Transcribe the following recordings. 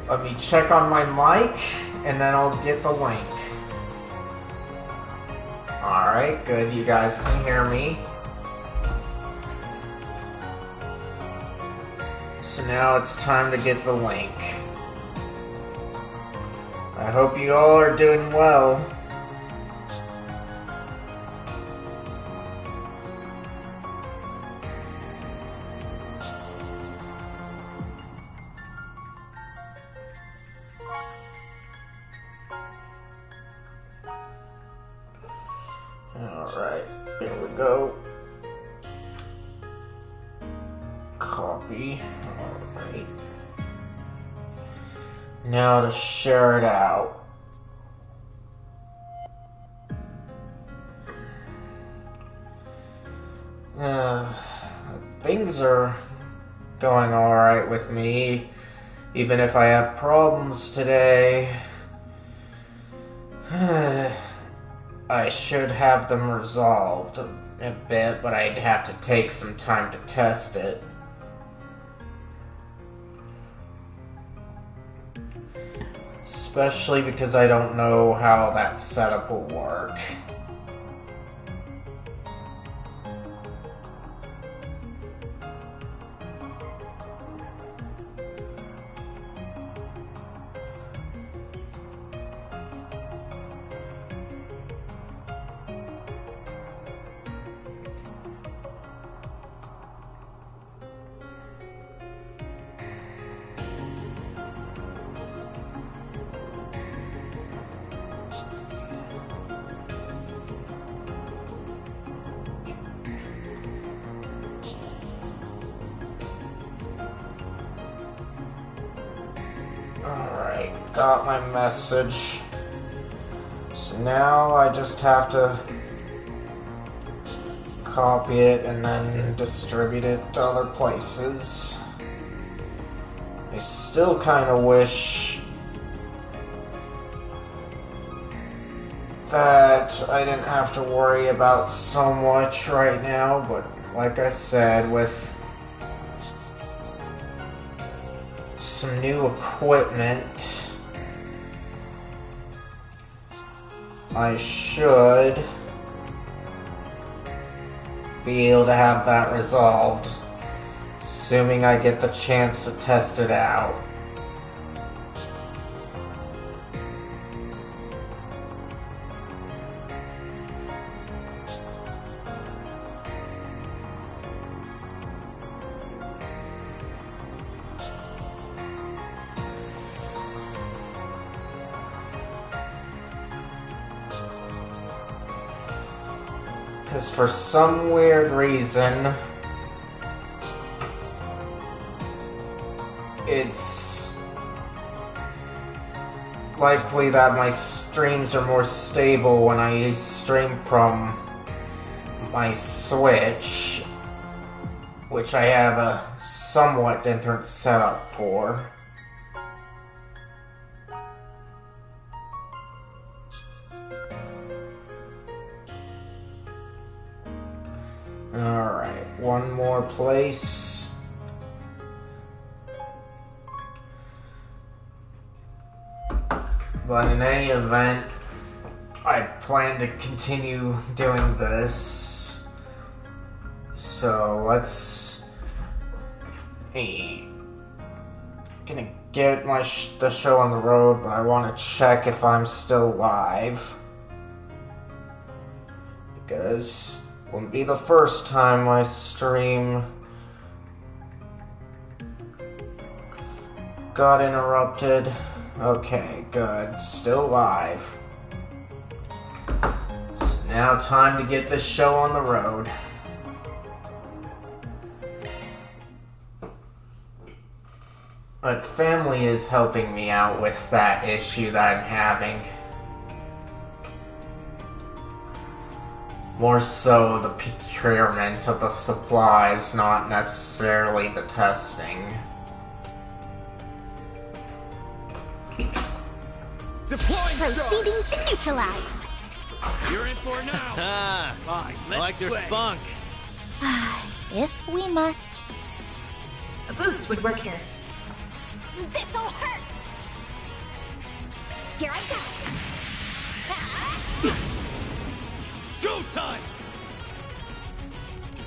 Let me check on my mic, and then I'll get the link. Alright, good. You guys can hear me. So now it's time to get the link. I hope you all are doing well. Alright, here we go. Copy. Alright. Now to share it out. Things are going alright with me, even if I have problems today. I should have them resolved a bit, but I'd have to take some time to test it. Especially because I don't know how that setup will work. Alright, got my message. So now I just have to copy it and then distribute it to other places. I still kind of wish that I didn't have to worry about so much right now, but like I said, with some new equipment, I should be able to have that resolved, assuming I get the chance to test it out. Because for some weird reason, it's likely that my streams are more stable when I stream from my Switch, which I have a somewhat different setup for. Alright, one more place. But in any event, I plan to continue doing this. So let's... gonna get the show on the road, but I want to check if I'm still live. Because wouldn't be the first time my stream got interrupted. Okay, good. Still live. So now time to get this show on the road. But family is helping me out with that issue that I'm having. More so the procurement of the supplies, not necessarily the testing. Proceeding to neutralize. You're in for now. Fine, let's like their play. spunk. If we must. A boost would work here. This'll hurt! Here I go. Go time!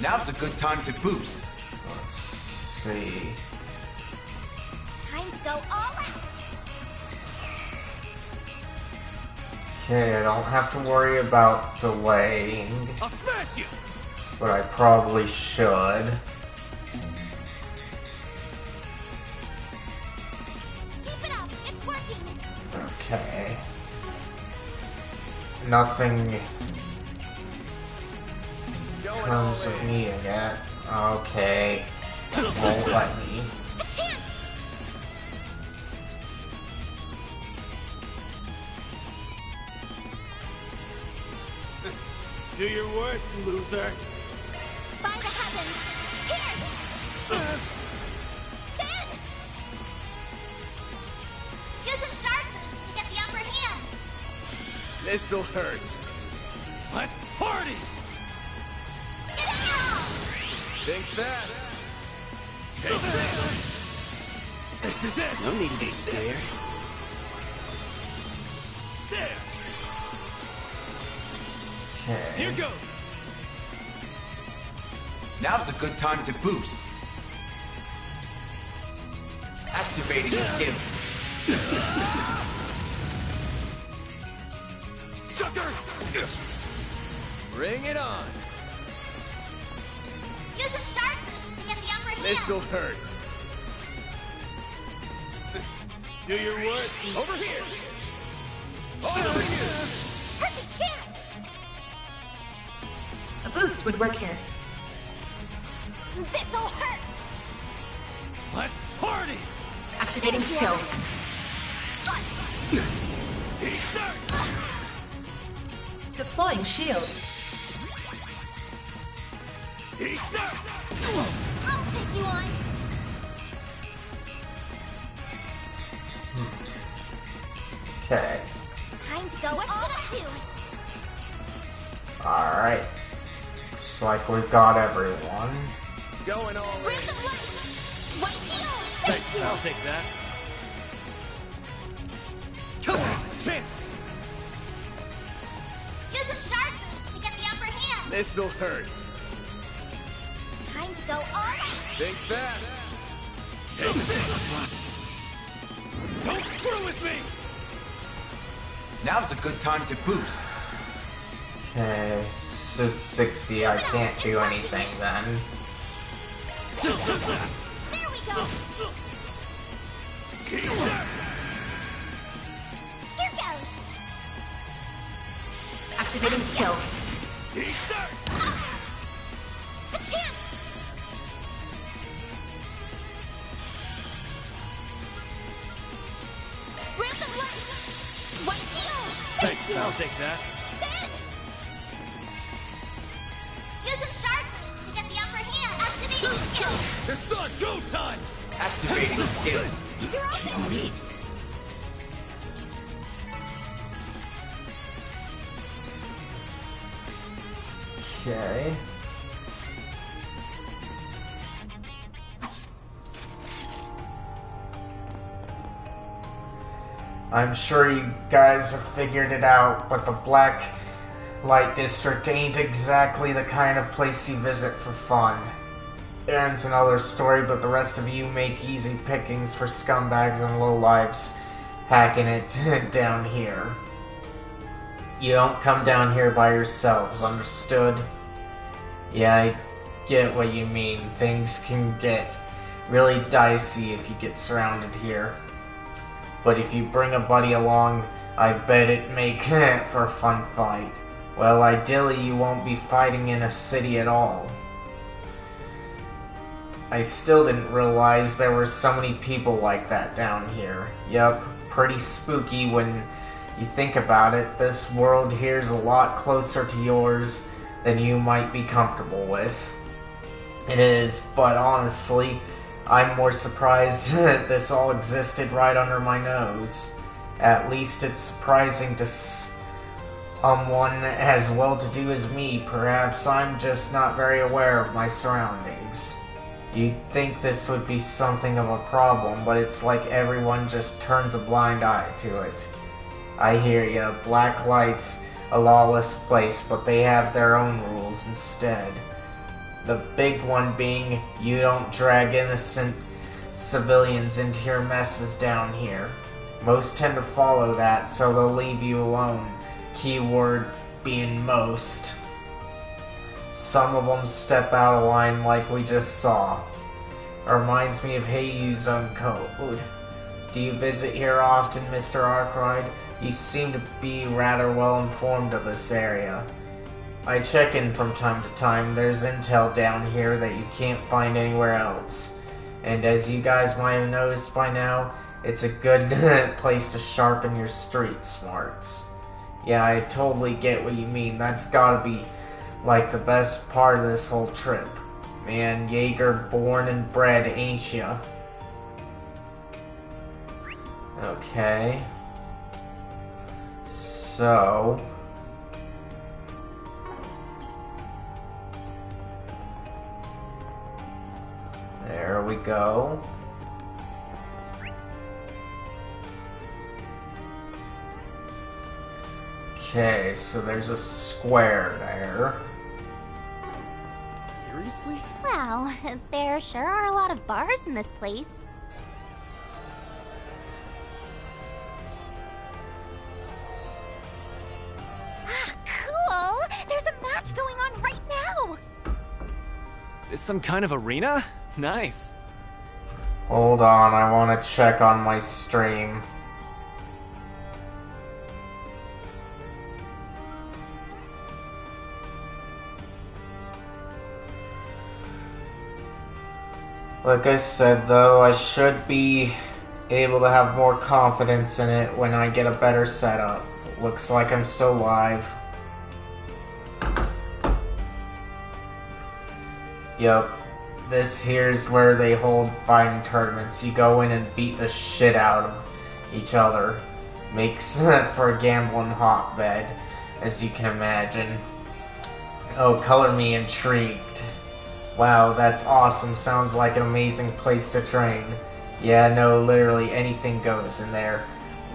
Now's a good time to boost. Let's see. Time to go all out. Okay, I don't have to worry about delaying, I'll smash you! but I probably should. Keep it up. It's working. Okay. Nothing Going terms all of in. me yet. Okay. Won't let me. A chance. Do your worst, loser. By the heavens. Here. Ben. Use a sharp boost to get the upper hand. This'll hurt. Let's party! Think fast. Take this! This is it! No need to be scared. There! Here Okay. goes! Now's a good time to boost. Activating skill. Sucker! Bring it on. Use a sharp boost to get the upper hand. This'll hurt. Do your worst. Over here. Over you. Perfect chance. A boost would work here. This'll hurt. Let's party! Activating skill. Eat dirt! Deploying shield. Eat dirt! I'll take you on. Okay. Time to go all out. Alright. Looks like we've got everyone. Going all in. Where's the light? White heel. Thanks, I'll take that. Come on, chance! Use a sharp boost to get the upper hand. This'll hurt. Time to go all out. Think fast. Take this! Don't screw with me! Now's a good time to boost. Okay. So 60, I can't do anything then. There we go. Eat dirt! Here goes. Activating skill. Eat dirt! A chance. Where's the light? White heel. Thanks, I'll take that. Ben. Use a sharp boost to get the upper hand. Activating skill. It's done! Go time! Activating skill. Kill me! Okay. I'm sure you guys have figured it out, but the Black Light District ain't exactly the kind of place you visit for fun. Aaron's another story, but the rest of you make easy pickings for scumbags and lowlifes hacking it down here. You don't come down here by yourselves, understood? Yeah, I get what you mean. Things can get really dicey if you get surrounded here. But if you bring a buddy along, I bet it'd make for a fun fight. Well, ideally you won't be fighting in a city at all. I still didn't realize there were so many people like that down here. Yup, pretty spooky when you think about it. This world here's a lot closer to yours than you might be comfortable with. It is, but honestly, I'm more surprised that this all existed right under my nose. At least it's surprising to someone as well-to-do as me. Perhaps I'm just not very aware of my surroundings. You'd think this would be something of a problem, but it's like everyone just turns a blind eye to it. I hear ya. Black Light's a lawless place, but they have their own rules instead. The big one being, you don't drag innocent civilians into your messes down here. Most tend to follow that, so they'll leave you alone. Keyword being most. Some of them step out of line like we just saw. Reminds me of Heiyu's own code. Do you visit here often, Mr. Arkwright? You seem to be rather well informed of this area. I check in from time to time. There's intel down here that you can't find anywhere else. And as you guys might have noticed by now, it's a good place to sharpen your street smarts. Yeah, I totally get what you mean. That's gotta be, like, the best part of this whole trip. Man, Jaeger born and bred, ain't ya? Okay. So... there we go. Okay, so there's a square there. Seriously? Wow, there sure are a lot of bars in this place. Ah, cool! There's a match going on right now! Is some kind of arena? Nice. Hold on, I want to check on my stream. Like I said though, I should be able to have more confidence in it when I get a better setup. Looks like I'm still live. Yup. This here's where they hold fighting tournaments. You go in and beat the shit out of each other. Makes for a gambling hotbed, as you can imagine. Oh, color me intrigued. Wow, that's awesome. Sounds like an amazing place to train. Yeah, no, literally anything goes in there.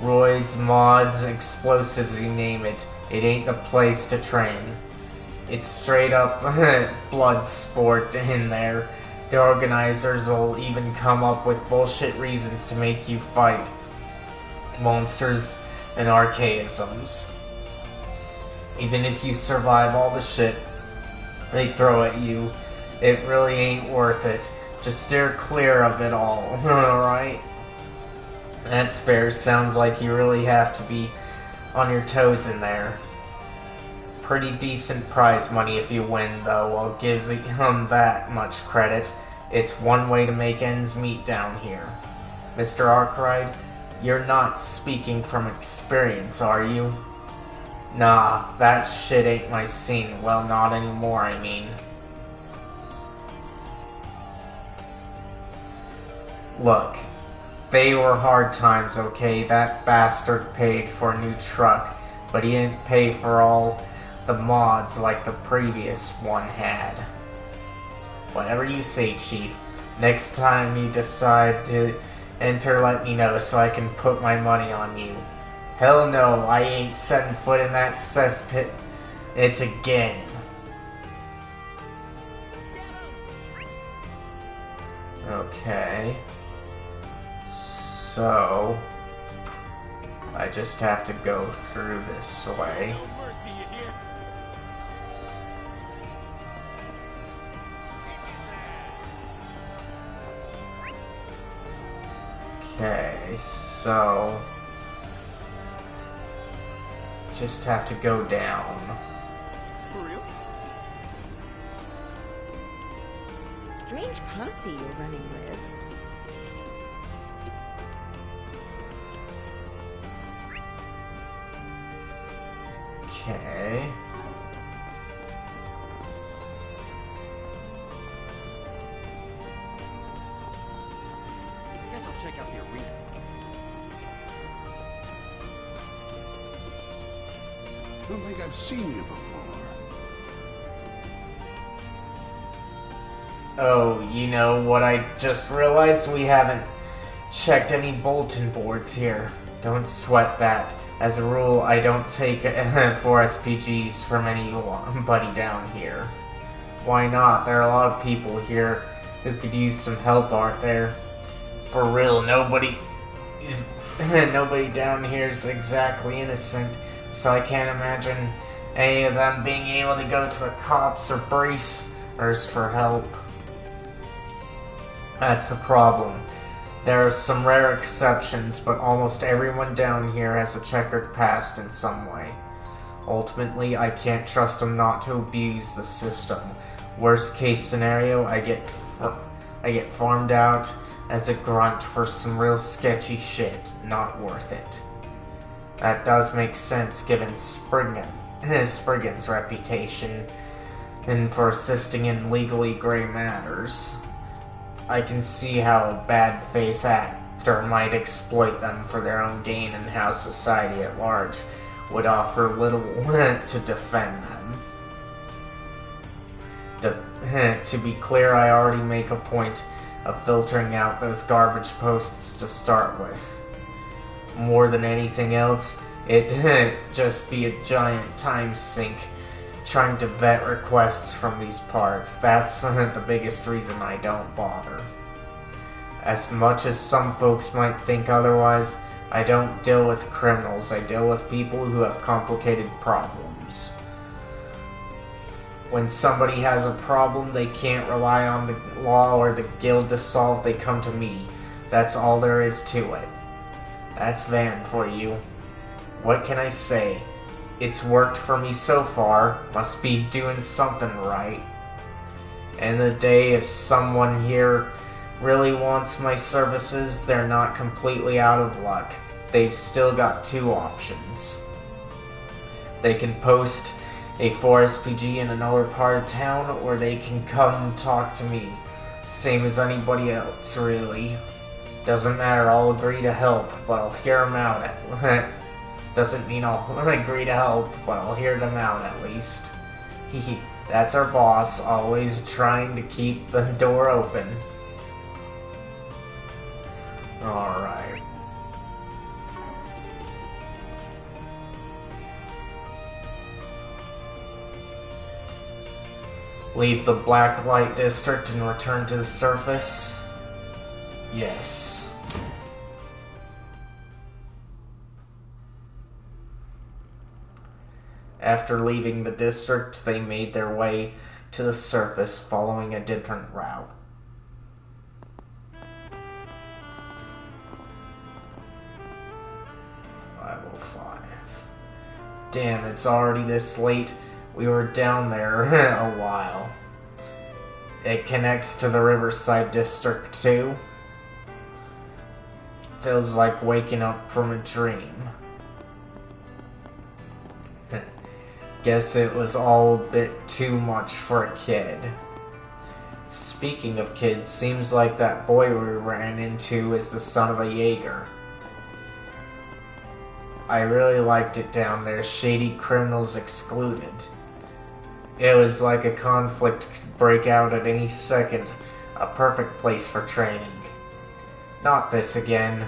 Roids, mods, explosives, you name it. It ain't the place to train. It's straight up blood sport in there. The organizers will even come up with bullshit reasons to make you fight monsters and archaisms. Even if you survive all the shit they throw at you, it really ain't worth it. Just steer clear of it all, alright? That's fair. Sounds like you really have to be on your toes in there. Pretty decent prize money if you win, though. I'll give him that much credit. It's one way to make ends meet down here. Mr. Arkwright, you're not speaking from experience, are you? Nah, that shit ain't my scene. Well, not anymore, I mean. Look, they were hard times, okay? That bastard paid for a new truck, but he didn't pay for all the mods like the previous one had. Whatever you say, Chief. Next time you decide to enter, let me know so I can put my money on you. Hell no, I ain't setting foot in that cesspit again. Okay. So... I just have to go through this way. No mercy, you hear? Okay, so... just have to go down. For real? Strange posse you're running with. Okay. Guess I'll check out the arena. Don't think I've seen you before. Oh, you know what I just realized? We haven't checked any bulletin boards here. Don't sweat that. As a rule, I don't take 4 SPGs from anybody down here. Why not? There are a lot of people here who could use some help, aren't there? For real, nobody down here is exactly innocent, so I can't imagine any of them being able to go to the cops or bracers for help. That's the problem. There are some rare exceptions, but almost everyone down here has a checkered past in some way. Ultimately, I can't trust them not to abuse the system. Worst case scenario, I get farmed out as a grunt for some real sketchy shit. Not worth it. That does make sense given Spriggan's reputation and for assisting in legally gray matters. I can see how a bad faith actor might exploit them for their own gain and how society at large would offer little to defend them. To be clear, I already make a point of filtering out those garbage posts to start with. More than anything else, it'd just be a giant time sink trying to vet requests from these parts. That's the biggest reason I don't bother. As much as some folks might think otherwise, I don't deal with criminals. I deal with people who have complicated problems. When somebody has a problem they can't rely on the law or the guild to solve, they come to me. That's all there is to it. That's Van for you. What can I say? It's worked for me so far. Must be doing something right. End of the day, if someone here really wants my services, they're not completely out of luck. They've still got 2 options. They can post a 4 SPG in another part of town, or they can come talk to me. Same as anybody else, really. Doesn't matter, I'll agree to help, but I'll hear them out. Doesn't mean I'll agree to help, but I'll hear them out at least. Hehe, that's our boss, always trying to keep the door open. Alright. Leave the black light district and return to the surface? Yes. After leaving the district, they made their way to the surface, following a different route. Damn, it's already this late. We were down there a while. It connects to the Riverside District too. Feels like waking up from a dream. Guess it was all a bit too much for a kid. Speaking of kids, seems like that boy we ran into is the son of a Jaeger. I really liked it down there, shady criminals excluded. It was like a conflict could break out at any second, a perfect place for training. Not this again.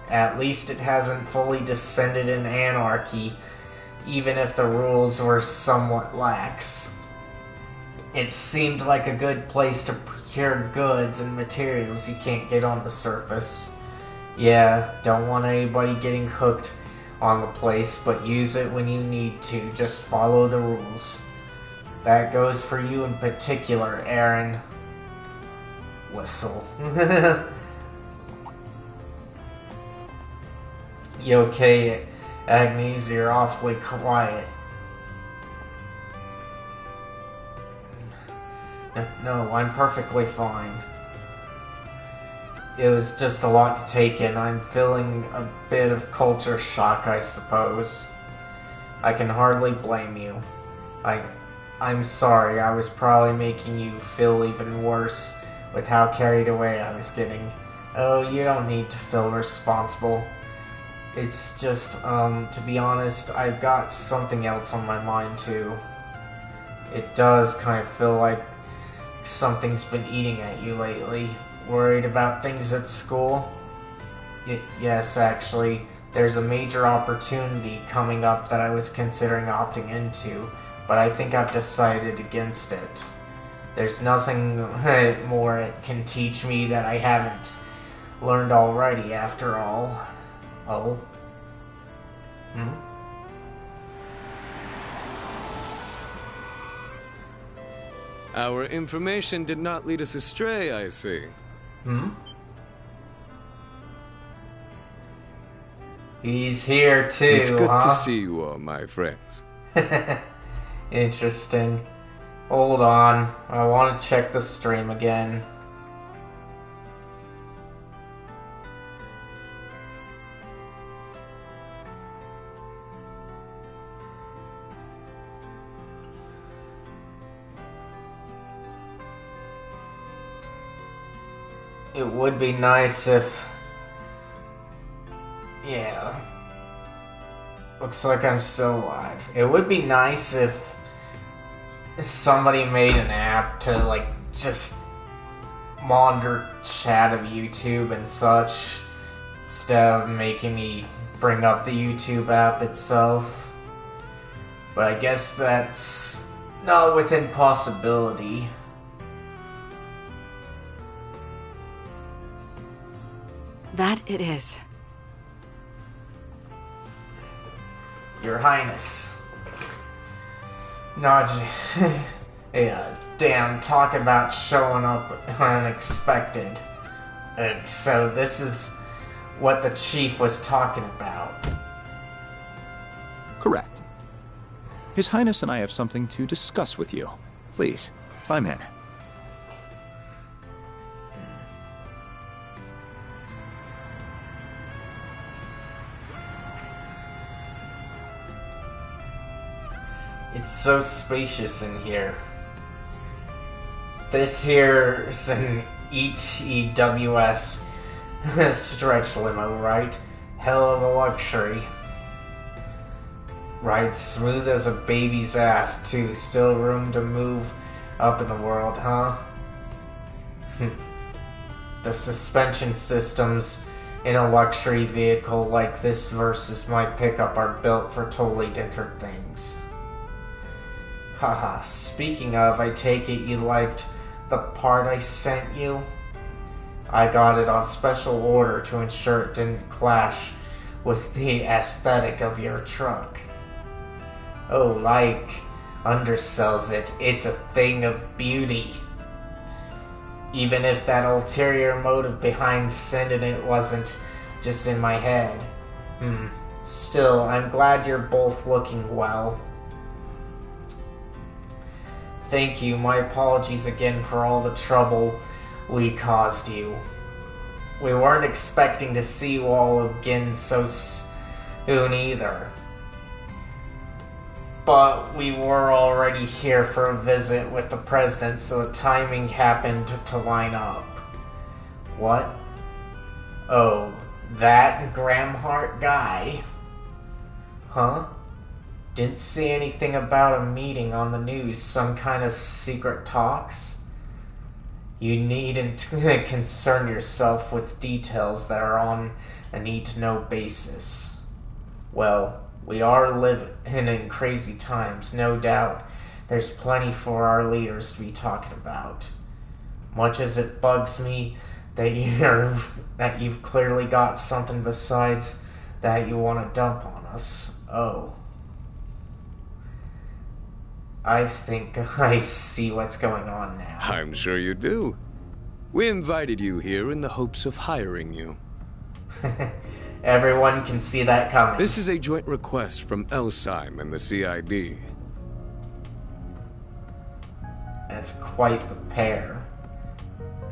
At least it hasn't fully descended in anarchy, even if the rules were somewhat lax. It seemed like a good place to procure goods and materials you can't get on the surface. Yeah, don't want anybody getting hooked on the place, but use it when you need to. Just follow the rules. That goes for you in particular, Aaron. Whistle. You okay, Agnes? You're awfully quiet. No, I'm perfectly fine. It was just a lot to take in. I'm feeling a bit of culture shock, I suppose. I can hardly blame you. I'm sorry, I was probably making you feel even worse with how carried away I was getting. Oh, you don't need to feel responsible. It's just, to be honest, I've got something else on my mind too. It does kind of feel like something's been eating at you lately. Worried about things at school? Yes, actually. There's a major opportunity coming up that I was considering opting into, but I think I've decided against it. There's nothing more it can teach me that I haven't learned already, after all. Oh? Our information did not lead us astray, I see. He's here too, It's good huh? to see you all, my friends. Interesting. Hold on. I want to check the stream again. It would be nice if... Yeah. Looks like I'm still alive. It would be nice if somebody made an app to, like, just monitor chat of YouTube and such, instead of making me bring up the YouTube app itself. But I guess that's not within possibility. That it is. Your Highness. Naji. Yeah, damn, talk about showing up unexpected. So this is what the chief was talking about. Correct. His Highness and I have something to discuss with you. Please, climb in. It's so spacious in here. This here is an ETWS stretch limo, right? Hell of a luxury. Rides smooth as a baby's ass, too. Still room to move up in the world, huh? The suspension systems in a luxury vehicle like this versus my pickup are built for totally different things. Haha, speaking of, I take it you liked the part I sent you? I got it on special order to ensure it didn't clash with the aesthetic of your truck. Oh, like undersells it, it's a thing of beauty. Even if that ulterior motive behind sending it wasn't just in my head. Still, I'm glad you're both looking well. Thank you. My apologies again for all the trouble we caused you. We weren't expecting to see you all again so soon either. But we were already here for a visit with the president, so the timing happened to line up. What? Oh, that Gramhart guy? Huh? Didn't see anything about a meeting on the news, some kind of secret talks? You needn't concern yourself with details that are on a need-to-know basis. Well, we are living in crazy times, no doubt. There's plenty for our leaders to be talking about. Much as it bugs me that you've clearly got something besides that you want to dump on us. Oh. I think I see what's going on now. I'm sure you do. We invited you here in the hopes of hiring you. Everyone can see that coming. This is a joint request from Elsheim and the CID. That's quite the pair.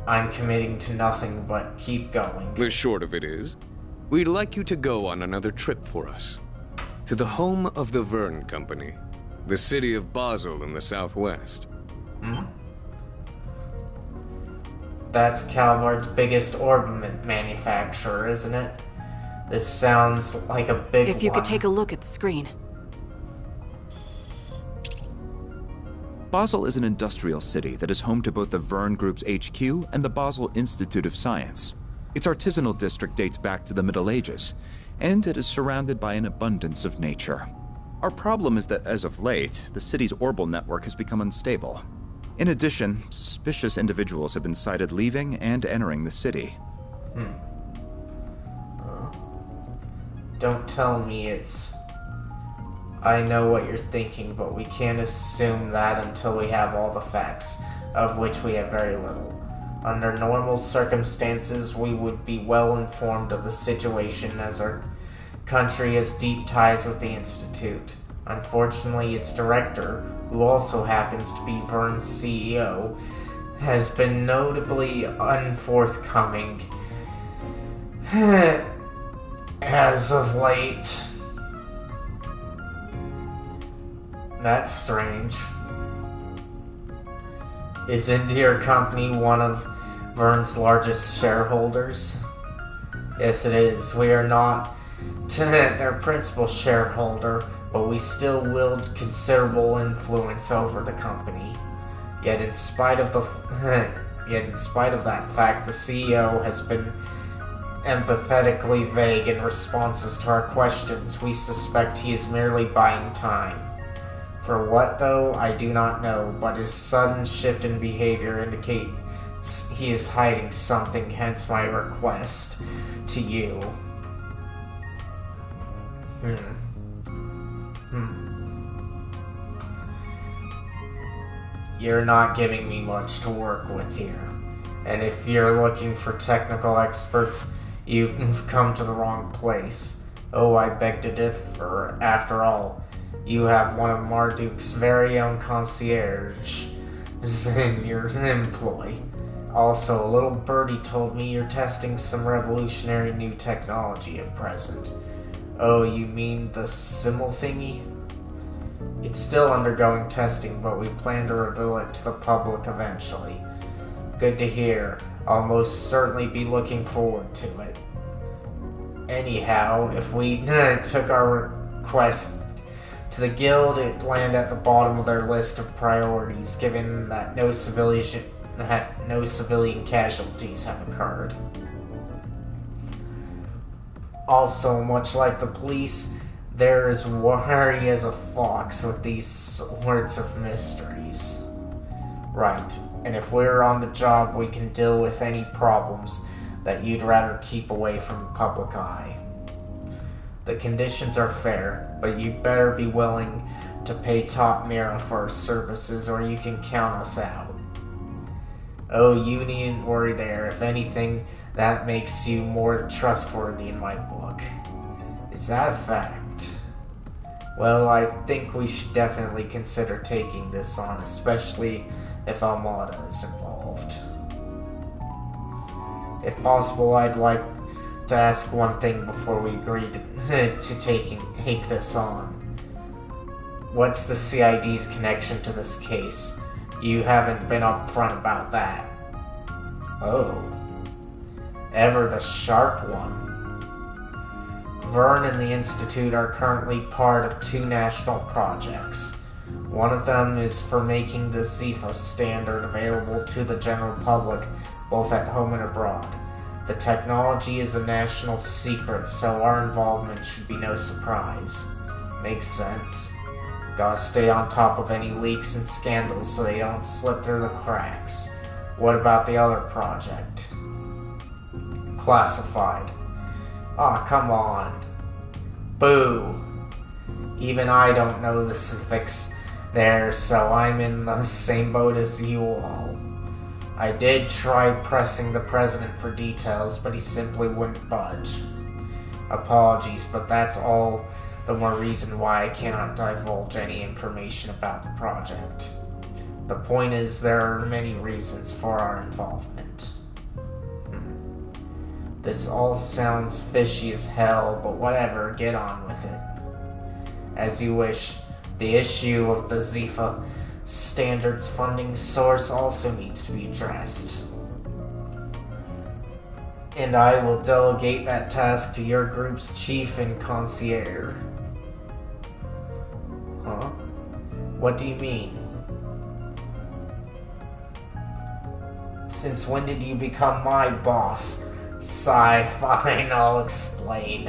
I'm committing to nothing but keep going. The short of it is, we'd like you to go on another trip for us. To the home of the Verne Company. The city of Basel in the southwest. That's Calvard's biggest ornament manufacturer, isn't it? This sounds like a big one. If you could take a look at the screen. Basel is an industrial city that is home to both the Verne Group's HQ and the Basel Institute of Science. Its artisanal district dates back to the Middle Ages, and it is surrounded by an abundance of nature. Our problem is that as of late, the city's orbital network has become unstable. In addition, suspicious individuals have been sighted leaving and entering the city. Don't tell me it's... I know what you're thinking, but we can't assume that until we have all the facts, of which we have very little. Under normal circumstances, we would be well informed of the situation, as our country has deep ties with the Institute. Unfortunately, its director, who also happens to be Verne's CEO, has been notably unforthcoming as of late. That's strange. Isn't your company one of Verne's largest shareholders? Yes, it is. We are not their principal shareholder, but we still wield considerable influence over the company. Yet in spite of that fact, the CEO has been empathetically vague in responses to our questions. We suspect he is merely buying time. For what, though, I do not know, but his sudden shift in behavior indicates he is hiding something, hence my request to you. You're not giving me much to work with here. And if you're looking for technical experts, you've come to the wrong place. Oh, I beg to differ. After all, you have one of Marduk's very own concierge in your employ. Also, a little birdie told me you're testing some revolutionary new technology at present. Oh, you mean the Simmel thingy? It's still undergoing testing, but we plan to reveal it to the public eventually. Good to hear. I'll most certainly be looking forward to it. Anyhow, if we took our request to the Guild, it'd land at the bottom of their list of priorities, given that no civilian casualties have occurred. Also, much like the police, they're as wary as a fox with these sorts of mysteries. Right, and if we're on the job, we can deal with any problems that you'd rather keep away from the public eye. The conditions are fair, but you'd better be willing to pay top Mira for our services, or you can count us out. Oh, you needn't worry there. If anything, that makes you more trustworthy in my book. Is that a fact? Well, I think we should definitely consider taking this on, especially if Almada is involved. If possible, I'd like to ask one thing before we agree to take this on. What's the CID's connection to this case? You haven't been upfront about that. Oh. Ever the sharp one. Verne and the Institute are currently part of two national projects. One of them is for making the Zephyr standard available to the general public, both at home and abroad. The technology is a national secret, so our involvement should be no surprise. Makes sense. Gotta stay on top of any leaks and scandals so they don't slip through the cracks. What about the other project? Classified. Aw, come on. Boo. Even I don't know the suffix there, so I'm in the same boat as you all. I did try pressing the president for details, but he simply wouldn't budge. Apologies, but that's all the more reason why I cannot divulge any information about the project. The point is, there are many reasons for our involvement. This all sounds fishy as hell, but whatever, get on with it. As you wish. The issue of the Zephyr standards funding source also needs to be addressed. And I will delegate that task to your group's chief and concierge. Huh? What do you mean? Since when did you become my boss? Sigh, fine, I'll explain.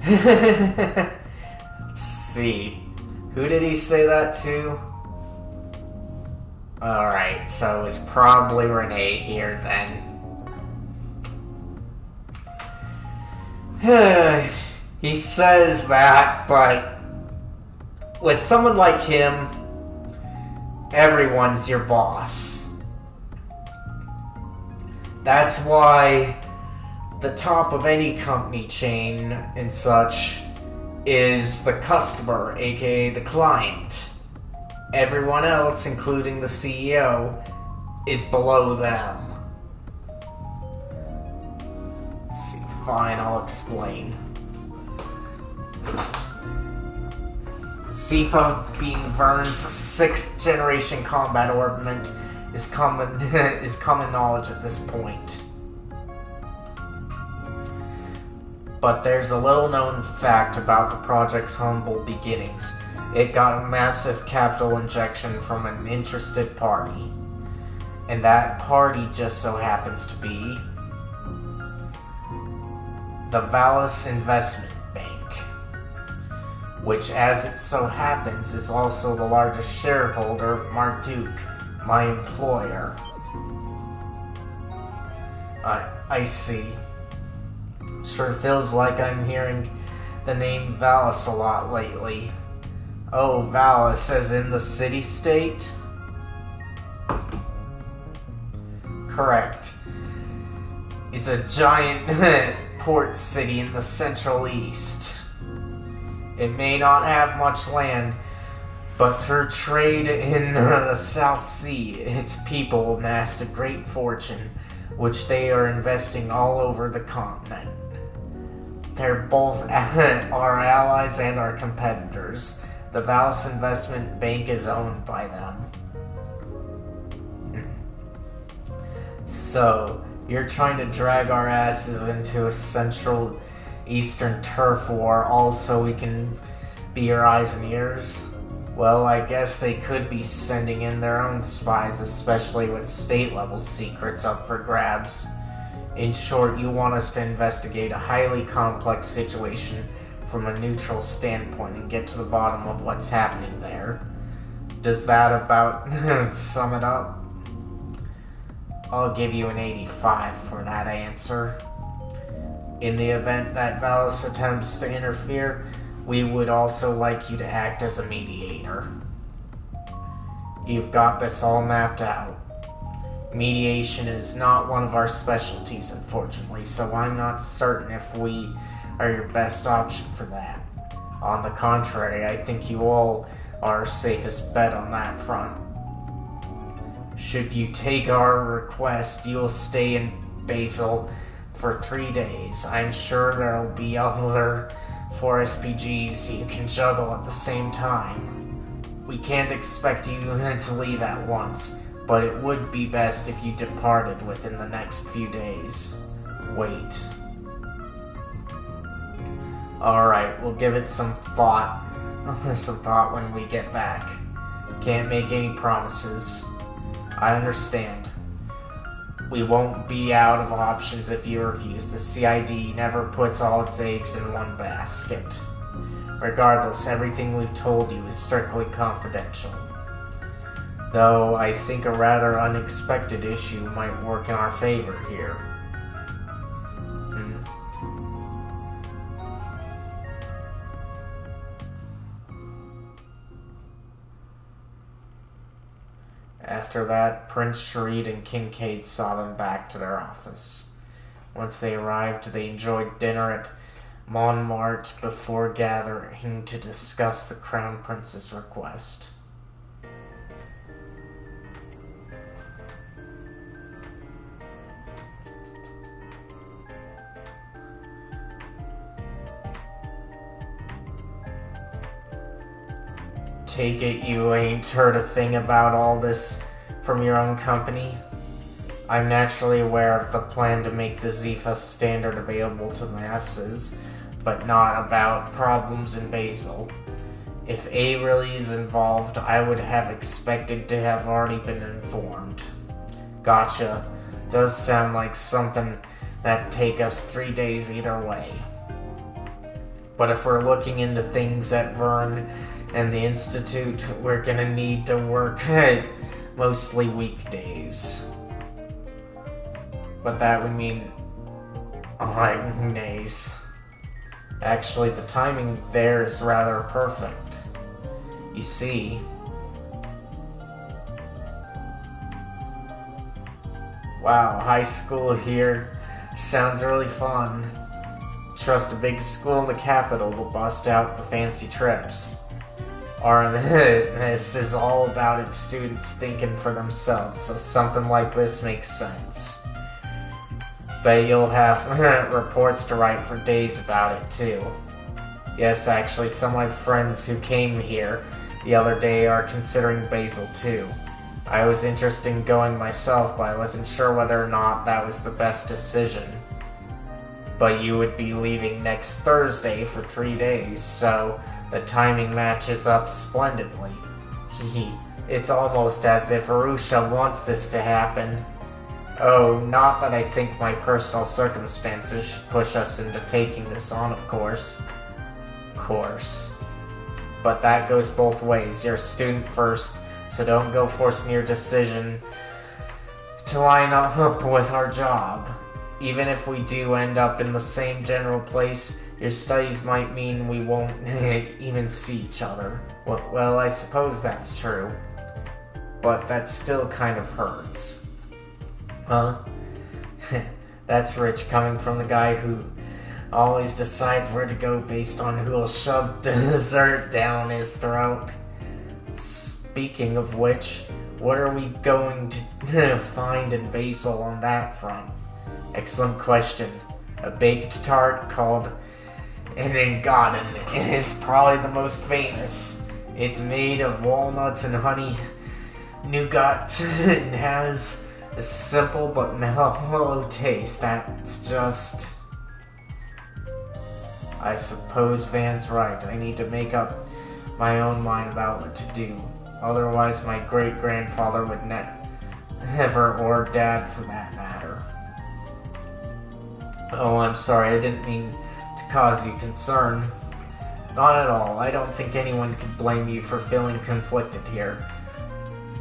Let's see. Who did he say that to? Alright, so it was probably Renee here then. He says that, but with someone like him, everyone's your boss. That's why the top of any company chain and such is the customer, aka the client. Everyone else, including the CEO, is below them. Let's see, fine, I'll explain. Zephyr, being Vern's 6th generation combat ornament, is common knowledge at this point. But there's a little known fact about the project's humble beginnings. It got a massive capital injection from an interested party. And that party just so happens to be the Valis Investment Bank, which, as it so happens, is also the largest shareholder of Marduk, my employer. I see. Sure feels like I'm hearing the name Valis a lot lately. Oh, Valis, as in the city-state? Correct. It's a giant port city in the Central East. It may not have much land, but through trade in the South Sea, its people amassed a great fortune, which they are investing all over the continent. They're both our allies and our competitors. The Valis Investment Bank is owned by them. So, you're trying to drag our asses into a Central Eastern turf war all so we can be your eyes and ears? Well, I guess they could be sending in their own spies, especially with state-level secrets up for grabs. In short, you want us to investigate a highly complex situation from a neutral standpoint and get to the bottom of what's happening there. Does that about sum it up? I'll give you an 85 for that answer. In the event that Valis attempts to interfere, we would also like you to act as a mediator. You've got this all mapped out. Mediation is not one of our specialties, unfortunately, so I'm not certain if we are your best option for that. On the contrary, I think you all are our safest bet on that front. Should you take our request, you'll stay in Basel for 3 days. I'm sure there'll be other 4 SPGs you can juggle at the same time. We can't expect you to leave at once, but it would be best if you departed within the next few days. Wait. Alright, we'll give it some thought. When we get back. Can't make any promises. I understand. We won't be out of options if you refuse. The CID never puts all its eggs in one basket. Regardless, everything we've told you is strictly confidential. Though I think a rather unexpected issue might work in our favor here. After that, Prince Sharid and Kincaid saw them back to their office. Once they arrived, they enjoyed dinner at Montmartre before gathering to discuss the Crown Prince's request. Take it you ain't heard a thing about all this from your own company? I'm naturally aware of the plan to make the Zephyr standard available to masses, but not about problems in Basel. If A really is involved, I would have expected to have already been informed. Gotcha. Does sound like something that'd take us 3 days either way. But if we're looking into things at Vern and the Institute, we're gonna need to work mostly weekdays. But that would mean days. Actually, the timing there is rather perfect. You see, wow, high school here sounds really fun. Trust a big school in the capital to bust out the fancy trips. This is all about its students thinking for themselves, so something like this makes sense. But you'll have reports to write for days about it, too. Yes, actually, some of my friends who came here the other day are considering Basel, too. I was interested in going myself, but I wasn't sure whether or not that was the best decision. But you would be leaving next Thursday for 3 days, so the timing matches up splendidly. It's almost as if Arusha wants this to happen. Oh, not that I think my personal circumstances should push us into taking this on, of course. But that goes both ways. You're a student first, so don't go forcing your decision to line up with our job. Even if we do end up in the same general place, your studies might mean we won't even see each other. Well, I suppose that's true. But that still kind of hurts. Huh? That's rich coming from the guy who always decides where to go based on who'll shove dessert down his throat. Speaking of which, what are we going to find in Basel on that front? Excellent question. A baked tart called an Engadin is probably the most famous. It's made of walnuts and honey nougat and has a simple but mellow taste that's just... I suppose Van's right. I need to make up my own mind about what to do. Otherwise, my great-grandfather would never, or dad for that matter. Oh, I'm sorry. I didn't mean to cause you concern. Not at all. I don't think anyone could blame you for feeling conflicted here.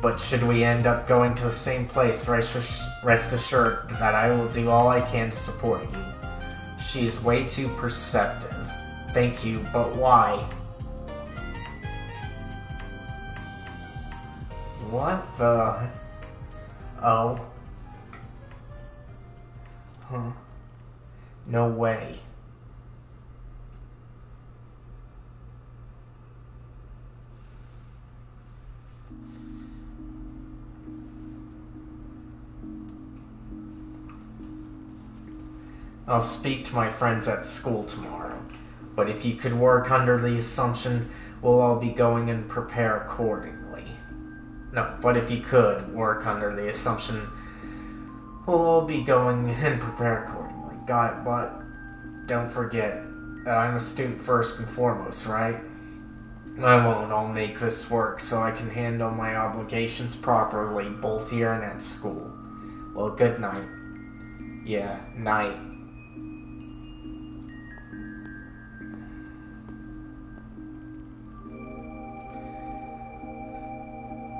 But should we end up going to the same place, rest assured that I will do all I can to support you. She is way too perceptive. Thank you, but why? What the... Oh. Huh. No way. I'll speak to my friends at school tomorrow, but if you could work under the assumption we'll all be going and prepare accordingly. No, but if you could work under the assumption we'll all be going and prepare accordingly. Got it, but don't forget that I'm a student first and foremost, right? I won't. I'll make this work so I can handle my obligations properly, both here and at school. Well, good night. Yeah, night.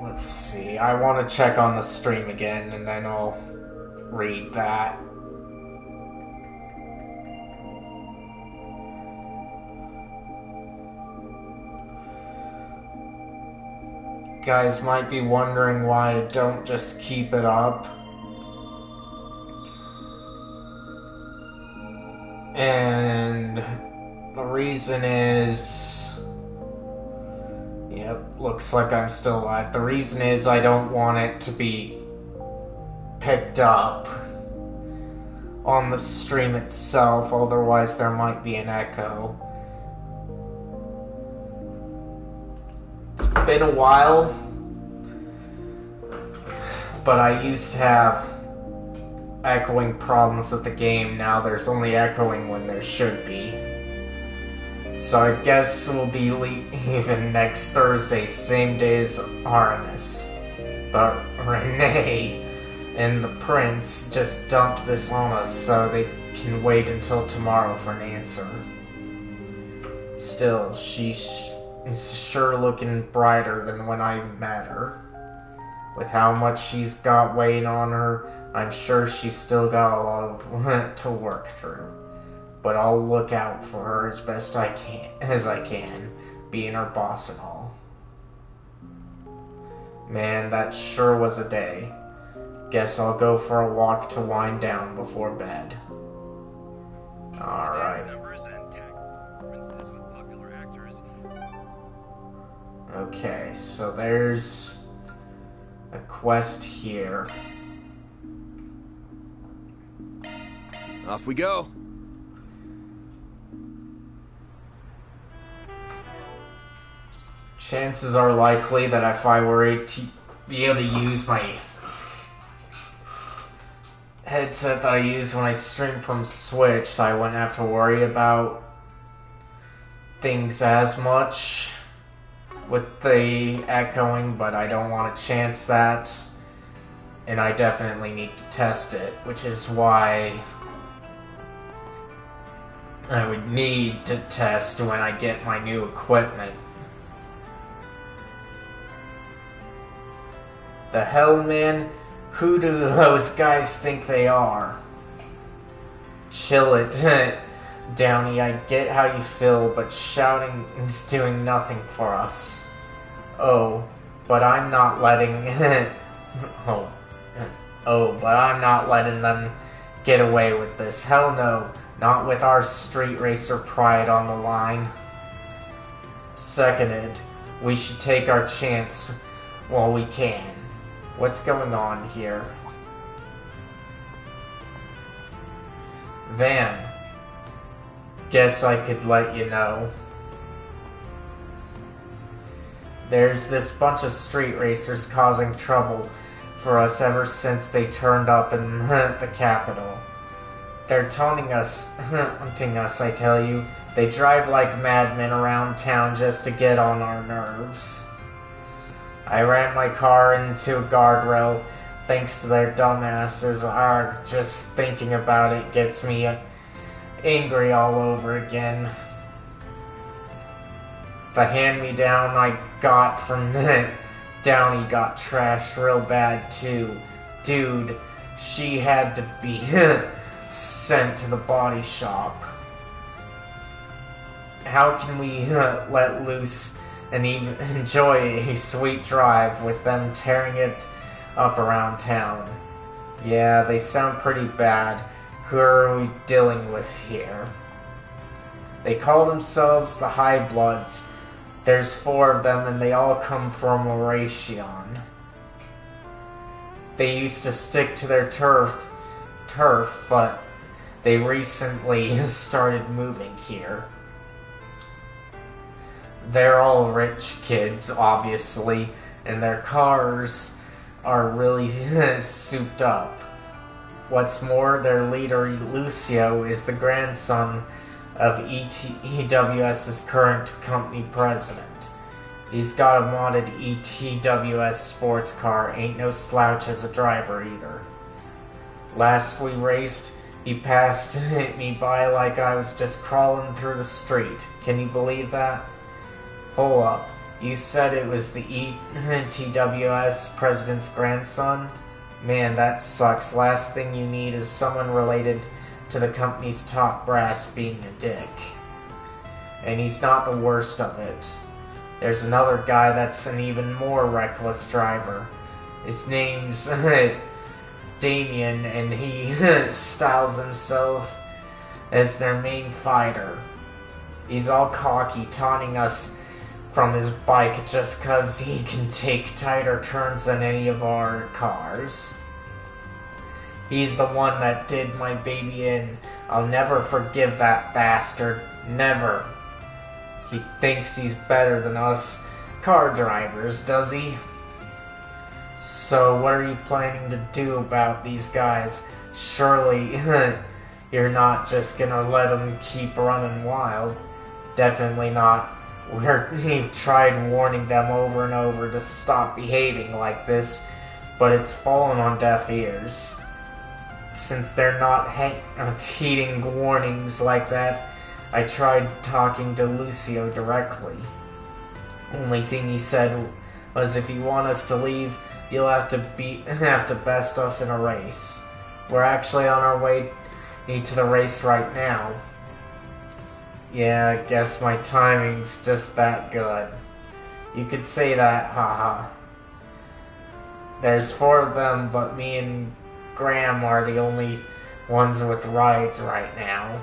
Let's see, I want to check on the stream again, and then I'll read that. Guys might be wondering why I don't just keep it up. And the reason is... Yep, looks like I'm still alive. The reason is I don't want it to be picked up on the stream itself, otherwise there might be an echo. It's been a while, but I used to have echoing problems with the game. Now there's only echoing when there should be. So I guess we'll be leaving next Thursday, same day as Artemis. But Renee and the prince just dumped this on us so they can wait until tomorrow for an answer. Still, she's sure looking brighter than when I met her. With how much she's got weighing on her, I'm sure she's still got a lot of to work through. But I'll look out for her as best I can, being her boss and all. Man, that sure was a day. Guess I'll go for a walk to wind down before bed. Alright. Okay, so there's a quest here. Off we go. Chances are likely that if I were to be able to use my headset that I use when I stream from Switch, I wouldn't have to worry about things as much with the echoing, but I don't want to chance that, and I definitely need to test it, which is why I would need to test when I get my new equipment. The hell, man? Who do those guys think they are? Chill it, Downey. I get how you feel, but shouting is doing nothing for us. Oh, but I'm not letting... but I'm not letting them get away with this. Hell no. Not with our street racer pride on the line. Seconded, we should take our chance while we can. What's going on here? Van. Guess I could let you know. There's this bunch of street racers causing trouble for us ever since they turned up in the capital. They're hunting us, I tell you. They drive like madmen around town just to get on our nerves. I ran my car into a guardrail thanks to their dumbasses. Just thinking about it gets me angry all over again. The hand-me-down I got from Downey got trashed real bad too. Dude, she had to be sent to the body shop. How can we let loose and even enjoy a sweet drive with them tearing it up around town? Yeah, they sound pretty bad. Who are we dealing with here? They call themselves the High Bloods. There's 4 of them and they all come from Oration. They used to stick to their turf, but they recently started moving here. They're all rich kids, obviously, and their cars are really souped up. What's more, their leader, Lucio, is the grandson of EWS's current company president. He's got a modded ETWS sports car, ain't no slouch as a driver either. Last we raced, he passed me by like I was just crawling through the street. Can you believe that? Hold up, you said it was the ETWS president's grandson? Man, that sucks. Last thing you need is someone related to the company's top brass being a dick. And he's not the worst of it. There's another guy that's an even more reckless driver. His name's Damien, and he styles himself as their main fighter. He's all cocky, taunting us from his bike just cause he can take tighter turns than any of our cars. He's the one that did my baby in. I'll never forgive that bastard. Never. He thinks he's better than us car drivers, does he? So what are you planning to do about these guys? Surely you're not just gonna let them keep running wild. Definitely not. We've tried warning them over and over to stop behaving like this, but it's fallen on deaf ears. Since they're not heeding warnings like that, I tried talking to Lucio directly. Only thing he said was, if you want us to leave, you'll have to best us in a race. We're actually on our way to the race right now. Yeah, I guess my timing's just that good. You could say that, haha. There's 4 of them, but me and Graham are the only ones with rides right now.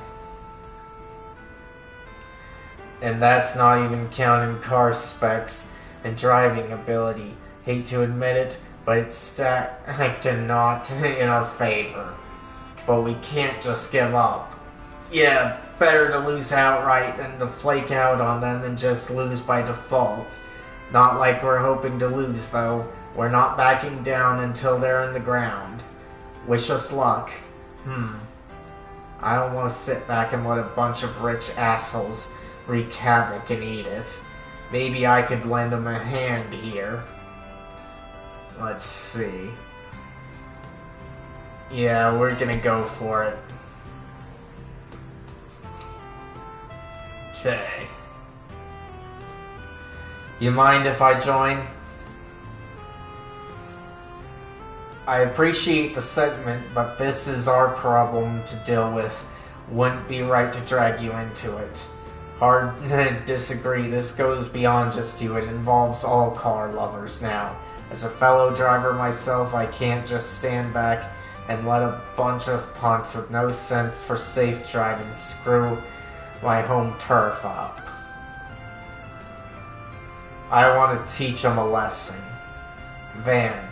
And that's not even counting car specs and driving ability. Hate to admit it, but it's stacked and not in our favor. But we can't just give up. Yeah, better to lose outright than to flake out on them and just lose by default. Not like we're hoping to lose, though. We're not backing down until they're in the ground. Wish us luck. I don't want to sit back and let a bunch of rich assholes wreak havoc in Edith. Maybe I could lend them a hand here. Let's see. Yeah, we're gonna go for it. Okay. You mind if I join? I appreciate the sentiment, but this is our problem to deal with. Wouldn't be right to drag you into it. Hard to disagree. This goes beyond just you. It involves all car lovers now. As a fellow driver myself, I can't just stand back and let a bunch of punks with no sense for safe driving screw my home turf up. I want to teach them a lesson. Van.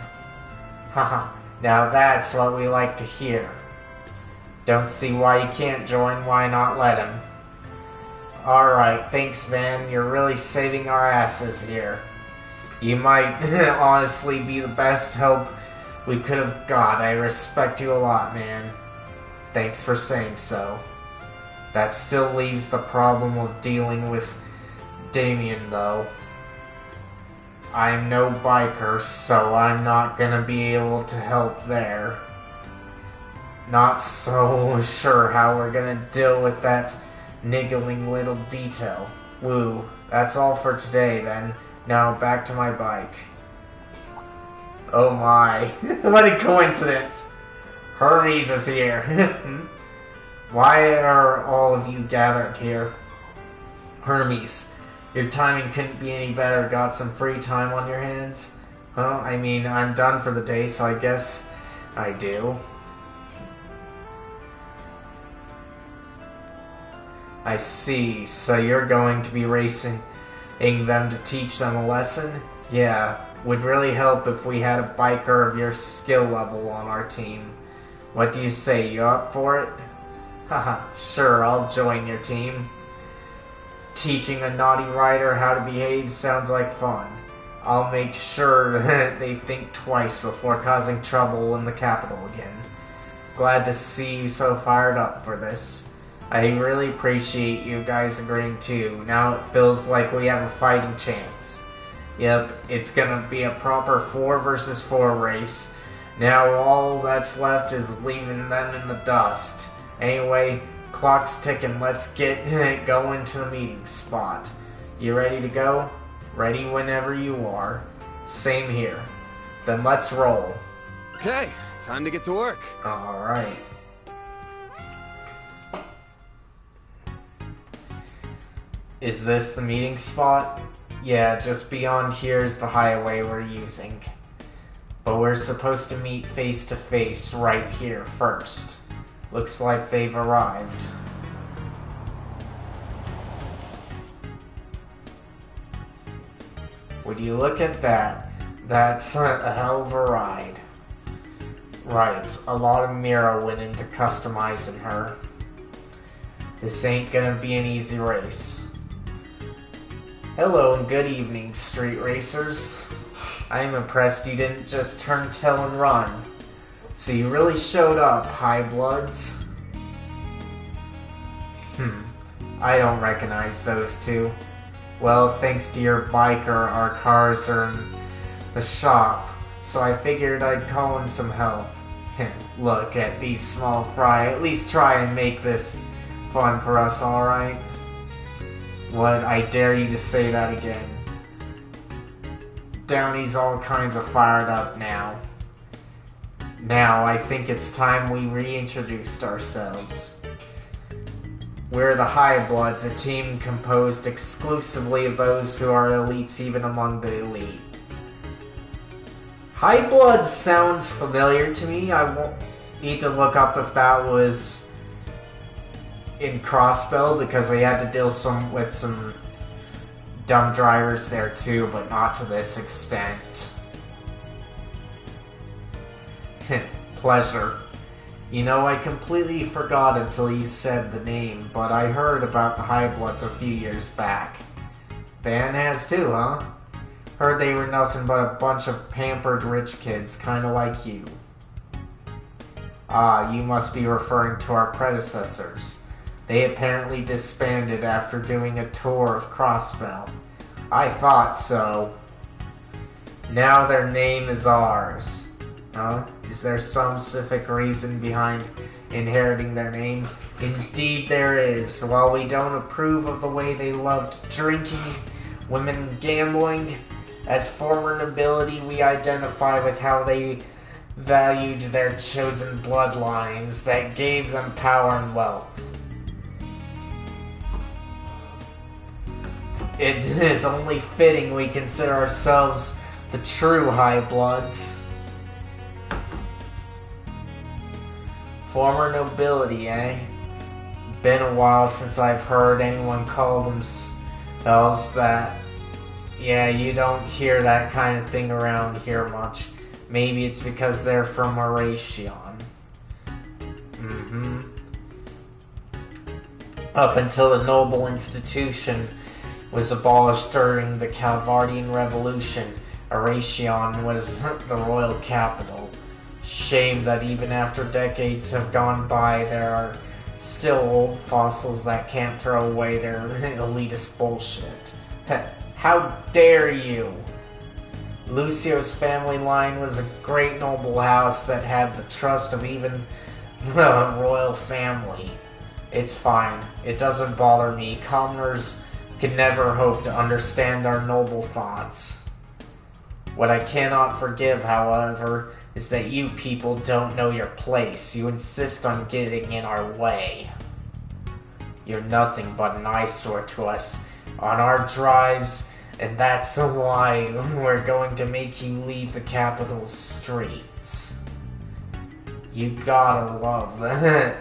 Haha, now that's what we like to hear. Don't see why you can't join, why not let him? Alright, thanks Van, you're really saving our asses here. You might honestly be the best help we could have got. I respect you a lot, man. Thanks for saying so. That still leaves the problem of dealing with Damien, though. I'm no biker, so I'm not gonna be able to help there. Not so sure how we're gonna deal with that niggling little detail. Woo. That's all for today, then. Now, back to my bike. Oh my. What a coincidence. Hermes is here. Why are all of you gathered here? Hermes, your timing couldn't be any better. Got some free time on your hands? Well, I mean, I'm done for the day, so I guess I do. I see. So you're going to be racing them to teach them a lesson? Yeah, would really help if we had a biker of your skill level on our team. What do you say, you up for it? Haha, sure, I'll join your team. Teaching a naughty rider how to behave sounds like fun. I'll make sure that they think twice before causing trouble in the capital again. Glad to see you so fired up for this. I really appreciate you guys agreeing too. Now it feels like we have a fighting chance. Yep, it's gonna be a proper 4 versus 4 race. Now all that's left is leaving them in the dust. Anyway, clock's ticking. Let's get going to the meeting spot. You ready to go? Ready whenever you are. Same here. Then let's roll. Okay, time to get to work. Alright. Is this the meeting spot? Yeah, just beyond here is the highway we're using. But we're supposed to meet face to face right here first. Looks like they've arrived. Would you look at that? That's a hell of a ride. Right, a lot of Mira went into customizing her. This ain't gonna be an easy race. Hello and good evening, street racers. I am impressed you didn't just turn tail and run. So you really showed up, high bloods. I don't recognize those two. Well, thanks to your biker, our cars are in the shop, so I figured I'd call in some help. Look at these small fry. At least try and make this fun for us, alright? What? I dare you to say that again. Downey's all kinds of fired up now. Now, I think it's time we reintroduced ourselves. We're the High Bloods, a team composed exclusively of those who are elites even among the elite. High Bloods sounds familiar to me. I won't need to look up if that was in Crossbell, because we had to deal with some dumb drivers there too, but not to this extent. Pleasure. You know, I completely forgot until you said the name, but I heard about the High Bloods a few years back. Van has too, huh? Heard they were nothing but a bunch of pampered rich kids, kinda like you. Ah, you must be referring to our predecessors. They apparently disbanded after doing a tour of Crossbell. I thought so. Now their name is ours. Huh? Is there some specific reason behind inheriting their name? Indeed there is. While we don't approve of the way they loved drinking, women, gambling, as former nobility we identify with how they valued their chosen bloodlines that gave them power and wealth. It is only fitting we consider ourselves the true High Bloods. Former nobility, eh? Been a while since I've heard anyone call themselves that. Yeah, you don't hear that kind of thing around here much. Maybe it's because they're from Aration. Up until the noble institution was abolished during the Calvardian Revolution, Aration was the royal capital. Shame that even after decades have gone by, there are still old fossils that can't throw away their elitist bullshit. How dare you! Lucio's family line was a great noble house that had the trust of even the royal family. It's fine. It doesn't bother me. Commoners can never hope to understand our noble thoughts. What I cannot forgive, however, is that you people don't know your place. You insist on getting in our way. You're nothing but an eyesore to us on our drives, and that's why we're going to make you leave the capital's streets. You gotta love that.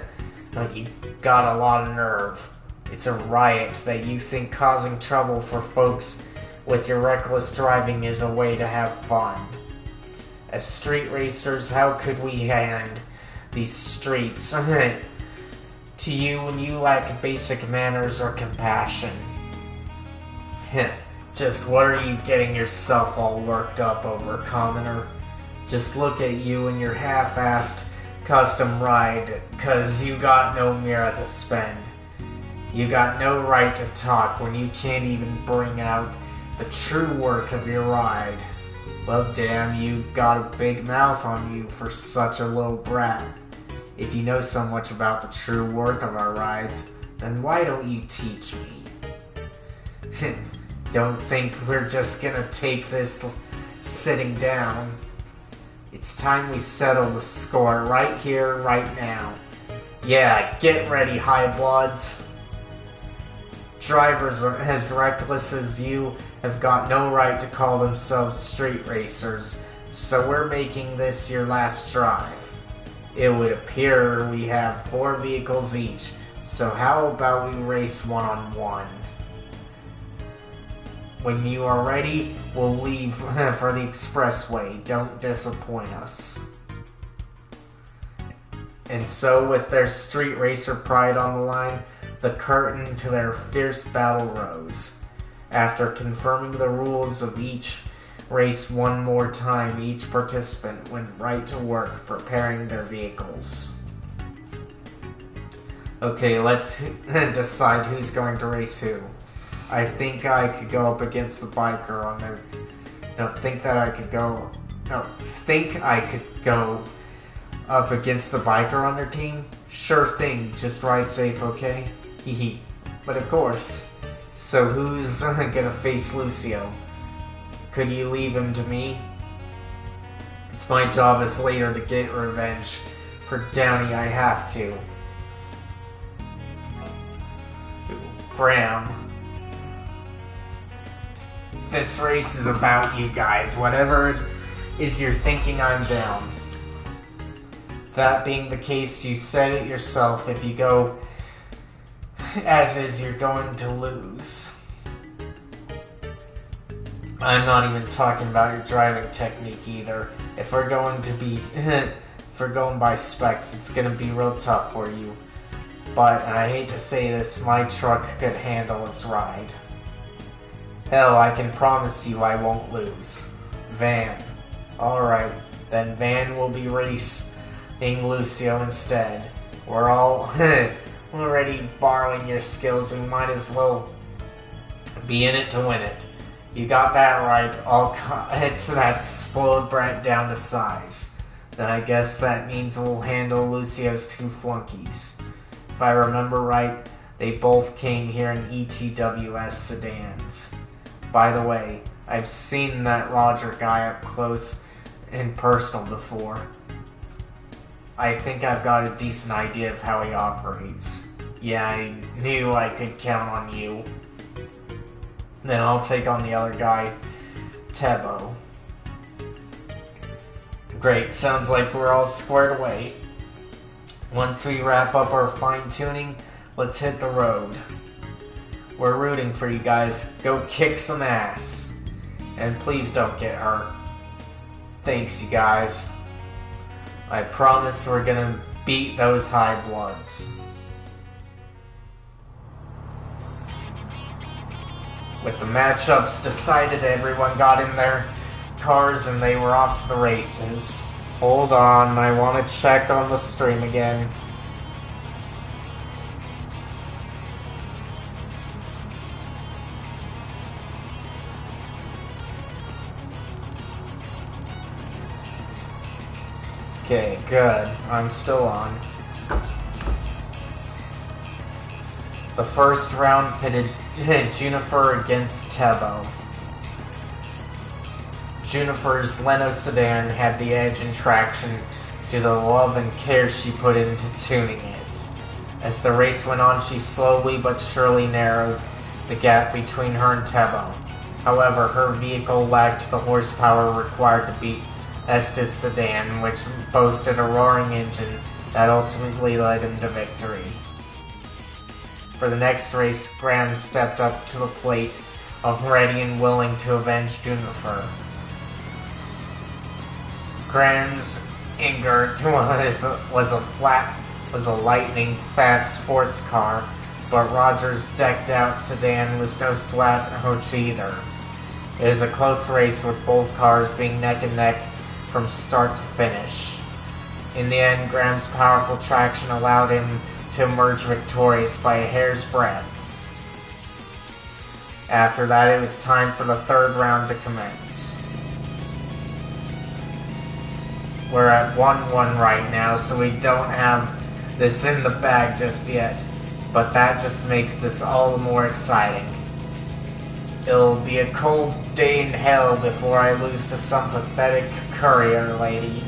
You got a lot of nerve. It's a riot that you think causing trouble for folks with your reckless driving is a way to have fun. As street racers, how could we hand these streets to you when you lack basic manners or compassion? Just what are you getting yourself all worked up over, commoner? Just look at you and your half-assed custom ride, 'cause you got no mira to spend. You got no right to talk when you can't even bring out the true work of your ride. Well, damn, you got a big mouth on you for such a little brat. If you know so much about the true worth of our rides, then why don't you teach me? Don't think we're just gonna take this sitting down. It's time we settle the score right here, right now. Yeah, get ready, High Bloods. Drivers as reckless as you have got no right to call themselves street racers, so we're making this your last drive. It would appear we have 4 vehicles each, so how about we race one-on-one? When you are ready, we'll leave for the expressway. Don't disappoint us. And so, with their street racer pride on the line, the curtain to their fierce battle rose. After confirming the rules of each race one more time, each participant went right to work preparing their vehicles. Okay, let's decide who's going to race who. I think I could go up against the biker on their... No, think I could go up against the biker on their team? Sure thing, just ride safe, okay? Hehe. But of course. So who's gonna face Lucio? Could you leave him to me? It's my job as leader to get revenge. For Downey, I have to. Graham. This race is about you guys. Whatever it is you're thinking, I'm down. That being the case, you said it yourself. If you go as is, you're going to lose. I'm not even talking about your driving technique either. If we're going to be... if we're going by specs, it's gonna be real tough for you. But, and I hate to say this, my truck could handle its ride. Hell, I can promise you I won't lose. Van. Alright, then Van will be racing Lucio instead. We're all already borrowing your skills, we might as well be in it to win it. You got that right, I'll cut that spoiled brat down to size. Then I guess that means we'll handle Lucio's two flunkies. If I remember right, they both came here in ETWS sedans. By the way, I've seen that Roger guy up close and personal before. I think I've got a decent idea of how he operates. Yeah, I knew I could count on you. Then I'll take on the other guy, Tebo. Great, sounds like we're all squared away. Once we wrap up our fine-tuning, let's hit the road. We're rooting for you guys. Go kick some ass. And please don't get hurt. Thanks, you guys. I promise we're gonna beat those high bloods. With the matchups decided, everyone got in their cars and they were off to the races. Hold on, I want to check on the stream again. Okay, good. I'm still on. The first round pitted Juniper against Tebo. Juniper's Leno sedan had the edge in traction due to the love and care she put into tuning it. As the race went on, she slowly but surely narrowed the gap between her and Tebo. However, her vehicle lacked the horsepower required to beat Estes' sedan, which boasted a roaring engine that ultimately led him to victory. For the next race, Graham stepped up to the plate, ready and willing to avenge Juniper. Graham's Ingert was a lightning fast sports car, but Roger's decked out sedan was no slouch either. It was a close race with both cars being neck and neck from start to finish. In the end, Graham's powerful traction allowed him to emerge victorious by a hair's breadth. After that, it was time for the third round to commence. We're at 1-1 right now, so we don't have this in the bag just yet, but that just makes this all the more exciting. It'll be a cold day in hell before I lose to some pathetic courier lady.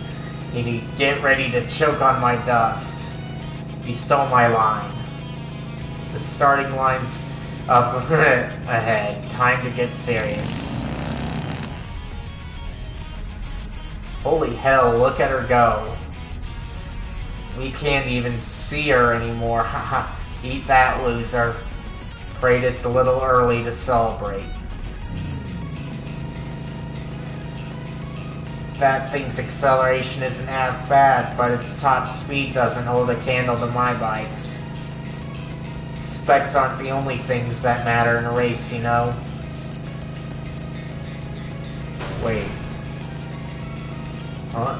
He'd get ready to choke on my dust. He stole my line. The starting line's up ahead. Time to get serious. Holy hell, look at her go. We can't even see her anymore. Haha, eat that, loser. Afraid it's a little early to celebrate. That thing's acceleration isn't half bad, but its top speed doesn't hold a candle to my bike's. Specs aren't the only things that matter in a race, you know? Wait. Huh?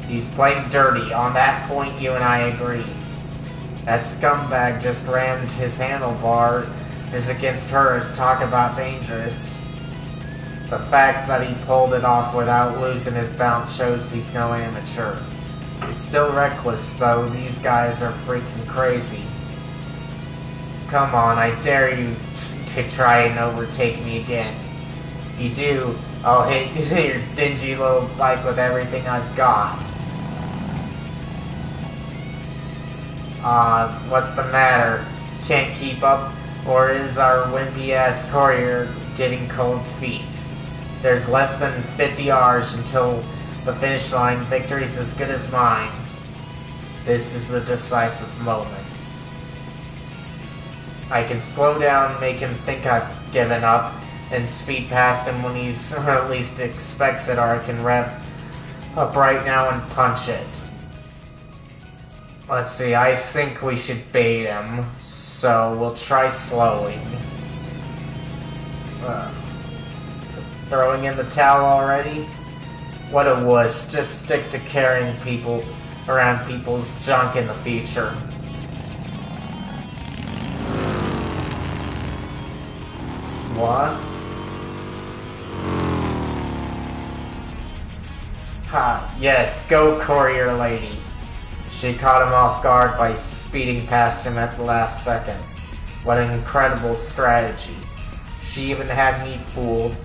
He's playing dirty. On that point, you and I agree. That scumbag just rammed his handlebar is against hers. Talk about dangerous. The fact that he pulled it off without losing his balance shows he's no amateur. It's still reckless, though. These guys are freaking crazy. Come on, I dare you to try and overtake me again. If you do, I'll hit your dingy little bike with everything I've got. What's the matter? Can't keep up? Or is our wimpy-ass courier getting cold feet? There's less than 50 hours until the finish line. Victory's as good as mine. This is the decisive moment. I can slow down, make him think I've given up, and speed past him when he's at least expects it, or I can rev up right now and punch it. Let's see, I think we should bait him, so we'll try slowing. Throwing in the towel already? What a wuss. Just stick to carrying people around people's junk in the future. What? Ha, yes, go courier lady. She caught him off guard by speeding past him at the last second. What an incredible strategy. She even had me fooled.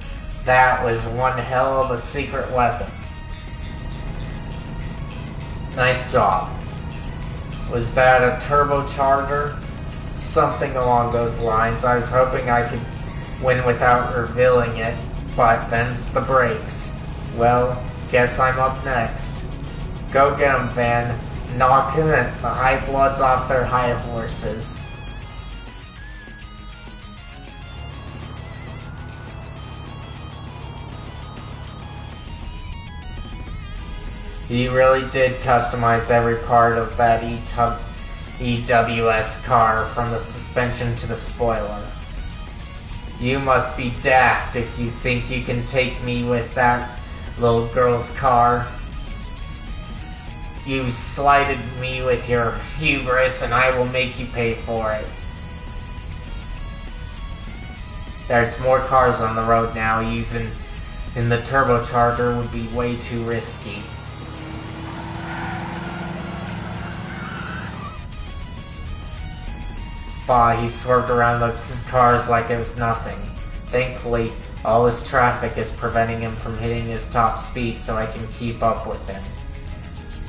That was one hell of a secret weapon. Nice job. Was that a turbocharger? Something along those lines. I was hoping I could win without revealing it, but then's the brakes. Well, guess I'm up next. Go get 'em, Van. Knock the high bloods off their high horses. He really did customize every part of that EWS car, from the suspension to the spoiler. You must be daft if you think you can take me with that little girl's car. You slighted me with your hubris, and I will make you pay for it. There's more cars on the road now. Using in the turbocharger would be way too risky. Bah, he swerved around the cars like it was nothing. Thankfully, all this traffic is preventing him from hitting his top speed, so I can keep up with him.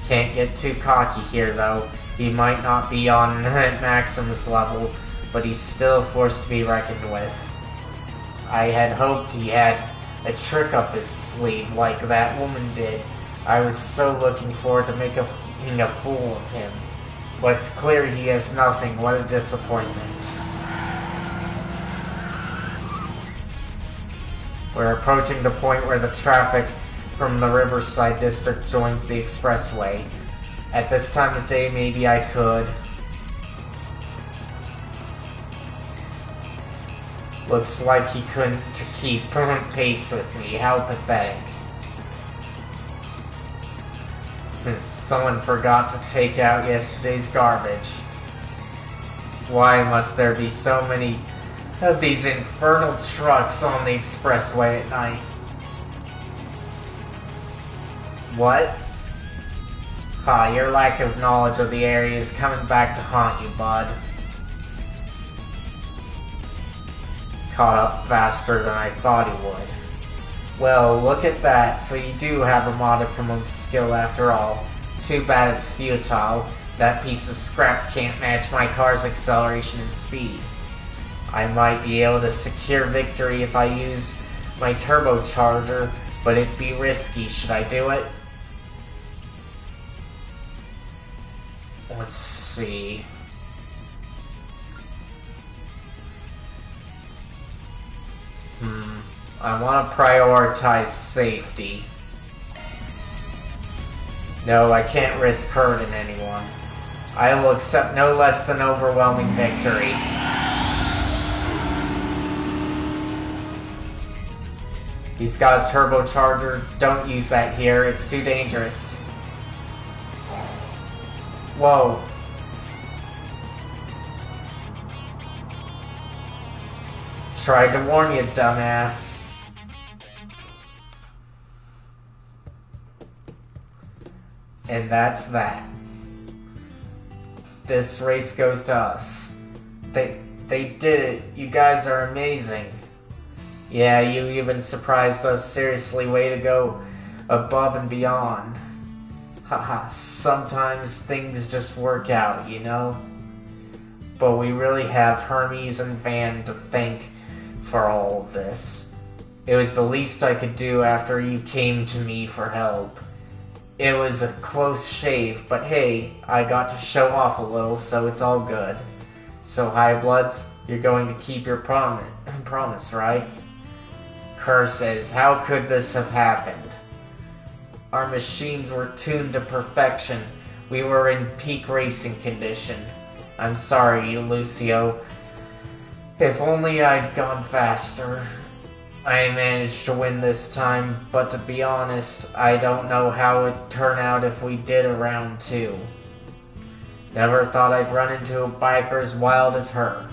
Can't get too cocky here, though. He might not be on Maximus level, but he's still a force to be reckoned with. I had hoped he had a trick up his sleeve like that woman did. I was so looking forward to making a fool of him. But it's clear he has nothing. What a disappointment. We're approaching the point where the traffic from the Riverside District joins the expressway. At this time of day, maybe I could. Looks like he couldn't keep pace with me. How pathetic. Someone forgot to take out yesterday's garbage. Why must there be so many of these infernal trucks on the expressway at night? What? Ha, your lack of knowledge of the area is coming back to haunt you, bud. Caught up faster than I thought he would. Well, look at that. So you do have a modicum of skill after all. Too bad it's futile. That piece of scrap can't match my car's acceleration and speed. I might be able to secure victory if I use my turbocharger, but it'd be risky. Should I do it? Let's see. I want to prioritize safety. No, I can't risk hurting anyone. I will accept no less than overwhelming victory. He's got a turbocharger. Don't use that here. It's too dangerous. Whoa. Tried to warn you, dumbass. And that's that. This race goes to us. They did it. You guys are amazing. Yeah, you even surprised us. Seriously, way to go above and beyond. Haha, sometimes things just work out, you know? But we really have Hermes and Van to thank for all of this. It was the least I could do after you came to me for help. It was a close shave, but hey, I got to show off a little, so it's all good. So, High Bloods, you're going to keep your promise, right? Kerr says, how could this have happened? Our machines were tuned to perfection. We were in peak racing condition. I'm sorry, Lucio. If only I'd gone faster. I managed to win this time, but to be honest, I don't know how it'd turn out if we did a round 2. Never thought I'd run into a biker as wild as her.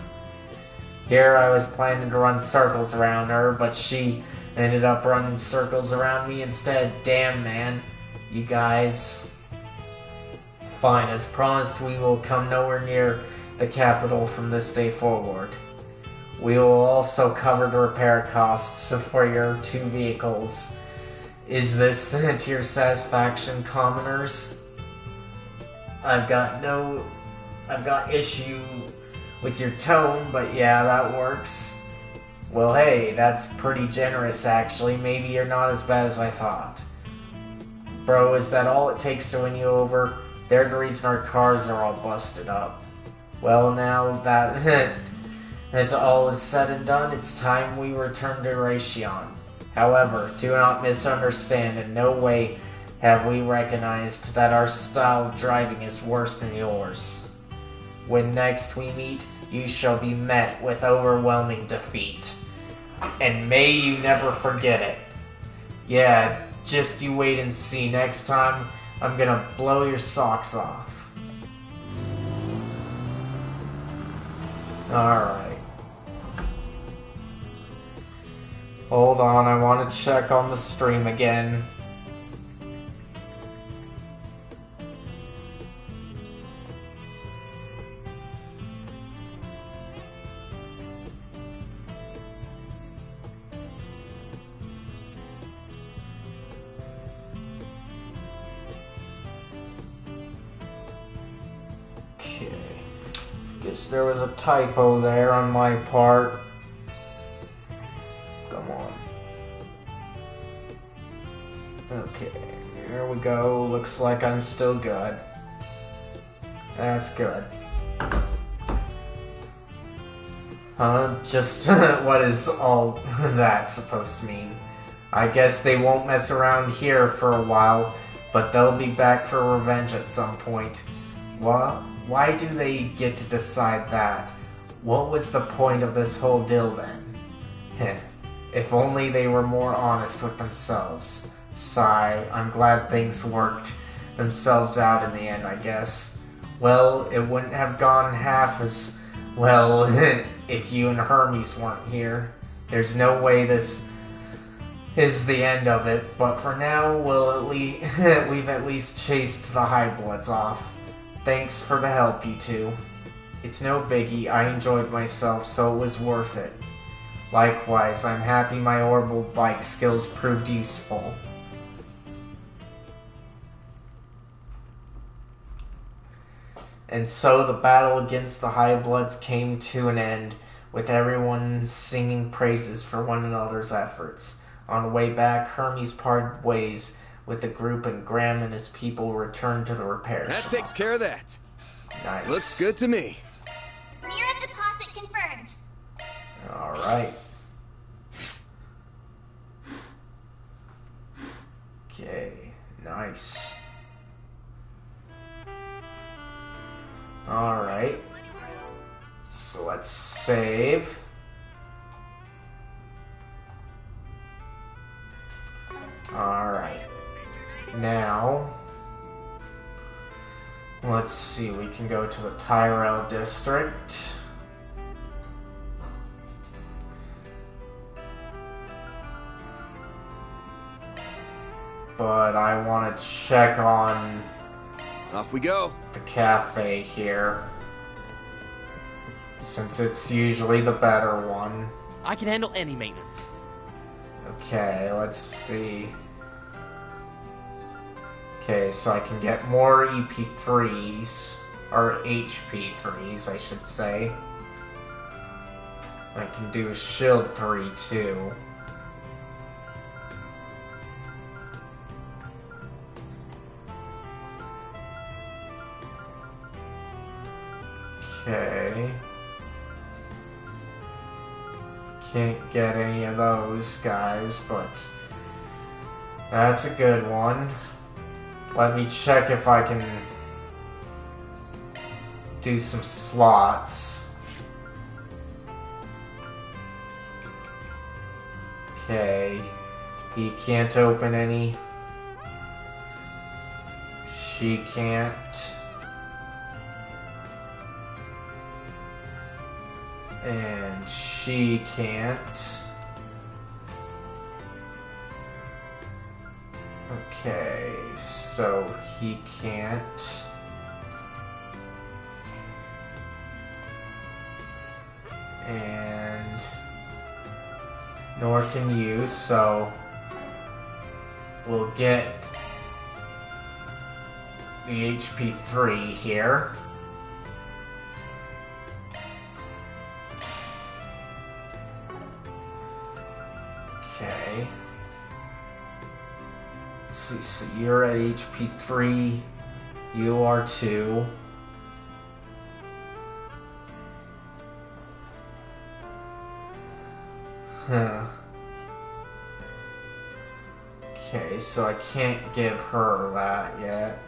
Here I was planning to run circles around her, but she ended up running circles around me instead. Damn, man. You guys. Fine, as promised, we will come nowhere near the capital from this day forward. We will also cover the repair costs for your 2 vehicles. Is this to your satisfaction, commoners? I've got issue with your tone, but yeah, that works. Well, hey, that's pretty generous, actually. Maybe you're not as bad as I thought. Bro, is that all it takes to win you over? They're the reason our cars are all busted up. Well, now that and all is said and done, it's time we return to Raytheon. However, do not misunderstand, in no way have we recognized that our style of driving is worse than yours. When next we meet, you shall be met with overwhelming defeat. And may you never forget it. Yeah, just you wait and see. Next time, I'm gonna blow your socks off. Alright. Hold on, I want to check on the stream again. Okay. Guess there was a typo there on my part. Come on. Okay, there we go. Looks like I'm still good. That's good. Huh? Just what is all that supposed to mean? I guess they won't mess around here for a while, but they'll be back for revenge at some point. What? Why do they get to decide that? What was the point of this whole deal then? Heh. If only they were more honest with themselves. Sigh, I'm glad things worked themselves out in the end, I guess. Well, it wouldn't have gone half as well if you and Hermes weren't here. There's no way this is the end of it, but for now, we've at least chased the High Bloods off. Thanks for the help, you two. It's no biggie, I enjoyed myself, so it was worth it. Likewise, I'm happy my orbital bike skills proved useful. And so the battle against the High Bloods came to an end, with everyone singing praises for one another's efforts. On the way back, Hermes parted ways with the group, and Graham and his people returned to the repair shop. That takes care of that. Nice. Looks good to me. Mirror deposit confirmed. Alright. Okay, nice. Alright. So let's save. Alright. Now, let's see, we can go to the Tyrell district. but I want to check on Off we go. the cafe here, since it's usually the better one. I can handle any maintenance. Okay, let's see. Okay, so I can get more EP3s, or HP3s, I should say. I can do a shield 3 too. Okay. Can't get any of those guys, but that's a good one. Let me check if I can do some slots. Okay, he can't open any. She can't. And she can't. Okay, so he can't. And nor can you, so we'll get the HP 3 here. Okay. Let's see, so you're at HP 3, you are 2. Huh. Okay, so I can't give her that yet.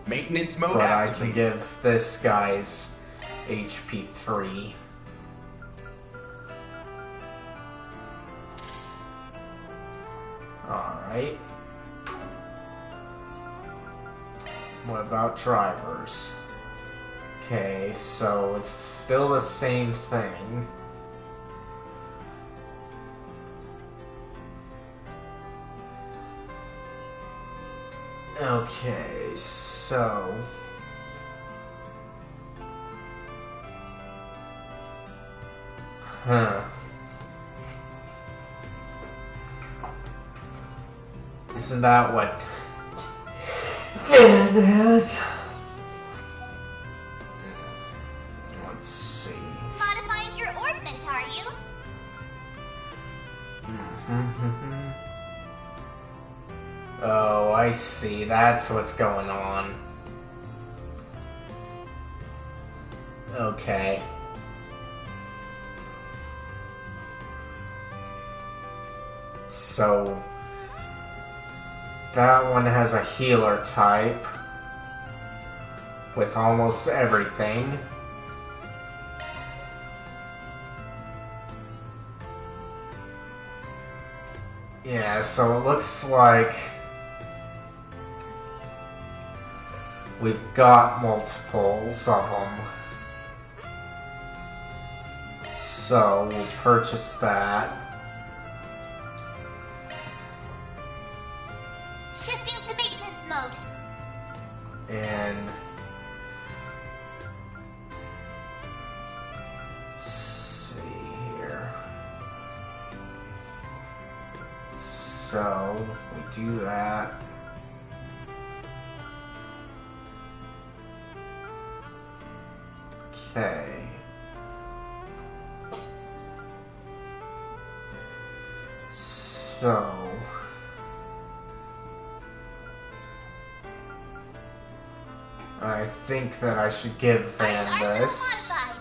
Maintenance mode But I activated. can give this guy's HP 3. Alright. What about drivers? Okay, so it's still the same thing. Okay, so... Huh. Isn't that what it is? Let's see. Modifying your orbment, are you? Oh, I see. That's what's going on. Okay. So that one has a healer type with almost everything. Yeah, so it looks like we've got multiples of them. So we'll purchase that. Shifting to maintenance mode. And let's see here. So we do that. Okay. So I think that I should give Van Arsenal this. modified.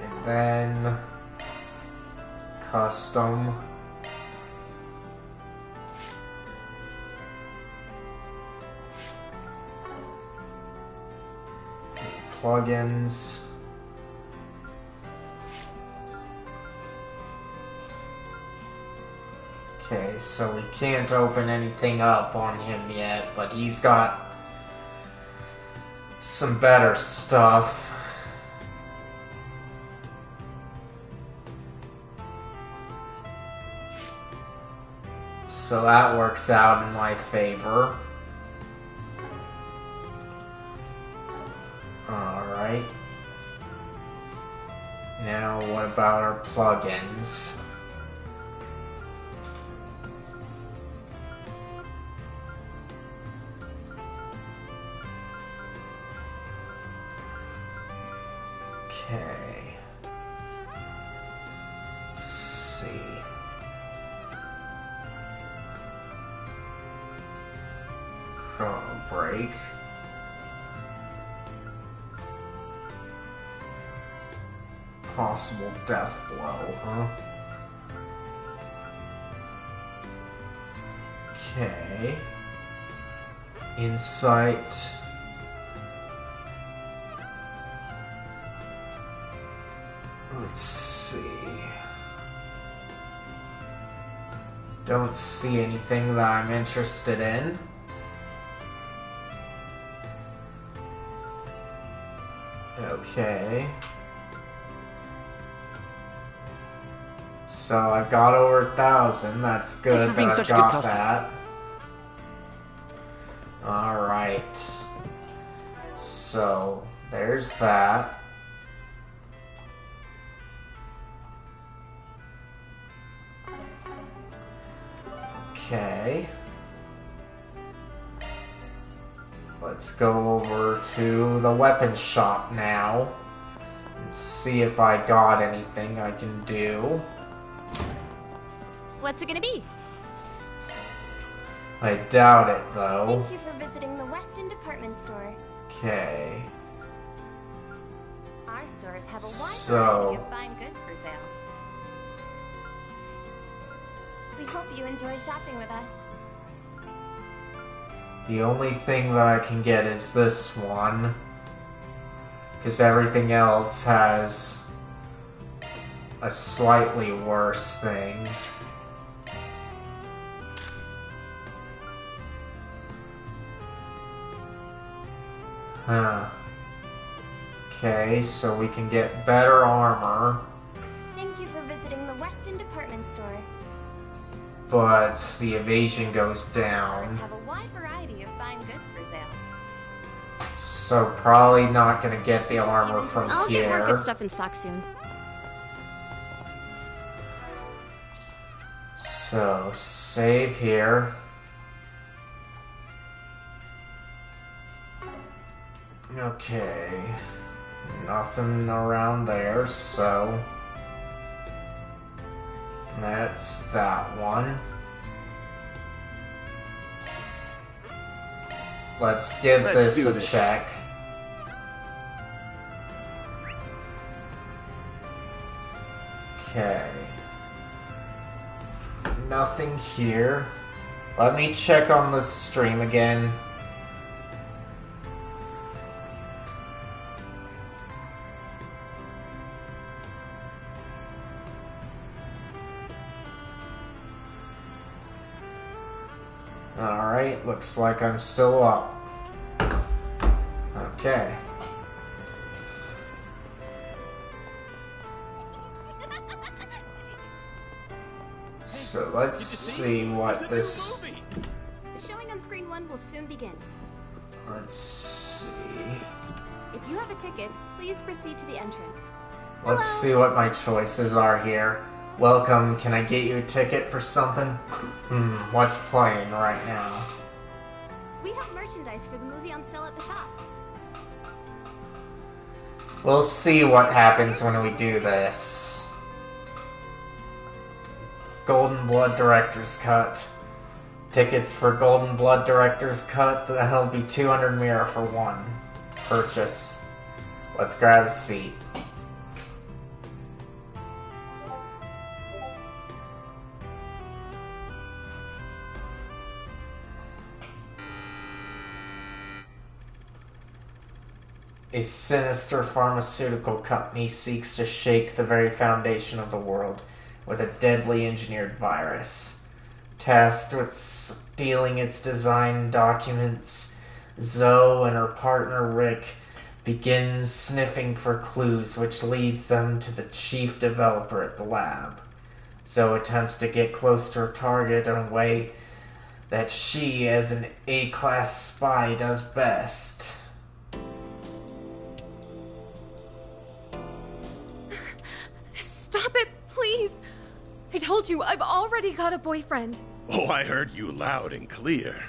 And then custom. Plugins. Okay, so we can't open anything up on him yet, but he's got some better stuff. So that works out in my favor. Alright. Now what about our plugins? Okay. Let's see. Daybreak. Possible death blow, huh? Okay. Insight. Let's see. Don't see anything that I'm interested in. Okay. So I've got over 1,000. That's good. Thanks for being that such I've a good got customer. that. All right. So there's that. Okay. Let's go over to the weapons shop now and see if I got anything I can do. What's it gonna be? I doubt it, though. Thank you for visiting the Weston department store. Okay. Our stores have a wide So- variety of fine goods for sale. We hope you enjoy shopping with us. The only thing that I can get is this one, because everything else has a slightly worse thing. Huh. Okay, so we can get better armor, Thank you for visiting the Weston department store. but the evasion goes Stores down. have a wide variety of fine goods for sale. So probably not gonna get the armor from I'll get more here. good stuff in stock soon. So save here. Okay. Nothing around there, so that's that one. Let's give Let's this do a this. check. Okay. Nothing here. Let me check on the stream again. Alright, looks like I'm still up. Okay. So let's see what this... The showing on screen 1 will soon begin. Let's see... If you have a ticket, please proceed to the entrance. Let's see what my choices are here. Welcome, can I get you a ticket for something? What's playing right now? We have merchandise for the movie on sale at the shop. We'll see what happens when we do this. Golden Blood Director's Cut. Tickets for Golden Blood Director's Cut, that'll be 200 mira for one purchase. Let's grab a seat. A sinister pharmaceutical company seeks to shake the very foundation of the world with a deadly engineered virus. Tasked with stealing its design documents, Zoe and her partner Rick begin sniffing for clues which leads them to the chief developer at the lab. so attempts to get close to her target in a way that she, as an A-class spy, does best. Stop it, please! I told you, I've already got a boyfriend. Oh, I heard you loud and clear.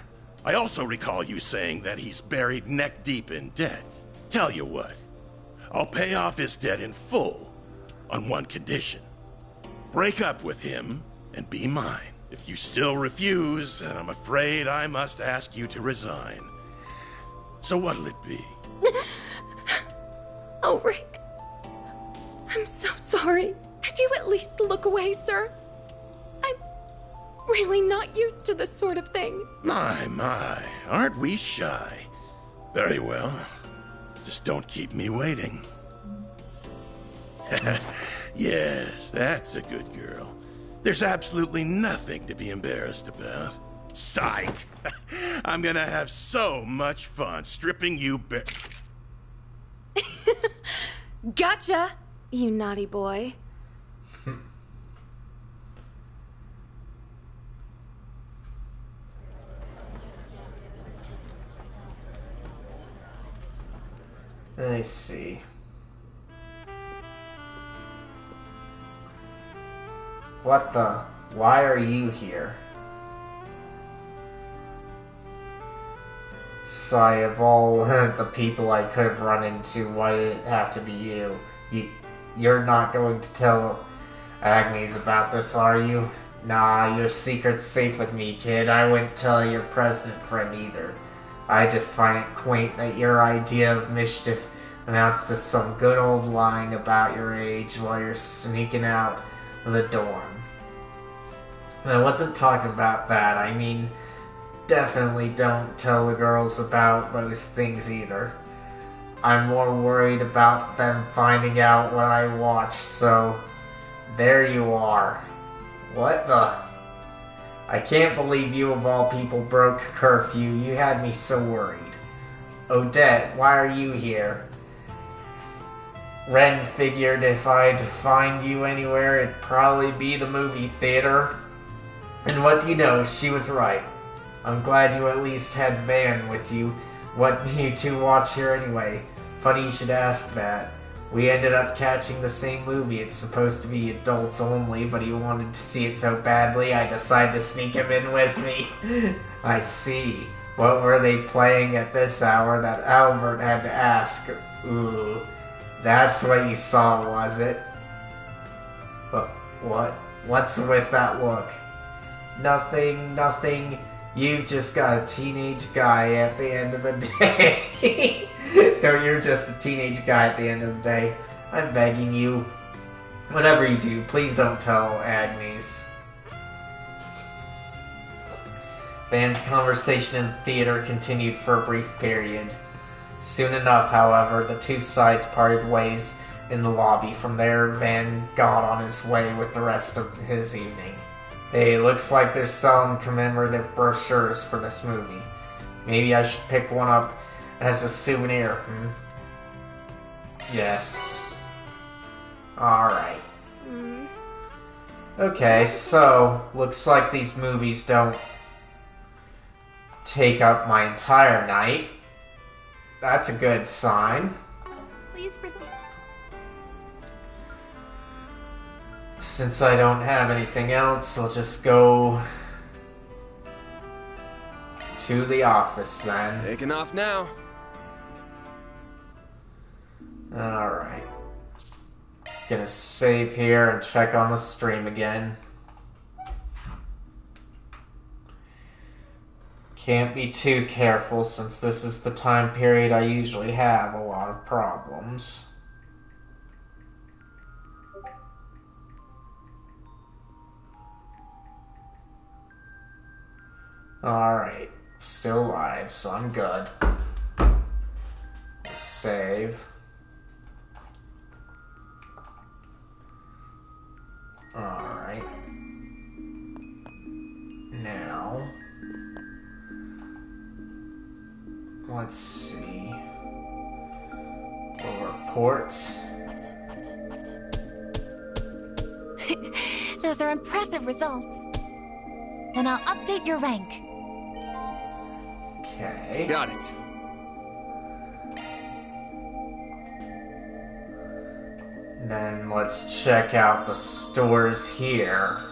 I also recall you saying that he's buried neck deep in debt. Tell you what, I'll pay off his debt in full on one condition. Break up with him and be mine. If you still refuse, then I'm afraid I must ask you to resign. So what'll it be? Oh, Rick. I'm so sorry. Could you at least look away, sir? I'm really not used to this sort of thing. My, aren't we shy? Very well. Just don't keep me waiting. Yes, that's a good girl. There's absolutely nothing to be embarrassed about. Psych! I'm gonna have so much fun stripping you bare. Gotcha, you naughty boy. Let's see. What the? Why are you here? Sigh, of all the people I could have run into, why did it have to be you? You're not going to tell Agnes about this, are you? Nah, your secret's safe with me, kid. I wouldn't tell your president friend either. I just find it quaint that your idea of mischief amounts to some good old lying about your age while you're sneaking out of the dorm. I wasn't talking about that. I mean, definitely don't tell the girls about those things either. I'm more worried about them finding out what I watch, so there you are. What the? I can't believe you of all people broke curfew. You had me so worried. Odette, why are you here? Ren figured if I'd find you anywhere, it'd probably be the movie theater. And what do you know, she was right. I'm glad you at least had Van with you. What do you two watch here anyway? Funny you should ask that. We ended up catching the same movie. It's supposed to be adults only, but he wanted to see it so badly, I decided to sneak him in with me. I see. What were they playing at this hour that Albert had to ask? Ooh, that's what you saw, was it? But what? What's with that look? Nothing. You've just got a teenage guy at the end of the day. No, you're just a teenage guy at the end of the day. I'm begging you. Whatever you do, please don't tell Agnes. Van's conversation in the theater continued for a brief period. Soon enough, however, the two sides parted ways in the lobby. From there, Van got on his way with the rest of his evening. Hey, looks like they're selling commemorative brochures for this movie. Maybe I should pick one up as a souvenir, Yes. Alright. Okay, so, looks like these movies don't take up my entire night. That's a good sign. Please proceed. Since I don't have anything else, I'll just go to the office then. Taking off now. Alright. Gonna save here and check on the stream again. Can't be too careful since this is the time period I usually have a lot of problems. Alright, still live, so I'm good. Save. Alright. Now, let's see. We'll report. Those are impressive results. Then I'll update your rank. Okay. Got it. Then let's check out the stores here.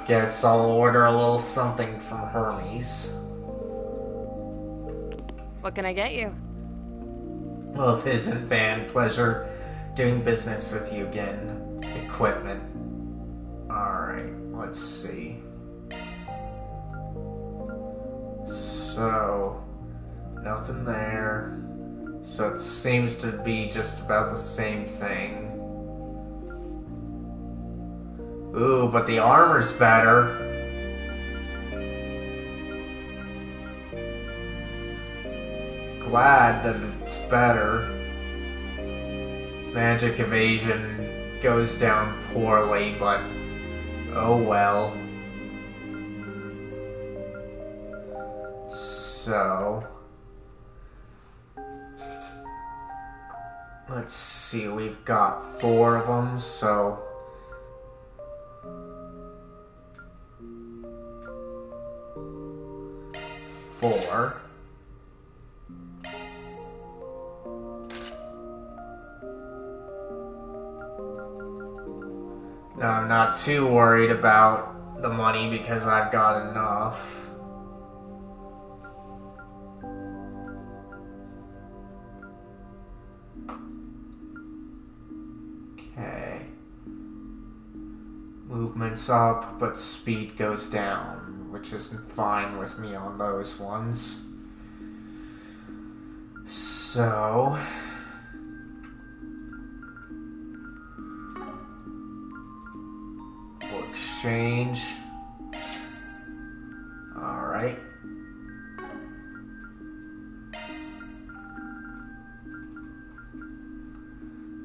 Guess I'll order a little something from Hermes. What can I get you? Well, if it isn't Van, pleasure doing business with you again. Equipment. Alright, let's see. So, nothing there. So it seems to be just about the same thing. Ooh, but the armor's better. Glad that it's better. Magic evasion goes down poorly, but oh well. So let's see, we've got 4 of them, so four. No, I'm not too worried about the money because I've got enough. Okay. Movement's up, but speed goes down, which isn't fine with me on those ones. So we'll exchange. Alright.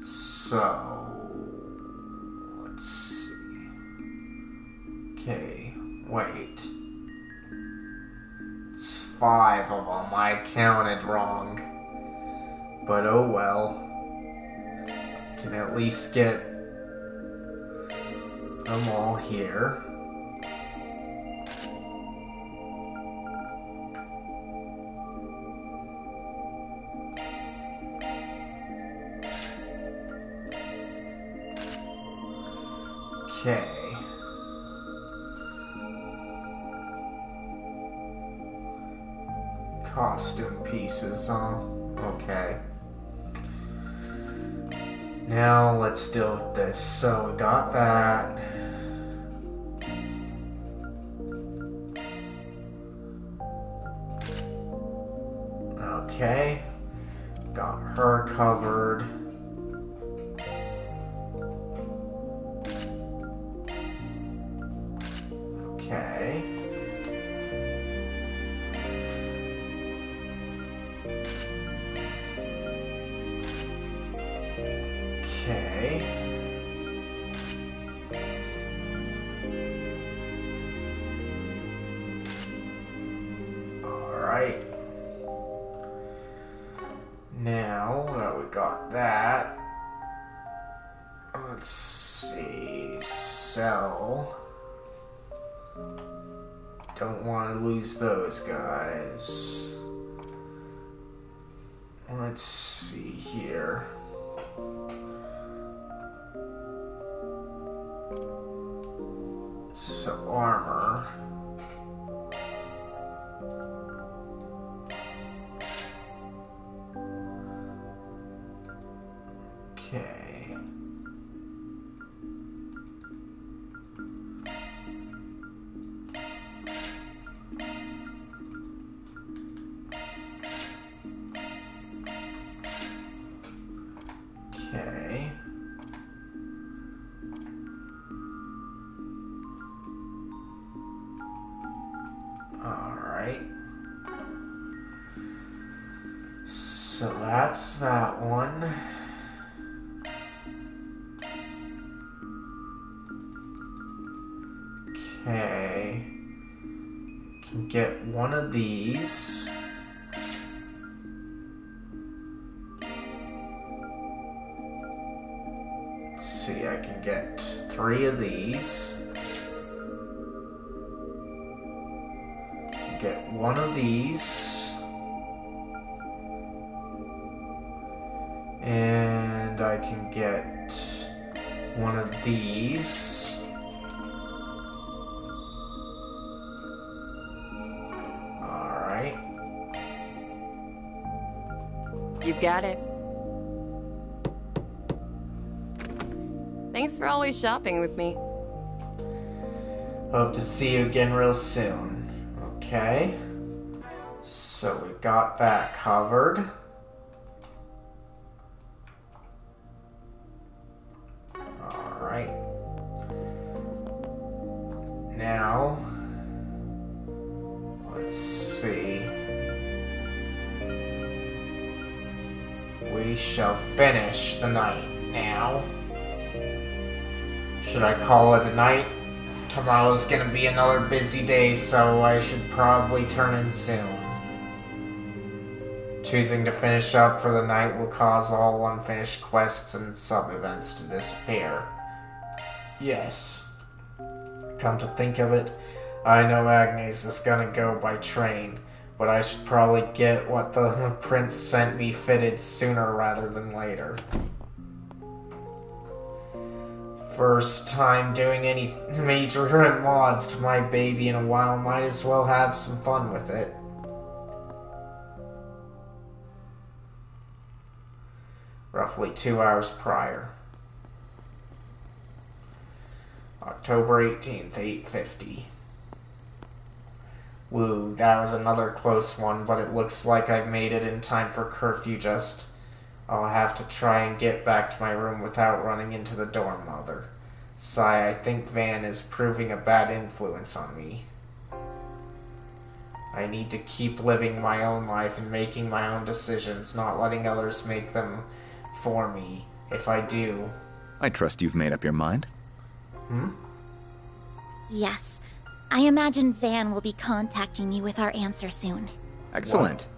So let's see. Okay, wait. It's 5 of them. I counted wrong. But oh well. Can at least get them all here. Okay. Costume pieces, okay. Now let's deal with this. So we got that. Okay. Got her covered. Okay. Okay. Alright. Now that we got that, let's see. Sell. Don't want to lose those guys. Let's see here. So armor. Okay. Okay. Alright. So that's that one. Okay. Can get one of these. Let's see, I can get 3 of these. Get 1 of these. And I can get 1 of these. Alright. You've got it. Thanks for always shopping with me. Hope to see you again real soon. Okay. So we got that covered. Alright. Now, let's see. We shall finish the night now. Should I call it a night? Tomorrow's gonna be another busy day, so I should probably turn in soon. Choosing to finish up for the night will cause all unfinished quests and sub-events to disappear. Yes. Come to think of it, I know Agnes is gonna go by train, but I should probably get what the prince sent me fitted sooner rather than later. First time doing any major mods to my baby in a while, might as well have some fun with it. Roughly 2 hours prior. October 18th, 8:50. Woo, that was another close one, but it looks like I've made it in time for curfew just. I'll have to try and get back to my room without running into the dorm mother. Sigh, I think Van is proving a bad influence on me. I need to keep living my own life and making my own decisions, not letting others make them for me. If I do... I trust you've made up your mind. Yes. I imagine Van will be contacting you with our answer soon. Excellent.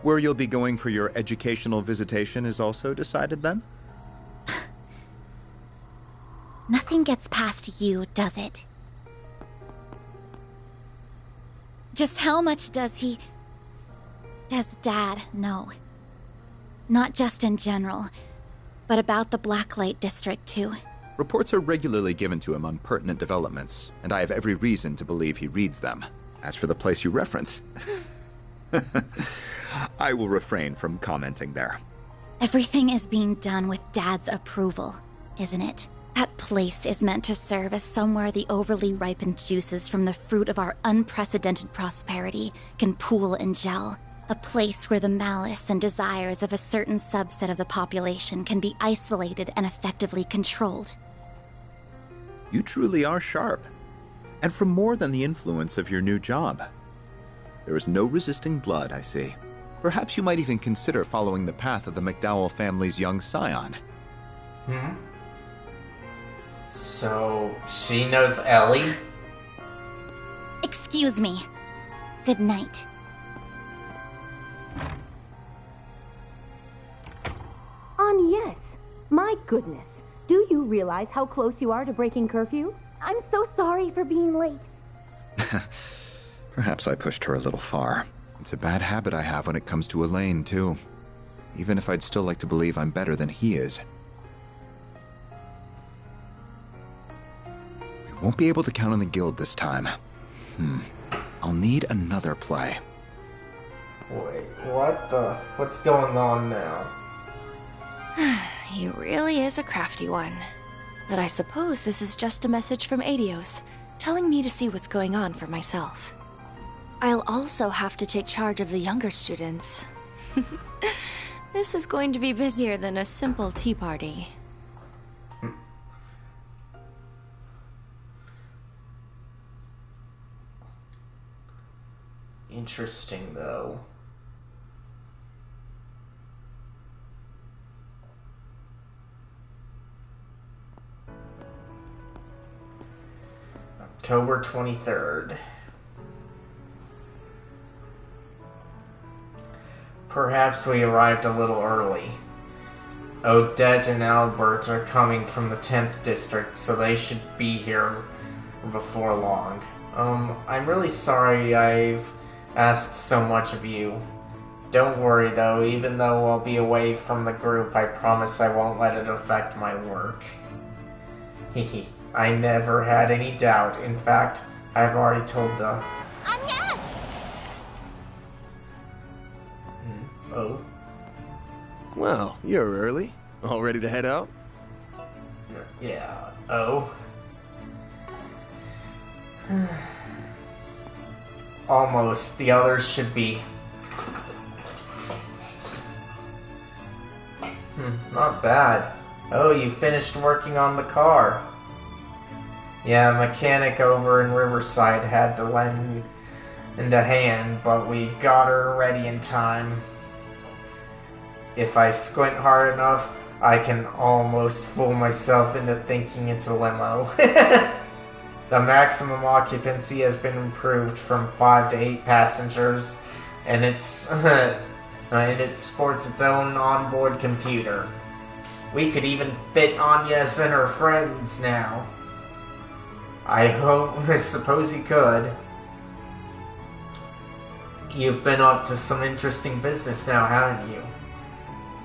Where you'll be going for your educational visitation is also decided then? Nothing gets past you, does it? Just how much does Dad know? Not just in general, but about the Blacklight District too. Reports are regularly given to him on pertinent developments, and I have every reason to believe he reads them. As for the place you reference, I will refrain from commenting there. Everything is being done with Dad's approval, isn't it? That place is meant to serve as somewhere the overly ripened juices from the fruit of our unprecedented prosperity can pool and gel. A place where the malice and desires of a certain subset of the population can be isolated and effectively controlled. You truly are sharp, and from more than the influence of your new job. There is no resisting blood, I see. Perhaps you might even consider following the path of the McDowell family's young scion. So, she knows Ellie? Excuse me. Good night. Yes. My goodness. Do you realize how close you are to breaking curfew? I'm so sorry for being late. Perhaps I pushed her a little far. It's a bad habit I have when it comes to Elaine, too. Even if I'd still like to believe I'm better than he is. We won't be able to count on the guild this time. I'll need another play. Wait, what's going on now? He really is a crafty one. But I suppose this is just a message from Adios, telling me to see what's going on for myself. I'll also have to take charge of the younger students. This is going to be busier than a simple tea party. Interesting, though. October 23rd. Perhaps we arrived a little early. Odette and Albert are coming from the 10th district, so they should be here before long. I'm really sorry I've asked so much of you. Don't worry though, even though I'll be away from the group, I promise I won't let it affect my work. Hehe, I never had any doubt. In fact, I've already told the... Agnes! Oh? Well, you're early. All ready to head out? Yeah, oh? Almost. The others should be... not bad. Oh, you finished working on the car. Yeah, a mechanic over in Riverside had to lend a hand, but we got her ready in time. If I squint hard enough, I can almost fool myself into thinking it's a limo. The maximum occupancy has been improved from 5 to 8 passengers, and it sports its own onboard computer. We could even fit Agnes and her friends now. I suppose you could. You've been up to some interesting business now, haven't you?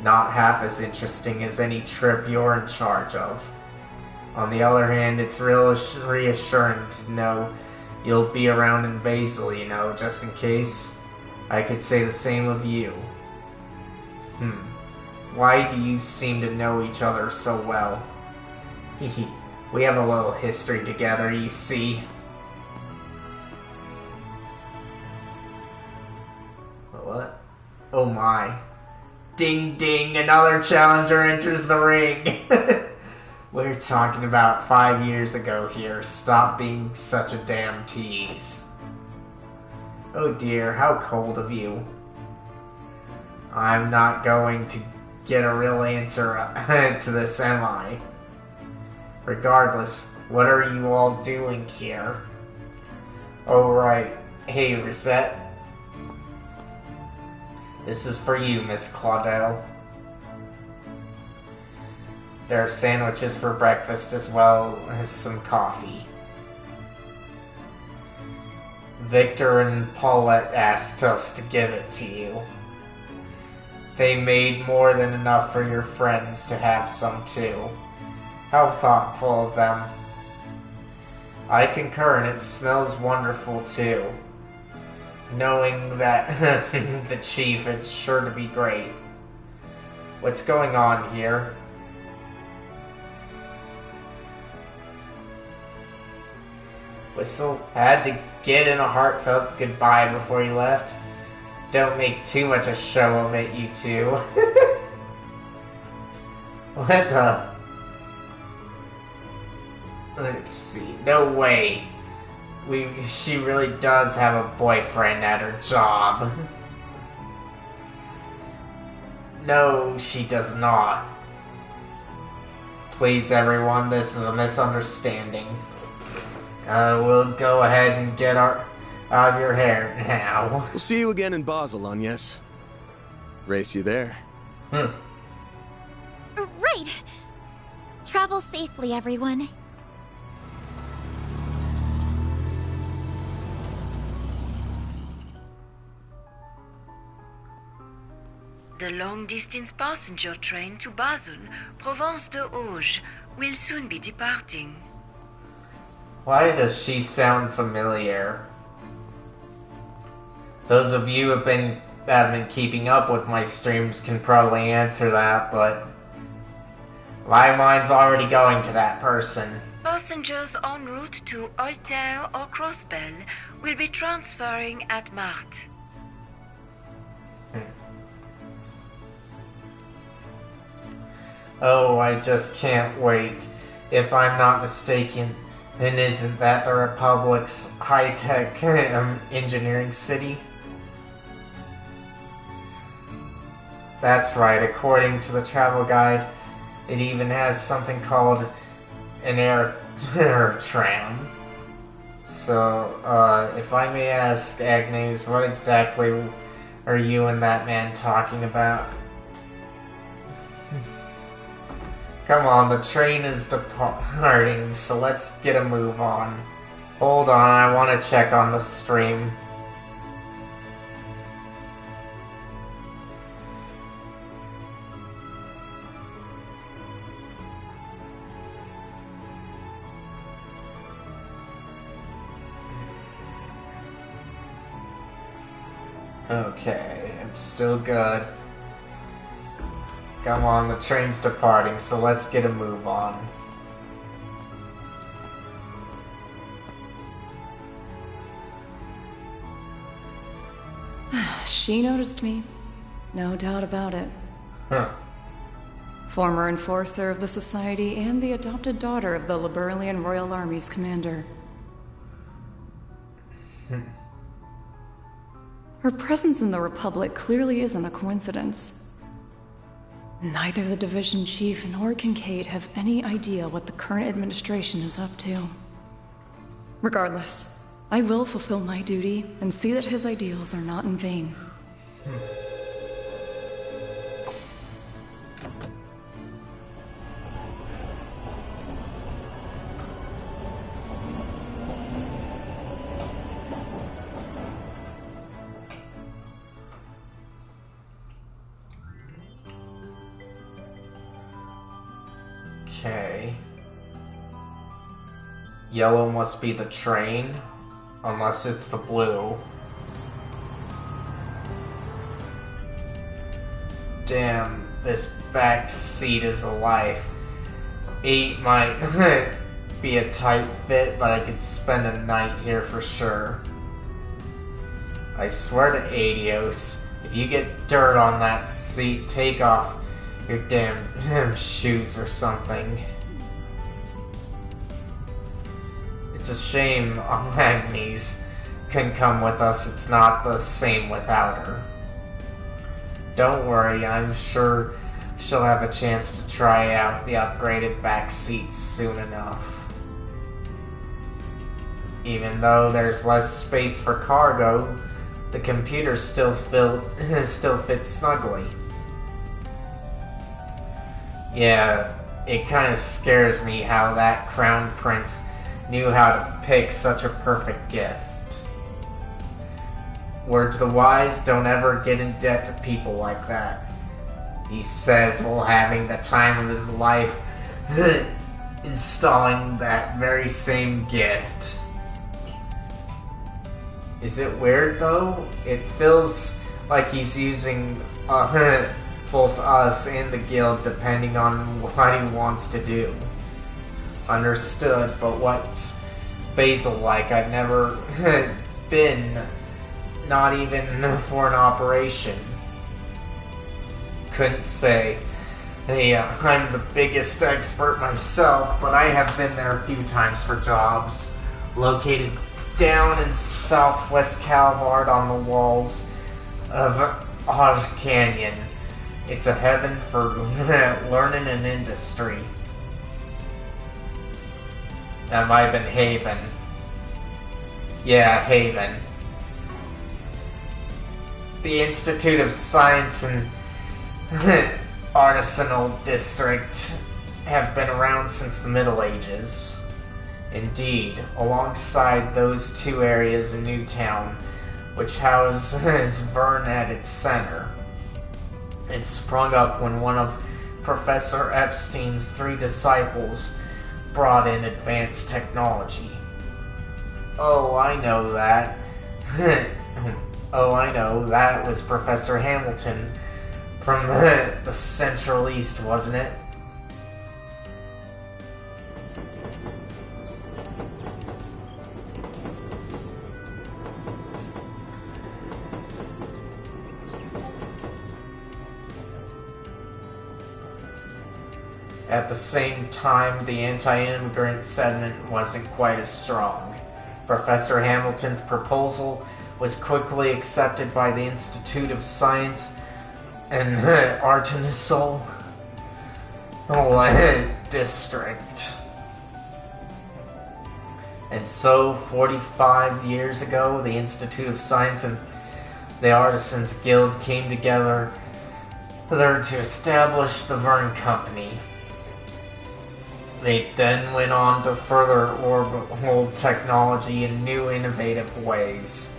Not half as interesting as any trip you're in charge of. On the other hand, it's reassuring to know you'll be around in Basel, just in case. I could say the same of you. Why do you seem to know each other so well? Hehe, we have a little history together, you see. What? Oh my. Ding ding, another challenger enters the ring! We're talking about 5 years ago here. Stop being such a damn tease. Oh dear, how cold of you. I'm not going to get a real answer to this, am I? Regardless, what are you all doing here? Oh right. Hey, Rosette. This is for you, Miss Claudel. There are sandwiches for breakfast as well as some coffee. Victor and Paulette asked us to give it to you. They made more than enough for your friends to have some too. How thoughtful of them. I concur, and it smells wonderful too. Knowing that the chief, it's sure to be great. What's going on here? Whistle had to get in a heartfelt goodbye before he left. Don't make too much a show of it, you two. What the? Let's see. No way. She really does have a boyfriend at her job. No, she does not. Please, everyone, this is a misunderstanding. We'll go ahead and get out of your hair now. We'll see you again in Basel, Agnes. Race you there. Right. Travel safely, everyone. The long-distance passenger train to Basel, Provence de Auge, will soon be departing. Why does she sound familiar? Those of you that have been keeping up with my streams can probably answer that, but my mind's already going to that person. Passengers en route to Altair or Crossbell will be transferring at Marthe. Oh, I just can't wait. If I'm not mistaken, then isn't that the Republic's high-tech engineering city? That's right, according to the travel guide, it even has something called an air tram. So, if I may ask, Agnes, what exactly are you and that man talking about? Come on, the train is departing, so let's get a move on. Hold on, I want to check on the stream. Okay, I'm still good. Come on, the train's departing, so let's get a move on. She noticed me. No doubt about it. Huh. Former enforcer of the Society and the adopted daughter of the Liberalian Royal Army's commander. Her presence in the Republic clearly isn't a coincidence. Neither the Division Chief nor Kincaid have any idea what the current administration is up to. Regardless, I will fulfill my duty and see that his ideals are not in vain. Okay. Yellow must be the train, unless it's the blue. Damn, this back seat is a life. 8 might be a tight fit, but I could spend a night here for sure. I swear to Adios, if you get dirt on that seat, take off your damn shoes or something. It's a shame Agnes couldn't come with us. It's not the same without her. Don't worry, I'm sure she'll have a chance to try out the upgraded back seats soon enough. Even though there's less space for cargo, the computer still fits snugly. Yeah, it kind of scares me how that Crown Prince knew how to pick such a perfect gift. Word to the wise, don't ever get in debt to people like that. He says while having the time of his life installing that very same gift. Is it weird though? It feels like he's using both us and the guild depending on what he wants to do. Understood, but what's Basil like? I've never been, not even for an operation. Couldn't say. Hey, I'm the biggest expert myself, but I have been there a few times for jobs. Located down in southwest Calvard on the walls of Oz Canyon. It's a heaven for learning and industry. That might have been Haven. Yeah, Haven. The Institute of Science and Artisanal District have been around since the Middle Ages. Indeed, alongside those two areas in Newtown, which houses Vern at its center. It sprung up when one of Professor Epstein's 3 disciples brought in advanced technology. Oh, I know that. Oh, I know. That was Professor Hamilton from the Central East, wasn't it? At the same time, the anti-immigrant sentiment wasn't quite as strong. Professor Hamilton's proposal was quickly accepted by the Institute of Science and Artisanal District. And so, 45 years ago, the Institute of Science and the Artisans Guild came together to establish the Vern Company. They then went on to further orbital technology in new innovative ways.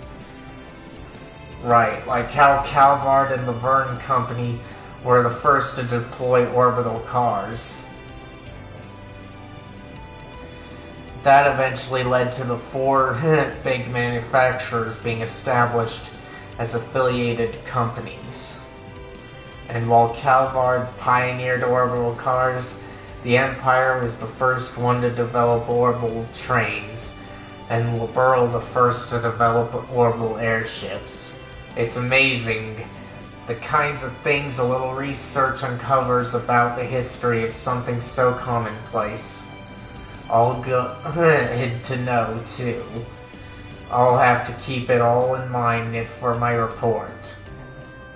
Right, like how Calvard and the Verne Company were the first to deploy orbital cars. That eventually led to the 4 big manufacturers being established as affiliated companies. And while Calvard pioneered orbital cars, the Empire was the first one to develop orbital trains, and Liberl the first to develop orbital airships. It's amazing the kinds of things a little research uncovers about the history of something so commonplace. All good to know, too. I'll have to keep it all in mind for my report.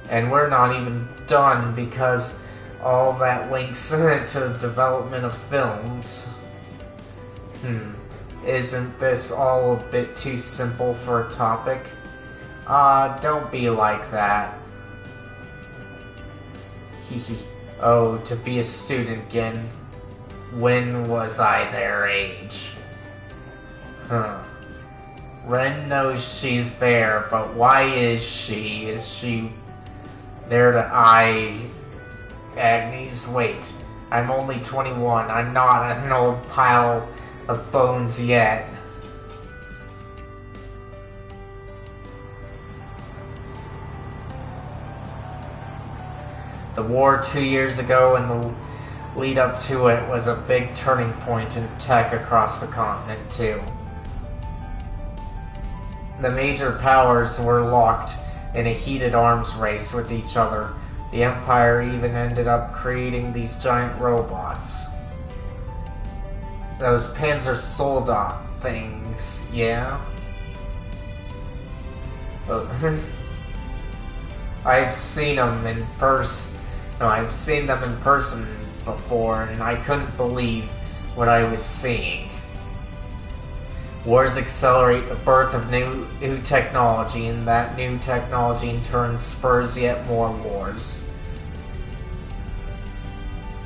And we're not even done because all that links to the development of films. Isn't this all a bit too simple for a topic? Don't be like that. Hehe. Oh, to be a student again. When was I their age? Ren knows she's there, but why is she? Is she there to Agnes? Wait, I'm only 21. I'm not an old pile of bones yet. The war 2 years ago and the lead up to it was a big turning point in tech across the continent, too. The major powers were locked in a heated arms race with each other. The Empire even ended up creating these giant robots. Those Panzer Soldat things, yeah? But I've seen them in person. No, I've seen them in person before, and I couldn't believe what I was seeing. Wars accelerate the birth of new technology, and that new technology in turn spurs yet more wars.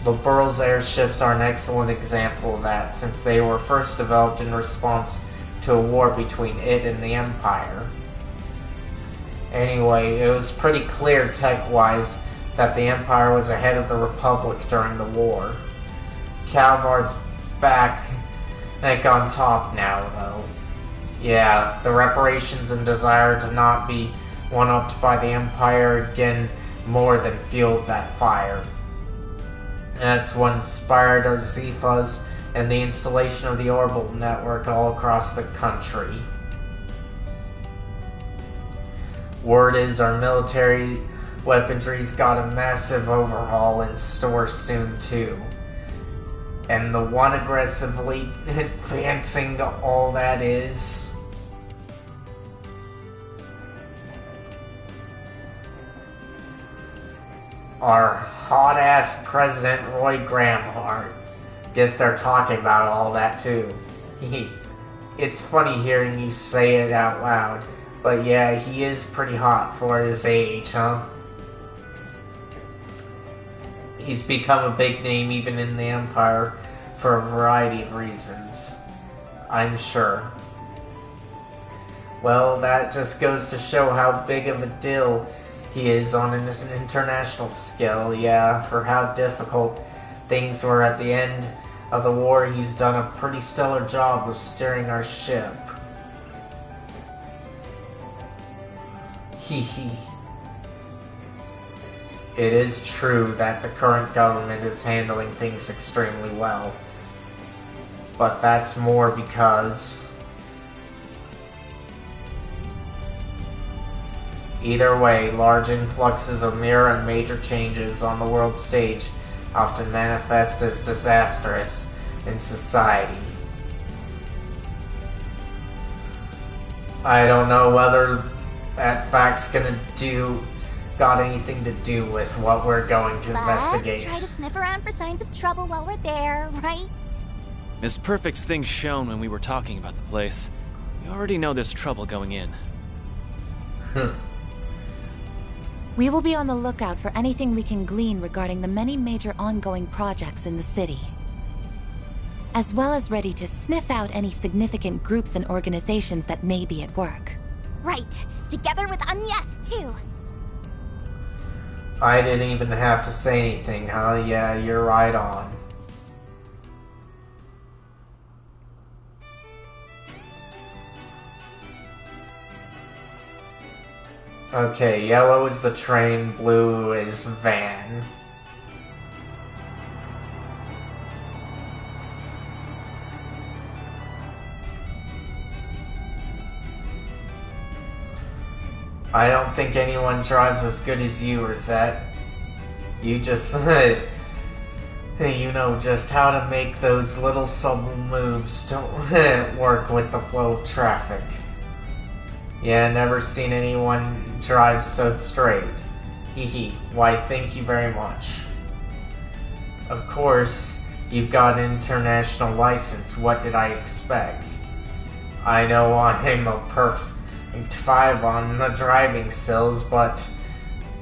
Liberl's airships are an excellent example of that, since they were first developed in response to a war between it and the Empire. Anyway, it was pretty clear tech-wise that the Empire was ahead of the Republic during the war. Calvard's back on top now, though. Yeah, the reparations and desire to not be one-upped by the Empire again more than fueled that fire. That's what inspired our Zephyrs and the installation of the orbital network all across the country. Word is our military weaponry's got a massive overhaul in store soon, too. And the one aggressively advancing all that is... our hot-ass President Roy Gramhart. Guess they're talking about all that, too. It's funny hearing you say it out loud. But yeah, he is pretty hot for his age, huh? He's become a big name even in the Empire for a variety of reasons, I'm sure. Well, that just goes to show how big of a deal he is on an international scale, yeah, for how difficult things were at the end of the war. He's done a pretty stellar job of steering our ship. Hee. It is true that the current government is handling things extremely well. But that's more because... either way, large influxes of mirror and major changes on the world stage often manifest as disastrous in society. I don't know whether that fact's got anything to do with what we're going to investigate. Try to sniff around for signs of trouble while we're there, right? Miss Perfect's things shown when we were talking about the place. We already know there's trouble going in. We will be on the lookout for anything we can glean regarding the many major ongoing projects in the city. as well as ready to sniff out any significant groups and organizations that may be at work. Right, together with Agnes, too. I didn't even have to say anything, huh? Yeah, you're right on. Okay, yellow is the train, blue is van. I don't think anyone drives as good as you, Rosette. You just, you know just how to make those little subtle moves to work with the flow of traffic. Yeah, never seen anyone drive so straight. Hee. Why, thank you very much. Of course, you've got an international license. What did I expect? I know I'm a perfect 5 on the driving skills, but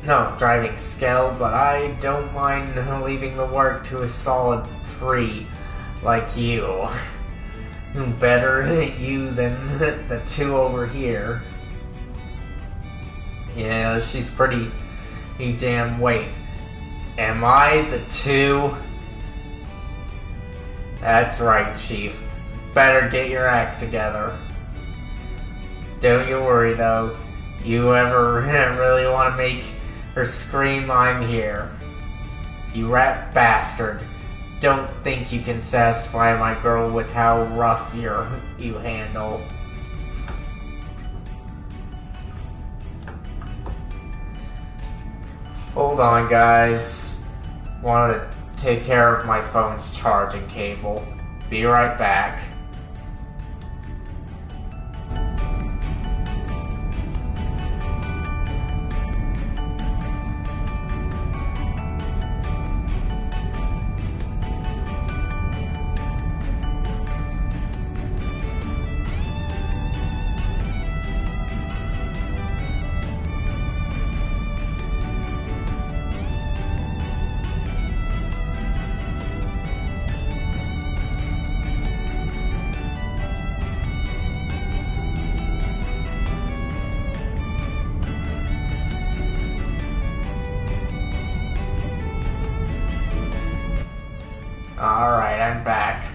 I don't mind leaving the work to a solid 3 like you. Better you than the 2 over here. Yeah, she's pretty damn wait. Am I the 2? That's right, Chief. Better get your act together. Don't you worry, though. You ever really want to make her scream, I'm here. You rat bastard. Don't think you can satisfy my girl with how rough you handle. Hold on, guys. Wanted to take care of my phone's charging cable. Be right back. Alright, I'm back.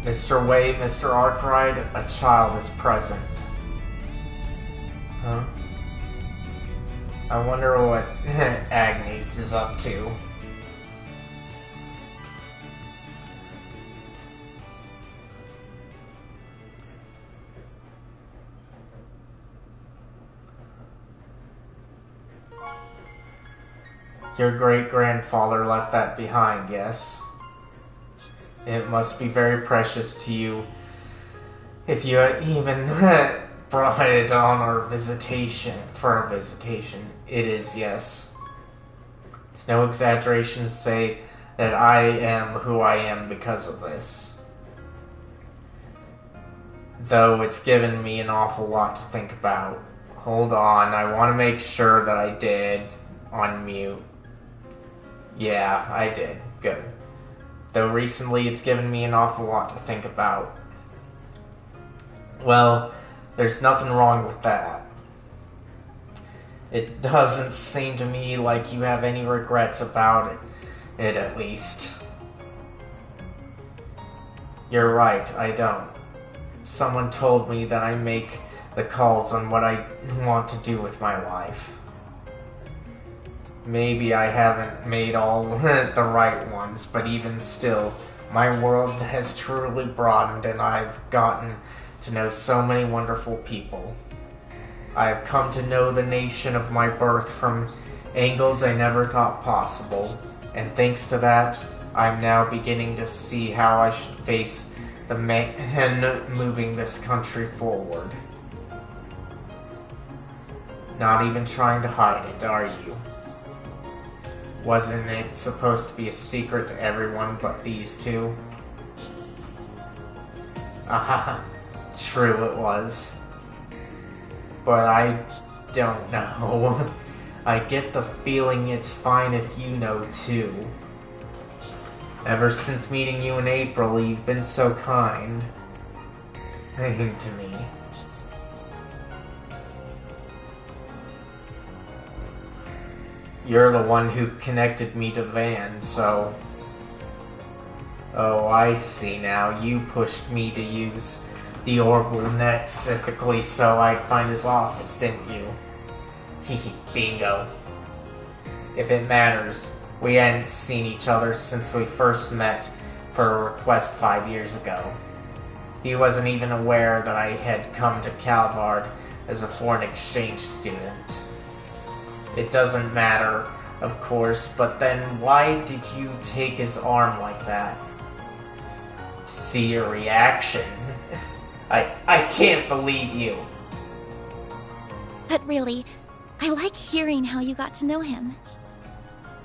Mr. Way, Mr. Arkwright, a child is present. Huh? I wonder what Agnes is up to. Your great-grandfather left that behind, yes? It must be very precious to you if you even brought it on our visitation. It is, yes. It's no exaggeration to say that I am who I am because of this. Though it's given me an awful lot to think about. Hold on, I want to make sure that I did unmute. Yeah, I did. Good. Though recently it's given me an awful lot to think about. Well, there's nothing wrong with that. It doesn't seem to me like you have any regrets about it at least. You're right, I don't. Someone told me that I make the calls on what I want to do with my life. Maybe I haven't made all the right ones, but even still, my world has truly broadened and I've gotten to know so many wonderful people. I have come to know the nation of my birth from angles I never thought possible, and thanks to that, I'm now beginning to see how I should face the man moving this country forward. Not even trying to hide it, are you? Wasn't it supposed to be a secret to everyone but these two? Ah, true it was. But I don't know. I get the feeling it's fine if you know too. Ever since meeting you in April, you've been so kind. To me. You're the one who connected me to Van, so... Oh, I see now. You pushed me to use the orbital net specifically so I'd find his office, didn't you? Hehe, bingo. If it matters, we hadn't seen each other since we first met for a request 5 years ago. He wasn't even aware that I had come to Calvard as a foreign exchange student. It doesn't matter, of course, but then why did you take his arm like that? To see your reaction. I can't believe you. But really, I like hearing how you got to know him.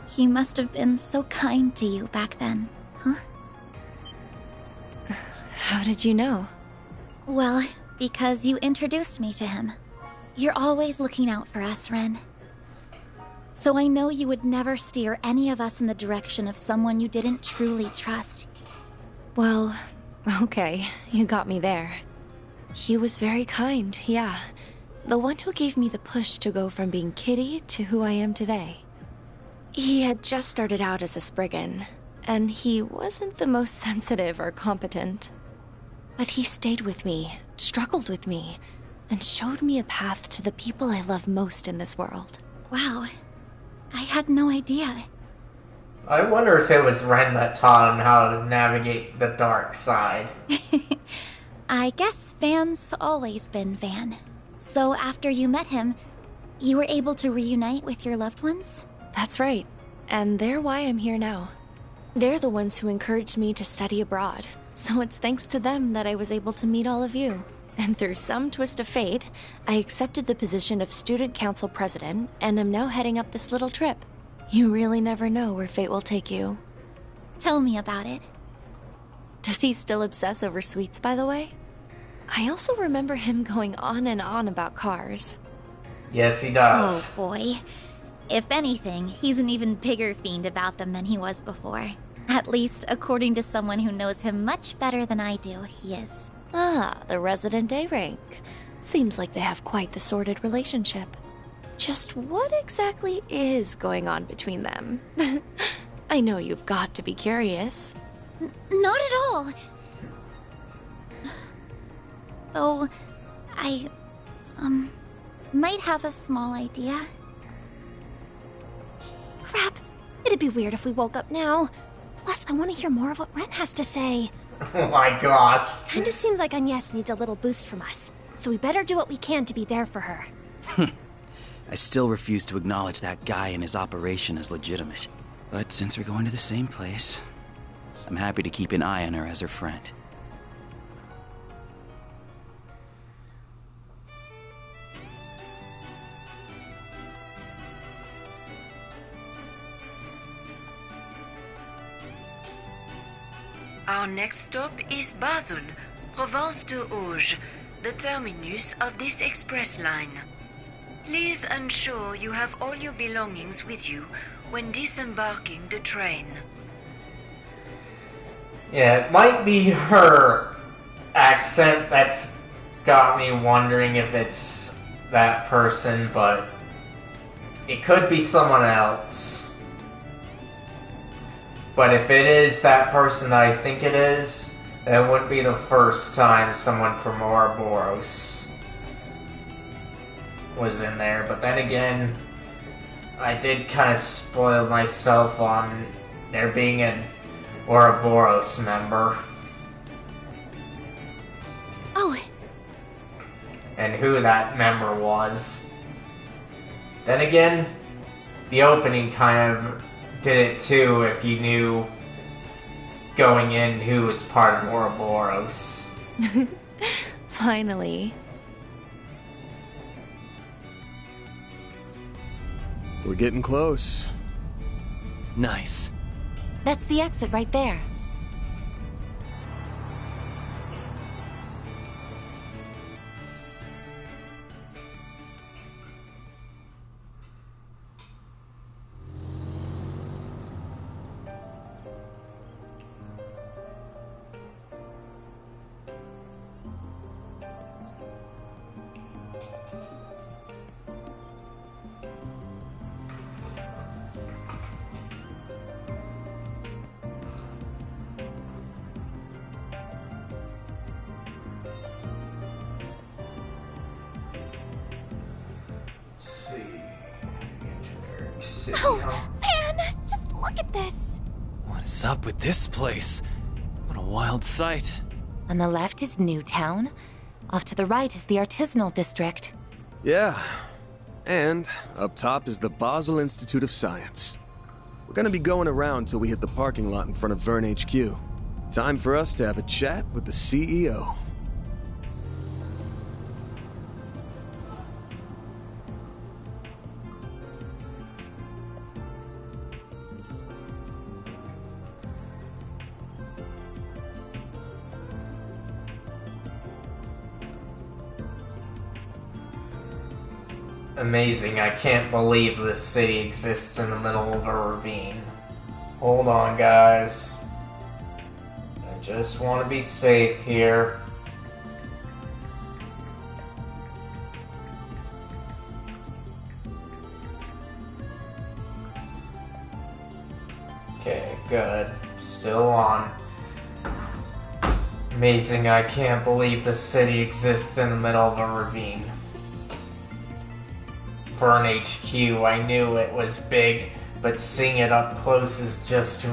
He must have been so kind to you back then, huh? How did you know? Well, because you introduced me to him. You're always looking out for us, Ren. So I know you would never steer any of us in the direction of someone you didn't truly trust. Well, okay, you got me there. He was very kind, yeah. The one who gave me the push to go from being Kitty to who I am today. He had just started out as a Spriggan, and he wasn't the most sensitive or competent. But he stayed with me, struggled with me, and showed me a path to the people I love most in this world. Wow, I had no idea. I wonder if it was Ren that taught him how to navigate the dark side. I guess Van's always been Van. So after you met him, you were able to reunite with your loved ones? That's right, and they're why I'm here now. They're the ones who encouraged me to study abroad, so it's thanks to them that I was able to meet all of you. And through some twist of fate, I accepted the position of student council president and am now heading up this little trip. You really never know where fate will take you. Tell me about it. Does he still obsess over sweets, by the way? I also remember him going on and on about cars. Yes, he does. Oh boy. If anything, he's an even bigger fiend about them than he was before. At least, according to someone who knows him much better than I do, he is. Ah, the resident Daybreak. Seems like they have quite the sordid relationship. Just what exactly is going on between them? I know you've got to be curious. Not at all. Though, I, might have a small idea. Crap. It'd be weird if we woke up now. Plus, I want to hear more of what Ren has to say. Oh my gosh. Kinda seems like Agnes needs a little boost from us, so we better do what we can to be there for her. I still refuse to acknowledge that guy and his operation as legitimate. But since we're going to the same place, I'm happy to keep an eye on her as her friend. Our next stop is Basel, Provence de Auge, the terminus of this express line. Please ensure you have all your belongings with you when disembarking the train. Yeah, it might be her accent that's got me wondering if it's that person, but it could be someone else. But if it is that person that I think it is, then it wouldn't be the first time someone from Ouroboros was in there. But then again, I did kind of spoil myself on there being an Ouroboros member. Oh. And who that member was. Then again, the opening kind of did it too if you knew going in who was part of Ouroboros. Finally. We're getting close. Nice. That's the exit right there. city, Oh, huh? man, just look at this. What is up with this place? What a wild sight. On the left is Newtown. Off to the right is the artisanal district. Yeah. And up top is the Basel Institute of Science. We're gonna be going around till we hit the parking lot in front of Vern HQ. Time for us to have a chat with the CEO. Amazing, I can't believe this city exists in the middle of a ravine. Hold on, guys. I just want to be safe here. Okay, good. Still on. Amazing, I can't believe this city exists in the middle of a ravine. For an HQ, I knew it was big, but seeing it up close is just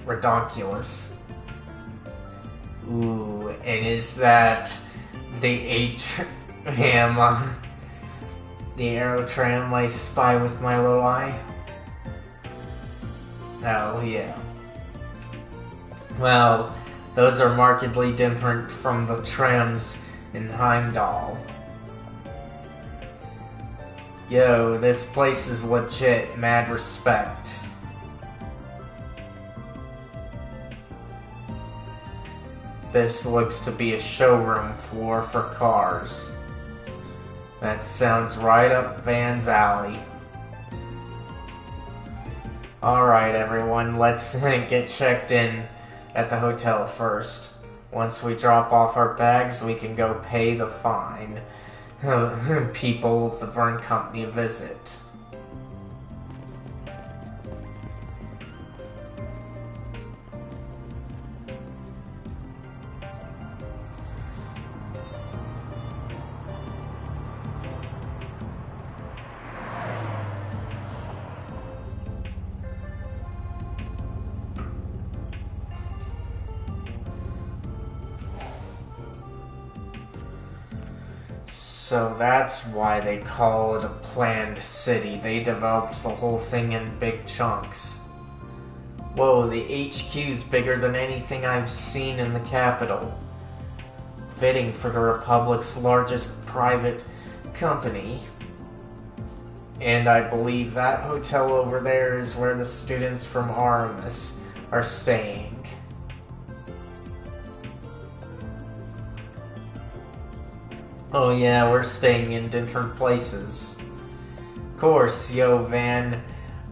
redonkulous. Ooh, and is that the tram, the aero tram I spy with my little eye? Oh, yeah. Well, those are markedly different from the trams in Heimdall. Yo, this place is legit, mad respect. This looks to be a showroom floor for cars. That sounds right up Van's alley. Alright everyone, let's get checked in at the hotel first. Once we drop off our bags, we can go pay the fine people of the Vern Company visit. So that's why they call it a planned city. They developed the whole thing in big chunks. Whoa, the HQ's bigger than anything I've seen in the capital. Fitting for the Republic's largest private company. And I believe that hotel over there is where the students from Artemis are staying. Oh yeah, we're staying in different places. Of course, yo Van,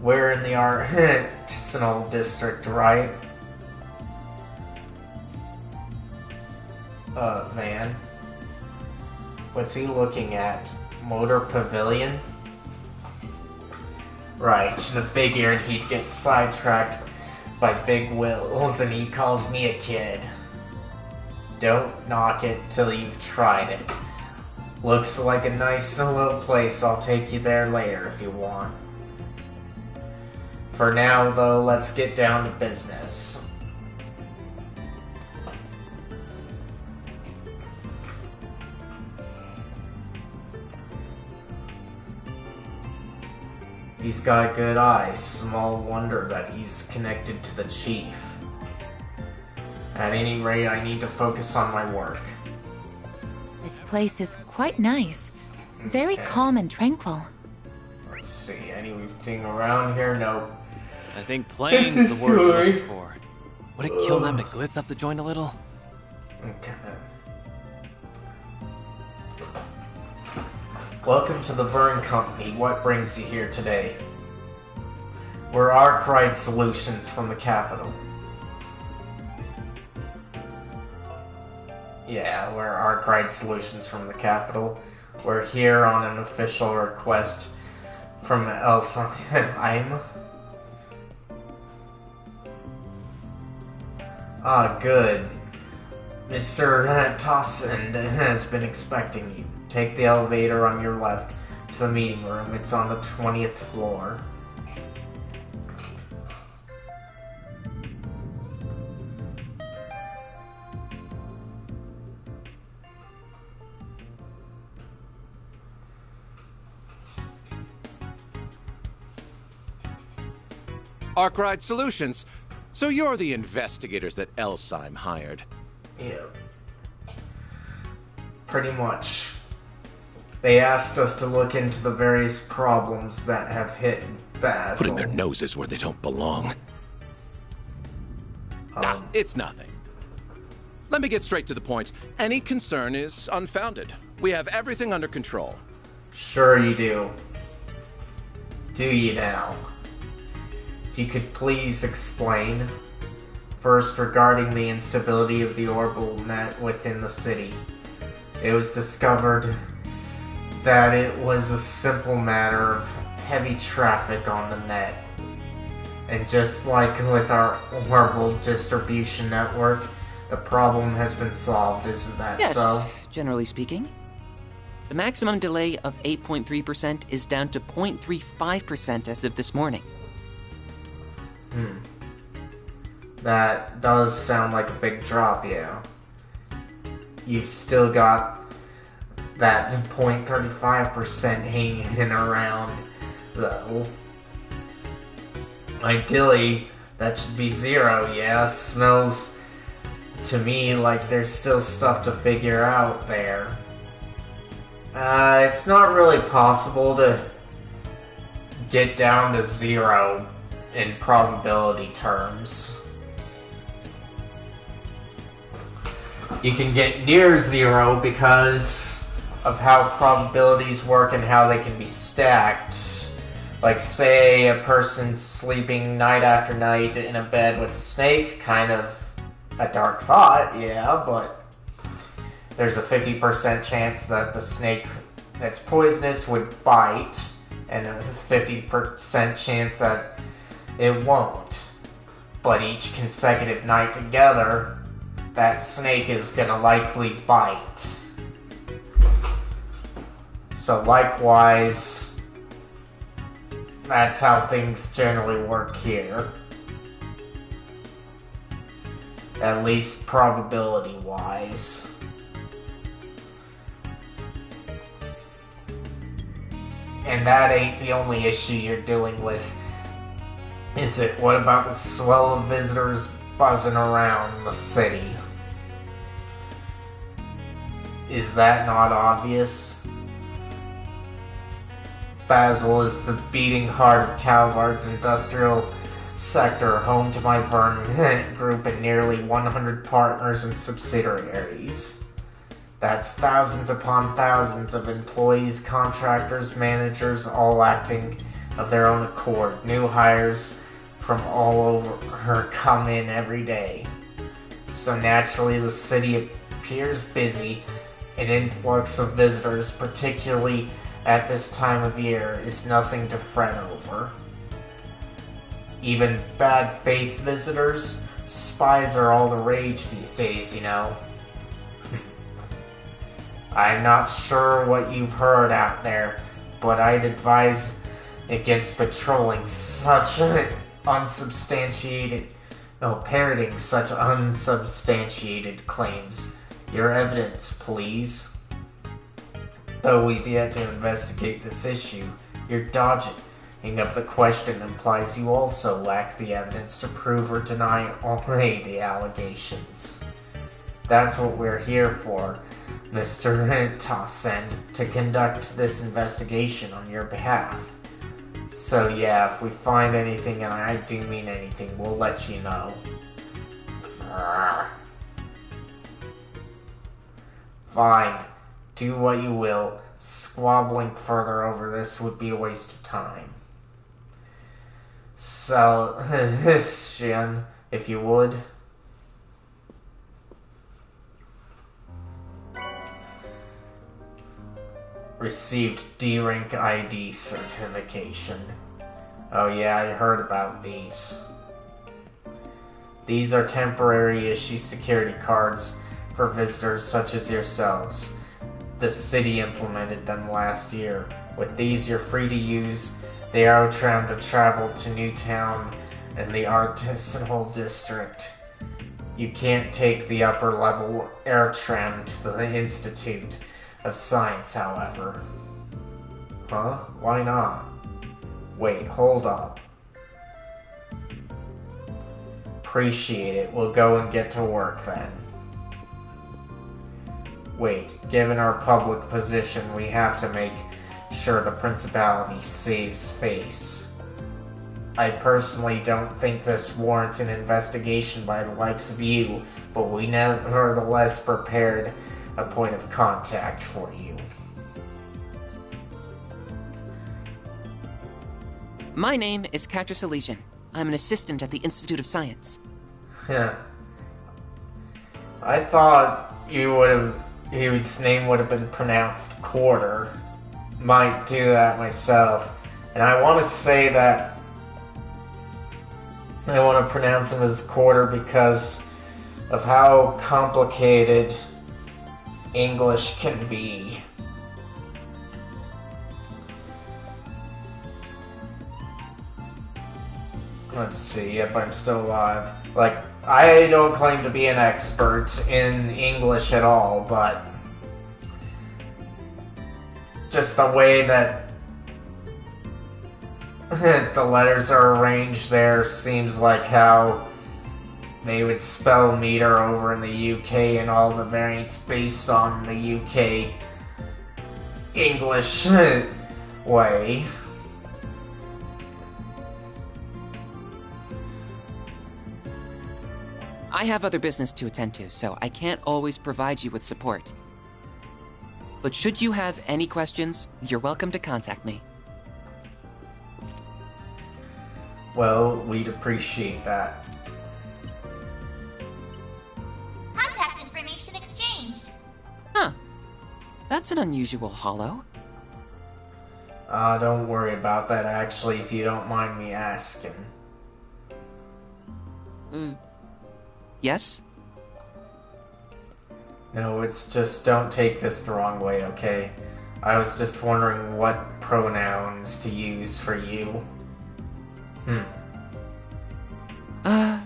we're in the artisanal district, right? Van? What's he looking at? Motor Pavilion? Right, should have figured he'd get sidetracked by big wheels and he calls me a kid. Don't knock it till you've tried it. Looks like a nice little place. I'll take you there later if you want. For now, though, let's get down to business. He's got a good eye. Small wonder that he's connected to the chief. At any rate, I need to focus on my work. This place is quite nice. Very calm and tranquil. Let's see, anything around here? Nope. I think plain's the word we're looking for. Would it kill them to glitz up the joint a little? Okay. Welcome to the Vern Company. What brings you here today? We're Arkwright Solutions from the capital. Yeah, we're Arkwright Solutions from the capital. We're here on an official request from Elsheim. Ah, good. Mr. Tossend has been expecting you. take the elevator on your left to the meeting room. It's on the 20th floor. Arkwright Solutions. So you're the investigators that Elsheim hired. Yeah. Pretty much. They asked us to look into the various problems that have hit Basel. Putting their noses where they don't belong. Nah, it's nothing. Let me get straight to the point. Any concern is unfounded. We have everything under control. Sure you do. Do you now? If you could please explain. First, regarding the instability of the orbital net within the city. It was discovered that it was a simple matter of heavy traffic on the net. And just like with our orbital distribution network, the problem has been solved, isn't that so? Yes, generally speaking. The maximum delay of 8.3% is down to 0.35% as of this morning. That does sound like a big drop, yeah. You've still got that 0.35% hanging around, though. Ideally, that should be 0, yeah. Smells to me like there's still stuff to figure out there. It's not really possible to get down to 0 in probability terms. You can get near 0 because of how probabilities work and how they can be stacked. Like, say, a person's sleeping night after night in a bed with a snake, kind of a dark thought, yeah, but there's a 50% chance that the snake that's poisonous would bite, and a 50% chance that it won't. But each consecutive night together, that snake is gonna likely bite. So likewise, that's how things generally work here. At least probability-wise. And that ain't the only issue you're dealing with, is it? What about the swell of visitors buzzing around the city? Is that not obvious? Basel is the beating heart of Calvard's industrial sector, home to my Vern group and nearly 100 partners and subsidiaries. That's thousands upon thousands of employees, contractors, managers, all acting of their own accord. New hires from all over come in every day. So naturally the city appears busy. An influx of visitors, particularly at this time of year, is nothing to fret over. Even bad faith visitors, spies are all the rage these days, you know. I'm not sure what you've heard out there, but I'd advise against patrolling such parroting such unsubstantiated claims. Your evidence, please. Though we've yet to investigate this issue, your dodging of the question implies you also lack the evidence to prove or deny only the allegations. That's what we're here for, Mr. Tossend, to conduct this investigation on your behalf. So yeah, if we find anything, and I do mean anything, we'll let you know. Fine. Do what you will. Squabbling further over this would be a waste of time. So, this, Shin, if you would. Received D-Rank ID certification. Oh yeah, I heard about these. These are temporary issue security cards for visitors such as yourselves. the city implemented them last year. With these, you're free to use the arrow tram to travel to Newtown and the artisanal district. You can't take the upper level air tram to the Institute of Science, however. Huh? Why not? Wait, hold up. Appreciate it. We'll go and get to work then. Wait, given our public position, we have to make sure the Principality saves face. I personally don't think this warrants an investigation by the likes of you, but we nevertheless prepared a point of contact for you. My name is Catrus Elysian. I'm an assistant at the Institute of Science. Yeah. I thought his name would have been pronounced Quarter. Might do that myself. And I want to say that I want to pronounce him as Quarter because of how complicated English can be. Let's see, yep, I'm still alive. Like, I don't claim to be an expert in English at all, but just the way that the letters are arranged there seems like how they would spell meter over in the UK and all the variants based on the UK English way. I have other business to attend to, so I can't always provide you with support. But should you have any questions, you're welcome to contact me. Well, we'd appreciate that. Contact information exchanged. Huh. That's an unusual holo. Don't worry about that, actually, if you don't mind me asking. Yes? No, it's just, don't take this the wrong way, okay? I was just wondering what pronouns to use for you. Huh?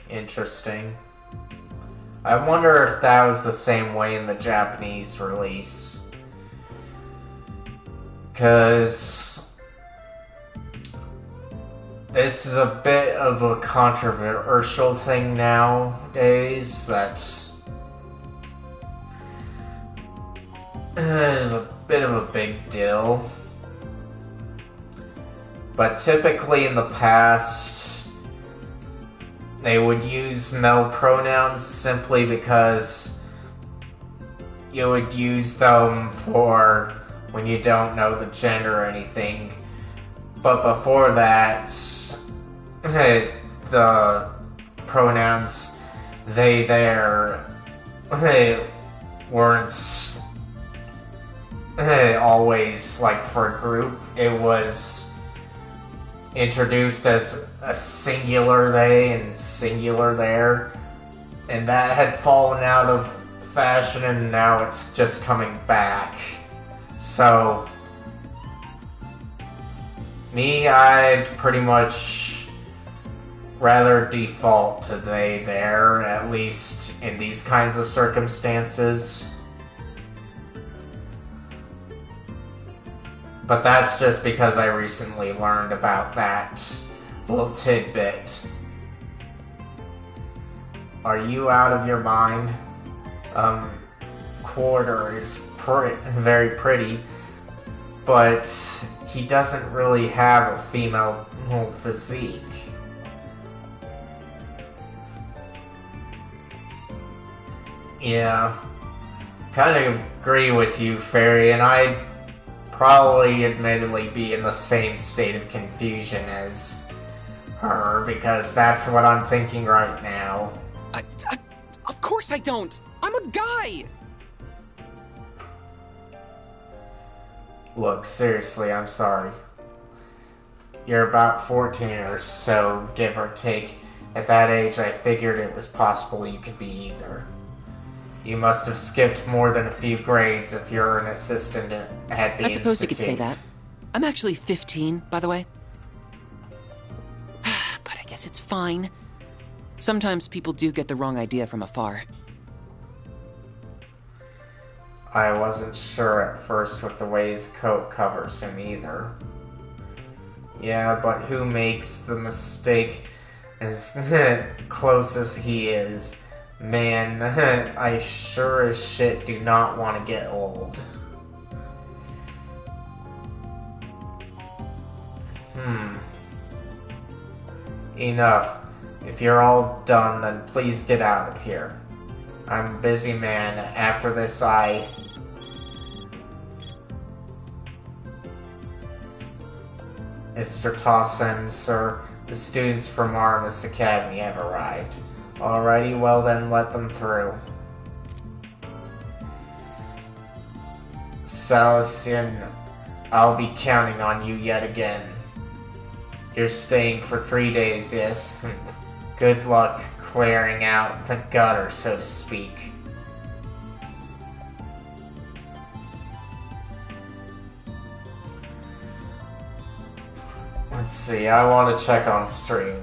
Interesting. I wonder if that was the same way in the Japanese release. 'Cause this is a bit of a controversial thing nowadays that is a bit of a big deal. But typically in the past, they would use male pronouns simply because you would use them for when you don't know the gender or anything. But before that, the pronouns they, their weren't always like for a group. It was introduced as a singular they and singular there, and that had fallen out of fashion, and now it's just coming back. So me, I'd pretty much rather default to they, there, at least in these kinds of circumstances. But that's just because I recently learned about that little tidbit. Are you out of your mind? Quarter is very pretty, but he doesn't really have a female physique. Yeah, kind of agree with you, Fairy, and I'd probably admittedly be in the same state of confusion as her, because that's what I'm thinking right now. Of course I don't! I'm a guy! Look, seriously, I'm sorry. You're about 14 or so, give or take. At that age, I figured it was possible you could be either. You must have skipped more than a few grades if you're an assistant at the I suppose you could say institute. that. I'm actually 15, by the way. But I guess it's fine. Sometimes people do get the wrong idea from afar. I wasn't sure at first with the way his coat covers him either. Yeah, but who makes the mistake as close as he is? Man, I sure as shit do not want to get old. Enough. If you're all done, then please get out of here. I'm a busy man. After this, Mr. Tossen, sir, the students from Artemis Academy have arrived. Alrighty, well then, let them through. Salesian, I'll be counting on you yet again. You're staying for 3 days, yes? Good luck clearing out the gutter, so to speak. Let's see, I want to check on stream.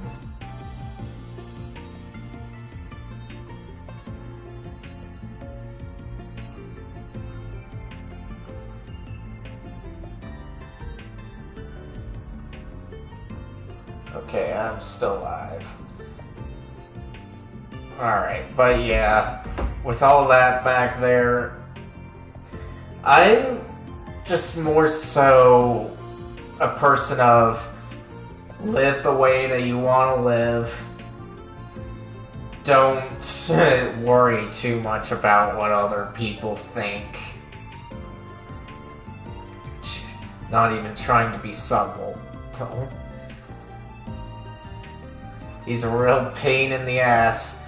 Okay, I'm still live. Alright, but yeah, with all that back there, I'm just more so a person of live the way that you want to live. Don't worry too much about what other people think. Not even trying to be subtle. He's a real pain in the ass,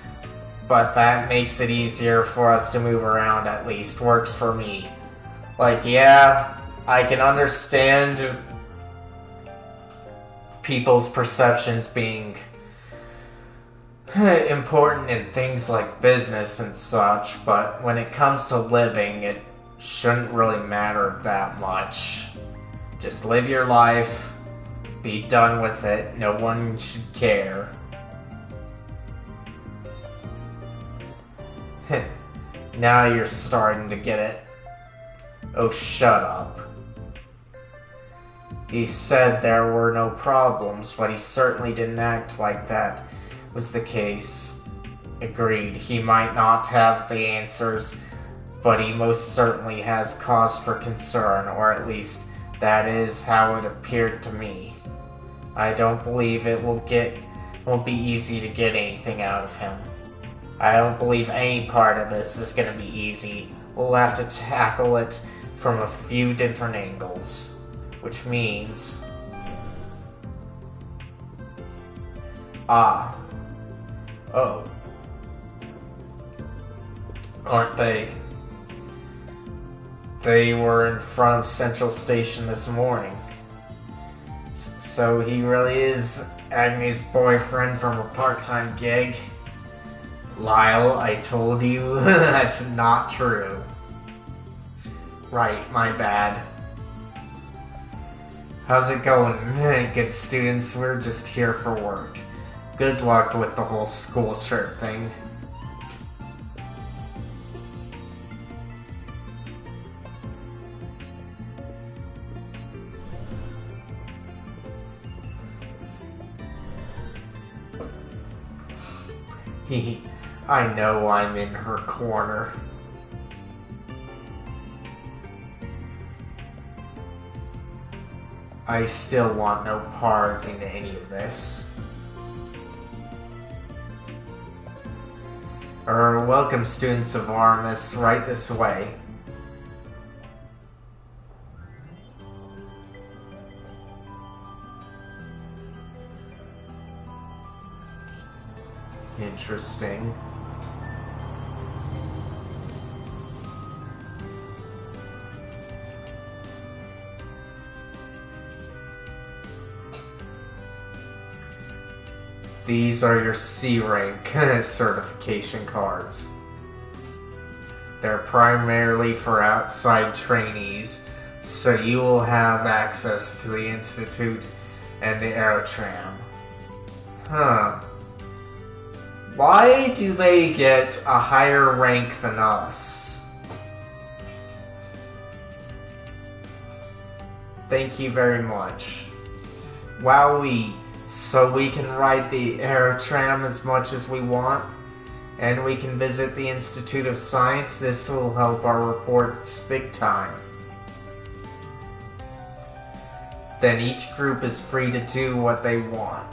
but that makes it easier for us to move around, at least. Works for me. Like, yeah, I can understand people's perceptions being important in things like business and such, but when it comes to living, it shouldn't really matter that much. Just live your life, be done with it, no one should care. Now you're starting to get it. Oh, shut up. He said there were no problems, but he certainly didn't act like that was the case. Agreed, he might not have the answers, but he most certainly has cause for concern, or at least that is how it appeared to me. I don't believe it won't be easy to get anything out of him. I don't believe any part of this is going to be easy. We'll have to tackle it from a few different angles. Which means... Oh. Aren't they? They were in front of Central Station this morning. So he really is Agnes' boyfriend from a part-time gig? Lyle, I told you that's not true. Right, my bad. How's it going? Good students, we're just here for work. Good luck with the whole school trip thing. I know I'm in her corner. I still want no part in any of this. Welcome students of Artemis, right this way. Interesting. These are your C rank certification cards. They're primarily for outside trainees, so you will have access to the Institute and the Aerotram. Huh. Why do they get a higher rank than us? Thank you very much. Wowee. So we can ride the Aerotram as much as we want, and we can visit the Institute of Science. This will help our reports big time. Then each group is free to do what they want.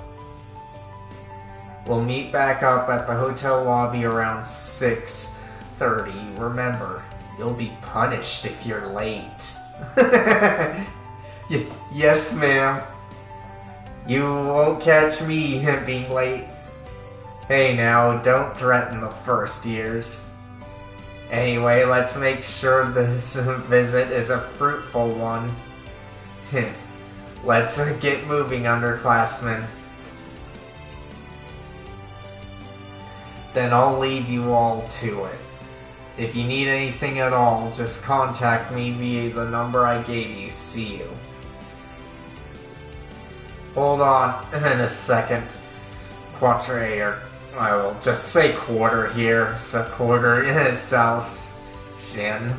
We'll meet back up at the hotel lobby around 6:30. Remember, you'll be punished if you're late. Yes, ma'am. You won't catch me being late. Hey now, don't threaten the first years. Anyway, let's make sure this visit is a fruitful one. Let's get moving, underclassmen. Then I'll leave you all to it. If you need anything at all, just contact me via the number I gave you. See you. Hold on a second. Quatre, or I will just say quarter here. So quarter is South Shin.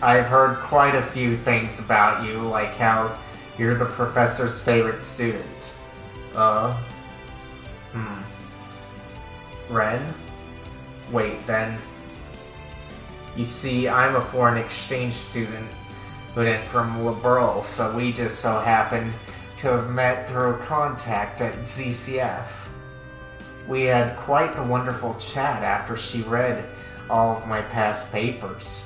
I've heard quite a few things about you, like how you're the professor's favorite student. Ren? Wait, then. You see, I'm a foreign exchange student from Liberal, so we just so happen to have met through contact at ZCF. We had quite the wonderful chat after she read all of my past papers.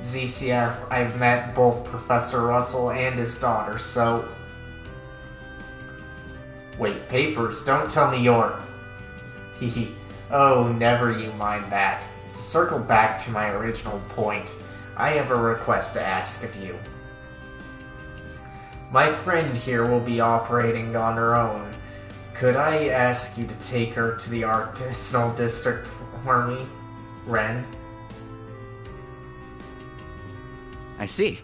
ZCF, I've met both Professor Russell and his daughter, so... Wait, papers? Don't tell me you're... Hehe. Oh, never you mind that. To circle back to my original point, I have a request to ask of you. My friend here will be operating on her own. Could I ask you to take her to the artisanal district for me, Ren? I see.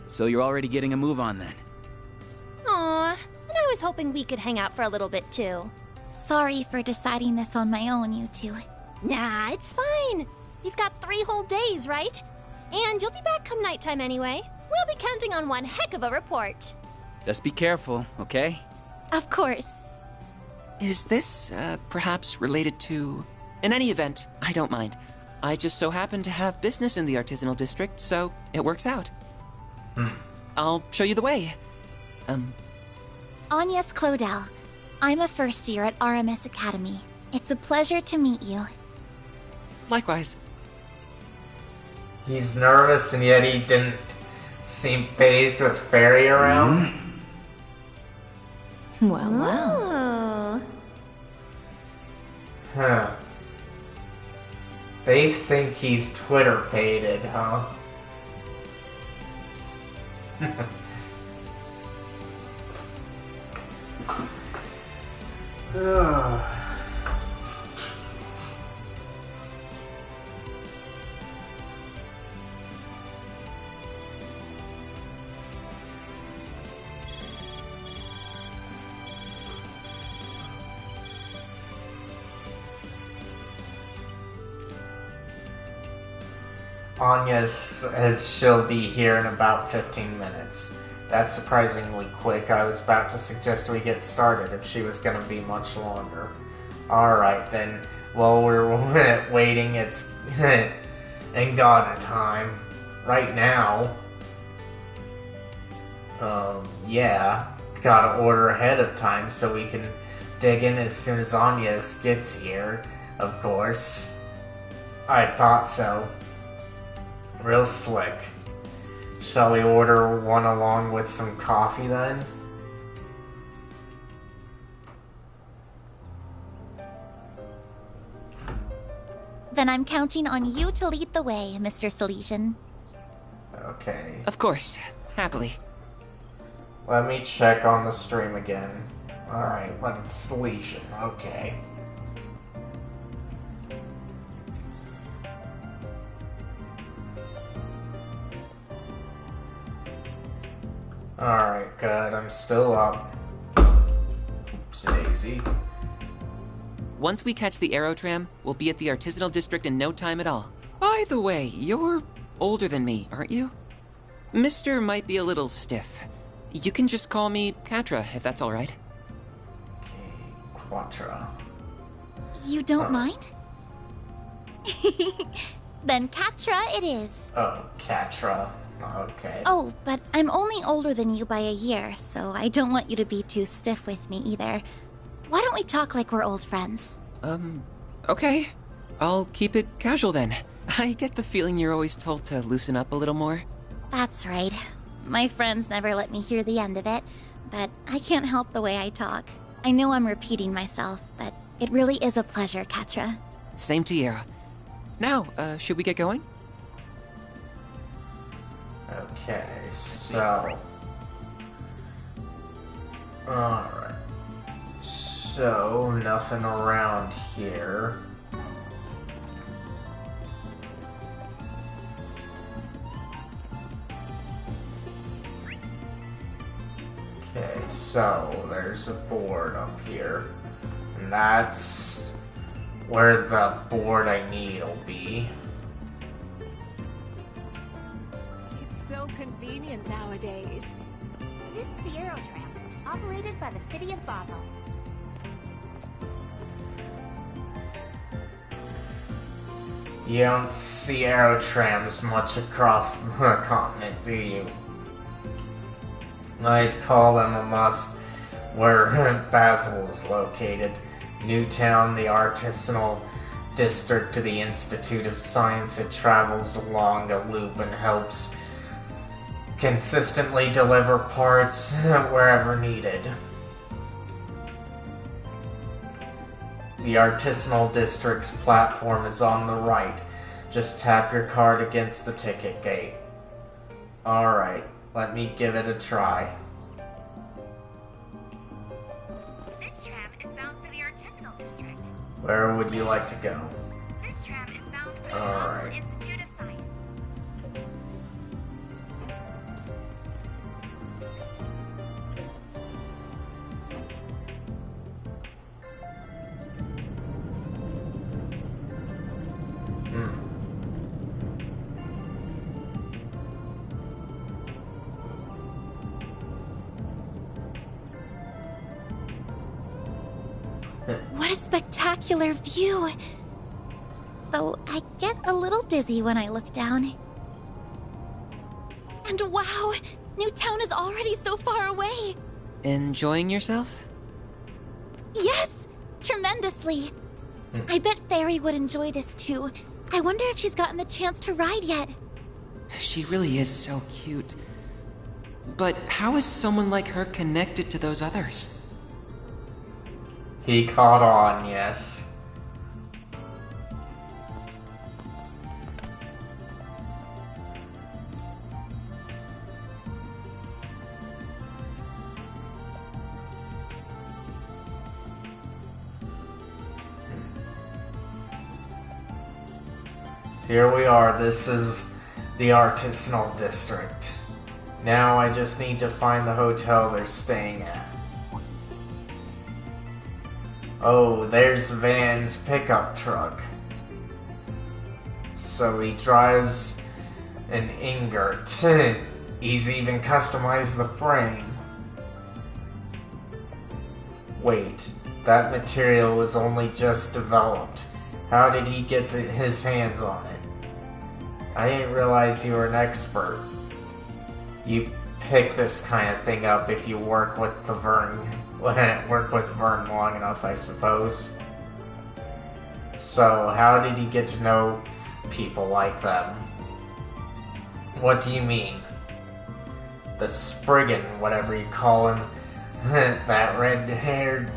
So you're already getting a move on then. Aw, and I was hoping we could hang out for a little bit too. Sorry for deciding this on my own, you two. Nah, it's fine. We've got 3 whole days, right? And you'll be back come nighttime anyway. We'll be counting on one heck of a report. Just be careful, okay? Of course. Is this, perhaps related to... In any event, I don't mind. I just so happen to have business in the artisanal district, so it works out. I'll show you the way. Agnes Claudel. I'm a first year at RMS Academy. It's a pleasure to meet you. Likewise. He's nervous, and yet he didn't seem fazed with Fairy around. Well, well. Huh. They think he's Twitter faded, huh? Anya says she'll be here in about 15 minutes. That's surprisingly quick. I was about to suggest we get started if she was going to be much longer. Alright then, while we're waiting, it's Ngana time. Right now. Yeah. Gotta order ahead of time so we can dig in as soon as Anya gets here, of course. I thought so. Real slick. Shall we order one along with some coffee then? Then I'm counting on you to lead the way, Mr. Salesian. Okay. Of course. Happily. Let me check on the stream again. Alright, but it's lesion. Okay. Alright, good. I'm still up. Oopsie-daisy. Once we catch the Aerotram, we'll be at the Artisanal District in no time at all. By the way, you're older than me, aren't you? Mister might be a little stiff. You can just call me Katra, if that's alright. Quatra. You don't mind? Then Katra it is. Oh, Katra. Okay. Oh, but I'm only older than you by a year, so I don't want you to be too stiff with me either. Why don't we talk like we're old friends? Okay. I'll keep it casual then. I get the feeling you're always told to loosen up a little more. That's right. My friends never let me hear the end of it, but I can't help the way I talk. I know I'm repeating myself, but it really is a pleasure, Katra. Same to you. Now, should we get going? Okay, so... Alright. So, nothing around here. Okay, so there's a board up here. And that's where the board I need will be. So convenient nowadays. This is the Aerotram, operated by the city of Basel. You don't see aerotrams much across the continent, do you? I'd call them a must where Basel is located. Newtown, the artisanal district to the Institute of Science, it travels along a loop and helps consistently deliver parts wherever needed. The Artisanal District's platform is on the right. Just tap your card against the ticket gate. Alright, let me give it a try. This tram is bound for the Artisanal District. Where would you like to go? This tram is bound for the Alright. Basel Institute of Science. What a spectacular view! Though I get a little dizzy when I look down. And wow! Newtown is already so far away! Enjoying yourself? Yes! Tremendously! I bet Fairy would enjoy this too. I wonder if she's gotten the chance to ride yet. She really is so cute. But how is someone like her connected to those others? He caught on, yes. Here we are. This is the Artisanal District. Now I just need to find the hotel they're staying at. Oh, there's Van's pickup truck. So he drives an ingot. He's even customized the frame. Wait, that material was only just developed. How did he get his hands on it? I didn't realize you were an expert. You pick this kind of thing up if you work with the Vern long enough, I suppose. So, how did you get to know people like them? What do you mean? The Spriggan, whatever you call him, that red-haired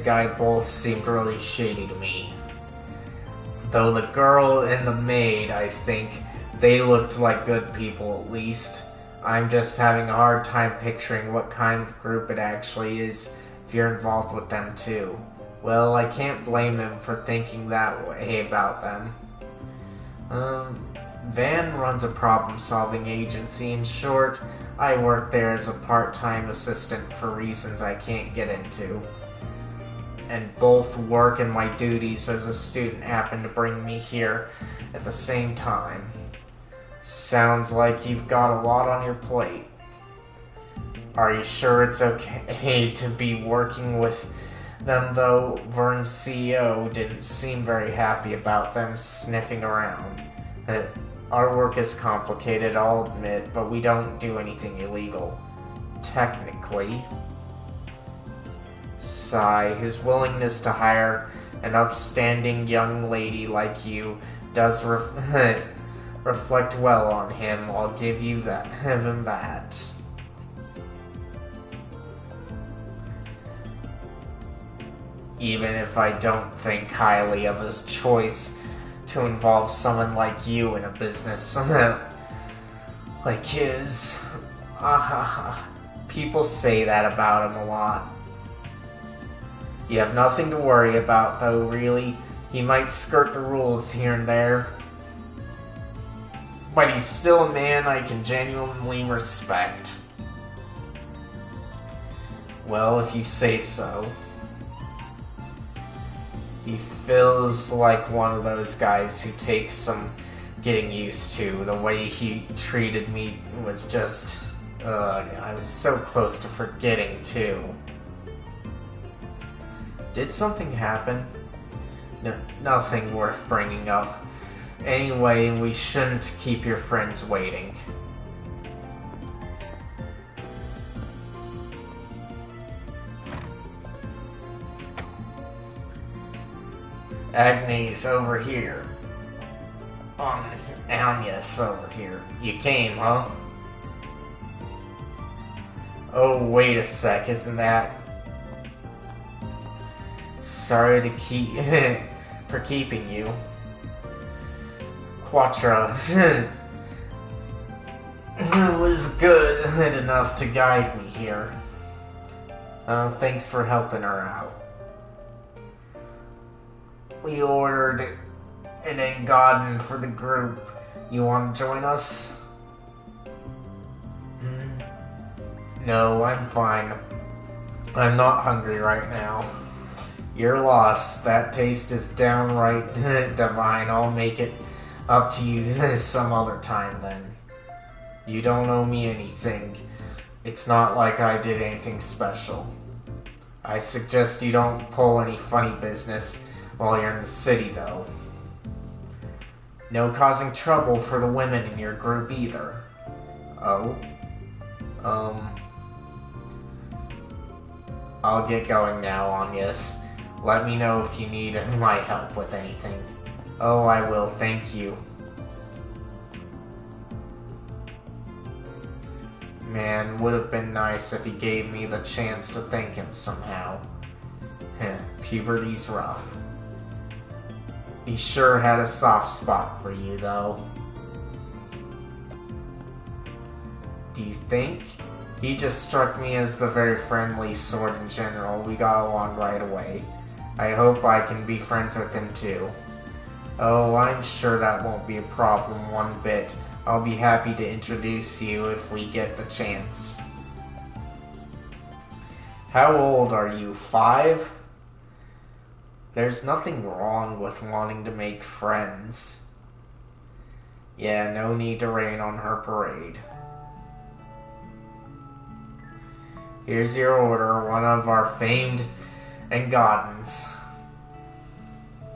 guy both seemed really shady to me. Though the girl and the maid, I think, they looked like good people at least. I'm just having a hard time picturing what kind of group it actually is if you're involved with them too. Well, I can't blame him for thinking that way about them. Van runs a problem-solving agency. In short, I work there as a part-time assistant for reasons I can't get into. And both work and my duties as a student happen to bring me here at the same time. Sounds like you've got a lot on your plate. Are you sure it's okay to be working with them, though? Vern's CEO didn't seem very happy about them sniffing around. Our work is complicated, I'll admit, but we don't do anything illegal. Technically. Sigh. His willingness to hire an upstanding young lady like you does reflect well on him. I'll give him that. Even if I don't think highly of his choice to involve someone like you in a business like his. People say that about him a lot. You have nothing to worry about, though, really. He might skirt the rules here and there, but he's still a man I can genuinely respect. Well, if you say so. He feels like one of those guys who takes some getting used to. The way he treated me was just... I was so close to forgetting, too. Did something happen? No, nothing worth bringing up. Anyway, we shouldn't keep your friends waiting. Agnes over here. Agnes over here. You came, huh? Oh, wait a sec, isn't that... Sorry to keep... for keeping you. Quattro. Was good enough to guide me here. Thanks for helping her out. We ordered an Engadin for the group. You want to join us? No, I'm fine. I'm not hungry right now. You're lost. That taste is downright divine. I'll make it up to you some other time then. You don't owe me anything. It's not like I did anything special. I suggest you don't pull any funny business while you're in the city, though. No causing trouble for the women in your group either. Oh? I'll get going now, Agnes. Let me know if you need my help with anything. Oh, I will, thank you. Man, would have been nice if he gave me the chance to thank him somehow. Puberty's rough. He sure had a soft spot for you, though. Do you think? He just struck me as the very friendly sort in general. We got along right away. I hope I can be friends with him too. Oh, I'm sure that won't be a problem one bit. I'll be happy to introduce you if we get the chance. How old are you? 5? There's nothing wrong with wanting to make friends. Yeah, no need to rain on her parade. Here's your order, one of our famed Engadins.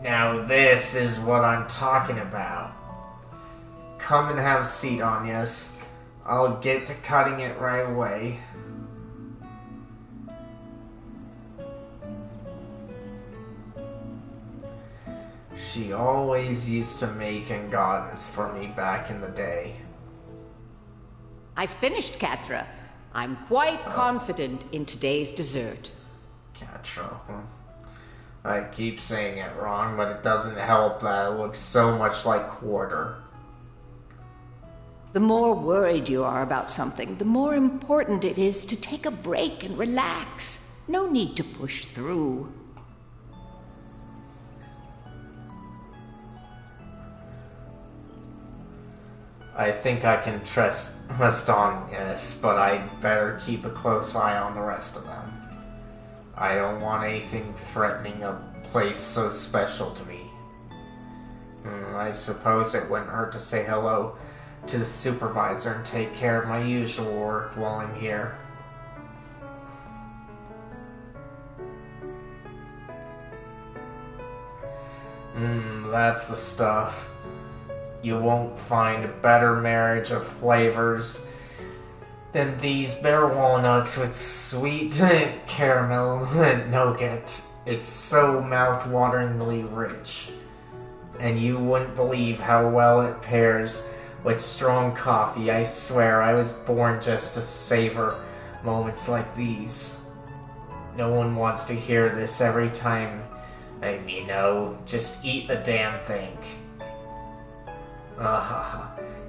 Now this is what I'm talking about. Come and have a seat, Agnes. I'll get to cutting it right away. She always used to make Engadins for me back in the day. I finished, Catra. I'm quite confident in today's dessert. Catra. I keep saying it wrong, but it doesn't help that it looks so much like quarter. The more worried you are about something, the more important it is to take a break and relax. No need to push through. I think I can trust on this, but I'd better keep a close eye on the rest of them. I don't want anything threatening a place so special to me. I suppose it wouldn't hurt to say hello to the supervisor and take care of my usual work while I'm here. That's the stuff. You won't find a better marriage of flavors than these bitter walnuts with sweet caramel nougat. It's so mouth-wateringly rich. And you wouldn't believe how well it pairs with strong coffee. I swear I was born just to savor moments like these. No one wants to hear this every time. Just eat the damn thing.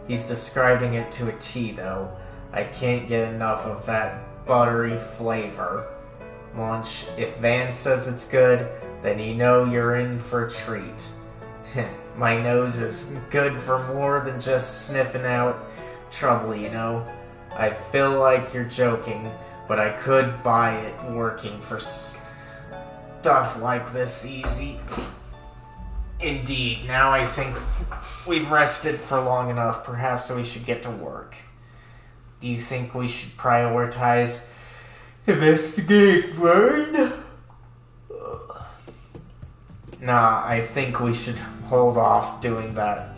He's describing it to a T, though. I can't get enough of that buttery flavor. Lunch, if Van says it's good, then you know you're in for a treat. My nose is good for more than just sniffing out trouble, you know. I feel like you're joking, but I could buy it working for stuff like this easy. Indeed, now I think we've rested for long enough. Perhaps we should get to work. Do you think we should prioritize investigating Vern? Nah, I think we should hold off doing that.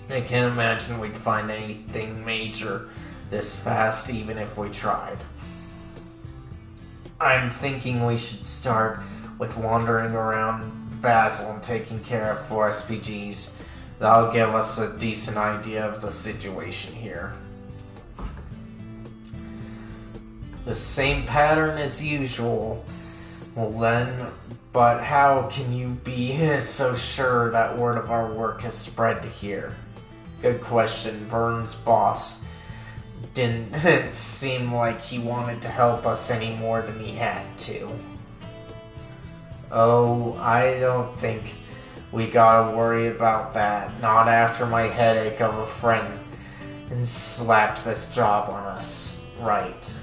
I can't imagine we'd find anything major this fast, even if we tried. I'm thinking we should start with wandering around Basel and taking care of 4 SPGs. That'll give us a decent idea of the situation here. The same pattern as usual. Well then, but how can you be so sure that word of our work has spread to here? Good question. Vern's boss didn't seem like he wanted to help us any more than he had to. Oh, I don't think we gotta worry about that. Not after my headache of a friend and slapped this job on us. Right.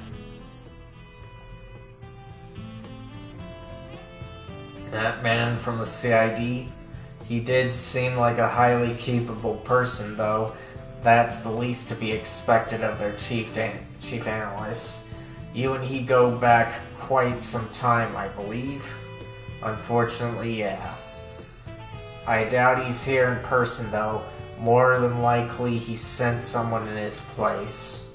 That man from the CID, he did seem like a highly capable person, though. That's the least to be expected of their chief analyst. You and he go back quite some time, I believe. Unfortunately, yeah. I doubt he's here in person, though. More than likely, he sent someone in his place.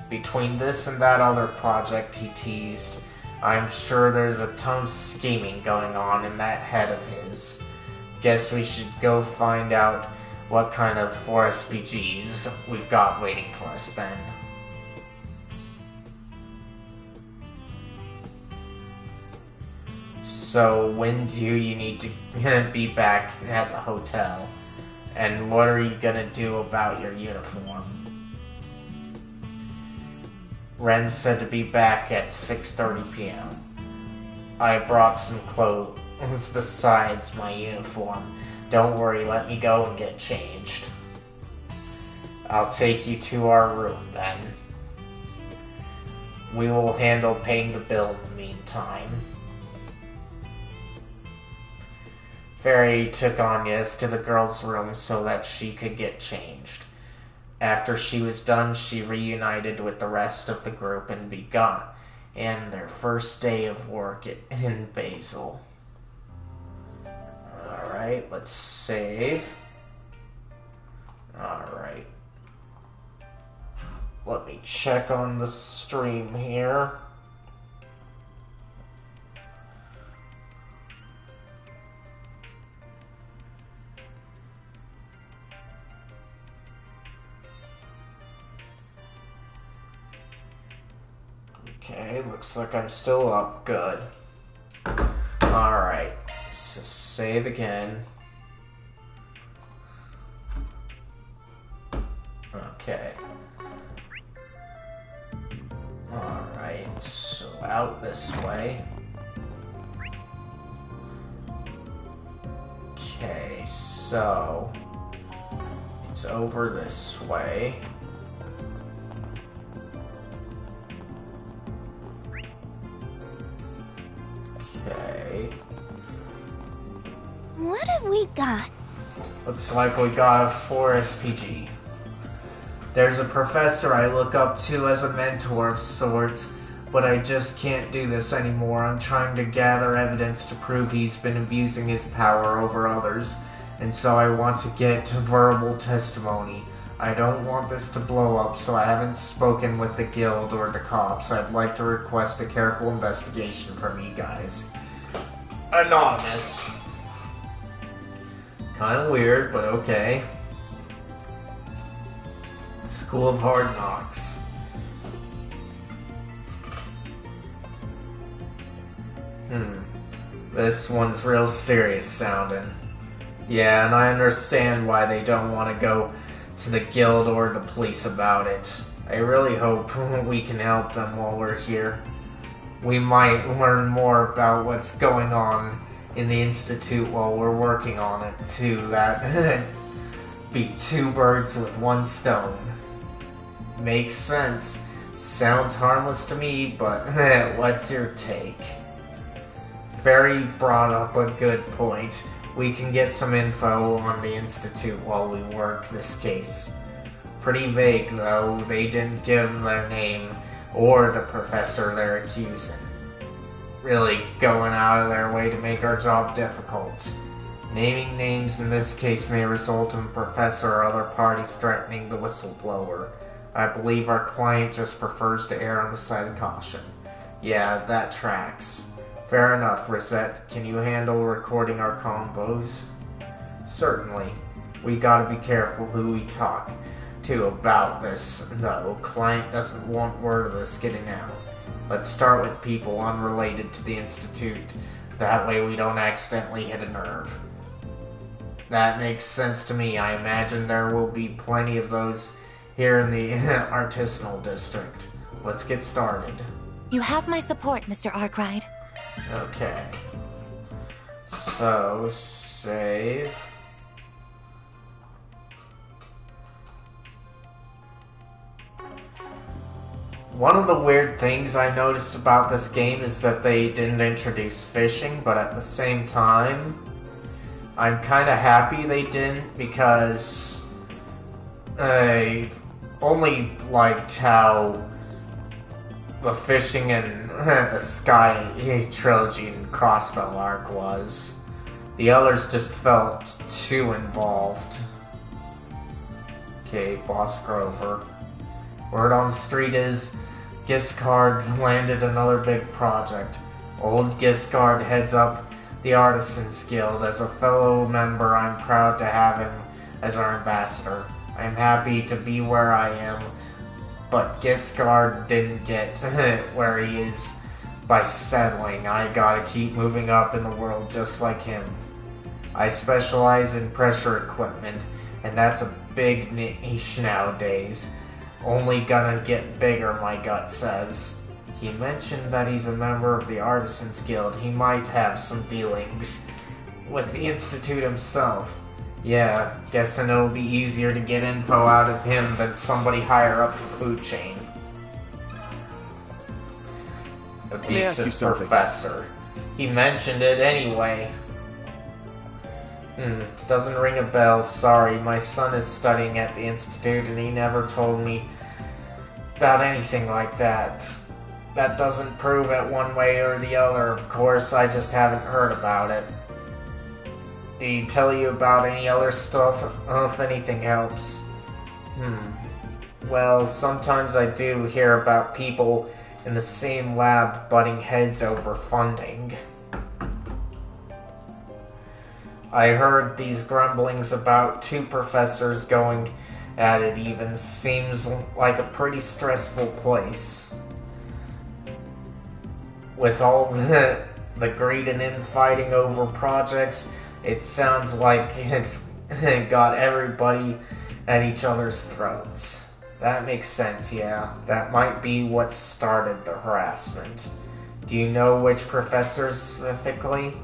Between this and that other project he teased, I'm sure there's a ton of scheming going on in that head of his. Guess we should go find out what kind of 4 SPGs we've got waiting for us then. So when do you need to be back at the hotel? And what are you gonna do about your uniform? Ren said to be back at 6:30 p.m. I brought some clothes besides my uniform. Don't worry, let me go and get changed. I'll take you to our room then. We will handle paying the bill in the meantime. Fairy took Agnes to the girls' room so that she could get changed. After she was done, she reunited with the rest of the group and began their first day of work in Basel. Alright, let's save. Alright. Let me check on the stream here. Okay, looks like I'm still up. Good. Alright, so save again. Okay. Alright, so out this way. Okay, so it's over this way. Okay. What have we got? Looks like we got a 4 SPG. There's a professor I look up to as a mentor of sorts, but I just can't do this anymore. I'm trying to gather evidence to prove he's been abusing his power over others, and so I want to get verbal testimony. I don't want this to blow up, so I haven't spoken with the guild or the cops. I'd like to request a careful investigation from you guys. Anonymous. Kinda weird, but okay. School of Hard Knocks. This one's real serious sounding. Yeah, and I understand why they don't want to go to the guild or the police about it. I really hope we can help them while we're here. We might learn more about what's going on in the Institute while we're working on it, too. That be 2 birds with 1 stone. Makes sense. Sounds harmless to me, but what's your take? Fairy brought up a good point. We can get some info on the Institute while we work this case. Pretty vague, though. They didn't give their name or the professor they're accusing. Really going out of their way to make our job difficult. Naming names in this case may result in the professor or other parties threatening the whistleblower. I believe our client just prefers to err on the side of caution. Yeah, that tracks. Fair enough, Rosette. Can you handle recording our combos? Certainly. We gotta be careful who we talk to about this, though. Client doesn't want word of this getting out. Let's start with people unrelated to the Institute. That way we don't accidentally hit a nerve. That makes sense to me. I imagine there will be plenty of those here in the artisanal district. Let's get started. You have my support, Mr. Arkwright. Okay. So, save. One of the weird things I noticed about this game is that they didn't introduce fishing, but at the same time, I'm kind of happy they didn't, because I only liked how the fishing in the Sky Trilogy and Crossbow arc was. The others just felt too involved. Okay, Boss Grover. Word on the street is Giscard landed another big project. Old Giscard heads up the Artisans Guild. As a fellow member, I'm proud to have him as our ambassador. I'm happy to be where I am, but Giscard didn't get where he is by settling. I gotta keep moving up in the world just like him. I specialize in pressure equipment, and that's a big niche nowadays. Only gonna get bigger, my gut says. He mentioned that he's a member of the Artisans Guild. He might have some dealings with the Institute himself. Yeah, guessing it'll be easier to get info out of him than somebody higher up the food chain. Abusive professor. He mentioned it anyway. Doesn't ring a bell, sorry. My son is studying at the Institute and he never told me about anything like that. That doesn't prove it one way or the other, of course, I just haven't heard about it. Did he tell you about any other stuff? If anything helps. Well, sometimes I do hear about people in the same lab butting heads over funding. I heard these grumblings about 2 professors going at it even. Seems like a pretty stressful place. With all the greed and infighting over projects, it sounds like it's got everybody at each other's throats. That makes sense, yeah. That might be what started the harassment. Do you know which professor specifically?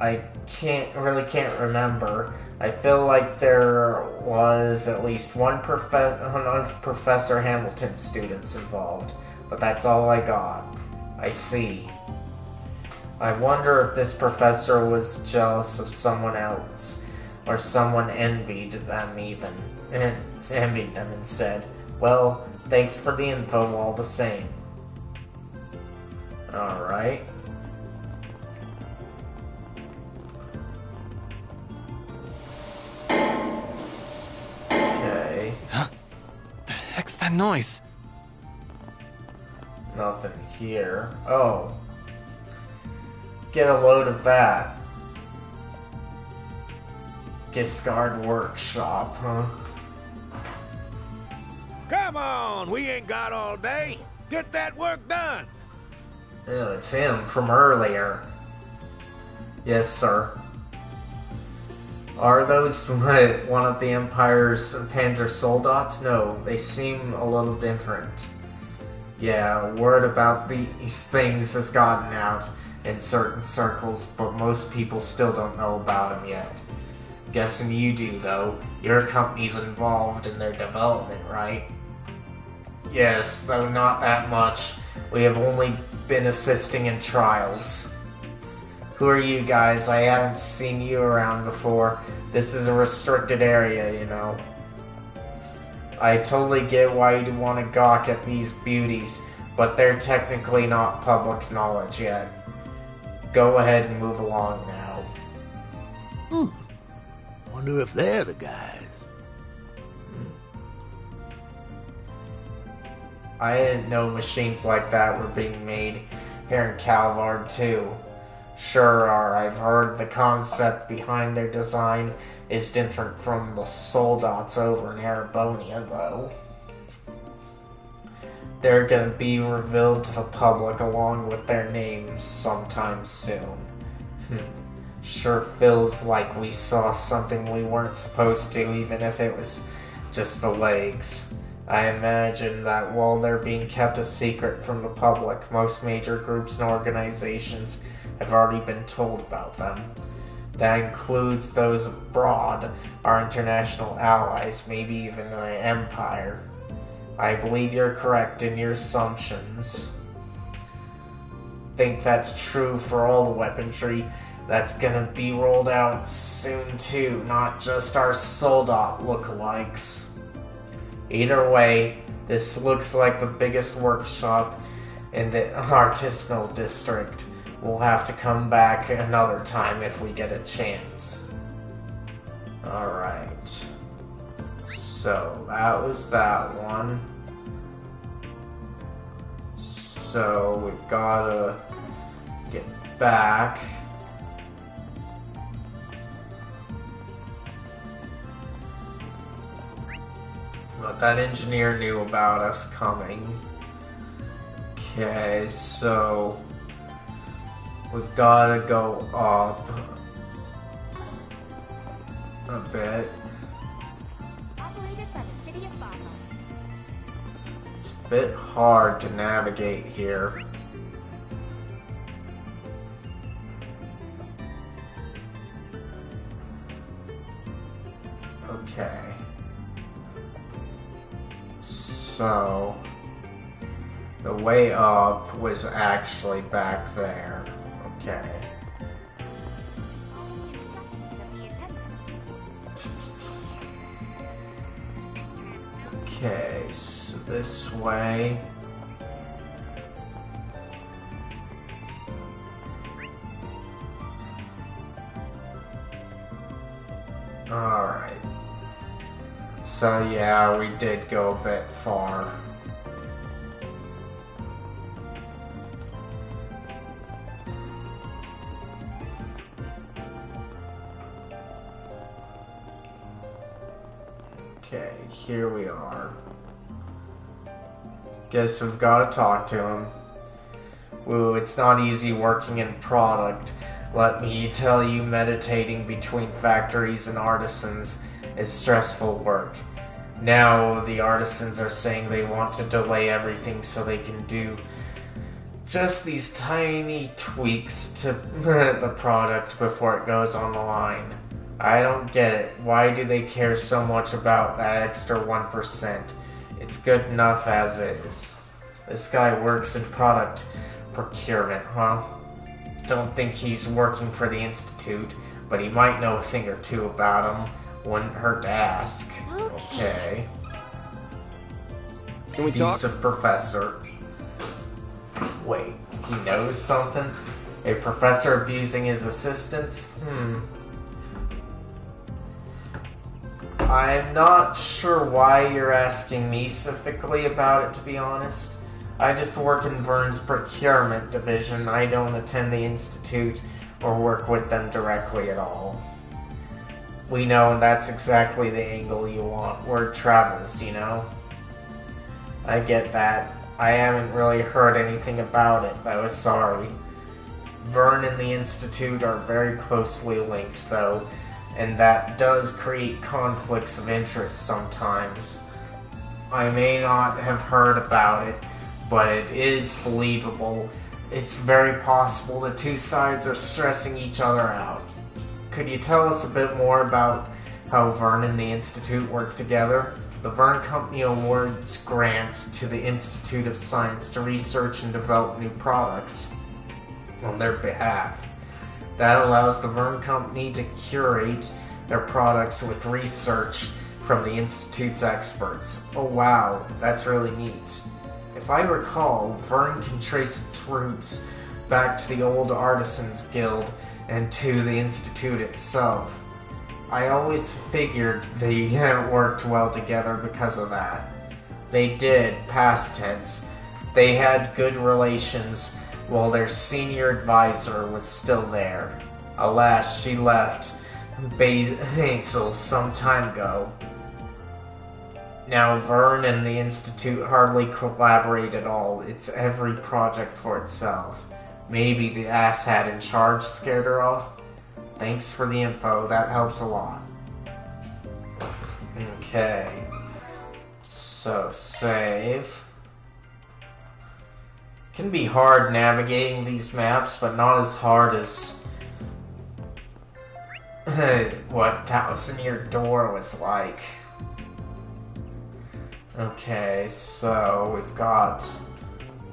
I can't remember. I feel like there was at least one Professor Hamilton students involved, but that's all I got. I see. I wonder if this professor was jealous of someone else, or someone envied them instead. Well, thanks for the info all the same. Alright. Okay. Huh? The heck's that noise? Nothing here. Oh. Get a load of that. Discard workshop, huh? Come on, we ain't got all day. Get that work done. Oh, it's him from earlier. Yes, sir. Are those one of the Empire's Panzer Soldats? No, they seem a little different. Yeah, word about these things has gotten out in certain circles, but most people still don't know about them yet. Guessing you do, though. Your company's involved in their development, right? Yes, though not that much. We have only been assisting in trials. Who are you guys? I haven't seen you around before. This is a restricted area, you know. I totally get why you'd want to gawk at these beauties, but they're technically not public knowledge yet. Go ahead and move along now. Wonder if they're the guys. I didn't know machines like that were being made here in Calvard, too. Sure are. I've heard the concept behind their design is different from the Soldats over in Erebonia, though. They're gonna be revealed to the public along with their names sometime soon. Sure feels like we saw something we weren't supposed to, even if it was just the legs. I imagine that while they're being kept a secret from the public, most major groups and organizations have already been told about them. That includes those abroad, our international allies, maybe even the Empire. I believe you're correct in your assumptions. Think that's true for all the weaponry that's gonna be rolled out soon too, not just our Soldat lookalikes. Either way, this looks like the biggest workshop in the artisanal district. We'll have to come back another time if we get a chance. Alright. So, that was that one. So, we've gotta get back. But that engineer knew about us coming. Okay, so we've gotta go up a bit. Operated by the city of Basel. It's a bit hard to navigate here. Okay. So, the way up was actually back there. Okay. Okay, so this way. Alright. So yeah, we did go a bit far. Okay, here we are. Guess we've got to talk to him. Ooh, it's not easy working in product. Let me tell you, meditating between factories and artisans is stressful work. Now the artisans are saying they want to delay everything so they can do just these tiny tweaks to the product before it goes on the line. I don't get it. Why do they care so much about that extra 1%? It's good enough as is. This guy works in product procurement, huh? Don't think he's working for the Institute, but he might know a thing or two about him. Wouldn't hurt to ask. Okay. Can we talk? He's a professor. Wait, he knows something? A professor abusing his assistants? I'm not sure why you're asking me specifically about it, to be honest. I just work in Vern's procurement division. I don't attend the Institute or work with them directly at all. We know that's exactly the angle you want. Word travels, you know? I get that. I haven't really heard anything about it, though. Sorry. Vern and the Institute are very closely linked, though, and that does create conflicts of interest sometimes. I may not have heard about it, but it is believable. It's very possible the two sides are stressing each other out. Could you tell us a bit more about how Vern and the Institute work together? The Vern Company awards grants to the Institute of Science to research and develop new products on their behalf. That allows the Vern Company to curate their products with research from the Institute's experts. Oh wow, that's really neat. If I recall, Vern can trace its roots back to the old Artisans Guild and to the Institute itself. I always figured they worked well together because of that. They did, past tense. They had good relations while their senior advisor was still there. Alas, she left Basil some time ago. Now Vern and the Institute hardly collaborate at all. It's every project for itself. Maybe the asshat in charge scared her off? Thanks for the info, that helps a lot. Okay. So, save. Can be hard navigating these maps, but not as hard as what Thousand Year Door was like. Okay, so we've got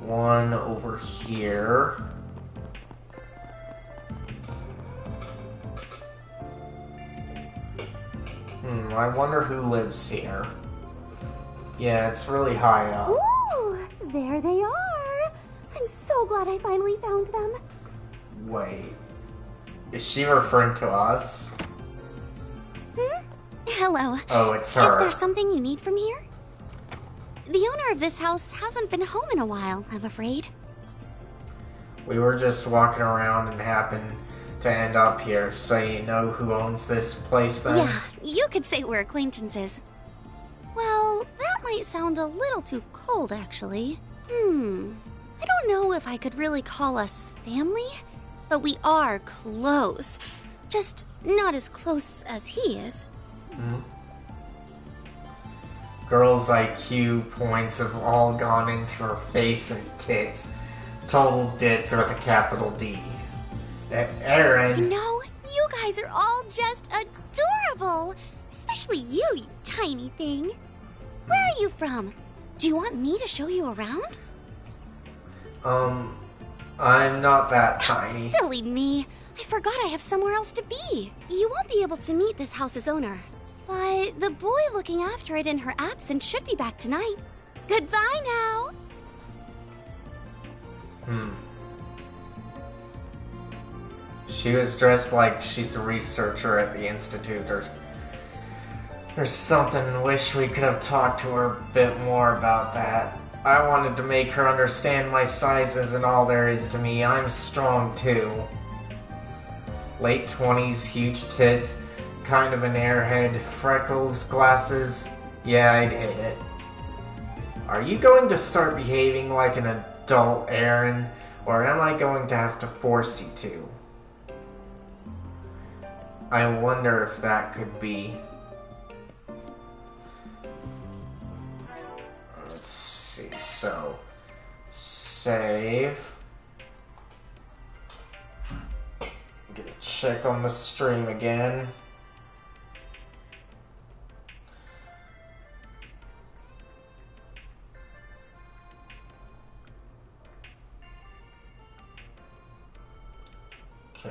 one over here. I wonder who lives here. Yeah, it's really high up. Ooh, there they are. I'm so glad I finally found them. Wait. Is she referring to us? Hello. Oh, it's her. Is there something you need from here? The owner of this house hasn't been home in a while, I'm afraid. We were just walking around and happened to end up here, so you know who owns this place then? Yeah, you could say we're acquaintances. Well, that might sound a little too cold, actually. I don't know if I could really call us family, but we are close. Just not as close as he is. Girl's IQ points have all gone into her face and tits. Total dits with a capital D. Aaron. You know, you guys are all just adorable. Especially you, you tiny thing. Where are you from? Do you want me to show you around? I'm not that tiny. Silly me. I forgot I have somewhere else to be. You won't be able to meet this house's owner. But the boy looking after it in her absence should be back tonight. Goodbye now. She was dressed like she's a researcher at the Institute or something. Wish we could have talked to her a bit more about that. I wanted to make her understand my size isn't all there is to me. I'm strong too. Late 20s, huge tits, kind of an airhead, freckles, glasses. Yeah, I'd hate it. Are you going to start behaving like an adult, Aaron? Or am I going to have to force you to? I wonder if that could be. So, save. I'm gonna check on the stream again. Okay,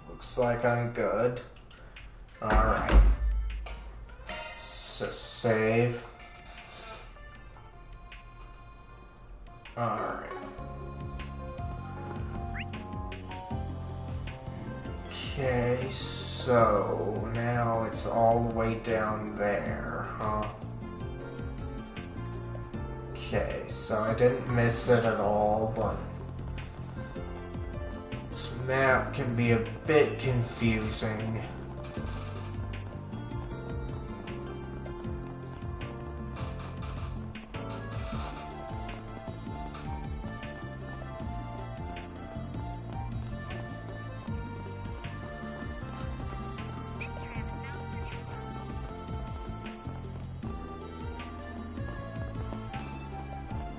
looks like I'm good. Alright. So save. Alright. Okay, so now it's all the way down there, huh? Okay, so I didn't miss it at all, but this map can be a bit confusing.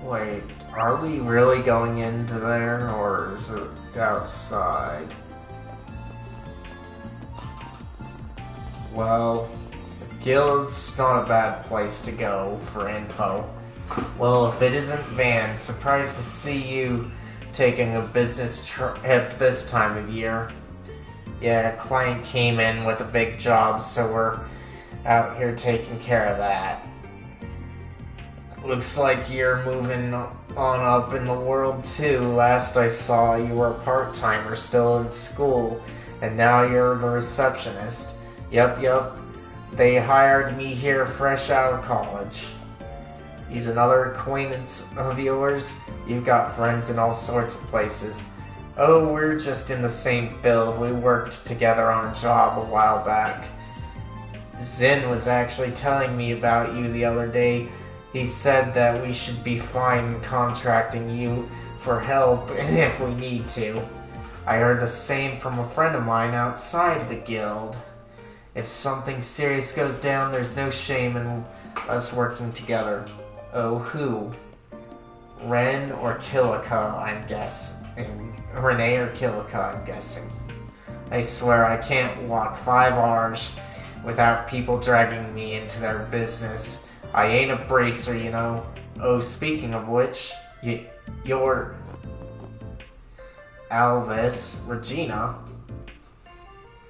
Wait, are we really going into there, or is it outside? Well, the guild's not a bad place to go for info. Well, if it isn't Van, surprised to see you taking a business trip this time of year. Yeah, a client came in with a big job, so we're out here taking care of that. Looks like you're moving on up in the world too. Last I saw, you were a part-timer still in school, and now you're the receptionist. Yup. They hired me here fresh out of college. He's another acquaintance of yours? You've got friends in all sorts of places. Oh, we're just in the same field. We worked together on a job a while back. Zin was actually telling me about you the other day. He said that we should be fine contracting you for help if we need to. I heard the same from a friend of mine outside the guild. If something serious goes down, there's no shame in us working together. Oh, who? Ren or Kilika, I'm guessing. Renee or Kilika, I'm guessing. I swear I can't walk 5 hours without people dragging me into their business. I ain't a bracer, you know. Oh, speaking of which, you're Alvis, Regina.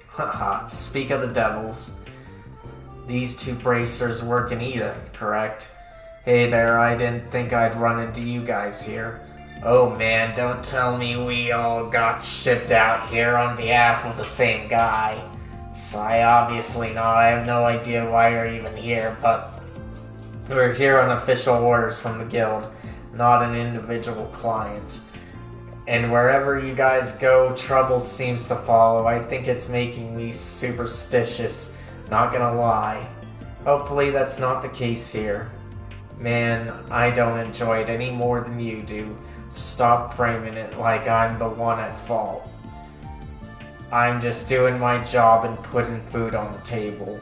Haha, speak of the devils. These two bracers work in Edith, correct? Hey there, I didn't think I'd run into you guys here. Oh man, don't tell me we all got shipped out here on behalf of the same guy. So obviously not, I have no idea why you're even here, but we're here on official orders from the guild, not an individual client. And wherever you guys go, trouble seems to follow. I think it's making me superstitious, not gonna lie. Hopefully that's not the case here. Man, I don't enjoy it any more than you do. Stop framing it like I'm the one at fault. I'm just doing my job and putting food on the table.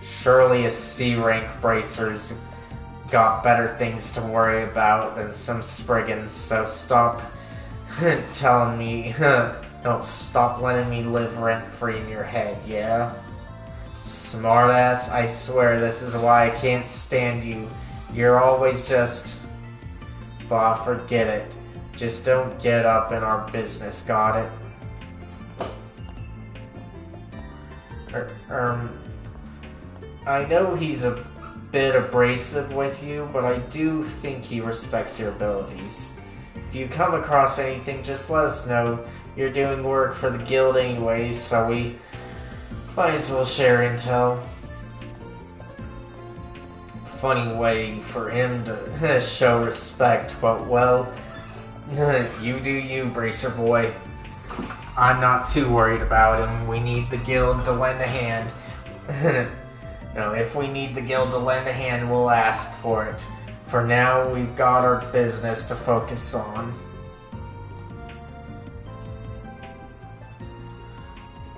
Surely a C-rank bracer's got better things to worry about than some spriggans, so stop telling me, don't stop letting me live rent-free in your head, yeah? Smartass, I swear this is why I can't stand you. You're always just... Bah, forget it. Just don't get up in our business, got it? I know he's a bit abrasive with you, but I do think he respects your abilities. If you come across anything, just let us know. You're doing work for the guild anyways, so we might as well share intel. Funny way for him to show respect, but well, you do you, Bracer Boy. I'm not too worried about him. We need the guild to lend a hand. No, if we need the guild to lend a hand, we'll ask for it. For now, we've got our business to focus on.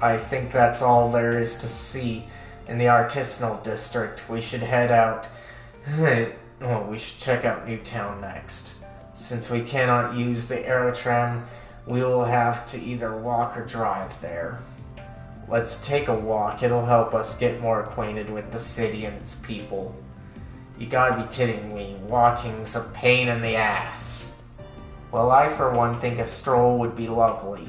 I think that's all there is to see in the artisanal district. We should head out. Well, we should check out Newtown next. Since we cannot use the aerotram, we will have to either walk or drive there. Let's take a walk. It'll help us get more acquainted with the city and its people. You gotta be kidding me. Walking's a pain in the ass. Well, I for one think a stroll would be lovely.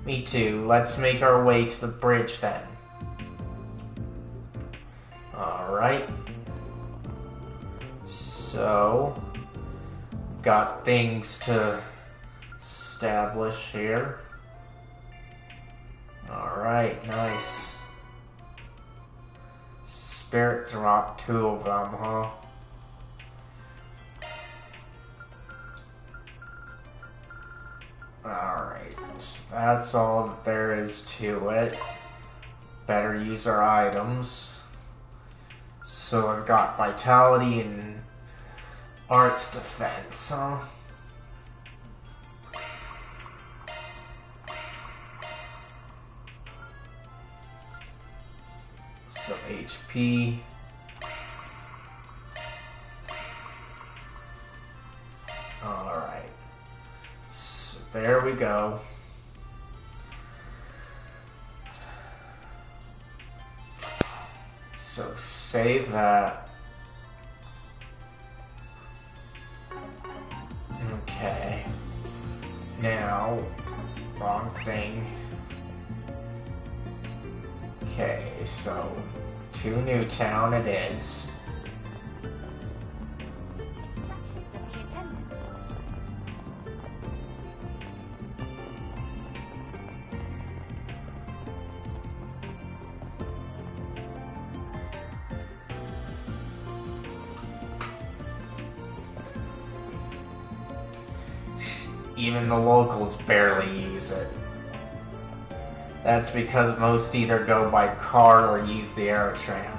Me too. Let's make our way to the bridge then. Alright. So, got things to establish here. Alright, nice. Spirit drop 2 of them, huh? Alright, that's all that there is to it. Better use our items. So I've got Vitality and Arts Defense, huh? So HP. Alright. So there we go. So save that. Okay. Now, wrong thing. Okay, so to Newtown it is. Even the locals barely use it. That's because most either go by car or use the aerotram.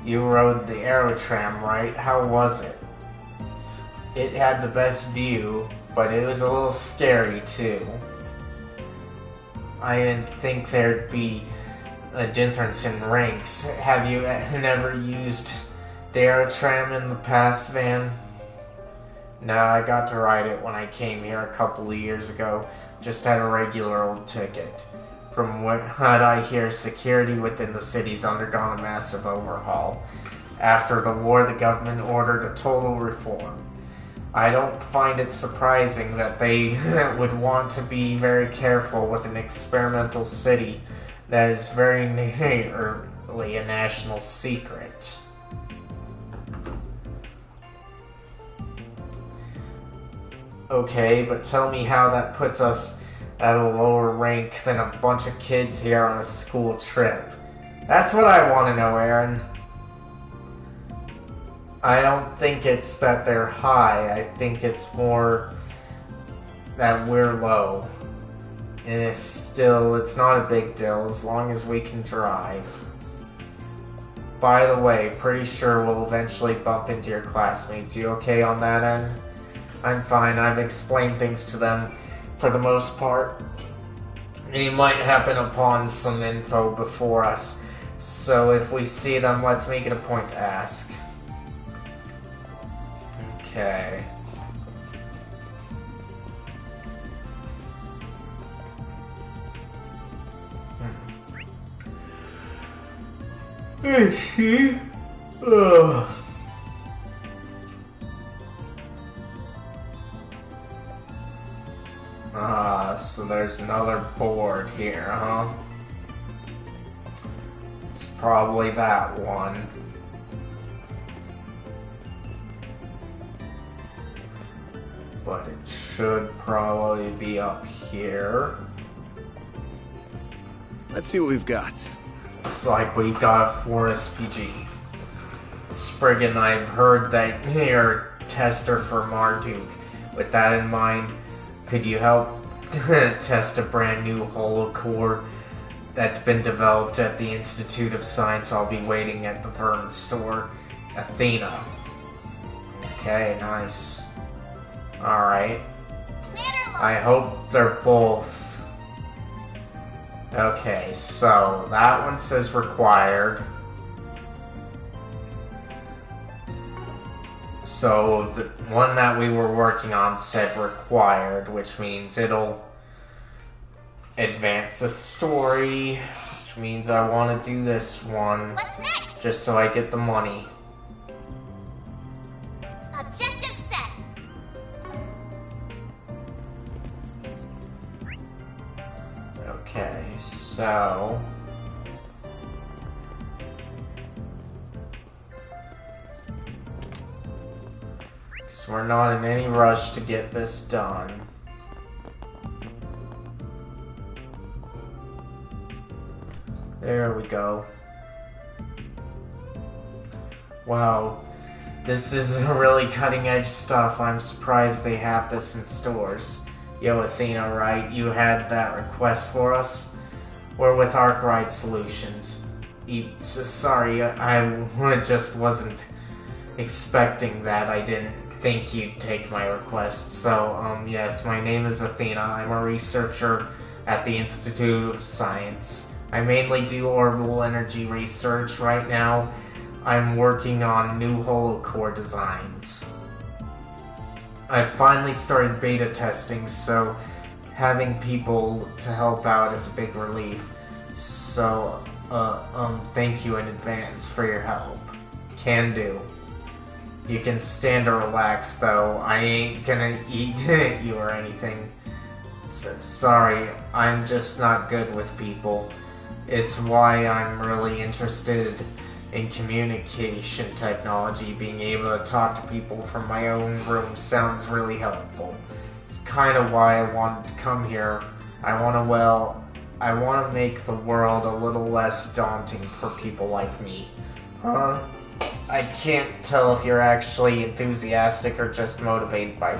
You rode the aerotram, right? How was it? It had the best view, but it was a little scary too. I didn't think there'd be a difference in ranks. Have you never used the aerotram in the past, Van? No, I got to ride it when I came here a couple of years ago. Just had a regular old ticket. From what I hear, security within the city's undergone a massive overhaul. After the war, the government ordered a total reform. I don't find it surprising that they would want to be very careful with an experimental city that is very nearly a national secret. Okay, but tell me how that puts us at a lower rank than a bunch of kids here on a school trip. That's what I want to know, Aaron. I don't think it's that they're high. I think it's more that we're low. And it's not a big deal as long as we can drive. By the way, pretty sure we'll eventually bump into your classmates. You okay on that end? I'm fine. I've explained things to them for the most part. They might happen upon some info before us. So if we see them, let's make it a point to ask. Okay. Is she? Ugh. So there's another board here, huh? It's probably that one. But it should probably be up here. Let's see what we've got. Looks like we've got a 4 SPG. Spriggan, I've heard that you're a tester for Marduk. With that in mind, could you help test a brand new holocore that's been developed at the Institute of Science? I'll be waiting at the Vern store. Athena. Okay, nice. Alright. I hope they're both. Okay, so that one says required. So the one that we were working on said required, which means it'll advance the story, which means I want to do this one. What's next? Just so I get the money. Objective set. Okay, so... So we're not in any rush to get this done. There we go. Wow, this is really cutting-edge stuff. I'm surprised they have this in stores. Yo, Athena, right? You had that request for us? We're with Arkwright Solutions. Sorry, I just wasn't expecting that. I didn't think you'd take my request. So, yes, my name is Athena. I'm a researcher at the Institute of Science. I mainly do orbital energy research. Right now, I'm working on new holocore designs. I finally started beta testing, so having people to help out is a big relief. So, thank you in advance for your help. Can do. You can stand or relax, though. I ain't gonna eat you or anything. Sorry, I'm just not good with people. It's why I'm really interested in communication technology. Being able to talk to people from my own room sounds really helpful. It's kind of why I wanted to come here. I want to make the world a little less daunting for people like me. I can't tell if you're actually enthusiastic or just motivated by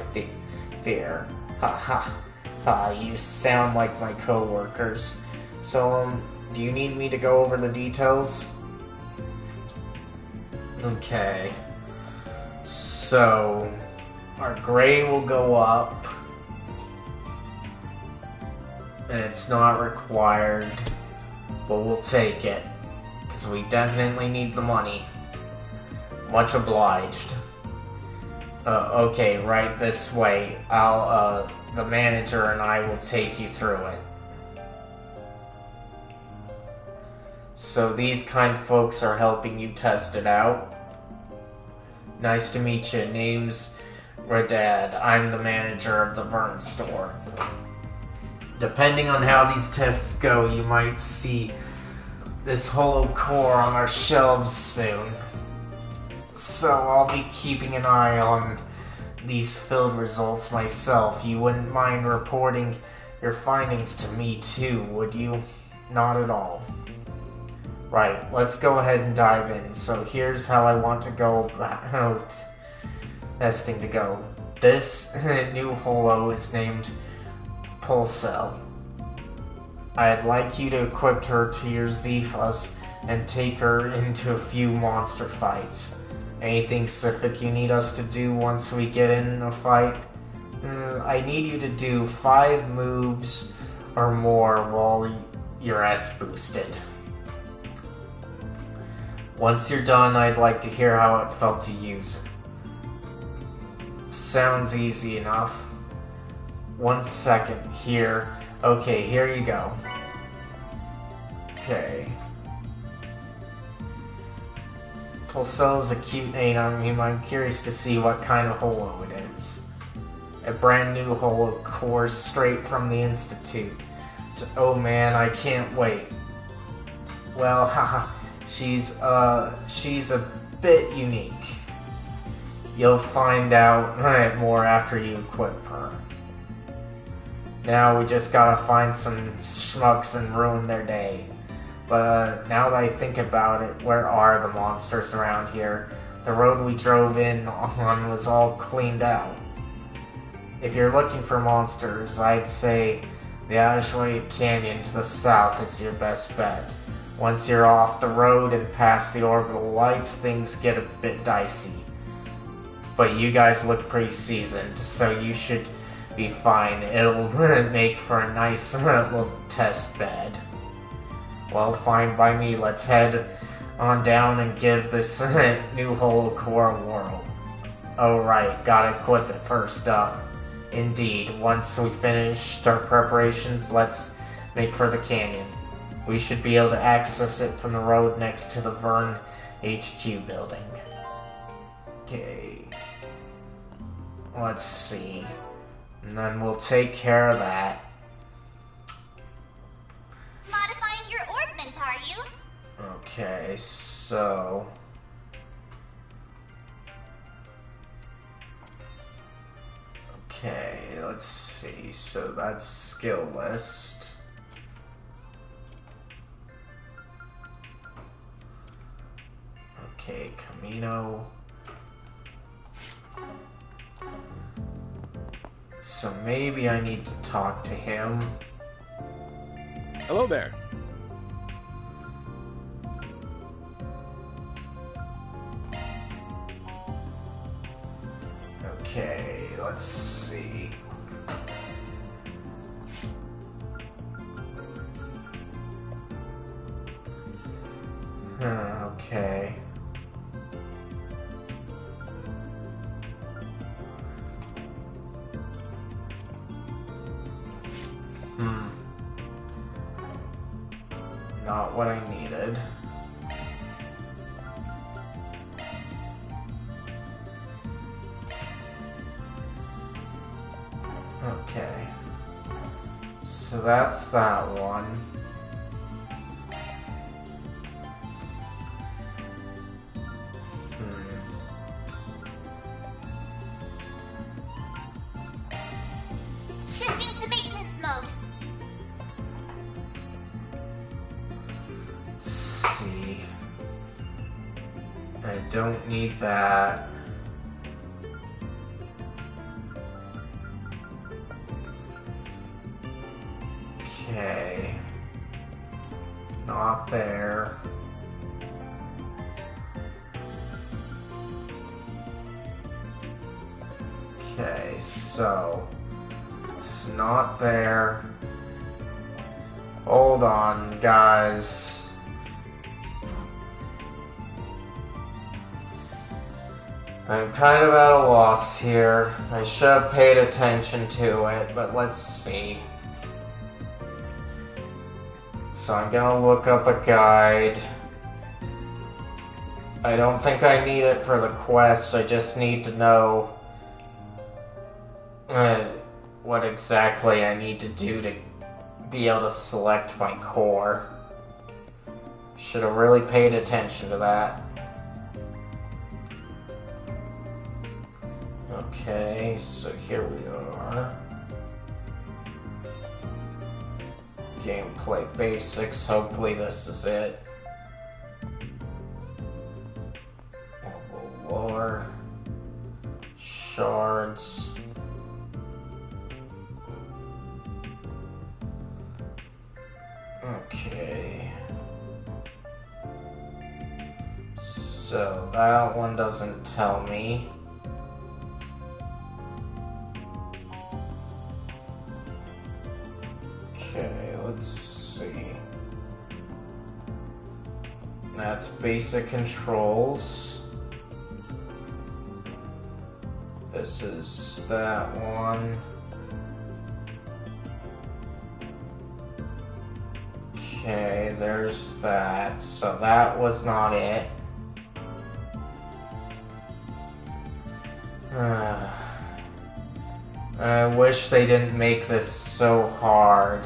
fear. Ha ha ha, you sound like my co-workers. So, do you need me to go over the details? Okay. So, our gray will go up. And it's not required, but we'll take it. Because we definitely need the money. Much obliged. Okay, right this way. The manager and I will take you through it. So these kind folks are helping you test it out. Nice to meet you. Name's Radad. I'm the manager of the Vern store. Depending on how these tests go, you might see this holo core on our shelves soon. So I'll be keeping an eye on these field results myself. You wouldn't mind reporting your findings to me too, would you? Not at all. Right, let's go ahead and dive in. So here's how I want to go about testing to go. This new holo is named Pulsel. I'd like you to equip her to your Zephas and take her into a few monster fights. Anything specific you need us to do once we get in a fight? I need you to do 5 moves or more while you're S boosted. Once you're done, I'd like to hear how it felt to use it. Sounds easy enough. 1 second here. Okay, here you go. Okay. Pulsel is a cute name. I'm curious to see what kind of holo it is. A brand new holo core straight from the Institute. Oh man, I can't wait. Well, haha. She's a bit unique. You'll find out more after you equip her. Now we just gotta find some schmucks and ruin their day. But now that I think about it, where are the monsters around here? The road we drove in on was all cleaned out. If you're looking for monsters, I'd say the Azure Canyon to the south is your best bet. Once you're off the road and past the orbital lights, things get a bit dicey. But you guys look pretty seasoned, so you should be fine. It'll make for a nice little test bed. Well, fine by me. Let's head on down and give this new holo core a whirl. Oh right, gotta equip it first up. Indeed, once we finished our preparations, let's make for the canyon. We should be able to access it from the road next to the Vern HQ building. Okay. Let's see. And then we'll take care of that. Modifying your orbment, are you? Okay, so... Okay, let's see. So that's skill list. Okay, Camino. So maybe I need to talk to him. Hello there. Okay, let's see. Okay. Not what I needed. Okay. So that's that one. Shifting to maintenance mode. See. I don't need that. Okay. Not there. Okay, so it's not there. Hold on, guys. I'm kind of at a loss here. I should have paid attention to it, but let's see. So I'm gonna look up a guide. I don't think I need it for the quest, I just need to know what exactly I need to do to be able to select my core. Should have really paid attention to that. Okay, so here we are. Gameplay basics, hopefully this is it. Lore. Shards. Okay. So that one doesn't tell me. Okay, let's see. That's basic controls. This is that one. Okay, there's that. So that was not it. I wish they didn't make this so hard.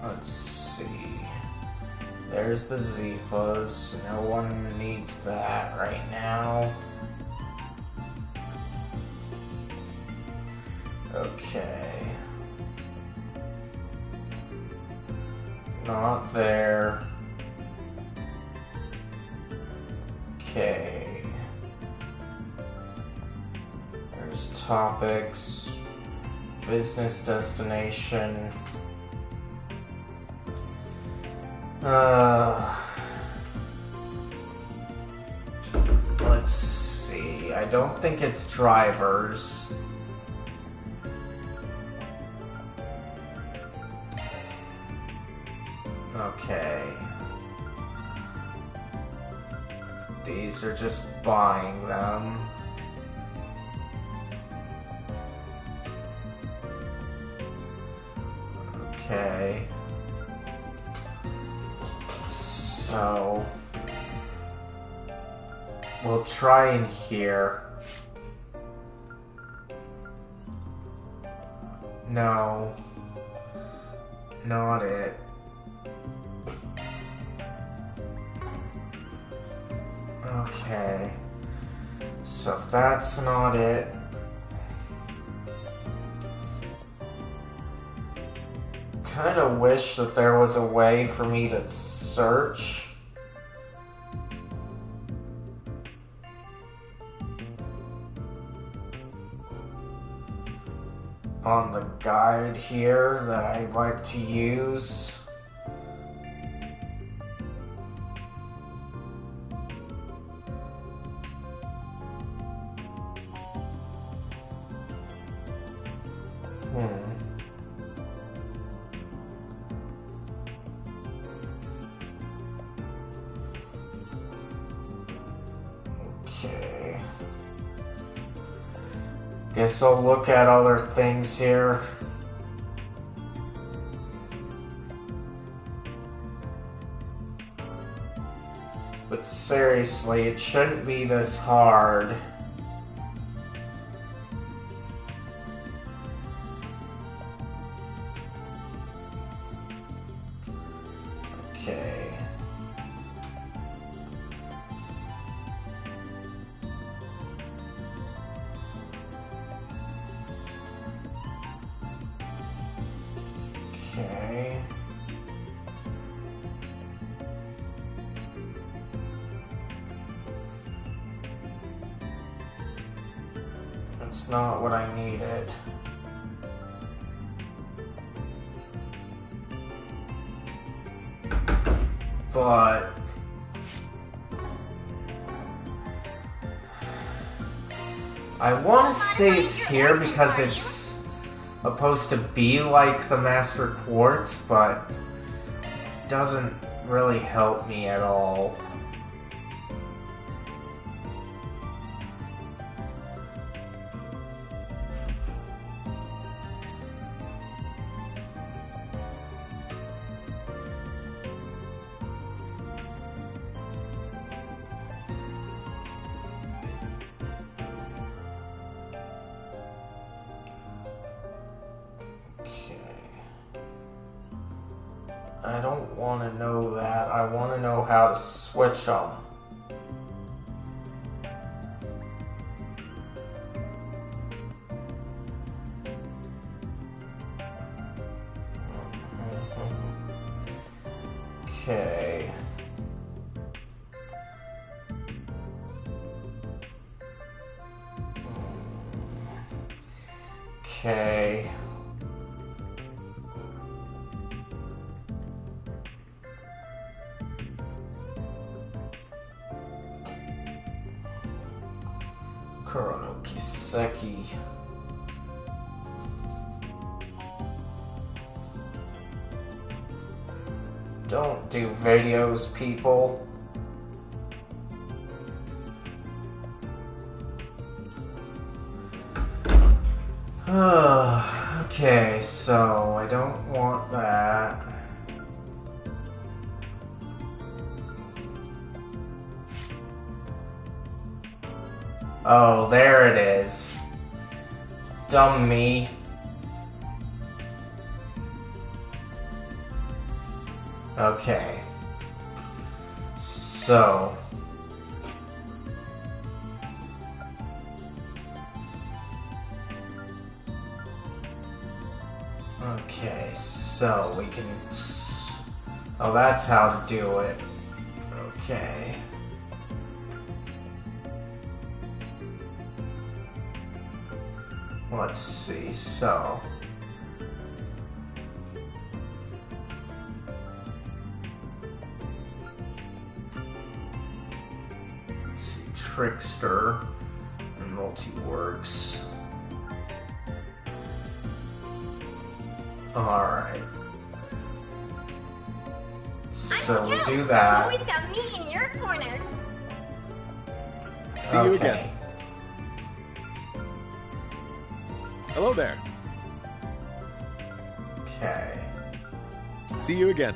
Let's see. There's the Zifas. No one needs that right now. Okay. Not there. Okay. There's topics. Business destination. Let's see. I don't think it's drivers. Okay. These are just buying them. Okay. So we'll try in here. No. Not it. Okay. So if that's not it, kind of wish that there was a way for me to search. On the guide here that I like to use. Okay. Guess I'll look at other things here. But seriously, it shouldn't be this hard. Okay. Okay. That's not what I needed. But I want to say it's here because it's supposed to be like the Master Quartz, but it doesn't really help me at all. I don't want to know that. I want to know how to switch them. Okay. Okay. Kuro no Kiseki. Don't do videos, people. Okay, so I don't want that. Oh, there it is. Dumb me. Okay. So. Okay, so we can... Oh, that's how to do it. Okay. Let's see, so... Let's see, Trickster and Multi-Works. Alright. so we'll do You that. always got me in your corner. See you again. Hello there. Okay. See you again.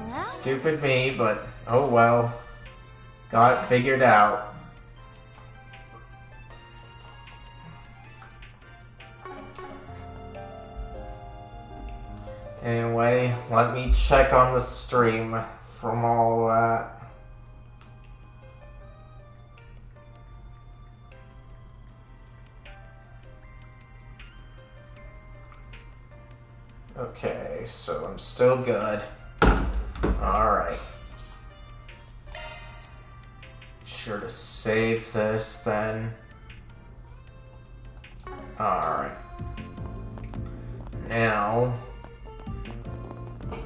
Stupid me, but oh well. Got it figured out. Anyway, let me check on the stream from all that. Okay, so I'm still good. Alright. Sure to save this then. Alright. Now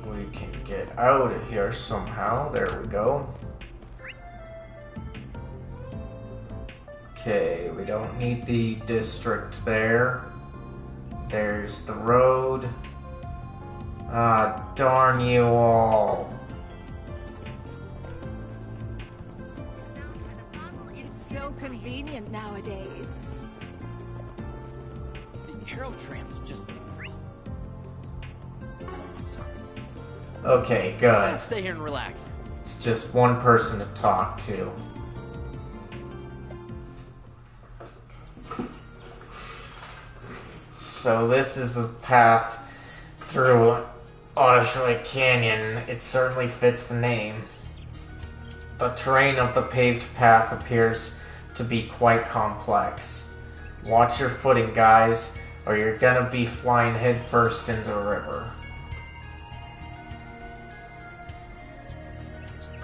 we can get out of here somehow. There we go. Okay, we don't need the district there. There's the road. Ah, darn you all. It's so convenient nowadays. The arrow tram's just... Okay, good. Stay here and relax. It's just one person to talk to. So this is the path through Oshawa Canyon. It certainly fits the name. The terrain of the paved path appears to be quite complex. Watch your footing, guys, or you're gonna be flying headfirst into the river.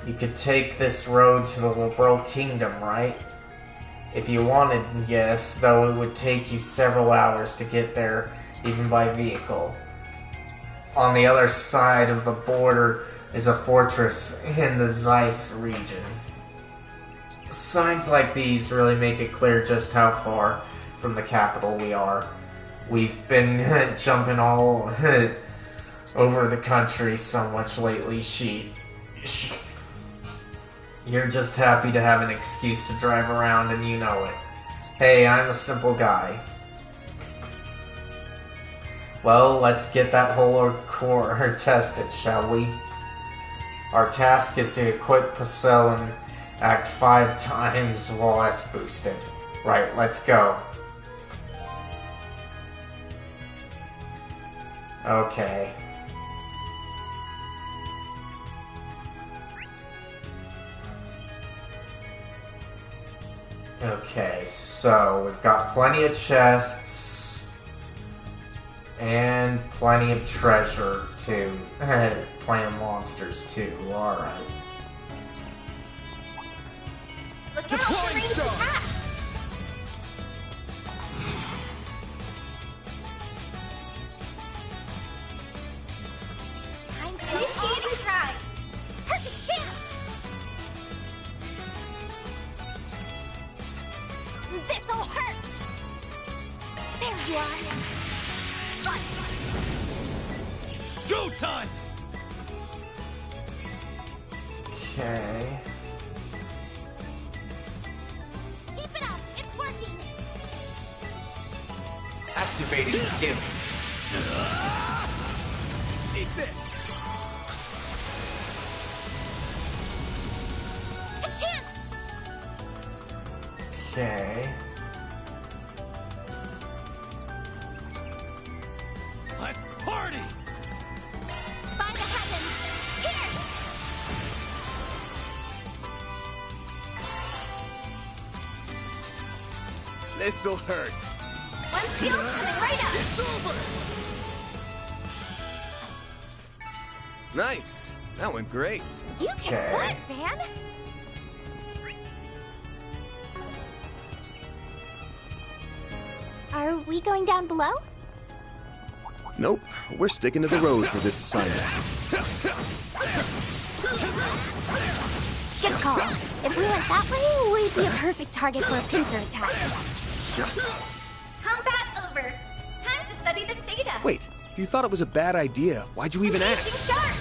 You could take this road to the Liberal Kingdom, right? If you wanted, yes, though it would take you several hours to get there, even by vehicle. On the other side of the border is a fortress in the Zeiss region. Signs like these really make it clear just how far from the capital we are. We've been jumping all over the country so much lately, You're just happy to have an excuse to drive around and you know it. Hey, I'm a simple guy. Well, let's get that whole core tested, shall we? Our task is to equip Pacell and act 5 times while S boosted. Right, let's go. Okay. Okay, so we've got plenty of chests and plenty of treasure too. Plenty of monsters too. Alright. Look out, the range attacks! Time to initiating drive! Perfect chance! This'll hurt! There you are! Go time! Okay. Keep it up! It's working! Activating skill. Eat this! A chance! Okay. Let's party! By the heavens! Here! This'll hurt. One shield's coming right up! It's over! Nice. That went great. You kicked butt, Van! Are we going down below? Nope. We're sticking to the road for this assignment. Good call. If we went that way, we'd be a perfect target for a pincer attack. Combat over. Time to study this data. Wait, if you thought it was a bad idea, why'd you even ask? Sharp.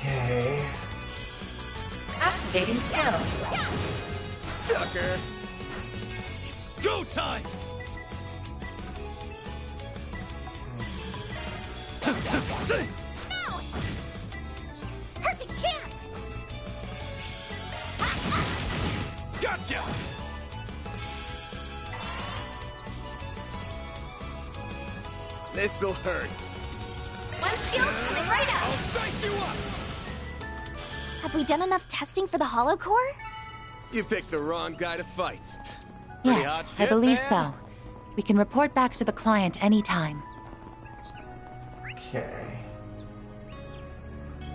Okay. Activating skill. Sucker! It's go time! No! Perfect chance! Gotcha! This'll hurt. One skill coming right up! I'll dice you up! Have we done enough testing for the hollow core? You picked the wrong guy to fight. Pretty hot Yes, shit, I believe man. so. We can report back to the client anytime. Okay.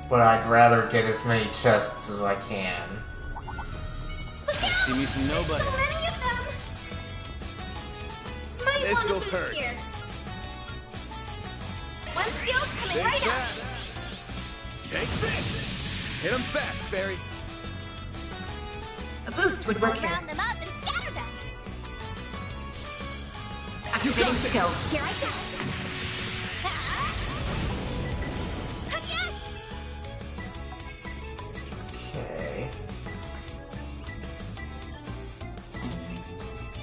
But I'd rather get as many chests as I can. See me some nobody. This'll hurt. One skill coming Think right up! fast. Take this! Hit him fast, Barry. A boost would work here. Round them up and scatter them! Activating skill. Here I go! Yes! Okay.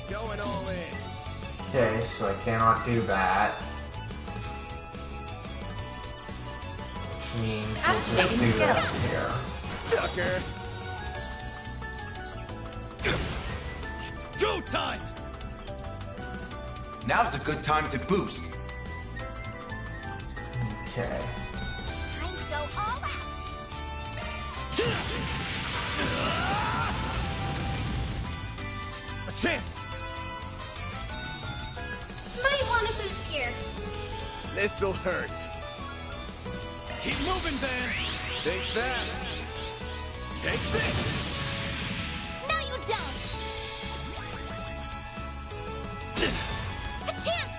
Going all in. Okay, so I cannot do that. Which means we'll just Activating do skill. this here. Sucker! It's go time! Now's a good time to boost. Okay. Time to go all out! A chance! Might want a boost here. This'll hurt. Keep moving, Van! Think fast. Take this! No, you don't! A chance!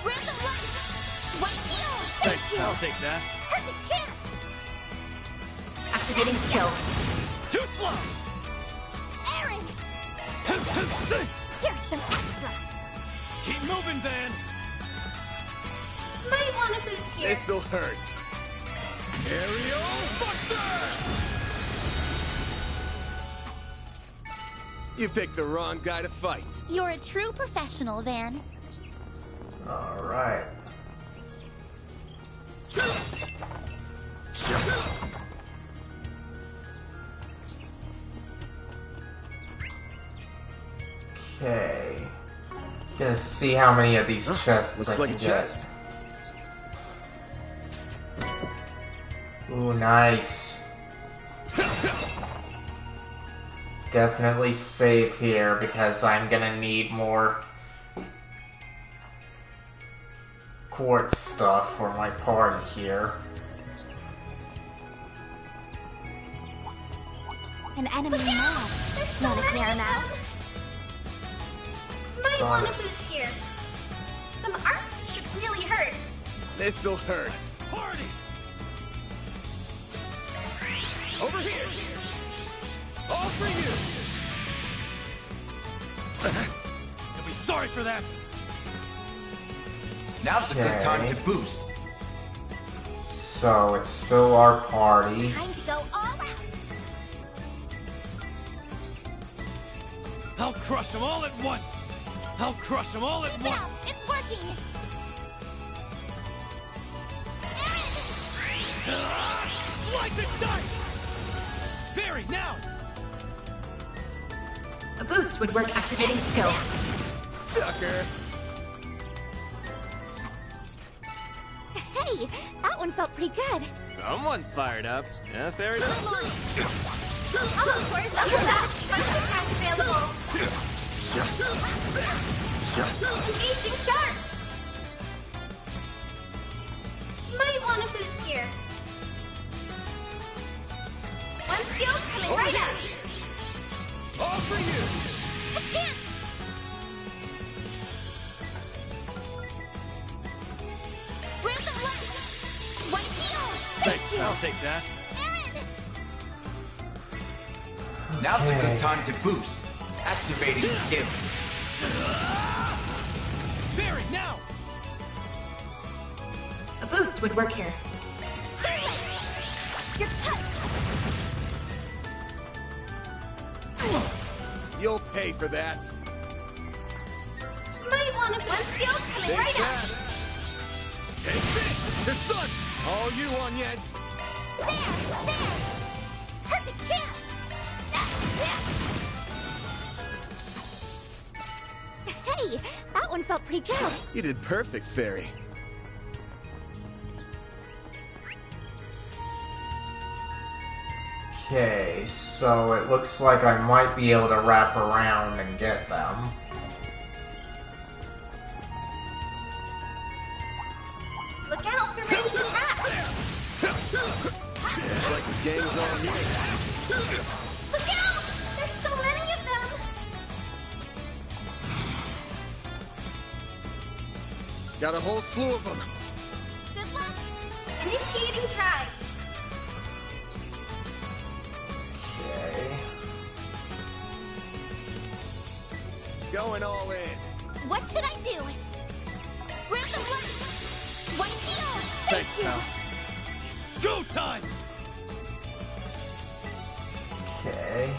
Random light! White deal! Thanks, I'll take that. Perfect chance! Activating skill. Too slow! Aaron! Here's some extra! Keep moving, Van! Might want a boost here. This'll hurt. Aerial Buster! You picked the wrong guy to fight. You're a true professional, Van. Alright. Okay. Gonna see how many of these chests Looks I like can a get. chest. Ooh, nice. Definitely save here because I'm gonna need more quartz stuff for my party here. An enemy mob. Not a clear now. Might Got want it. a boost here. Some arts should really hurt. This'll hurt. Party! Over here! All for you! You'll be sorry for that! Now's a good time to Okay. boost. So it's still our party. Time to go all out. I'll crush them all at once! I'll crush them all at Now, once! it's working. Slice and dice! Barry, now! A boost would work. Activating skill. Sucker! Hey, that one felt pretty good. Someone's fired up. Yeah, fair enough. Oh, of course, level up. Bunch of attacks available. Engaging sharks. Might want a boost here. One skill coming right up. All for you! A chance. Random light. White deal. Thanks, I'll take that. Aaron. Now's a Okay. good time to boost. Activating skill. Barry, now! boost would work here. You're touched! You'll pay for that. Might want to boost skill coming Think right up! fast. Take this! They're stunned! All you, Agnes! There! Perfect chance! Hey, that one felt pretty good. You did perfect, Fairy. Okay, so it looks like I might be able to wrap around and get them. Look out for ranged attacks! Looks like the gang's on here. Look out! There's so many of them! Got a whole slew of them. Good luck! Initiating try! Okay. Going all in. What should I do? Random one! White heal! Thanks, you! pal. Go time! Okay.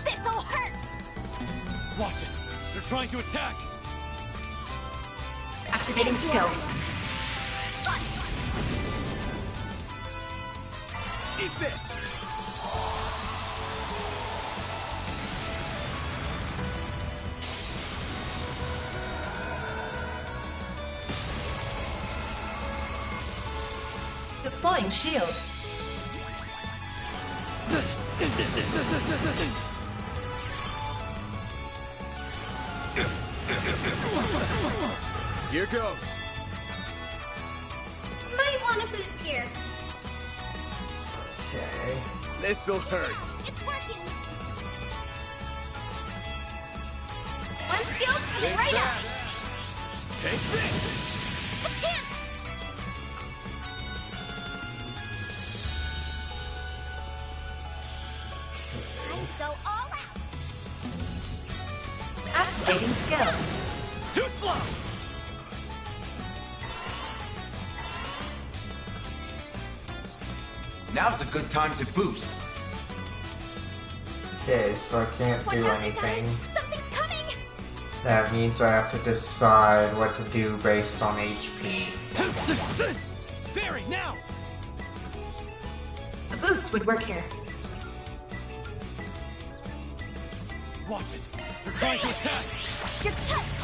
This'll hurt! Watch it! They're trying to attack! Activating skill. Eat this! Deploying shield. Here goes. Might want to boost here. Okay. This'll hurt. It's working! One skill coming right up! Take this! A chance! Time to go all out! Activating skill. Too slow! Now's a good time to boost. Okay, so I can't Watch do out, you guys! anything. Something's coming! That means I have to decide what to do based on HP. Fairy, now! A boost would work here. Watch it! They're trying to attack! You're touched!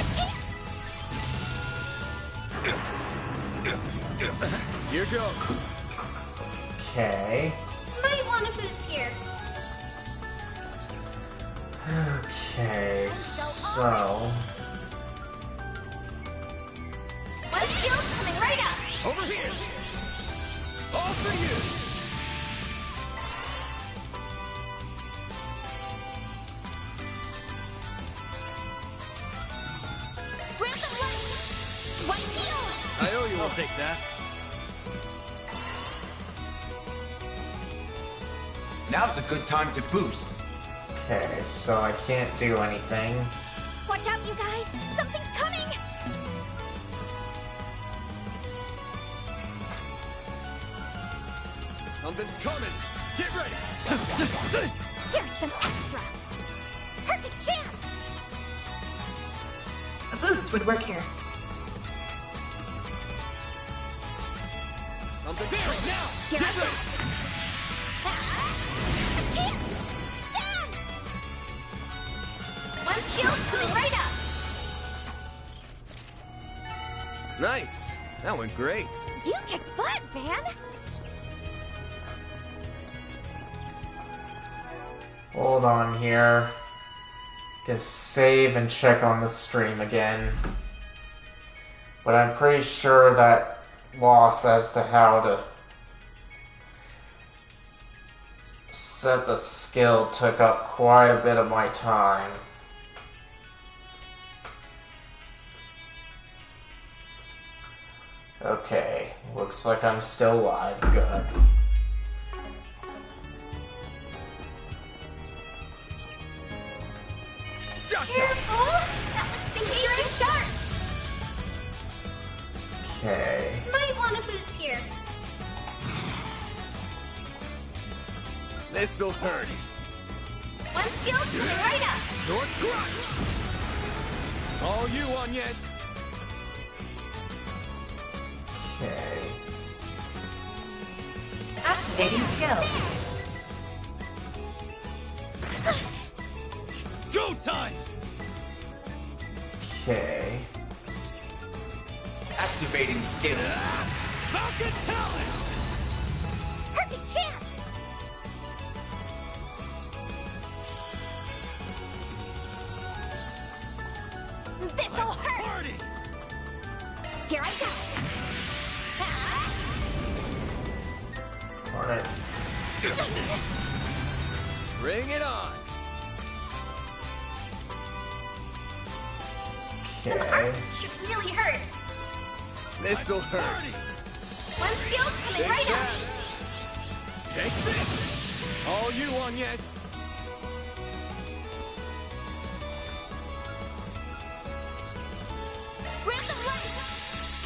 A chance! Here goes. Okay. Might want to boost here. Okay, so... One skill coming right up! Over here! All for you! Random one! White heal! I owe you I'll one. take that. Now's a good time to boost. Okay, so I can't do anything. Watch out, you guys! Something's coming! Something's coming. Get ready. Here's some extra! Perfect chance! A boost would work here. Something's Fairy, coming. now! Get Get ready! A chance! Down! One skill coming right up! Nice. That went great. You kick butt, man! Hold on here. Just save and check on the stream again. But I'm pretty sure that loss as to how to set the skill took up quite a bit of my time. Okay, looks like I'm still alive. Good. Careful! That looks dangerous! Sharp! Okay. Might want a boost here. This'll hurt. One skill coming right up. Sword crush. All you on, yes. Okay. Activating skill. It's go time! Okay. Activating skill. Falcon Talon! Perfect chance! This'll hurt! Party! Here I go! Alright. Bring it on. Some Okay. arts should really hurt. This'll hurt. One skill coming Take right that. up. Take this. All you on, yes. Random light.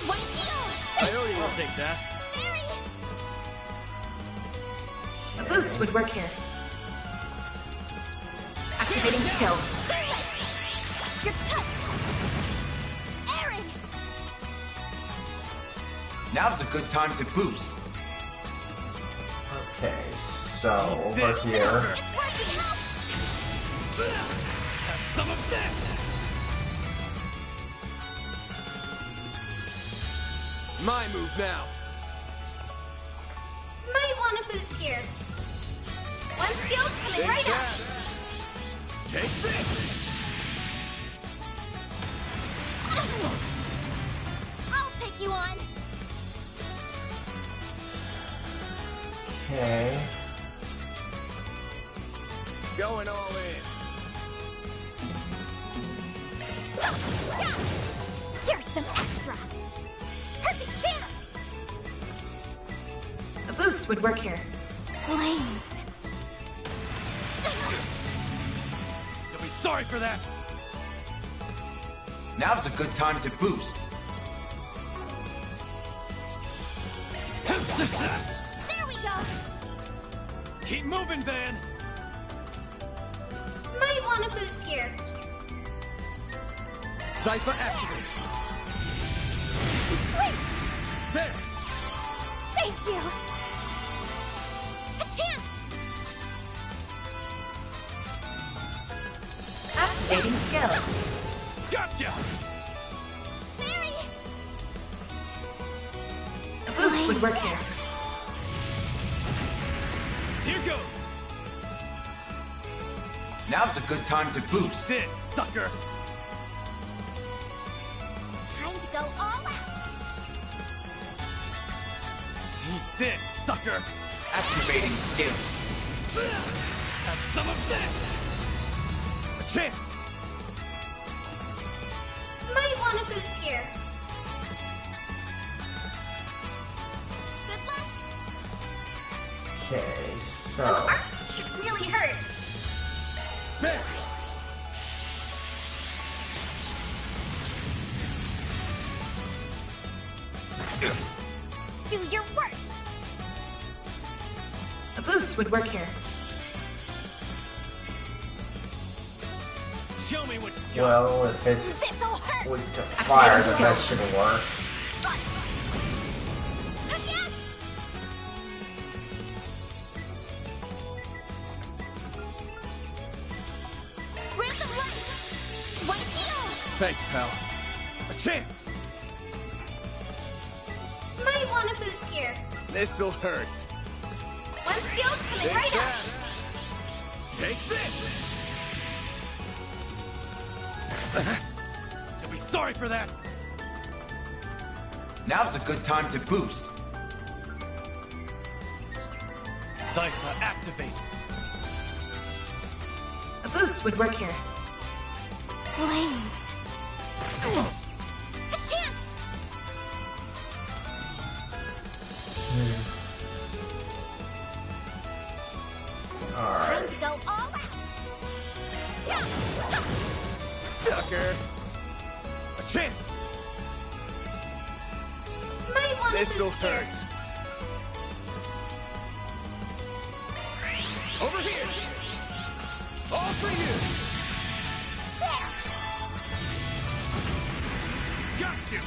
One heal. I'll take that. A boost would work here. Activating skill. You're touched. Aaron. Now's a good time to boost. Okay, so over here. It's working out. Have some of that! My move now. Might want a boost here. One skill coming Take right that. up. Take this. I'll take you on. Okay. Going all in. Here's some extra. Perfect chance. A boost would work here. Flames. You'll be sorry for that! Now's a good time to boost. There we go. Keep moving, Van! Might want a boost here. Cypher activate. Lynched. There. Thank you. A chance. Activating skill. Gotcha! Mary. A boost would work here. Here goes! Now's a good time to boost. This, sucker! Time to go all out. Eat this, sucker! Activating skill. Have some of this! A chance. Might want a boost here. Good luck. Okay, Some so. arts should really hurt. There. Do your worst. A boost would work here. Show me what you got! Well, if it's This'll hurt. with to fire, then skill. that should work. Yes. Random light. One heal. Thanks, pal. A chance. Might want a boost here. This'll hurt. One skill coming Take right that. up. Take this. You'll be sorry for that! Now's a good time to boost. Cypher activate! A boost would work here. Flames. A chance. sucker! A chance! Might want This'll hurt! Over here! All for you! Got you!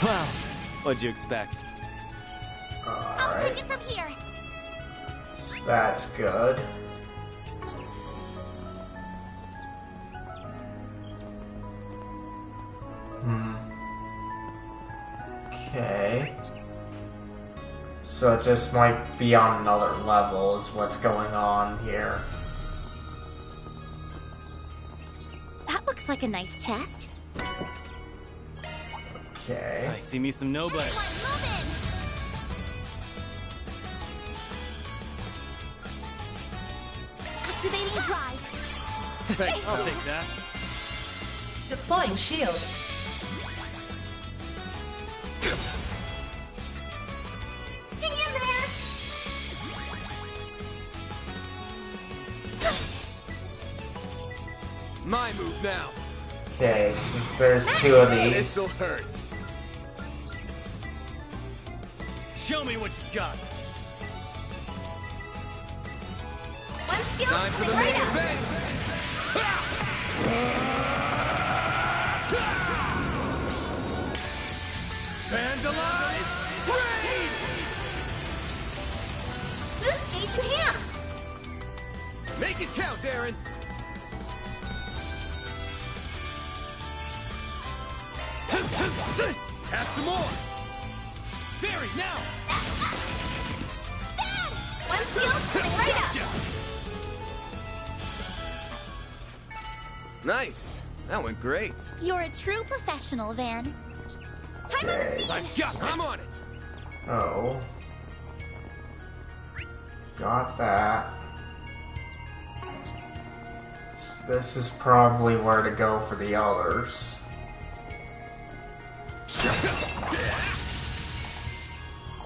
Wow, what'd you expect? I'll take it from here. That's good. Okay. So it just might be on another level is what's going on here. That looks like a nice chest. Okay. I see me some nobody. Activating drive. Thanks, I'll take that. Deploying shield. Hang in there. My move now. Okay, since there's two of these. This'll hurt. Show me what you got. One skill. Time for the main event. Vandalize! Raid! Boost gauge enhance. Make it count, Aaron. Have some more. Barry, now! One skill coming right up. Nice. That went great. You're a true professional, Van. Okay. I'm on it. Oh. Got that. This is probably where to go for the others.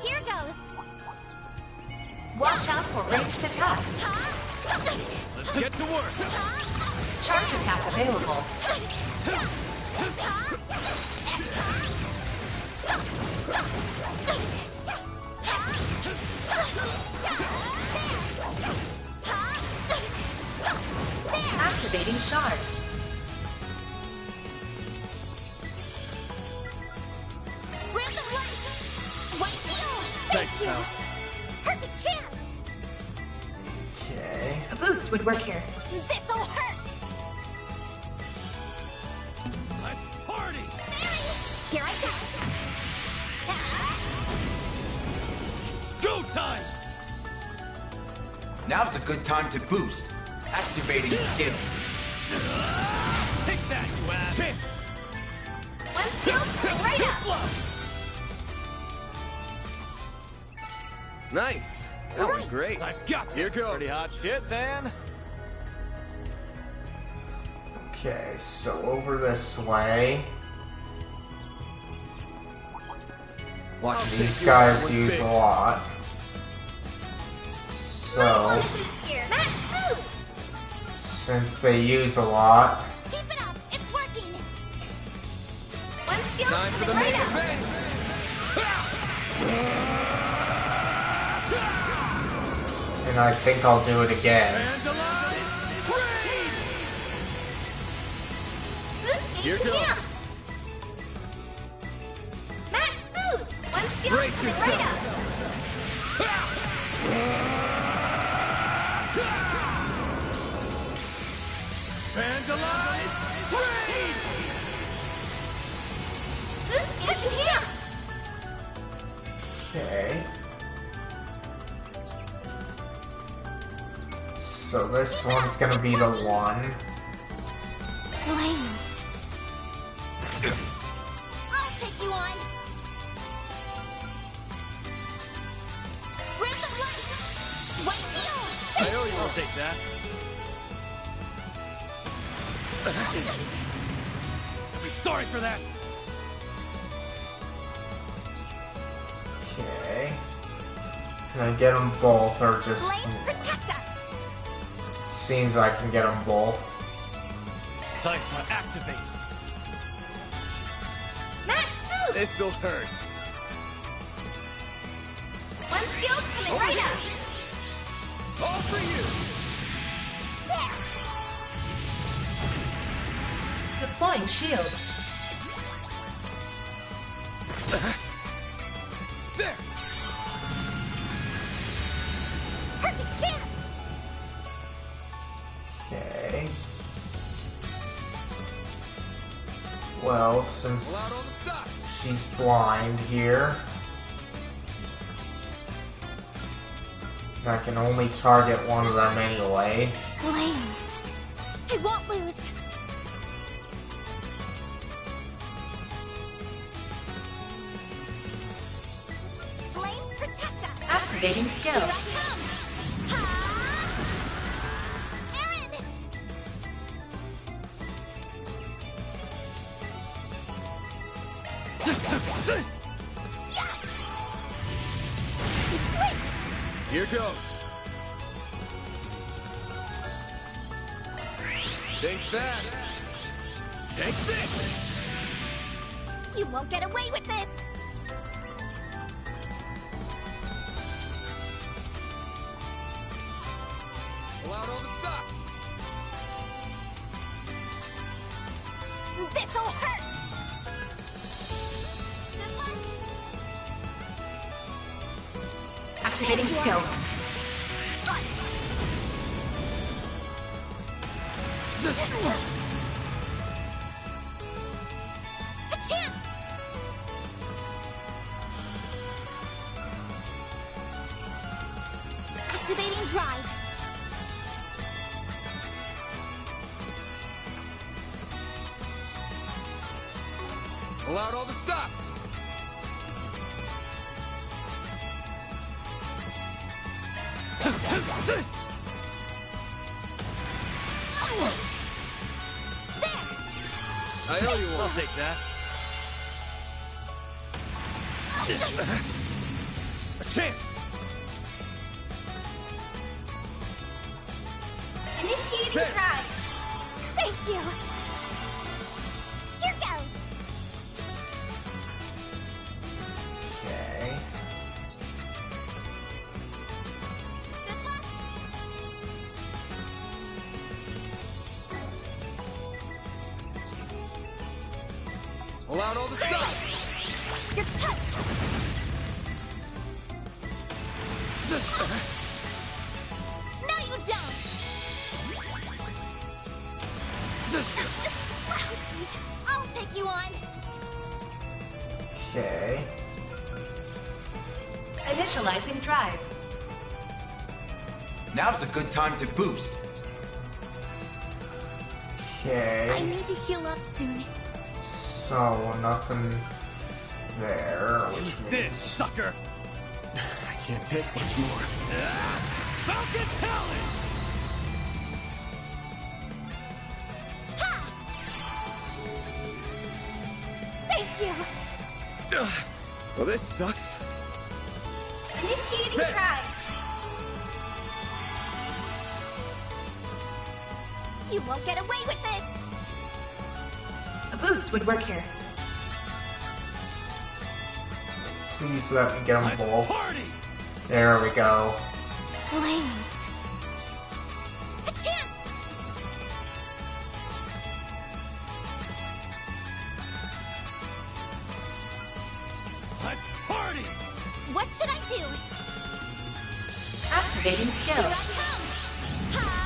Here goes. Watch out for ranged attacks. Let's get to work. Charge attack available. Activating shards. Random light. White wheel. Thanks, pal. Perfect chance. Okay. A boost would work here. This'll hurt. Let's party! Here I go. Go time! Now's a good time to boost. Activating skill. Take that, you ass! Chance! One skill coming right up. Nice. That went great. I've got this. Here goes. Pretty hot shit, Van. Okay, so over this way. Watch These guys use a lot. So, Here. Max boost. since they use a lot, Keep it up. It's working. One skill Time for the coming main right up. event. and I think I'll do it again. Vandalize! Raid! Boost Here gauge goes. enhance. Max boost. One skill Brace coming right yourself. up. Vandalize! Raid! Boost gauge enhance. Okay. So this one's gonna be the one. Flames. I'll take you on. Random light. White wheel. I owe you. I'll take that. I'll be sorry for that. Okay. Can I get them both or just... Flames protect us. seems I can get them both. Cypher, activate. Max, boost! This'll hurt. One skill coming right up. All for you. There. Deploying shield. There. Perfect chance. Okay. Well, since she's blind here, I can only target one of them anyway. Flames. I won't lose. Flames protect us. Activating skill. Here I come. Ha! Aaron! He flinched. Here goes. Think fast. Take this. You won't get away with this. Pull out all the stops. This'll hurt. Good luck. Activating skill. A chance. Activating drive. Pull out all the stops. I owe you one. I'll take that. A chance. Initiating There. drive. Thank you. Here goes. Okay. Good luck. Pull out all the stops. You're touched. No, you don't. Lousy. I'll take you on. Okay. Initializing drive. Now's a good time to boost. I Okay. need to heal up soon. So, nothing there, which Eat means... this, sucker. I can't take much more. Falcon Talon. Ha! Thank you. Well, this sucks. Initiating There. drive. You won't get away with this. A boost would work here. Please let me get them Let's both. party. There we go. Flames. A chance. Let's party. What should I do? Activating skill. Here I come. Ha!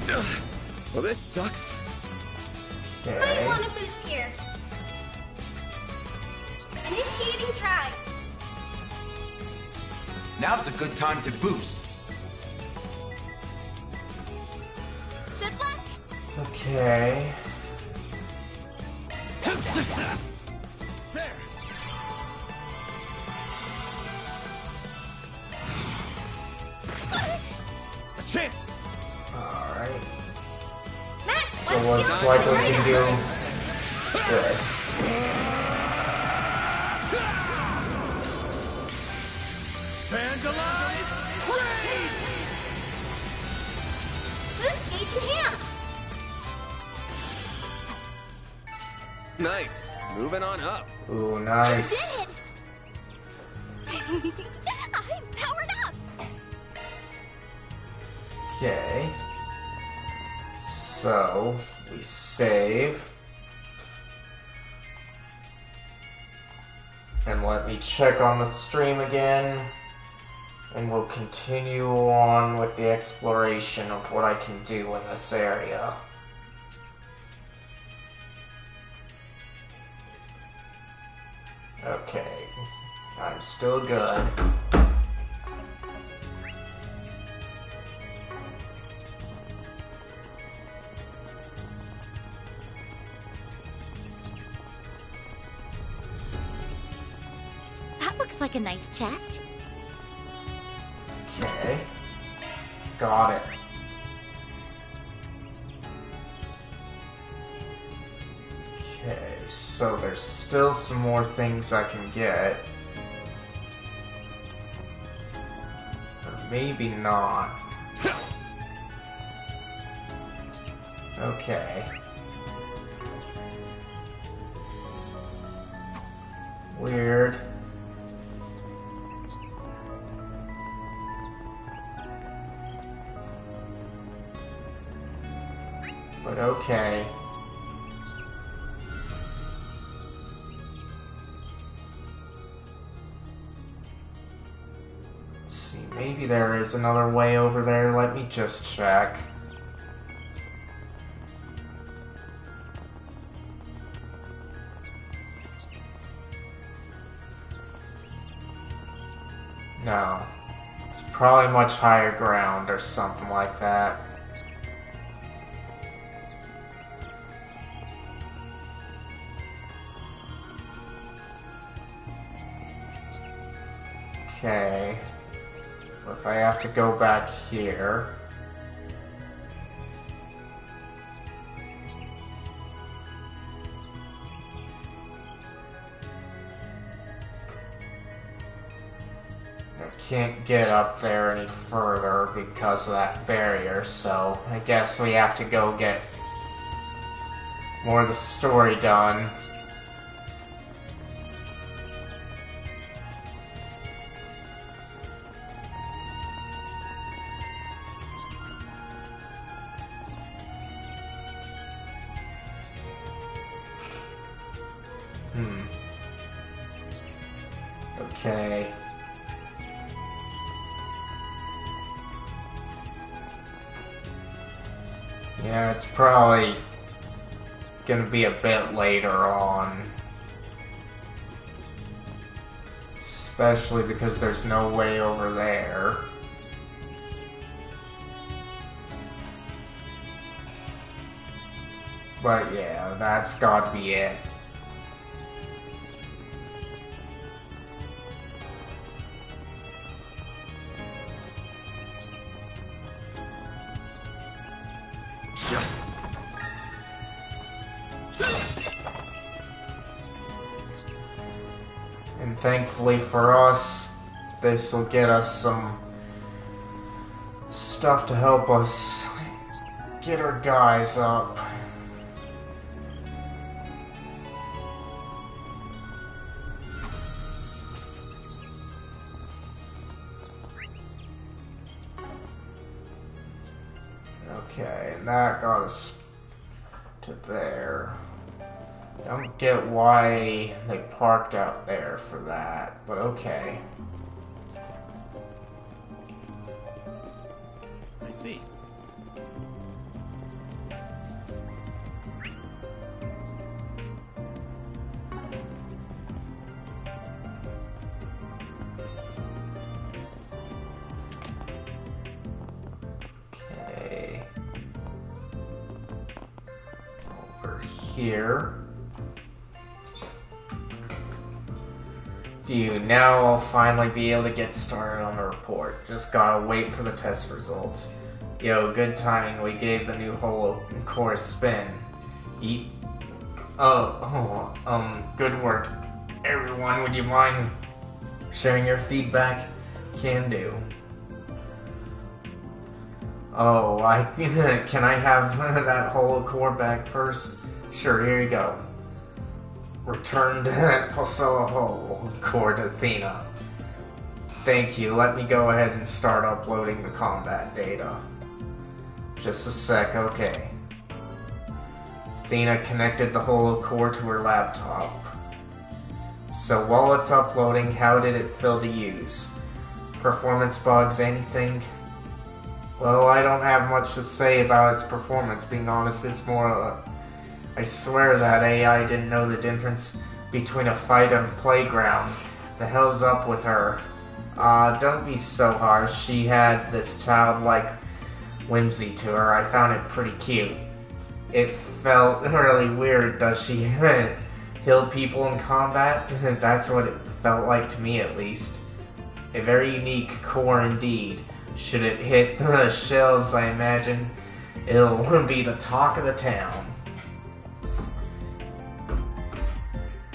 There. Well, this sucks. Might Okay. want a boost here. Initiating drive. Now's a good time to boost. Good luck. Okay. There. A chance. Alright. Max, So looks like we can do this. Fans alive! Raid! Boost, gauge your hands! Nice. Moving on up. Ooh, nice. I'm powered up! Okay. So, we save. And let me check on the stream again. And we'll continue on with the exploration of what I can do in this area. Okay. I'm still good. That looks like a nice chest. Okay. Got it. Okay, so there's still some more things I can get. Or maybe not. Okay. Weird. But okay. Let's see, maybe there is another way over there. Let me just check. No. It's probably much higher ground or something like that. Okay. But if I have to go back here... can't get up there any further because of that barrier, so I guess we have to go get more of the story done. Okay. Yeah, it's probably gonna be a bit later on. Especially because there's no way over there. But yeah, that's gotta be it. And thankfully for us, this will get us some stuff to help us get our guys up. Okay, and that got us to there. I don't get why they parked out there for that, but okay. I see. Okay. Over here. Phew, now I'll finally be able to get started on the report. Just gotta wait for the test results. Yo, good timing, we gave the new holo core a spin. Good work. Everyone, would you mind sharing your feedback? Can do. Oh, can I have that holo core back first? Sure, here you go. Returned Pulsella holo core to Athena. Thank you. Let me go ahead and start uploading the combat data. Just a sec, okay. Athena connected the holo core to her laptop. So while it's uploading, how did it feel to use? Performance bugs, anything? Well, I don't have much to say about its performance, being honest. It's more I swear that AI didn't know the difference between a fight and a playground. The hell's up with her? Don't be so harsh. She had this childlike whimsy to her. I found it pretty cute. It felt really weird. Does she kill people in combat? That's what it felt like to me, at least. A very unique core indeed. Should it hit the shelves, I imagine it'll be the talk of the town.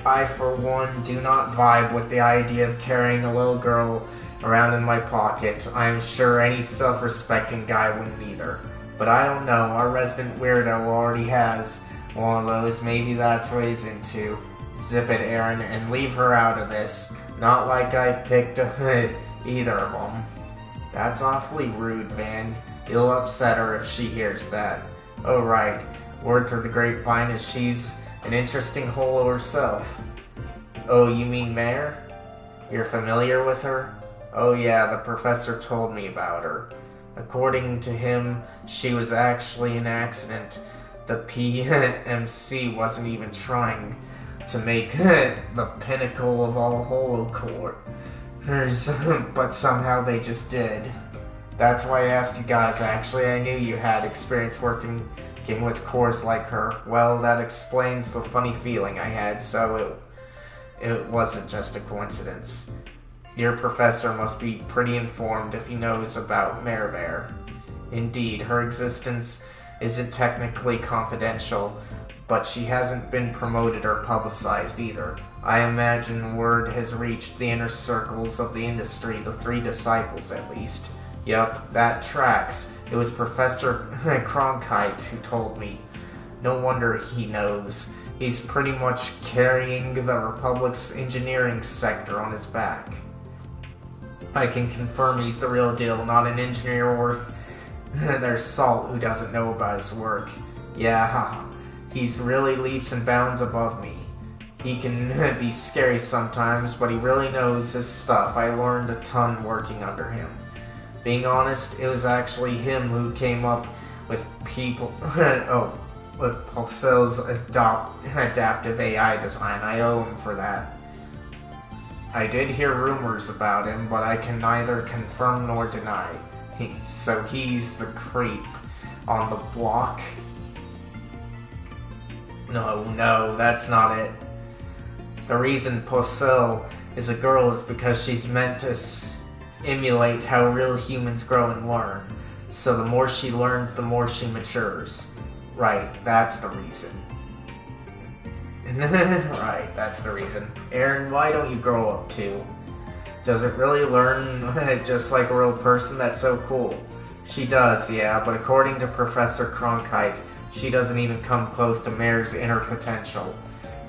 I, for one, do not vibe with the idea of carrying a little girl around in my pocket. I am sure any self-respecting guy wouldn't either. But I don't know, our resident weirdo already has one of those. Maybe that's what he's into. Zip it, Aaron, and leave her out of this. Not like I picked either of them. That's awfully rude, Van. You'll upset her if she hears that. Oh, right. Word through the grapevine is she's an interesting holo herself. Oh, you mean Mare? You're familiar with her? Oh yeah, the professor told me about her. According to him, she was actually an accident. The PMC wasn't even trying to make the pinnacle of all holo core. But somehow they just did. That's why I asked you guys. Actually, I knew you had experience working with cores like her. Well, that explains the funny feeling I had, so it wasn't just a coincidence. Your professor must be pretty informed if he knows about Mare. Indeed, her existence isn't technically confidential, but she hasn't been promoted or publicized either. I imagine word has reached the inner circles of the industry, the three disciples at least. Yup, that tracks. It was Professor Cronkite who told me. No wonder he knows. He's pretty much carrying the Republic's engineering sector on his back. I can confirm he's the real deal, not an engineer worth their salt who doesn't know about his work. Yeah, he's really leaps and bounds above me. He can be scary sometimes, but he really knows his stuff. I learned a ton working under him. Being honest, it was actually him who came up with with Pulsel's adaptive AI design. I owe him for that. I did hear rumors about him, but I can neither confirm nor deny. So he's the creep on the block? No, that's not it. The reason Pulsel is a girl is because she's meant to emulate how real humans grow and learn. So the more she learns, the more she matures. Right, that's the reason. Right, that's the reason. Aaron, why don't you grow up too? Does it really learn just like a real person? That's so cool. She does, yeah, but according to Professor Cronkite, she doesn't even come close to Mare's inner potential.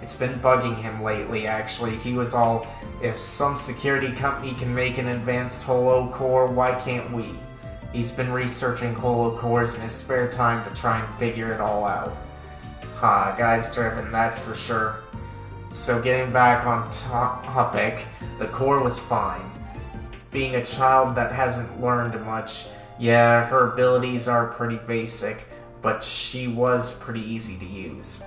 It's been bugging him lately, actually. He was all, if some security company can make an advanced holo core, why can't we? He's been researching holo cores in his spare time to try and figure it all out. Guy's driven, that's for sure. So getting back on topic, the core was fine. Being a child that hasn't learned much, yeah, her abilities are pretty basic, but she was pretty easy to use.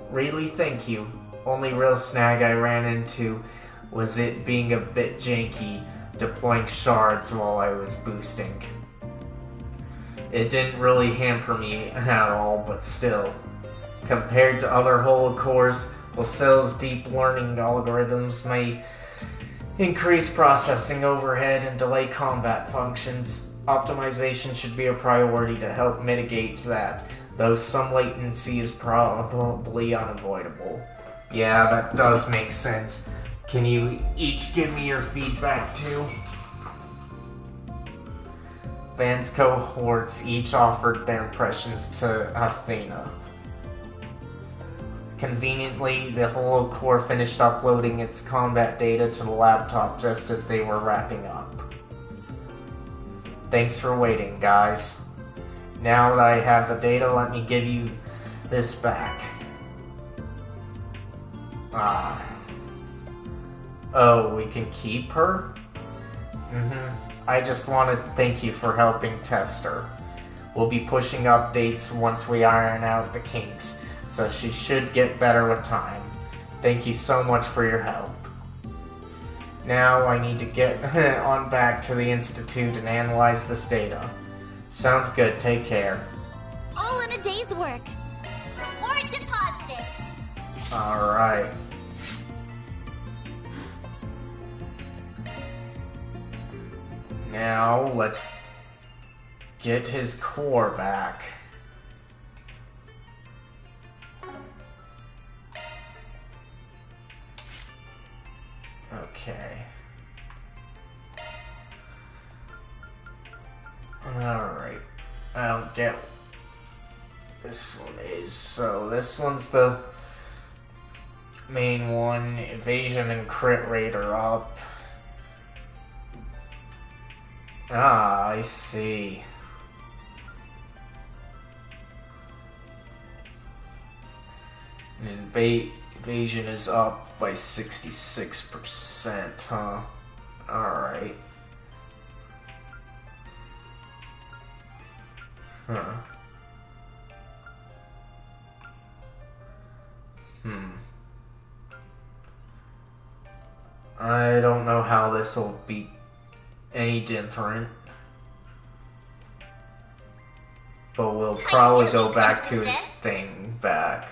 Really, thank you. Only real snag I ran into was it being a bit janky, deploying shards while I was boosting. It didn't really hamper me at all, but still. Compared to other holo cores, Pulsel's deep learning algorithms may increase processing overhead and delay combat functions. Optimization should be a priority to help mitigate that. though some latency is probably unavoidable. Yeah, that does make sense. Can you each give me your feedback too? Van's cohorts each offered their impressions to Athena. Conveniently, the Holo Core finished uploading its combat data to the laptop just as they were wrapping up. Thanks for waiting, guys. Now that I have the data, let me give you this back. Oh, we can keep her? I just want to thank you for helping test her. We'll be pushing updates once we iron out the kinks, so she should get better with time. Thank you so much for your help. Now I need to get on back to the Institute and analyze this data. Sounds good, take care. All in a day's work. Report deposited. Alright. Now, let's get his core back. Okay. Alright. I'll get this one is. So, this one's the main one. Evasion and crit rate are up. Ah, I see. And evasion is up by 66%, huh? Alright. Huh. I don't know how this will be any different. But we'll probably go back to his thing back.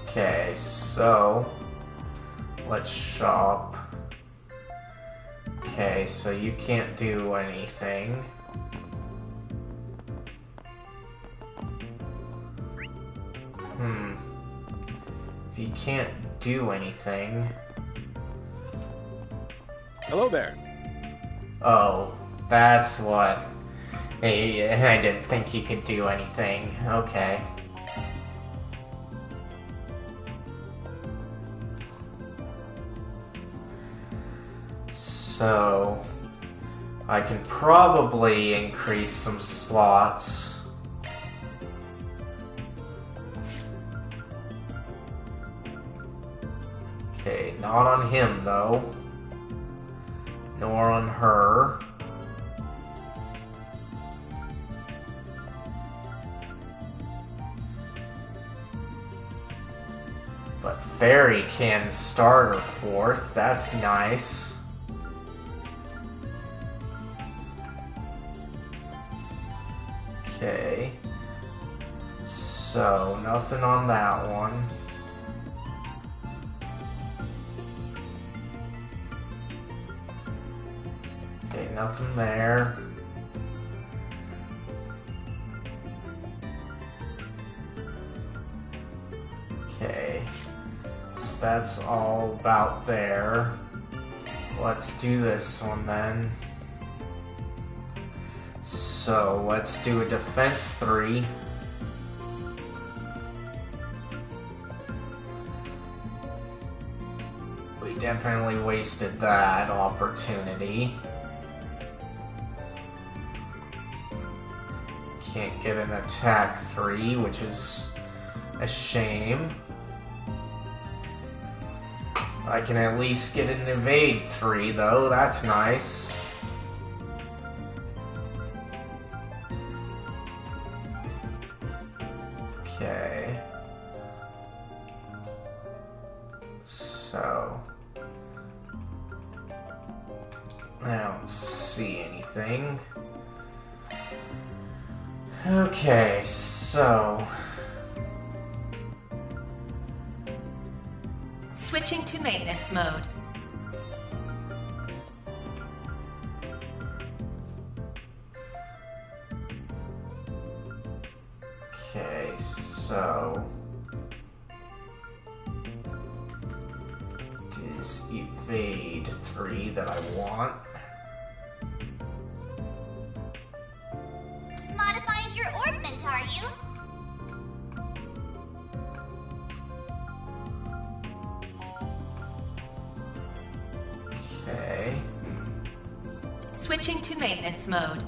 Okay, so let's shop. Okay, so you can't do anything. If you can't do anything... Hello there. Oh, that's what... Hey, I didn't think you could do anything. Okay. So... I can probably increase some slots. Okay, not on him though. Nor on her. But Fairy can start her fourth. That's nice. Okay. So, nothing on that one. Okay, nothing there. Okay, so that's all about there. Let's do this one then. So, let's do a defense 3. We definitely wasted that opportunity. Can't get an attack 3, which is a shame. I can at least get an evade 3 though, that's nice. Okay. So... I don't see anything. Okay, so... Switching to maintenance mode. So it is evade 3 that I want. Modifying your orbment, are you? Okay. Switching to maintenance mode.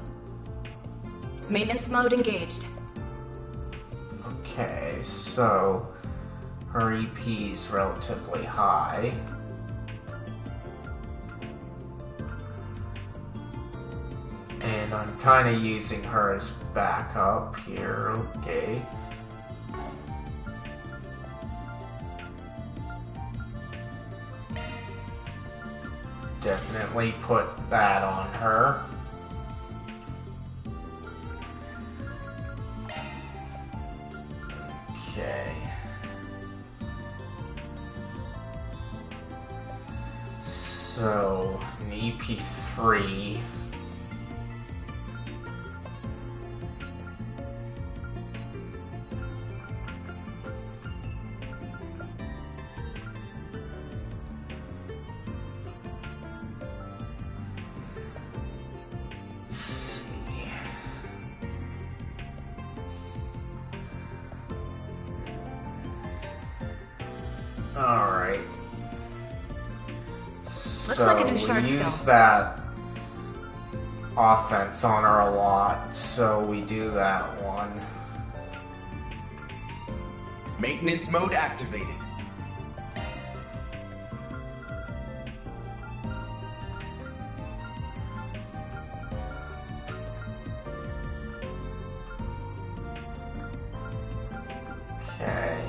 Maintenance mode engaged. Okay, so her EP is relatively high. And I'm kind of using her as backup here, okay. Definitely put that on her. Okay. So, an EP3. Alright. Looks like a new shard we skill. use that offense on her a lot, so we do that one. Maintenance mode activated. Okay.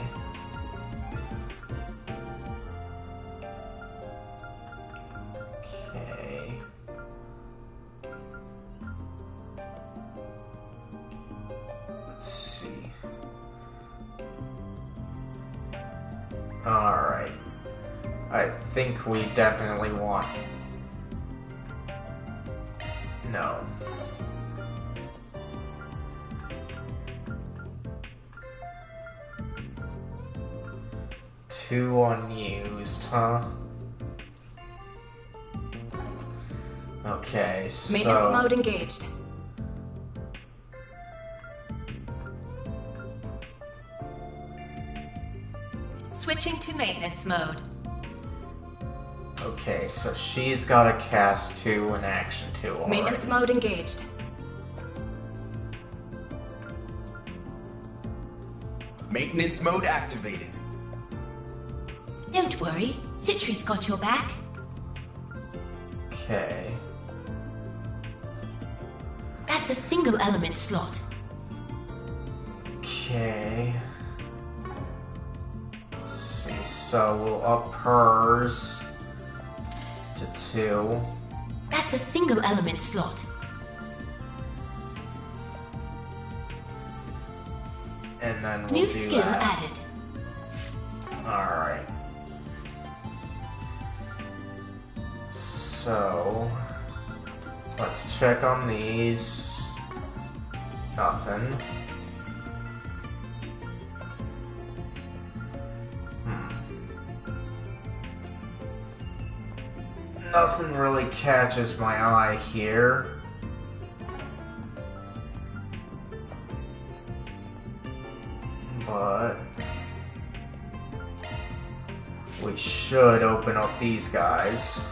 Okay. Let's see. Alright. I think we definitely want... No. Two unused, huh? Okay, so... Maintenance mode engaged. Switching to maintenance mode. Okay, so she's got to cast 2 and action 2 already. Maintenance mode engaged. Maintenance mode activated. Don't worry, Citri's got your back. Okay. That's a single element slot. Okay. Let's see, so we'll up hers to 2. That's a single element slot. And then we'll New do skill that. added. Alright. So, let's check on these. Nothing. Nothing really catches my eye here. But we should open up these guys.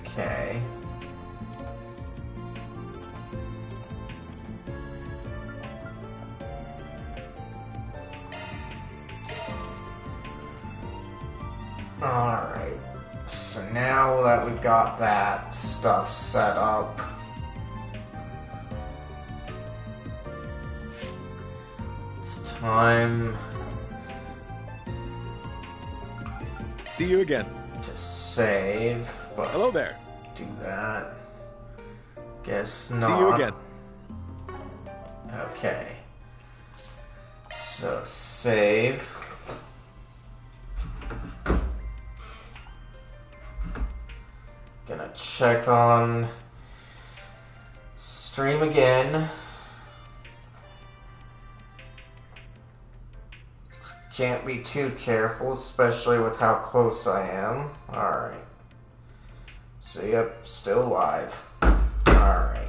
Okay. Alright. So now that we've got that stuff set up, it's time See you again. to save. But Hello there. do that. Guess not. See you again. Okay. So save. Gonna check on stream again. Can't be too careful, especially with how close I am. Alright. So, yep, still alive. Alright.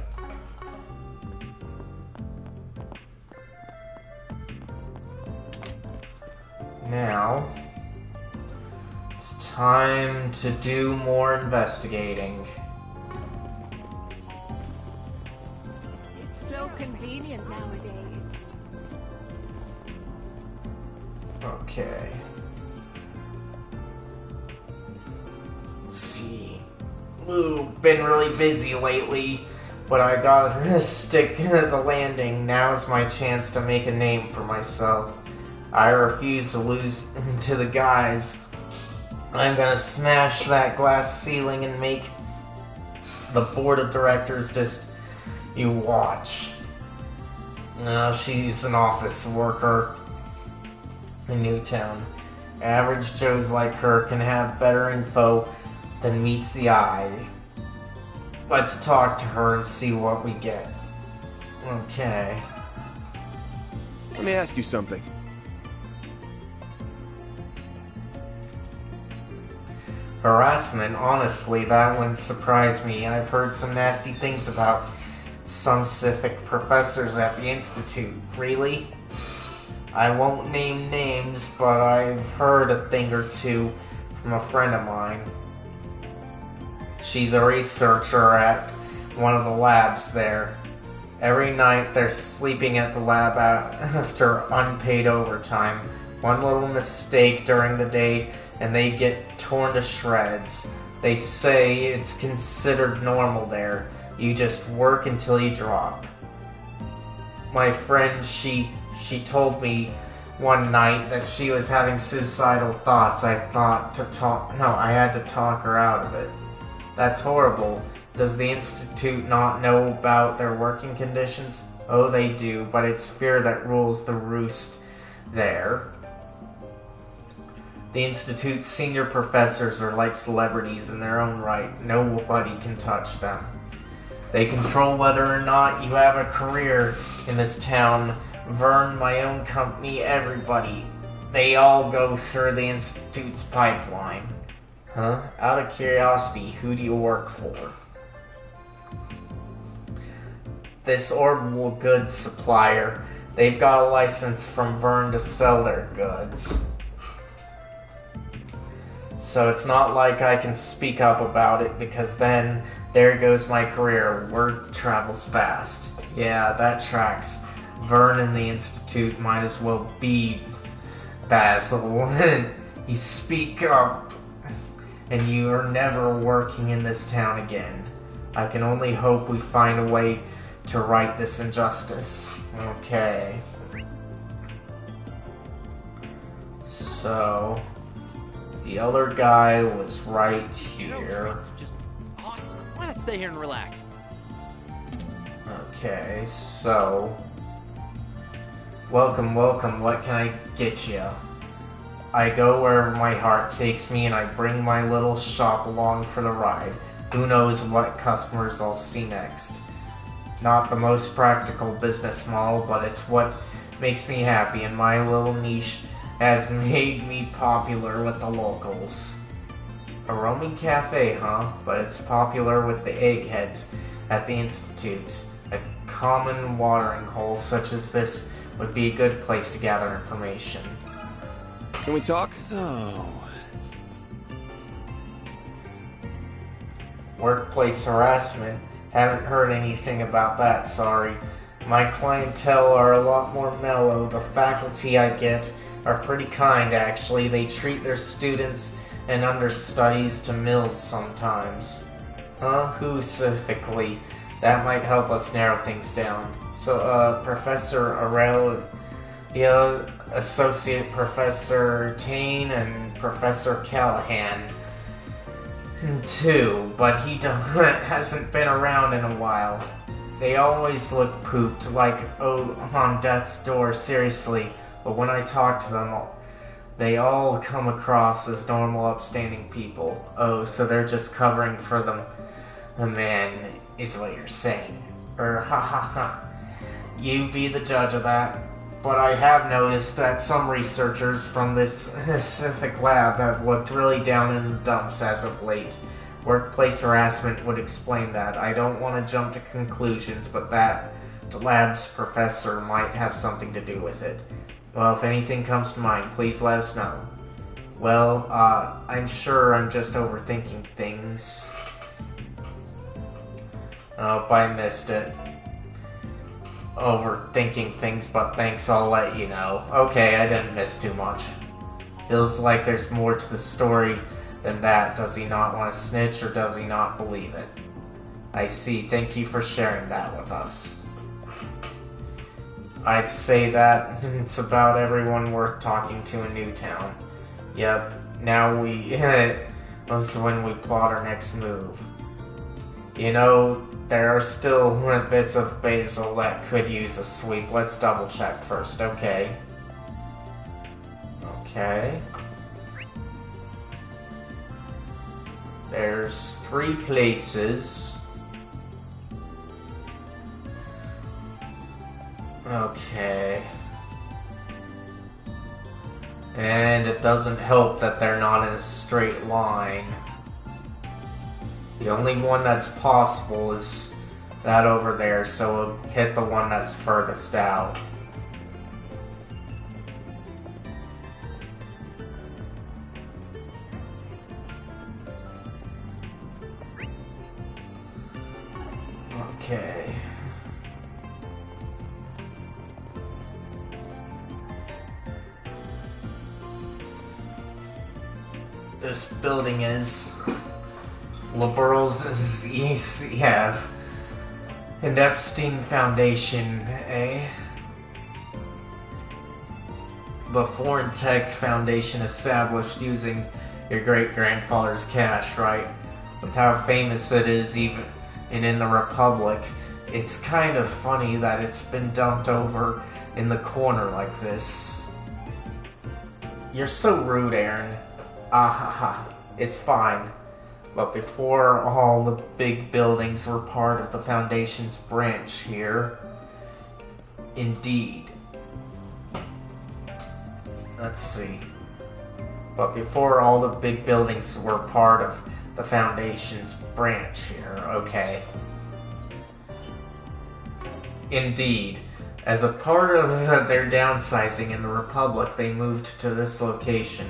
Now, it's time to do more investigating. It's so convenient nowadays. Okay. Let's see. Ooh, been really busy lately, but I gotta stick to the landing. Now's my chance to make a name for myself. I refuse to lose to the guys. I'm gonna smash that glass ceiling and make the board of directors just... You watch. No, she's an office worker in Newtown. Average Joes like her can have better info than meets the eye. Let's talk to her and see what we get. Okay. Let me ask you something. Harassment, honestly, that wouldn't surprise me. I've heard some nasty things about some specific professors at the Institute. Really? I won't name names, but I've heard a thing or two from a friend of mine. She's a researcher at one of the labs there. Every night they're sleeping at the lab after unpaid overtime. One little mistake during the day and they get torn to shreds. They say it's considered normal there. You just work until you drop. My friend, she told me one night that she was having suicidal thoughts. I had to talk her out of it. That's horrible. Does the Institute not know about their working conditions? Oh, they do, but it's fear that rules the roost there. The Institute's senior professors are like celebrities in their own right. Nobody can touch them. They control whether or not you have a career in this town. Vern, my own company, everybody. They all go through the Institute's pipeline. Huh? Out of curiosity, who do you work for? This Orbital Goods supplier. They've got a license from Vern to sell their goods. So it's not like I can speak up about it, because then there goes my career. Word travels fast. Yeah, that tracks. Vern and the Institute might as well be Basil. You speak up, and you are never working in this town again. I can only hope we find a way to right this injustice. Okay. So... the other guy was right here. Just awesome. Why not stay here and relax? Okay, so... Welcome, welcome, what can I get you? I go wherever my heart takes me and I bring my little shop along for the ride. Who knows what customers I'll see next. Not the most practical business model, but it's what makes me happy, and my little niche has made me popular with the locals. A roaming cafe, huh? But it's popular with the eggheads at the Institute. A common watering hole such as this would be a good place to gather information. Can we talk? So... workplace harassment. Haven't heard anything about that, sorry. My clientele are a lot more mellow. The faculty I get are pretty kind, actually. They treat their students and understudies to meals sometimes. Huh? Who specifically? That might help us narrow things down. So, Professor Aurelia, Associate Professor Tane, and Professor Callahan. Too, but he hasn't been around in a while. They always look pooped, like, oh, on death's door, seriously. But when I talk to them, they all come across as normal, upstanding people. Oh, so they're just covering for them. The man is what you're saying. Ha ha ha. You be the judge of that. but I have noticed that some researchers from this specific lab have looked really down in the dumps as of late. Workplace harassment would explain that. I don't want to jump to conclusions, but that the lab's professor might have something to do with it. Well, if anything comes to mind, please let us know. Well, I'm sure I'm just overthinking things. Oh, I missed it. Overthinking things, but thanks, I'll let you know. Okay, I didn't miss too much. Feels like there's more to the story than that. Does he not want to snitch, or does he not believe it? I see. Thank you for sharing that with us. I'd say that it's about everyone worth talking to in Newtown. Yep, now that's when we plot our next move. You know, there are still bits of basil that could use a sweep. Let's double check first, okay? Okay. There's 3 places. Okay. And it doesn't help that they're not in a straight line. The only one that's possible is that over there, so we'll hit the one that's furthest out. Okay. This building is liberals is ECF and Epstein Foundation, eh? The Foreign Tech Foundation established using your great-grandfather's cash, right? With how famous it is even in the Republic, it's kind of funny that it's been dumped over in the corner like this. You're so rude, Aaron. Ahaha, it's fine. But before all the big buildings were part of the Foundation's branch here. Indeed. Let's see. But before all the big buildings were part of the Foundation's branch here, okay. Indeed. As a part of their downsizing in the Republic, they moved to this location.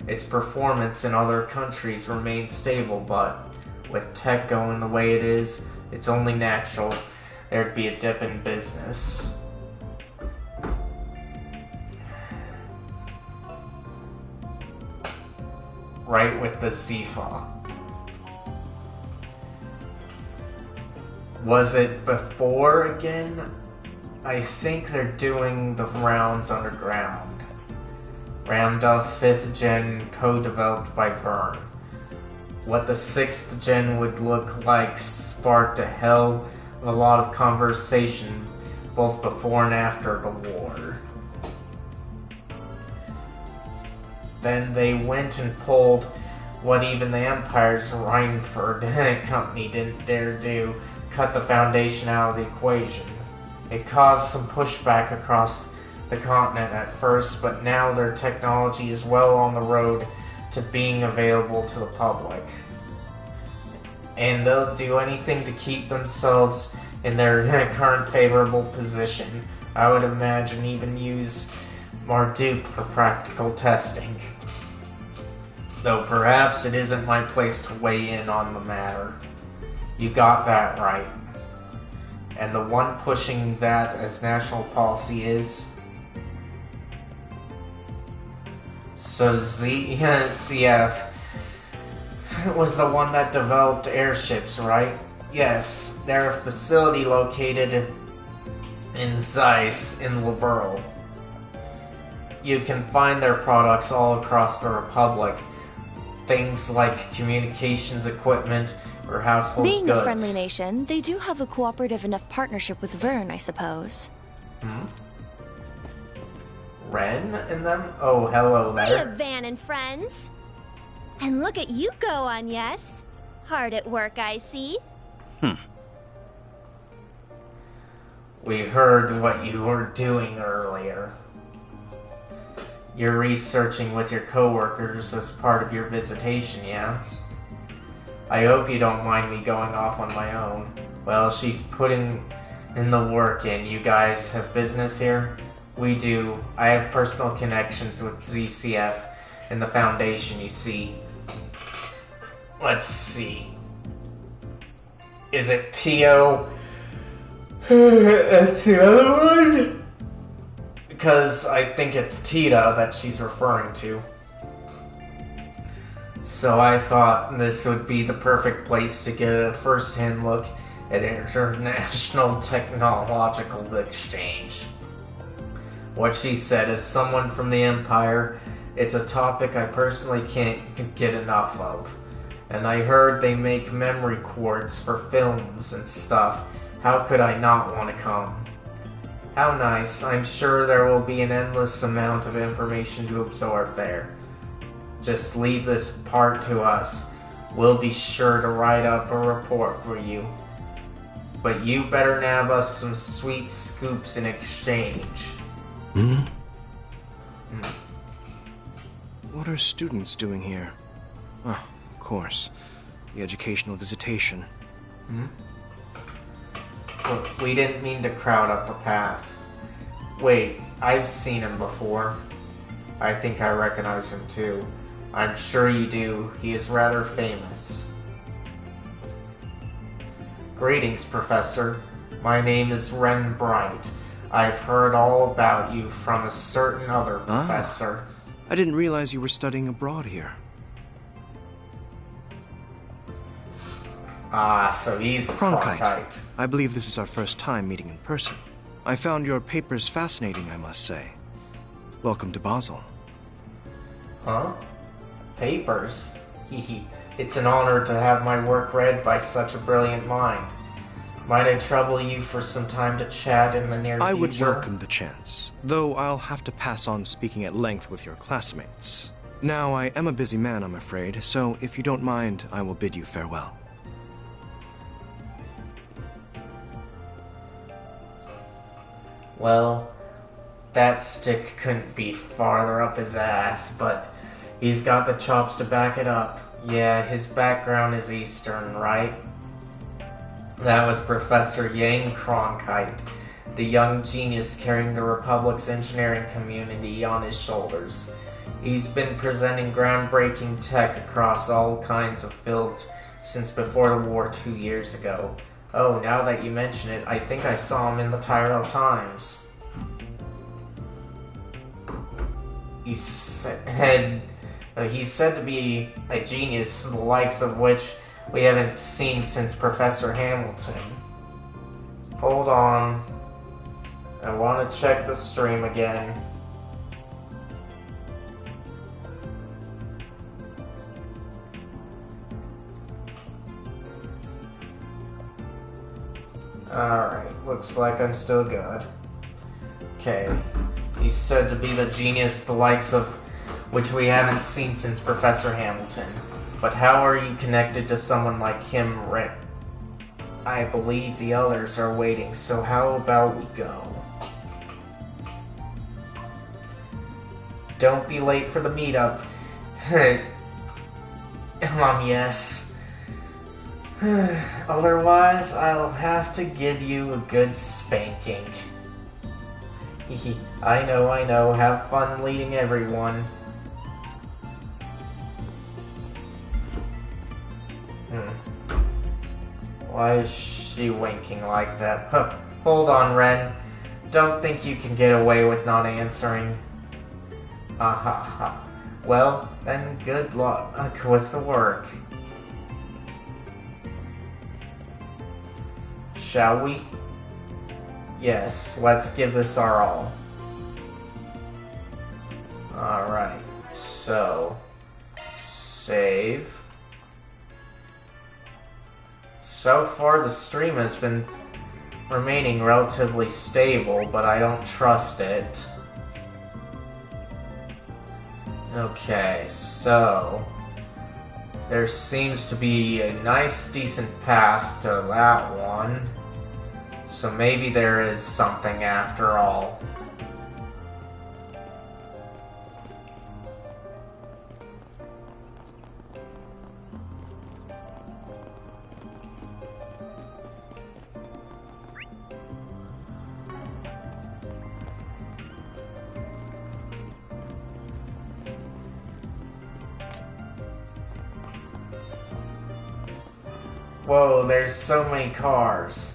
Its performance in other countries remains stable, but with tech going the way it is, it's only natural there'd be a dip in business. Right with the Zifa. Was it before again? I think they're doing the rounds underground. Ramda 5th Gen co-developed by Vern. What the 6th Gen would look like sparked a hell of a lot of conversation both before and after the war. Then they went and pulled what even the Empire's Reinford company didn't dare do, cut the Foundation out of the equation. It caused some pushback across the continent at first, but now their technology is well on the road to being available to the public. And they'll do anything to keep themselves in their current favorable position. I would imagine even use Marduk for practical testing. Though perhaps it isn't my place to weigh in on the matter. You got that right. And the one pushing that as national policy is... So CF was the one that developed airships, right? Yes, they're a facility located in Zeiss in Liberl. You can find their products all across the Republic. Things like communications equipment or household goods. Being a friendly nation, they do have a cooperative enough partnership with Vern, I suppose. Ren and them? Oh, hello there. Hiya, Van and friends. And look at you go on, yes. Hard at work, I see. We heard what you were doing earlier. You're researching with your coworkers as part of your visitation, yeah? I hope you don't mind me going off on my own. Well, she's putting in the work in. You guys have business here? We do. I have personal connections with ZCF and the Foundation, you see. Let's see. Is it Tio? That's the other one? Because I think it's Tita that she's referring to. So I thought this would be the perfect place to get a first-hand look at international technological exchange. What she said is someone from the Empire. It's a topic I personally can't get enough of. And I heard they make memory cords for films and stuff. How could I not want to come? How nice. I'm sure there will be an endless amount of information to absorb there. Just leave this part to us. We'll be sure to write up a report for you. But you better nab us some sweet scoops in exchange. What are students doing here? Oh, of course. The educational visitation. Look, we didn't mean to crowd up a path. Wait, I've seen him before. I think I recognize him too. I'm sure you do. He is rather famous. Greetings, Professor. My name is Ren Bright. I've heard all about you from a certain other professor. I didn't realize you were studying abroad here. So he's Cronkite. I believe this is our first time meeting in person. I found your papers fascinating, I must say. Welcome to Basel. Huh? Papers? It's an honor to have my work read by such a brilliant mind. Might I trouble you for some time to chat in the near future? I would welcome the chance, though I'll have to pass on speaking at length with your classmates. Now, I am a busy man, I'm afraid, so if you don't mind, I will bid you farewell. Well, that stick couldn't be farther up his ass, but he's got the chops to back it up. Yeah, his background is Eastern, right? That was Professor Yang Cronkite, the young genius carrying the Republic's engineering community on his shoulders. He's been presenting groundbreaking tech across all kinds of fields since before the war 2 years ago. Oh, now that you mention it, I think I saw him in the Tyrell Times. He's said to be a genius, the likes of which we haven't seen since Professor Hamilton. Hold on. I want to check the stream again. Alright, looks like I'm still good. Okay. He's said to be the genius the likes of which we haven't seen since Professor Hamilton. But how are you connected to someone like him, Rick? I believe the others are waiting, so how about we go? Don't be late for the meetup. Yes. Otherwise, I'll have to give you a good spanking. I know. Have fun leading everyone. Why is she winking like that? Hold on, Ren. Don't think you can get away with not answering. Well, then good luck with the work. Shall we? Yes, let's give this our all. Alright, so save. So far the stream has been remaining relatively stable, but I don't trust it. Okay, so there seems to be a nice decent path to that one. So maybe there is something after all. Whoa, there's so many cars.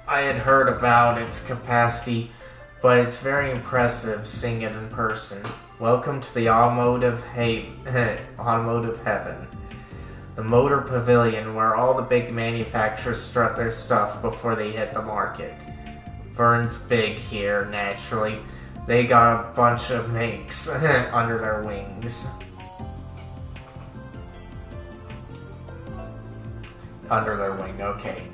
I had heard about its capacity, but it's very impressive seeing it in person. Welcome to the automotive heaven. The motor pavilion where all the big manufacturers strut their stuff before they hit the market. Vern's big here, naturally. They got a bunch of makes under their wings. Under their wing, okay.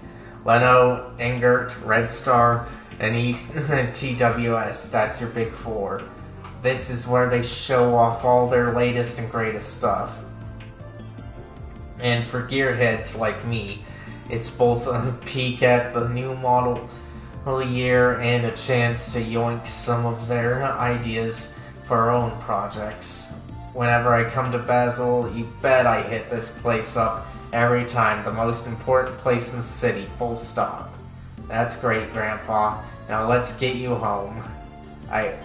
Leno, Engert, Red Star, and TWS, that's your big four. This is where they show off all their latest and greatest stuff. And for gearheads like me, it's both a peek at the new model of the year and a chance to yoink some of their ideas for our own projects. Whenever I come to Basel, you bet I hit this place up every time. The most important place in the city, full stop. That's great, Grandpa. Now let's get you home. I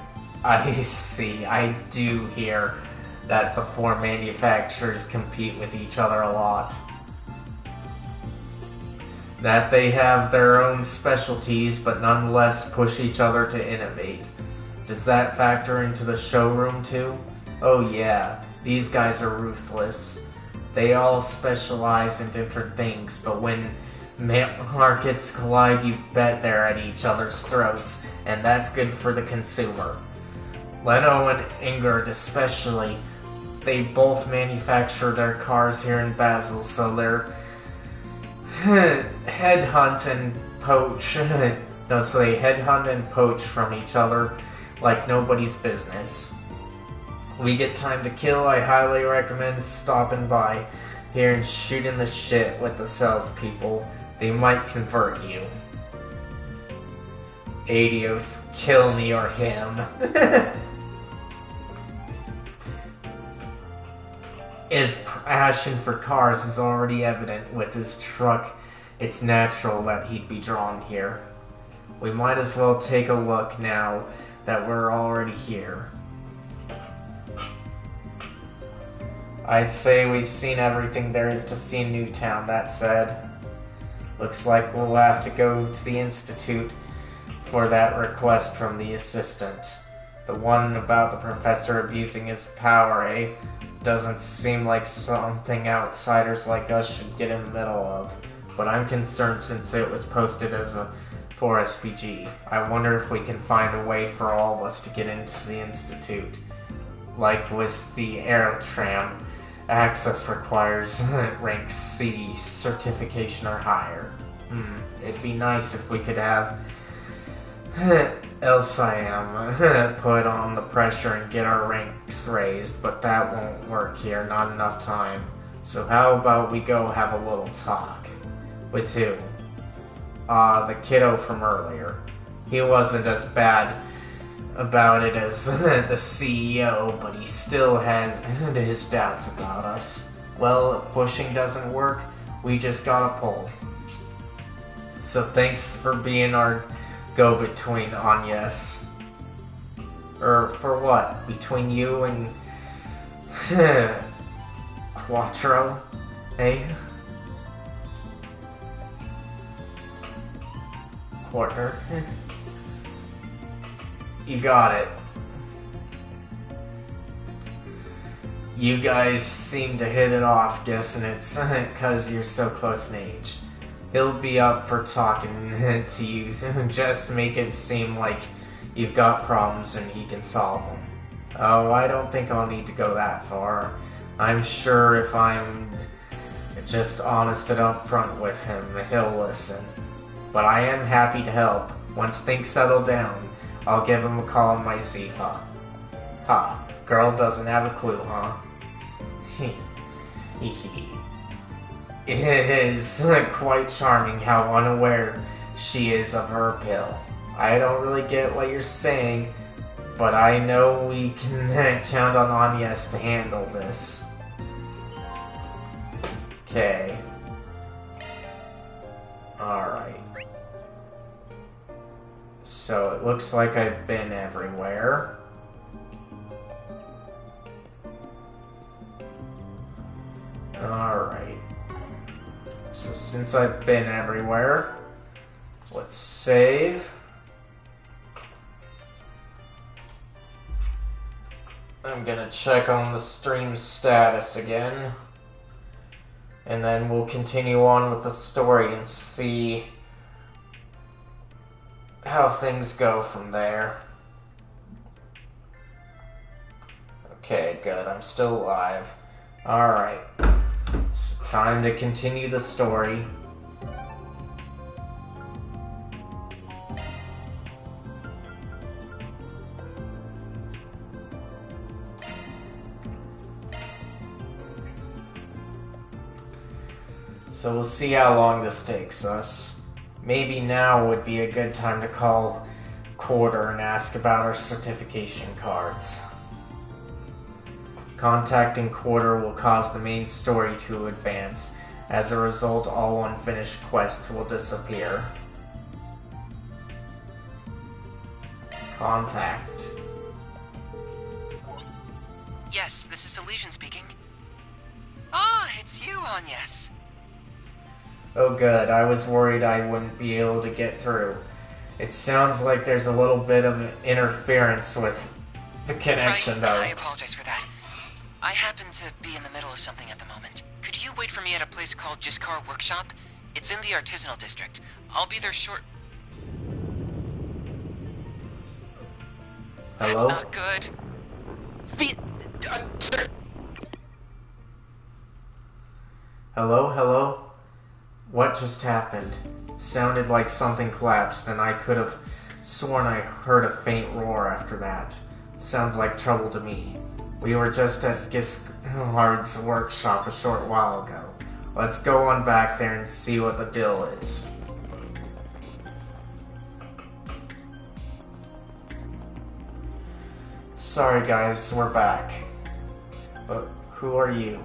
see. I do hear that the four manufacturers compete with each other a lot. That they have their own specialties, but nonetheless push each other to innovate. Does that factor into the showroom too? Oh yeah, these guys are ruthless. They all specialize in different things, but when markets collide, you bet they're at each other's throats, and that's good for the consumer. Leno and Ingrid especially, they both manufacture their cars here in Basel, so they're headhunt and poach. No, so they headhunt and poach from each other like nobody's business. We get time to kill, I highly recommend stopping by here and shooting the shit with the salespeople. They might convert you. Adios, kill me or him. His passion for cars is already evident with his truck. It's natural that he'd be drawn here. We might as well take a look now that we're already here. I'd say we've seen everything there is to see in Newtown, that said. Looks like we'll have to go to the Institute for that request from the assistant. The one about the professor abusing his power, eh? Doesn't seem like something outsiders like us should get in the middle of. But I'm concerned since it was posted as a 4SPG. I wonder if we can find a way for all of us to get into the Institute. Like with the Aerotram, access requires rank C certification or higher. It'd be nice if we could have LSIM put on the pressure and get our ranks raised, but that won't work here, not enough time. So how about we go have a little talk? With who? The kiddo from earlier. He wasn't as bad about it as the CEO, but he still had his doubts about us. Well, if pushing doesn't work, we just gotta pull. So thanks for being our go-between, Agnes. For what? Between you and Quattro? Eh? Quarter? You got it. You guys seem to hit it off, guessing it's because you're so close in age. He'll be up for talking to you, just make it seem like you've got problems and he can solve them. Oh, I don't think I'll need to go that far. I'm sure if I'm just honest and upfront with him, he'll listen. But I am happy to help. Once things settle down, I'll give him a call on my Zifa. Ha, girl doesn't have a clue, huh? It is quite charming how unaware she is of her pill. I don't really get what you're saying, but I know we can count on Agnes to handle this. Okay. Alright. So it looks like I've been everywhere. Alright. So since I've been everywhere, let's save. I'm gonna check on the stream status again. And then we'll continue on with the story and see how things go from there. Okay, good. I'm still alive. Alright. It's time to continue the story. So we'll see how long this takes us. Maybe now would be a good time to call Kuro and ask about our certification cards. Contacting Kuro will cause the main story to advance. As a result, all unfinished quests will disappear. Contact. Yes, this is Elysian speaking. Ah, it's you, Agnes. Oh good, I was worried I wouldn't be able to get through. It sounds like there's a little bit of interference with the connection, though. I apologize for that. I happen to be in the middle of something at the moment. Could you wait for me at a place called Jiskar Workshop? It's in the artisanal district. I'll be there short... Hello? That's not good. Hello? Hello? What just happened? It sounded like something collapsed, and I could have sworn I heard a faint roar after that. Sounds like trouble to me. We were just at Giscard's workshop a short while ago. Let's go on back there and see what the deal is. Sorry guys, we're back. But who are you?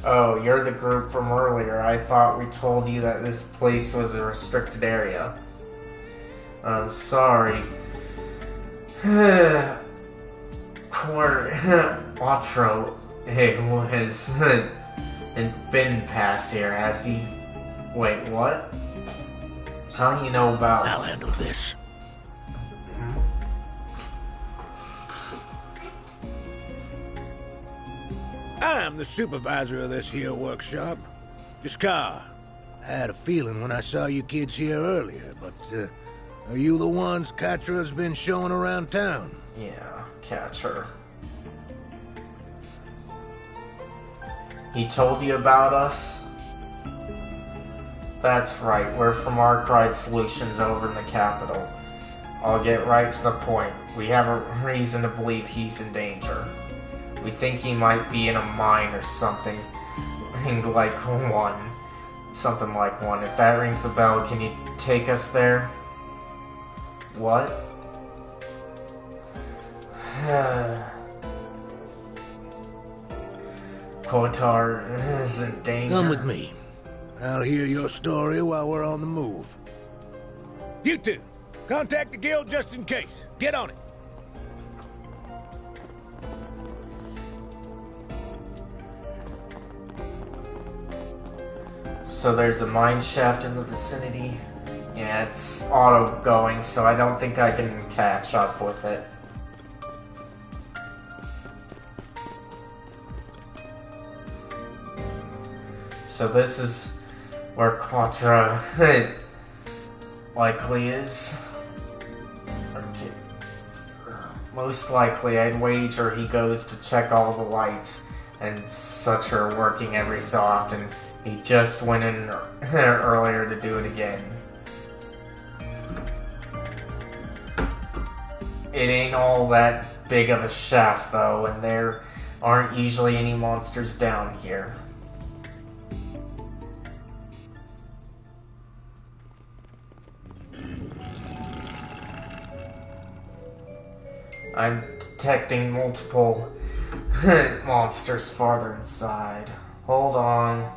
Oh, you're the group from earlier. I thought we told you that this place was a restricted area. I'm sorry. Quattro has been past here, has he? Wait, what? How do you know about... I'll handle this. I'm the supervisor of this here workshop. Jiskar. I had a feeling when I saw you kids here earlier, but, are you the ones Katra's been showing around town? Yeah, Katra. He told you about us? That's right, we're from Arkride Solutions over in the capital. I'll get right to the point. We have a reason to believe he's in danger. We think he might be in a mine or something. Like one. Something like one. If that rings a bell, can you take us there? What? Kotar is in danger. Come with me. I'll hear your story while we're on the move. You two, contact the guild just in case. Get on it. So there's a mine shaft in the vicinity. Yeah, it's auto-going, so I don't think I can catch up with it. So this is where Quattro likely is. Most likely, I'd wager he goes to check all the lights and such are working every so often. He just went in earlier to do it again. It ain't all that big of a shaft though, and there aren't usually any monsters down here. I'm detecting multiple monsters farther inside. Hold on.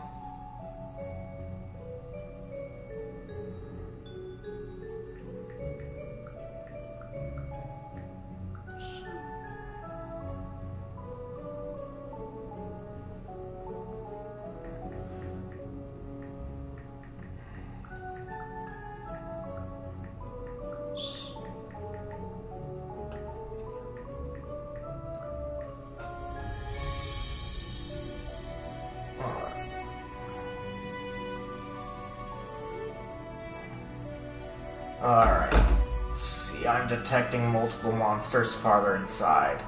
Alright. See, I'm detecting multiple monsters farther inside.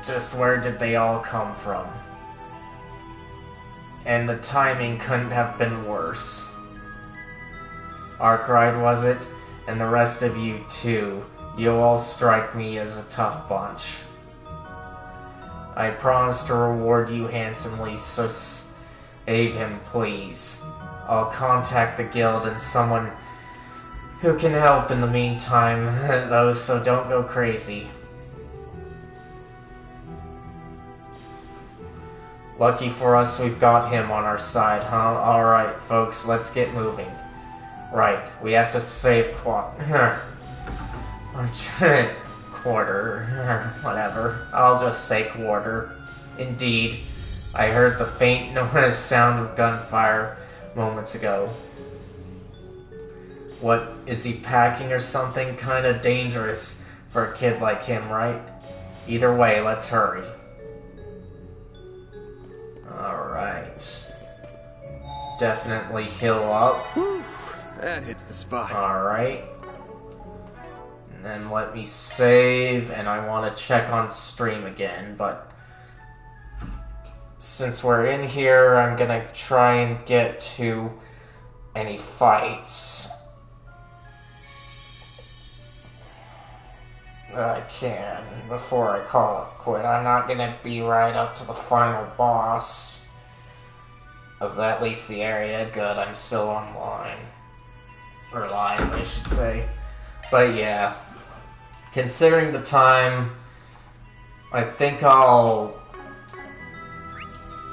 Just where did they all come from? And the timing couldn't have been worse. Arkwright, was it? And the rest of you too. You all strike me as a tough bunch. I promise to reward you handsomely, so save him, please. I'll contact the guild and someone who can help in the meantime, though, so don't go crazy. Lucky for us, we've got him on our side, huh? Alright, folks, let's get moving. Right, we have to save quarter, whatever. I'll just say quarter. Indeed, I heard the faint sound of gunfire moments ago. What, is he packing or something? Kinda dangerous for a kid like him, right? Either way, let's hurry. Alright. Definitely heal up. Whew, that hits the spot. Alright. And then let me save, and I want to check on stream again, but since we're in here, I'm gonna try and get to any fights that I can before I call it quit. I'm not gonna be right up to the final boss of at least the area. Good, I'm still online. Or live, I should say. But yeah, considering the time, I think I'll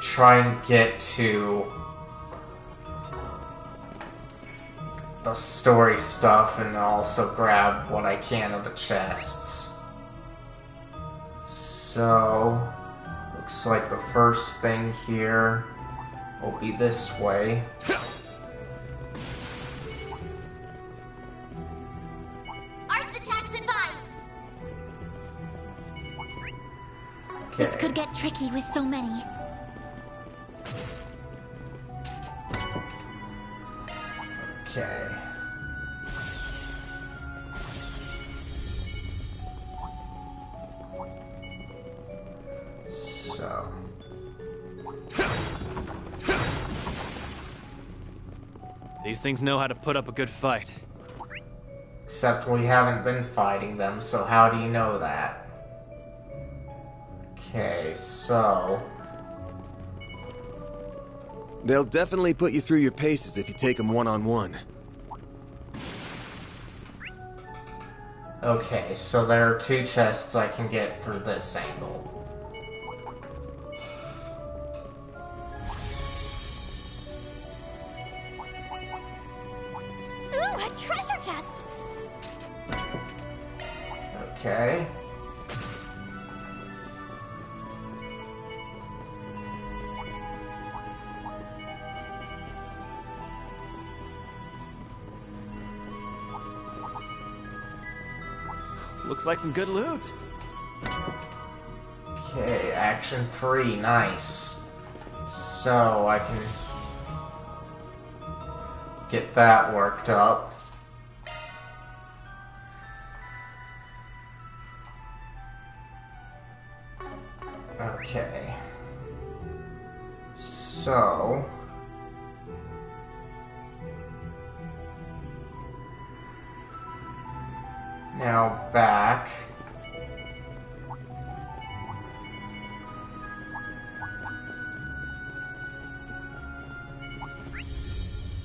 try and get to the story stuff and also grab what I can of the chests. So, looks like the first thing here will be this way. Arts attacks advised. Okay. This could get tricky with so many. Okay. So. These things know how to put up a good fight. Except we haven't been fighting them, so how do you know that? Okay, so... They'll definitely put you through your paces if you take them one-on-one. Okay, so there are two chests I can get through this angle. Ooh, a treasure chest! Okay. Looks like some good loot. Okay, action 3, nice. So I can get that worked up. Okay. So... now back.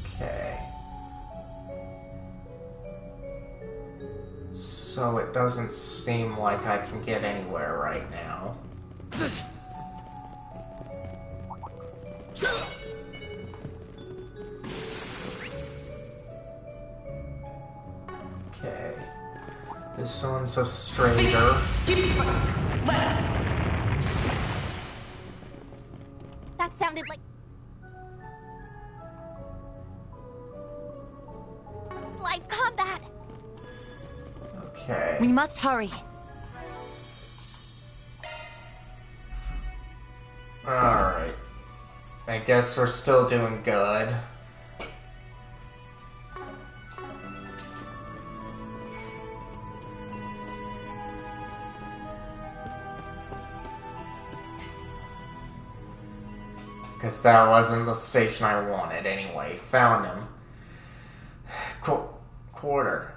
Okay. So it doesn't seem like I can get anywhere right now. Okay. This one's a straighter. That sounded like... live combat! Okay. We must hurry. Alright. I guess we're still doing good. Because that wasn't the station I wanted anyway. Found him. Quarter.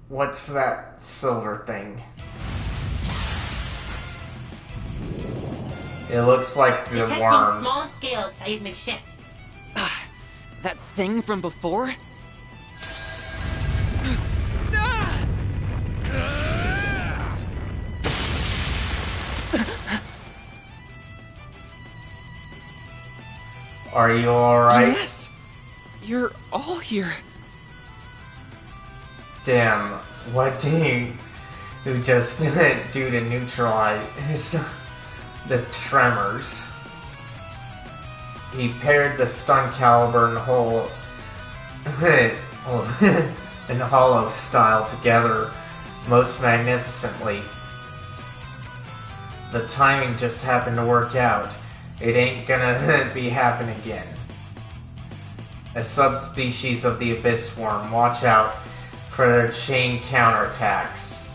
What's that silver thing? It looks like the Detecting worms. small-scale seismic shift. That thing from before? Are you alright? Yes! You're all here. Damn, what did you just do to neutralize the tremors? He paired the stun caliber and hollow style together most magnificently. The timing just happened to work out. It ain't gonna be happen again. A subspecies of the abyss worm, watch out for their chain counterattacks.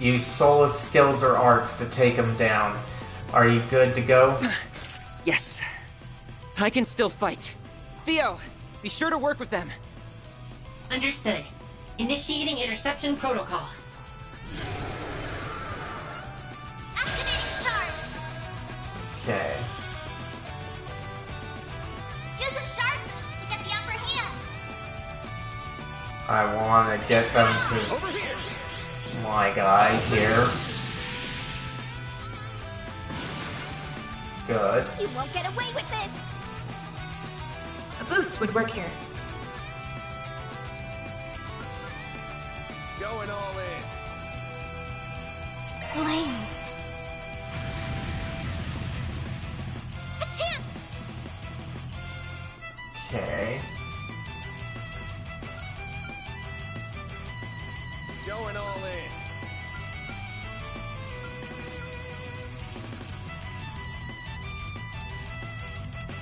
Use soulless skills or arts to take them down. Are you good to go? Yes. I can still fight. Theo, be sure to work with them. Understood. Initiating interception protocol. Activating shards. Okay. Use a shard boost to get the upper hand. I want to get them to my guy here. Good. You won't get away with this! A boost would work here. Going all in. Flames. A chance! Okay. Going all in.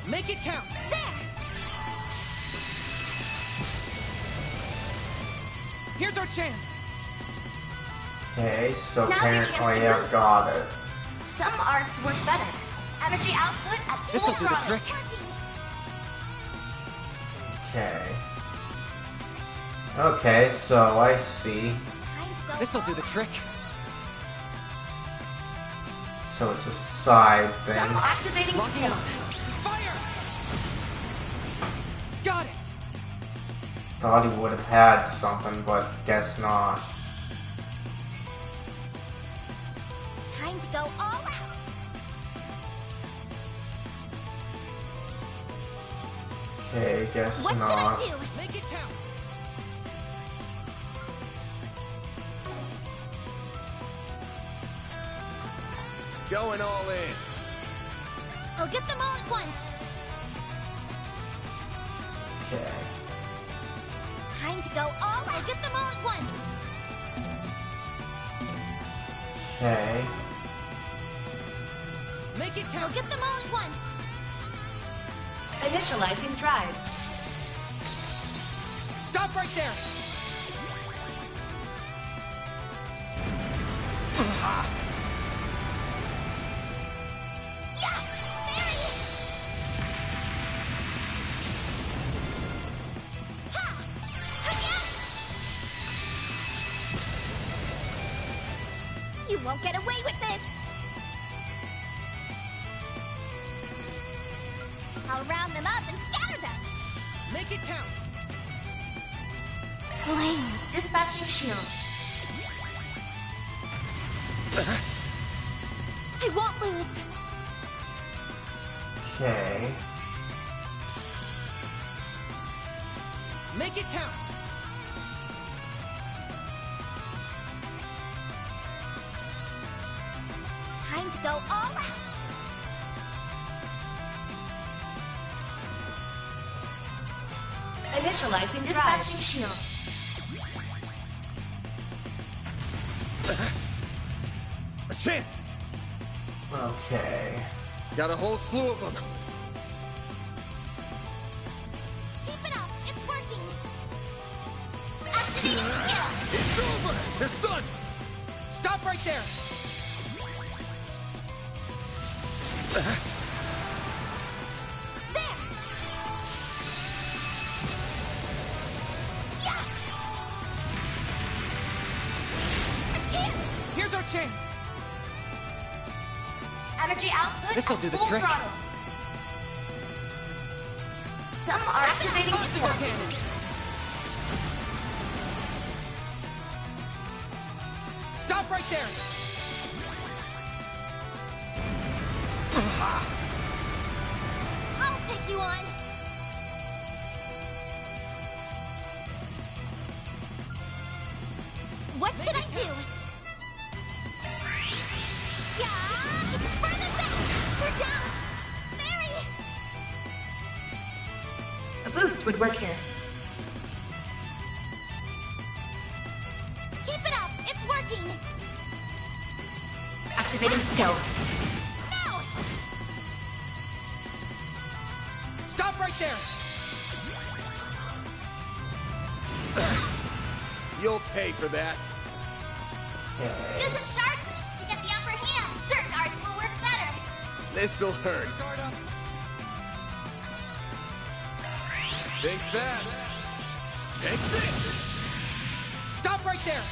Make it count! There! Here's our chance! Okay, so Now's your chance apparently to I've boost. got it. Some arts work better. Energy output at full This'll do the throttle. trick. Okay. Okay, so I see. This'll do the trick. So it's a side thing. Some activating skill. Fire! Got it! Thought he would have had something, but guess not. Time to go all out! Okay, guess What not. should I do? Make it count! Going all in. I'll get them all at once! Okay. Time to go all out! I'll get them all at once! Okay. Make it I'll count! get them all at once! Initializing drive. Stop right there! Yes! Mary! Ha! Again! You won't get away with this! I'll round them up and scatter them! Make it count! Flames. Dispatching shield. I won't lose. Okay. Make it count. Time to go all out. Initializing Dispatching drive. shield. A chance! Okay. Got a whole slew of them. Keep it up. It's working. Activating skill. It's over! They're stunned! Stop right there. There. Yeah. A chance. Here's our chance. Energy output This'll at do the full trick. throttle. Some are activating skill. Stop right there. I'll take you on. What should I do? Yeah, it's further back. We're down. Mary. A boost would work here. Keep it up. It's working. Activating skill. No. Stop right there. You'll pay for that. Okay. Use a sharp boost to get the upper hand. Certain arts will work better. This'll hurt. Guard up. Think fast. Take this! Stop right there.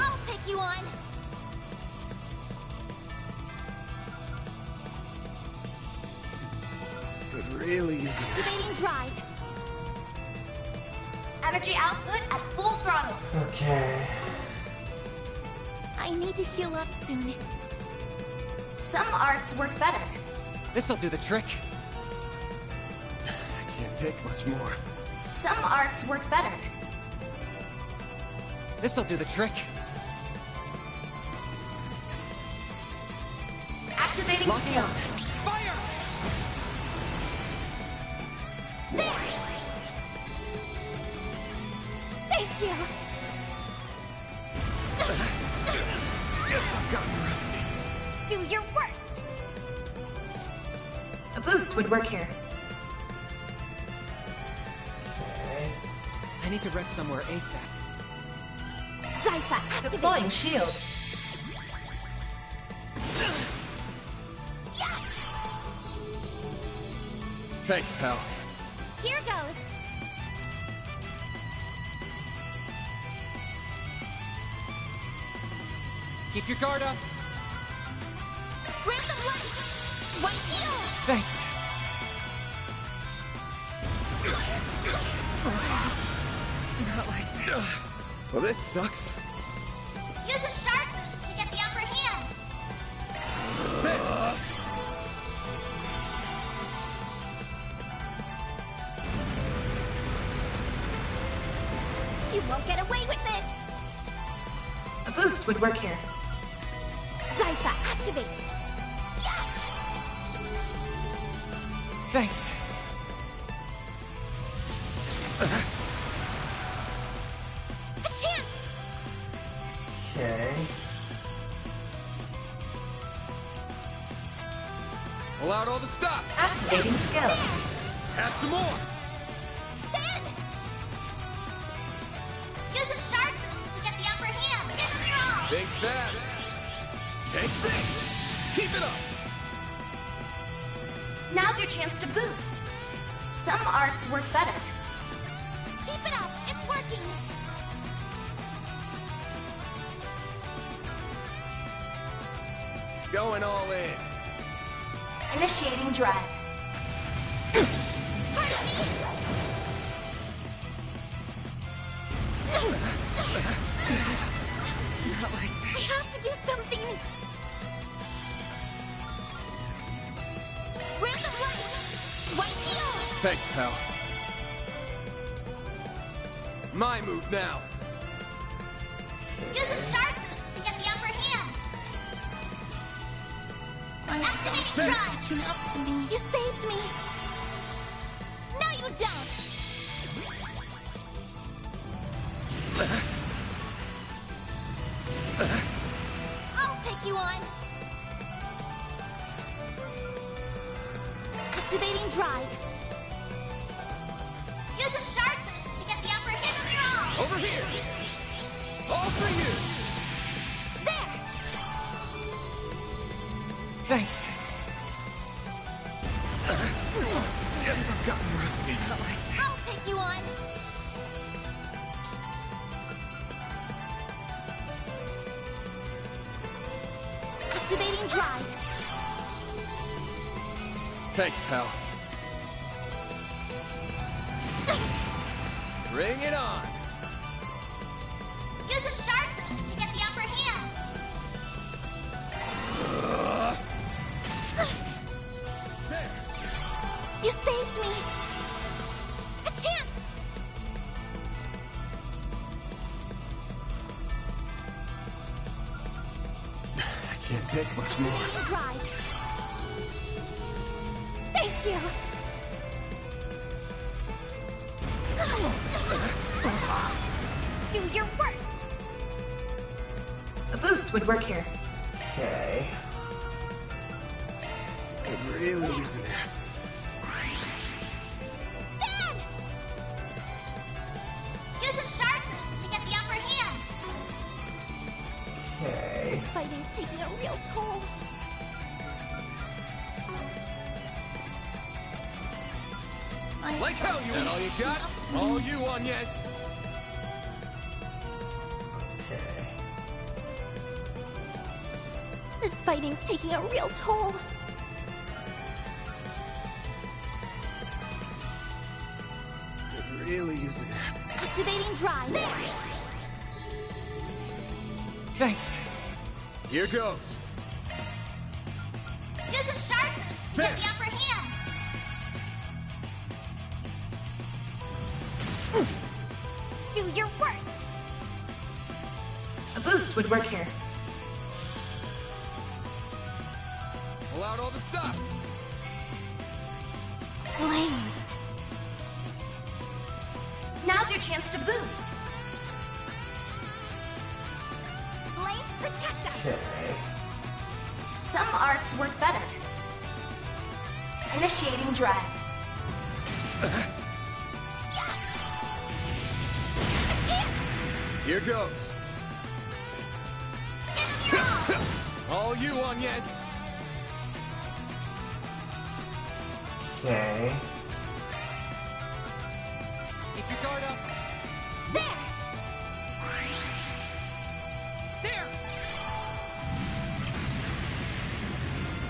I'll take you on. Could really use it. Activating drive. Energy output at full throttle. Okay. I need to heal up soon. Some arts work better. This'll do the trick. I can't take much more. Some arts work better. This'll do the trick. Activating skill. Fire! There. Thank you. Guess I've gotten rusty. Do your worst. A boost would work here. Okay. I need to rest somewhere ASAP. Zypha, activating. Deploying shield. Yeah. Thanks, pal. Here goes. Keep your guard up. Grab the light. One heal. Thanks. Not like this. Well, this sucks. Use a sharp boost to get the upper hand. You won't get away with this. A boost would work here. Zypha, activate. Yeah. Thanks. A chance. Okay. Pull out all the stops. Activating skill. Add some more. Then. Use a sharp boost to get the upper hand. Give them your all. Think fast. Take this. Keep it up. Now's your chance to boost. Some arts work better. Keep it up. It's working. Going all in. Initiating drive. Not like this. We have to do something. Random light. White heel. Thanks, pal. My move now. Use a sharp boost to get the upper hand. Activating drive. Catching up to me. You saved me. No, you don't. I'll take you on. Activating drive. Use a sharp boost to get the upper hand of your all. Over here. All for you. There. Thanks. Yes, I've gotten rusty. I'll take you on. Activating drive. Thanks, pal. Bring it on. Use a sharp boost to get the upper hand. There. You saved me. A chance. I can't take much more. Activating drive. Thank you. Do your worst. A boost would work here. Okay. Could really use it. Then! Use a sharp boost to get the upper hand. Okay. This fighting's taking a real toll. Like hell, you. That all you got? All you on, yes. Okay. This fighting's taking a real toll. Could really use it. Activating drive. Thanks. Here goes. Use a sharp boost to There. get the upper hand. Do your worst. A boost would work here. Pull out all the stops. Flames. Now's your chance to boost. Flames protect us. Okay. Some arts work better. Initiating drive. A chance. Here goes. Give them your all. All you on, yes. Okay. Keep your guard up. There. There.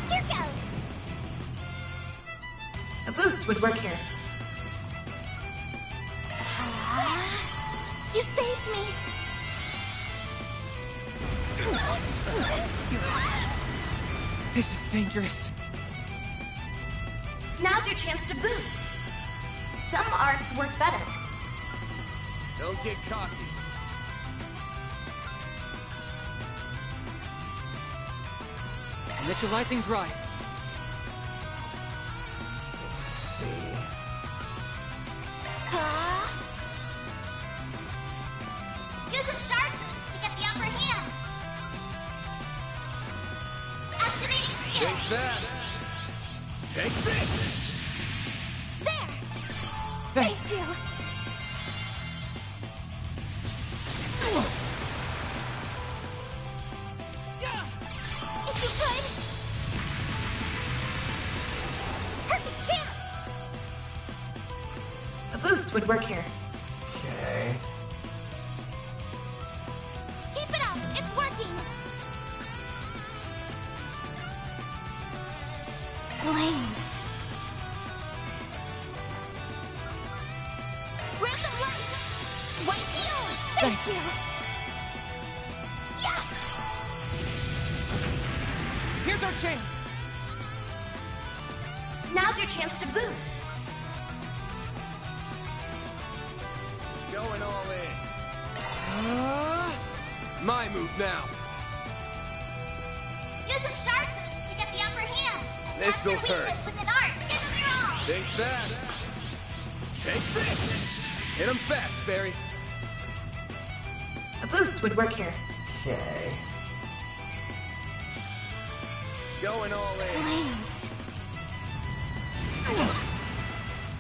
Here goes. A boost would work here. You saved me. This is dangerous. Now's your chance to boost. Some arts work better. Don't get cocky. Initializing drive. Let's see. Use a sharp boost to get the upper hand. Activating skill. Take that. Take this. There. Thanks. Thank you. If you could. Perfect chance. A boost would work here. Okay. Keep it up. It's working. Flames. Random light. White heal. Thank Thanks. you. Yeah. Here's our chance. Now's your chance to boost. Going all in. My move now. Use a sharp boost to get the upper hand. Attack This'll your weakness hurt. with an art. Give them your all. Think fast. Take this. Hit him fast, Barry. A boost would work here. Okay. Going all in. Flames.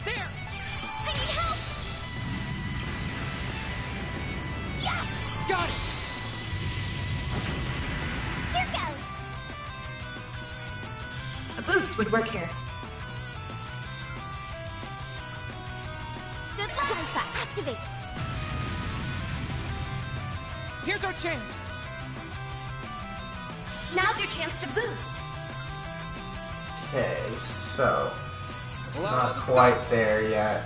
There! I need help. Yeah. Got it! Here goes. A boost would work here. Good luck. Zypha, activate. Here's our chance. Now's your chance to boost. Okay, so it's Well, not let's quite go. there yet.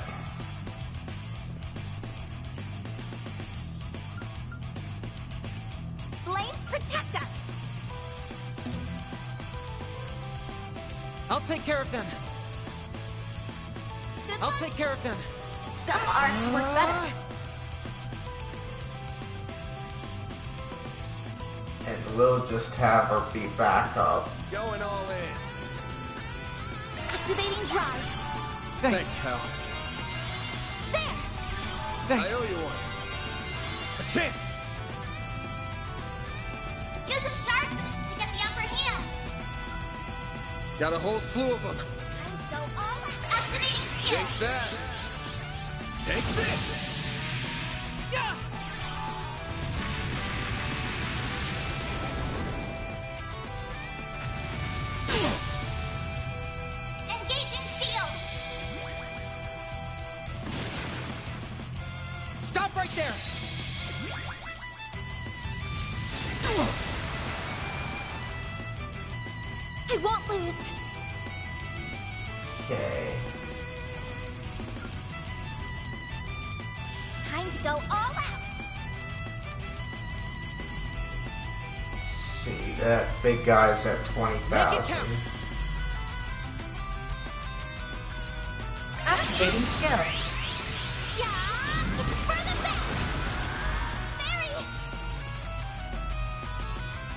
Flames, protect us. I'll take care of them. Good I'll luck. take care of them. Some arts work better. And we'll just have her be back up. Going all in. Activating drive. Thanks. pal. There. Thanks. I owe you one. A chance. Use a sharp boost to get the upper hand. Got a whole slew of them. Time to go all out. Activating skill. Think fast. Take this. Engaging shield. Stop right there. I won't lose. Okay. Time to go all out. See, that big guy's at 20,000. Activating skill. Yeah, it's for the best. Barry.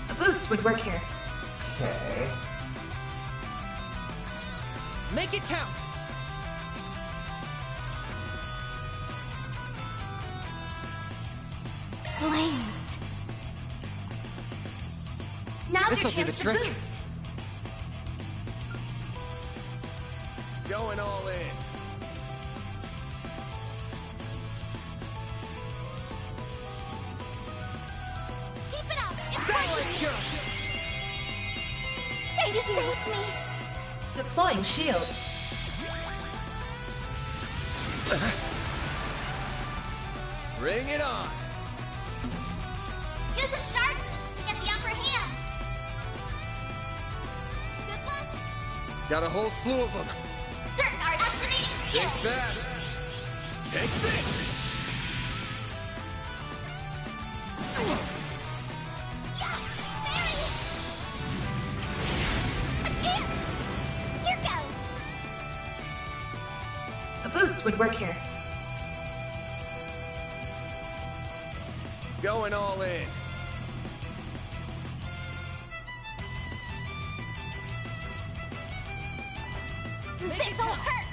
A boost would work here. Okay. Make it count. Flames. Now's This'll your do chance the to trick. boost. Going all in. Keep it up. It's Silent working. jump. They just saved me. Deploying shield. Bring it on. Use a sharp boost to get the upper hand. Good luck. Got a whole slew of them. Certain art. Activating skill. Think fast. Take this. Yeah, Barry. A chance. Here goes. A boost would work here. Going all in. This'll hurt.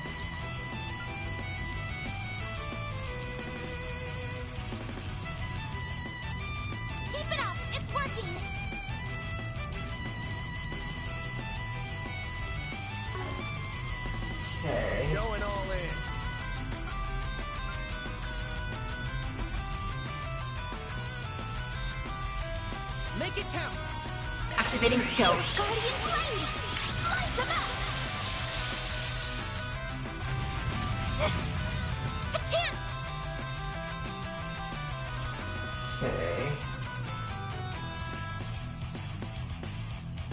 Keep it up. It's working. Okay. Going all in. Make it count. Activating skill. Guardian Blade. Slice him up. A chance. Okay.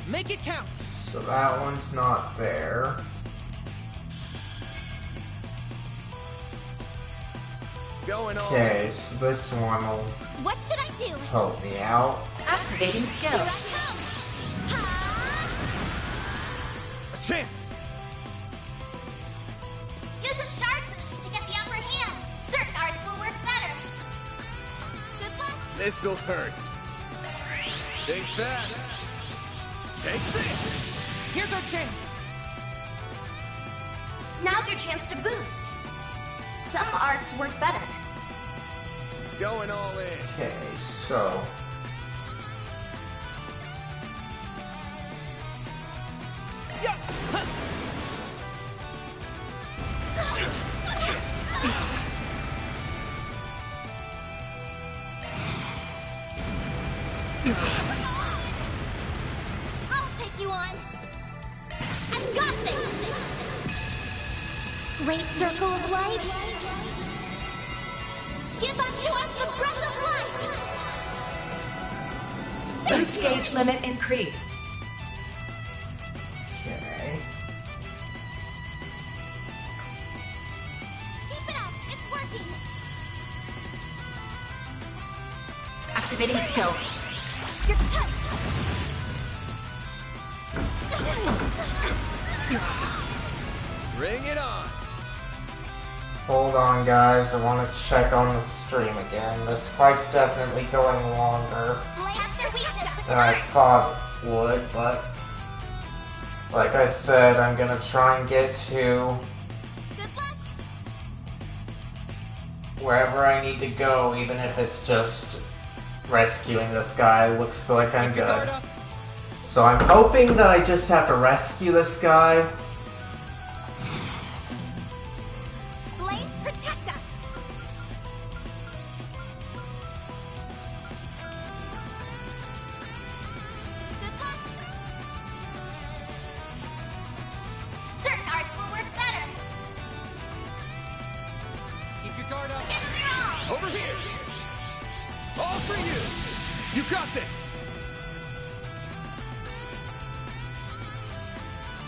Make it count. So that one's not there. Going on. Okay, so this one will What should I do? help me out. Activating skill. Here I come. A chance! Use a shard boost to get the upper hand. Certain arts will work better. Good luck. This'll hurt. Think fast. Take this! Here's our chance. Now's your chance to boost. Some arts work better. Going all in. Okay, so I'll take you on. I've got this. Great circle of light. Give unto us the breath of life. Boost gauge limit increased. okay. Keep it up. It's working. Activating skill. You're touched. Bring it on. Hold on, guys. I want to check on the stream again. This fight's definitely going longer Test their weakness with than I thought it would, but like I said, I'm gonna try and get to wherever I need to go, even if it's just rescuing this guy. Looks like I'm good. So I'm hoping that I just have to rescue this guy. Blades, protect us. Good luck. Certain arts will work better. Keep your guard up. Give them your all. Over here! All for you! You got this!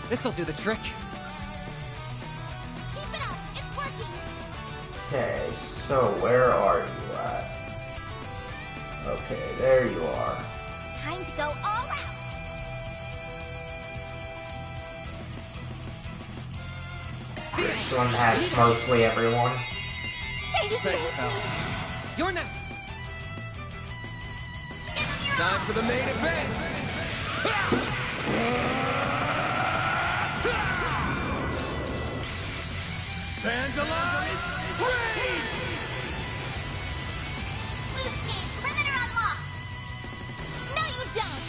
This'll do the trick. Keep it up. It's working. Okay, so where are you at? Okay, there you are. Time to go all out. This one has mostly everyone. Thanks, pal. You're next. Time for the main event. Vandalize! Raid! Boost gauge limiter unlocked. No, you don't.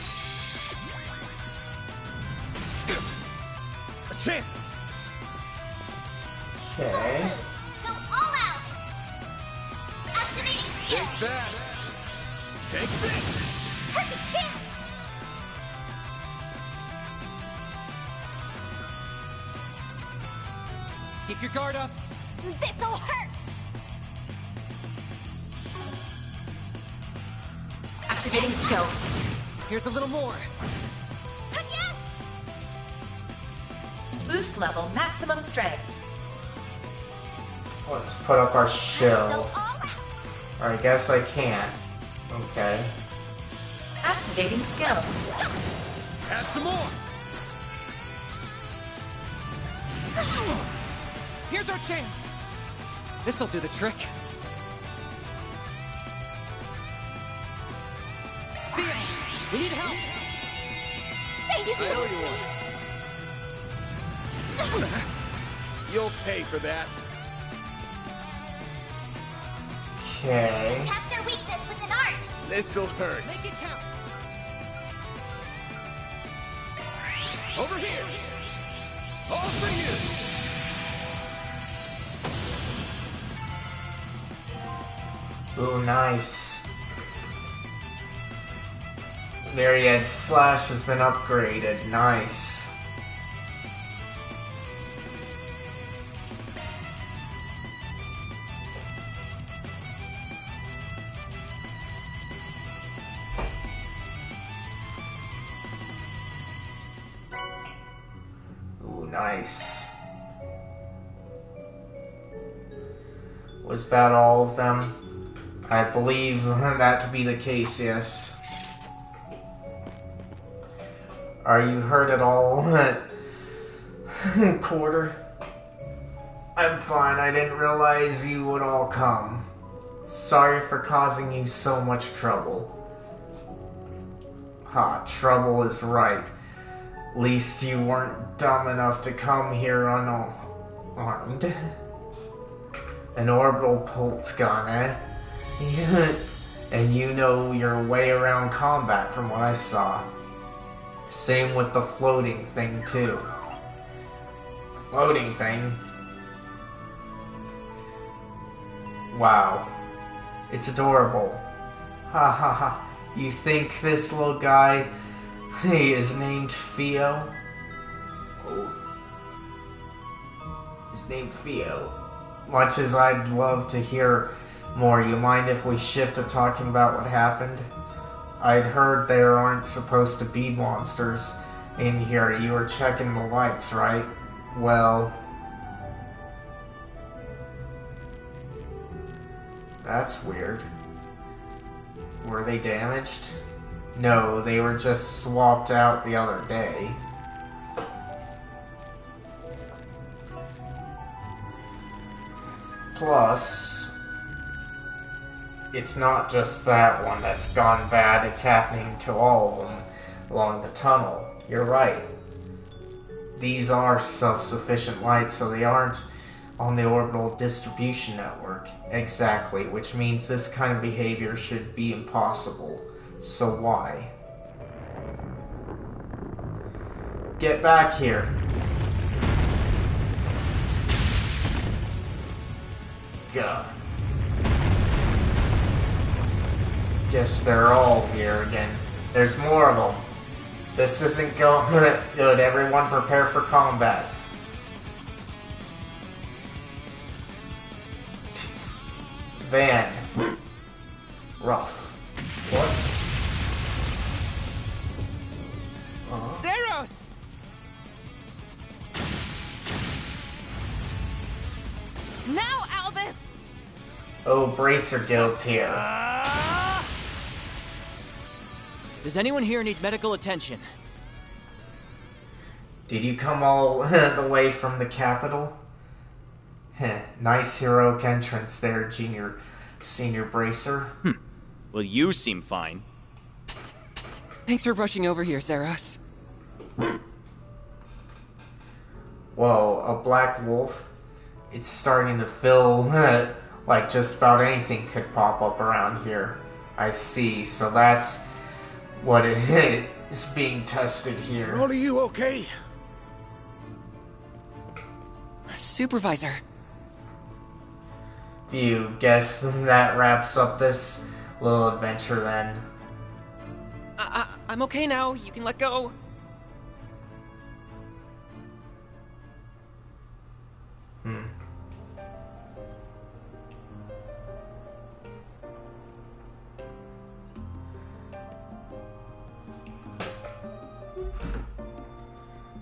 A chance! Okay. Boost. Go all out. Activating skill. Think fast. Take this! Perfect chance. Keep your guard up. This'll hurt. Activating skill. Here's a little more. Yes. Boost level maximum strength. Let's put up our Go shield. all out. Or I guess I can't. Okay. Activating skill. Add some more! Here's our chance. This'll do the trick. Thea, we need help. Thank you. I owe you one. You'll pay for that. Okay. Attack their weakness with an art. This'll hurt. Make it count. Over here! All for you! Ooh, nice. Myriad Slash has been upgraded. Nice. Nice. Was that all of them? I believe that to be the case, yes. Are you hurt at all, Quarter? I'm fine. I didn't realize you would all come. Sorry for causing you so much trouble. Ha, trouble is right. At least you weren't dumb enough to come here unarmed. An orbital pulse gun, eh? And you know your way around combat from what I saw. Same with the floating thing, too. Floating thing? Wow. It's adorable. Ha ha ha. You think this little guy, he is named Theo? Oh. He's named Theo. Much as I'd love to hear more, you mind if we shift to talking about what happened? I'd heard there aren't supposed to be monsters in here. You were checking the lights, right? Well... that's weird. Were they damaged? No, they were just swapped out the other day. Plus, it's not just that one that's gone bad, it's happening to all of them along the tunnel. You're right. These are self-sufficient lights, so they aren't on the orbital distribution network. Exactly, which means this kind of behavior should be impossible. So why? Get back here. God. Guess they're all here again. There's more of them. This isn't going good. Everyone prepare for combat. Van. Rough. What? Zeros! Now, Albus! Oh, Bracer Guild's here. Does anyone here need medical attention? Did you come all the way from the capital? Nice heroic entrance there, Senior Bracer. Well, you seem fine. Thanks for rushing over here, Zeros. Whoa, a black wolf? It's starting to feel like just about anything could pop up around here. I see, so that's what it is being tested here. Are all of you okay? Supervisor. You guess that wraps up this little adventure then. I'm okay now. You can let go.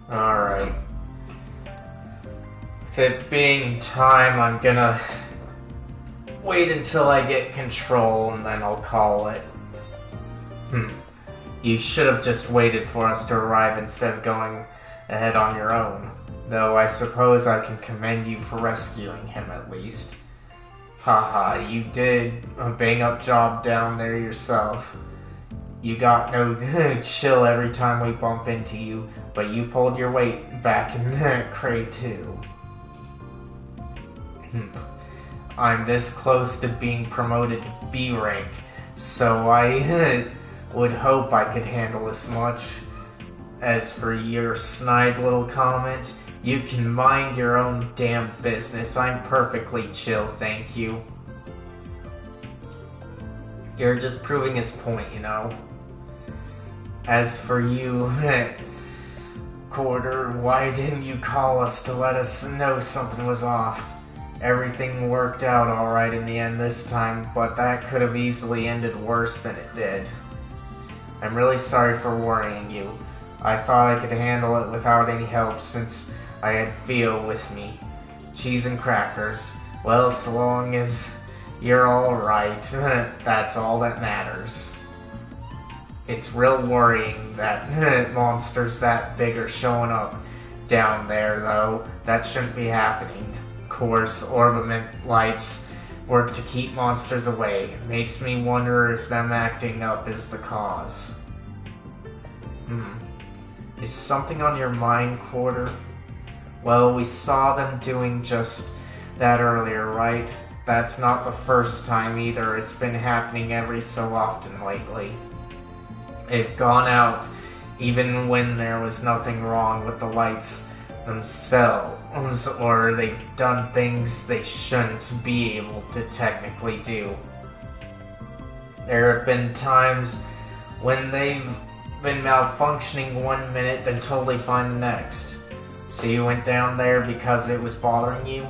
Alright. With it being time, I'm gonna wait until I get control and then I'll call it. You should have just waited for us to arrive instead of going ahead on your own. Though I suppose I can commend you for rescuing him at least. Haha, you did a bang-up job down there yourself. You got no chill every time we bump into you, but you pulled your weight back in Cray too. I'm this close to being promoted to B rank, so I would hope I could handle as much. As for your snide little comment, you can mind your own damn business. I'm perfectly chill, thank you. You're just proving his point, you know. As for you, Quarter, why didn't you call us to let us know something was off? Everything worked out alright in the end this time, but that could have easily ended worse than it did. I'm really sorry for worrying you. I thought I could handle it without any help since I had Theo with me. Cheese and crackers. Well, so long as you're alright, that's all that matters. It's real worrying that monsters that big are showing up down there, though. That shouldn't be happening. Of course, orbiment lights work to keep monsters away. It makes me wonder if them acting up is the cause. Is something on your mind, Quarter? Well, we saw them doing just that earlier, right? That's not the first time either. It's been happening every so often lately. They've gone out even when there was nothing wrong with the lights themselves, or they've done things they shouldn't be able to technically do. There have been times when they've been malfunctioning one minute, then totally fine the next. So you went down there because it was bothering you?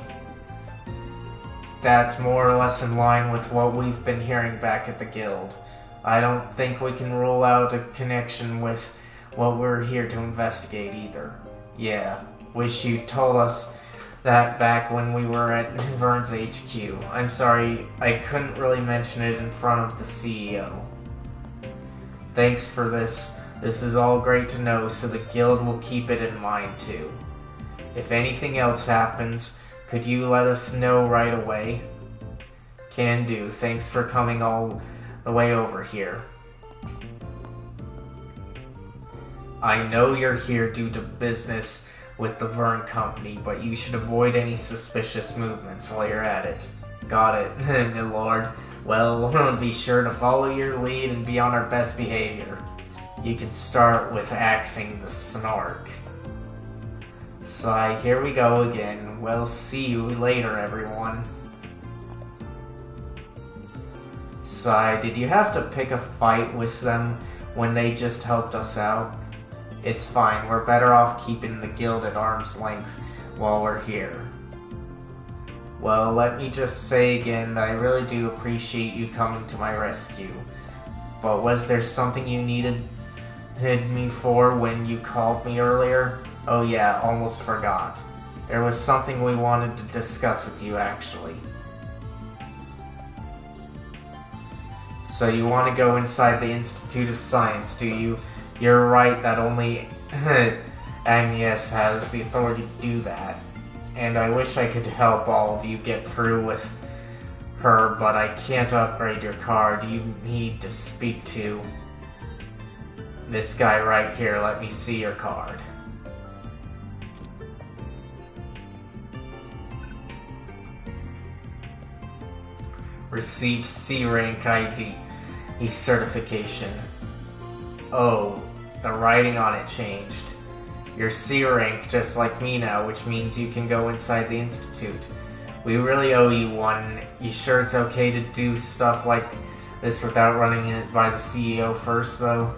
That's more or less in line with what we've been hearing back at the guild. I don't think we can rule out a connection with what we're here to investigate either. Yeah, wish you told us that back when we were at Vern's HQ. I'm sorry, I couldn't really mention it in front of the CEO. Thanks for this. This is all great to know, so the guild will keep it in mind too. If anything else happens, could you let us know right away? Can do. Thanks for coming all the way over here. I know you're here due to business with the Vern Company, but you should avoid any suspicious movements while you're at it. Got it, my lord. Well, be sure to follow your lead and be on our best behavior. You can start with axing the snark. So here we go again. We'll see you later, everyone. So, did you have to pick a fight with them when they just helped us out? It's fine. We're better off keeping the guild at arm's length while we're here. Well, let me just say again that I really do appreciate you coming to my rescue. But was there something you needed me for when you called me earlier? Oh yeah, almost forgot. There was something we wanted to discuss with you, actually. So you want to go inside the Institute of Science, do you? You're right that only Agnes has the authority to do that. And I wish I could help all of you get through with her, but I can't upgrade your card. You need to speak to this guy right here. Let me see your card. Received C rank ID. Certification. Oh, the writing on it changed. You're C rank just like me now, which means you can go inside the Institute. We really owe you one. You sure it's okay to do stuff like this without running it by the CEO first, though?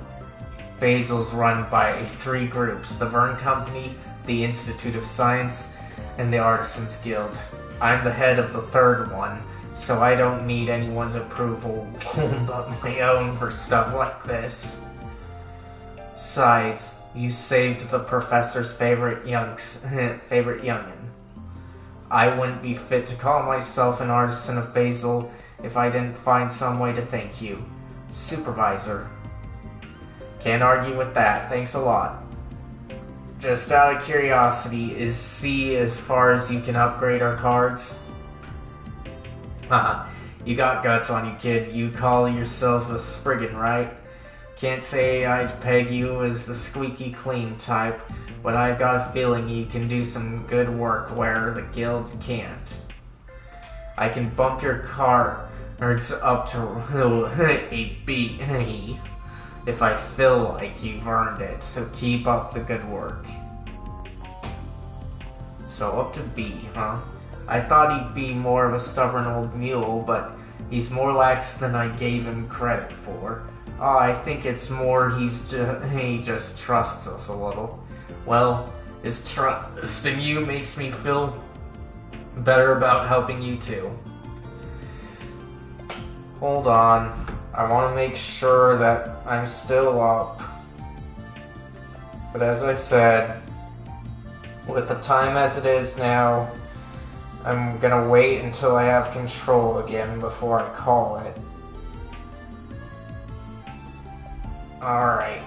Basil's run by 3 groups: the Vern Company, the Institute of Science, and the Artisans Guild. I'm the head of the 3rd one, so I don't need anyone's approval but my own for stuff like this. Besides, you saved the professor's favorite youngin'. I wouldn't be fit to call myself an artisan of Basil if I didn't find some way to thank you. Supervisor. Can't argue with that, thanks a lot. Just out of curiosity, is C as far as you can upgrade our cards? Haha, you got guts on you, kid. You call yourself a Spriggan, right? Can't say I'd peg you as the squeaky clean type, but I've got a feeling you can do some good work where the guild can't. I can bump your cards up to a B if I feel like you've earned it, so keep up the good work. So up to B, huh? I thought he'd be more of a stubborn old mule, but he's more lax than I gave him credit for. I think it's more he just trusts us a little. Well, his trust in you makes me feel better about helping you too. Hold on. I want to make sure that I'm still up. But as I said, with the time as it is now, I'm gonna wait until I have control again before I call it. Alright.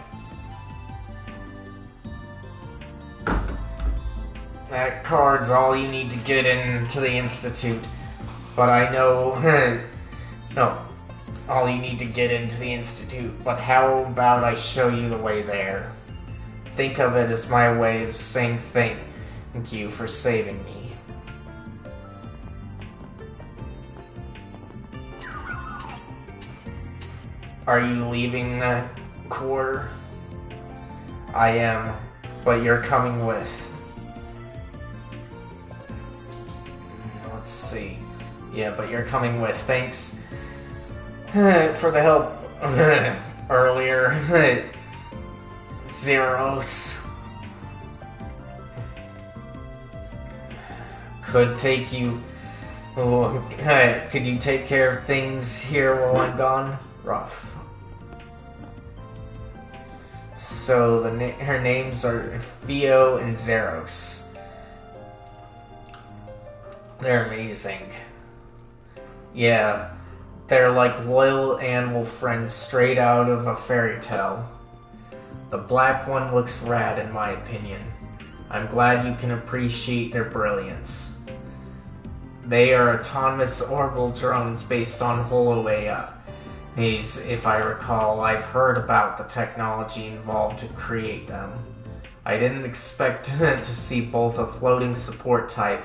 That card's all you need to get into the Institute. But I know... no. All you need to get into the Institute. But how about I show you the way there? Think of it as my way of saying thank you for saving me. Are you leaving the quarter? I am, but you're coming with. Let's see. Yeah, but you're coming with. Thanks for the help earlier. Zeros. Could take you... could you take care of things here while I'm gone? Rough. So her names are Theo and Zeros. They're amazing. Yeah, they're like loyal animal friends straight out of a fairy tale. The black one looks rad in my opinion. I'm glad you can appreciate their brilliance. They are autonomous orbital drones based on Holo AI. If I recall, I've heard about the technology involved to create them. I didn't expect to see both a floating support type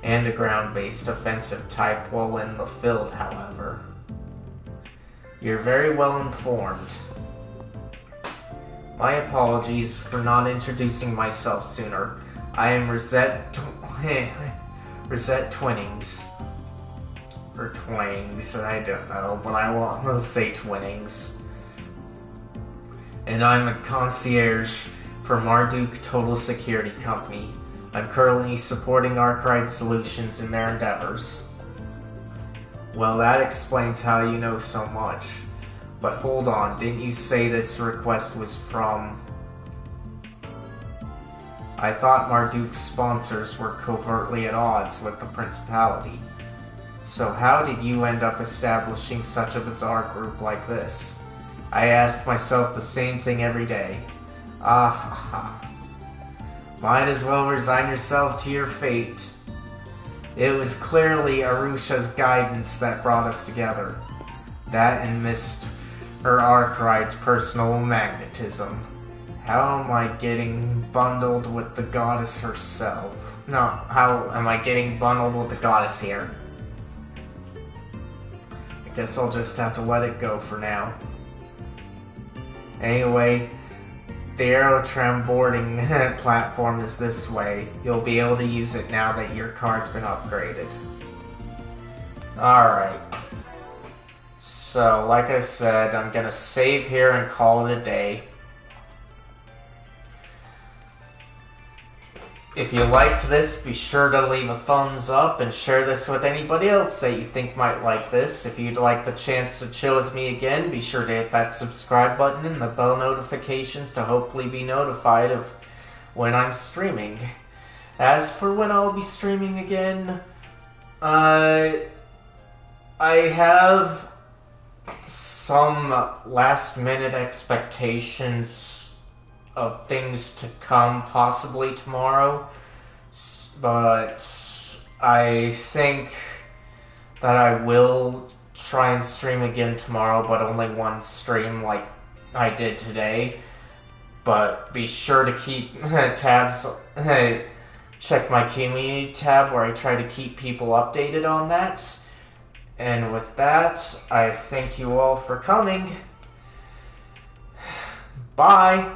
and a ground-based offensive type while in the field, however. You're very well informed. My apologies for not introducing myself sooner. I am Rosette Twinnings. Or Twang's, I don't know, but I want to say Twinnings. And I'm a concierge for Marduk Total Security Company. I'm currently supporting Arkwright Solutions in their endeavors. Well, that explains how you know so much. But hold on, didn't you say this request was from... I thought Marduk's sponsors were covertly at odds with the Principality. So how did you end up establishing such a bizarre group like this? I ask myself the same thing every day. Ah ha ha. Might as well resign yourself to your fate. It was clearly Arusha's guidance that brought us together. That and Mr. Arkwright's personal magnetism. How am I getting bundled with the goddess herself? No, how am I getting bundled with the goddess here? I guess I'll just have to let it go for now. Anyway, the Aerotram boarding platform is this way. You'll be able to use it now that your card's been upgraded. Alright. So, like I said, I'm gonna save here and call it a day. If you liked this, be sure to leave a thumbs up and share this with anybody else that you think might like this. If you'd like the chance to chill with me again, be sure to hit that subscribe button and the bell notifications to hopefully be notified of when I'm streaming. As for when I'll be streaming again, I have some last-minute expectations of things to come, possibly tomorrow, but I think that I will try and stream again tomorrow, but only one stream like I did today. But be sure to keep tabs, check my community tab where I try to keep people updated on that. And with that, I thank you all for coming. Bye!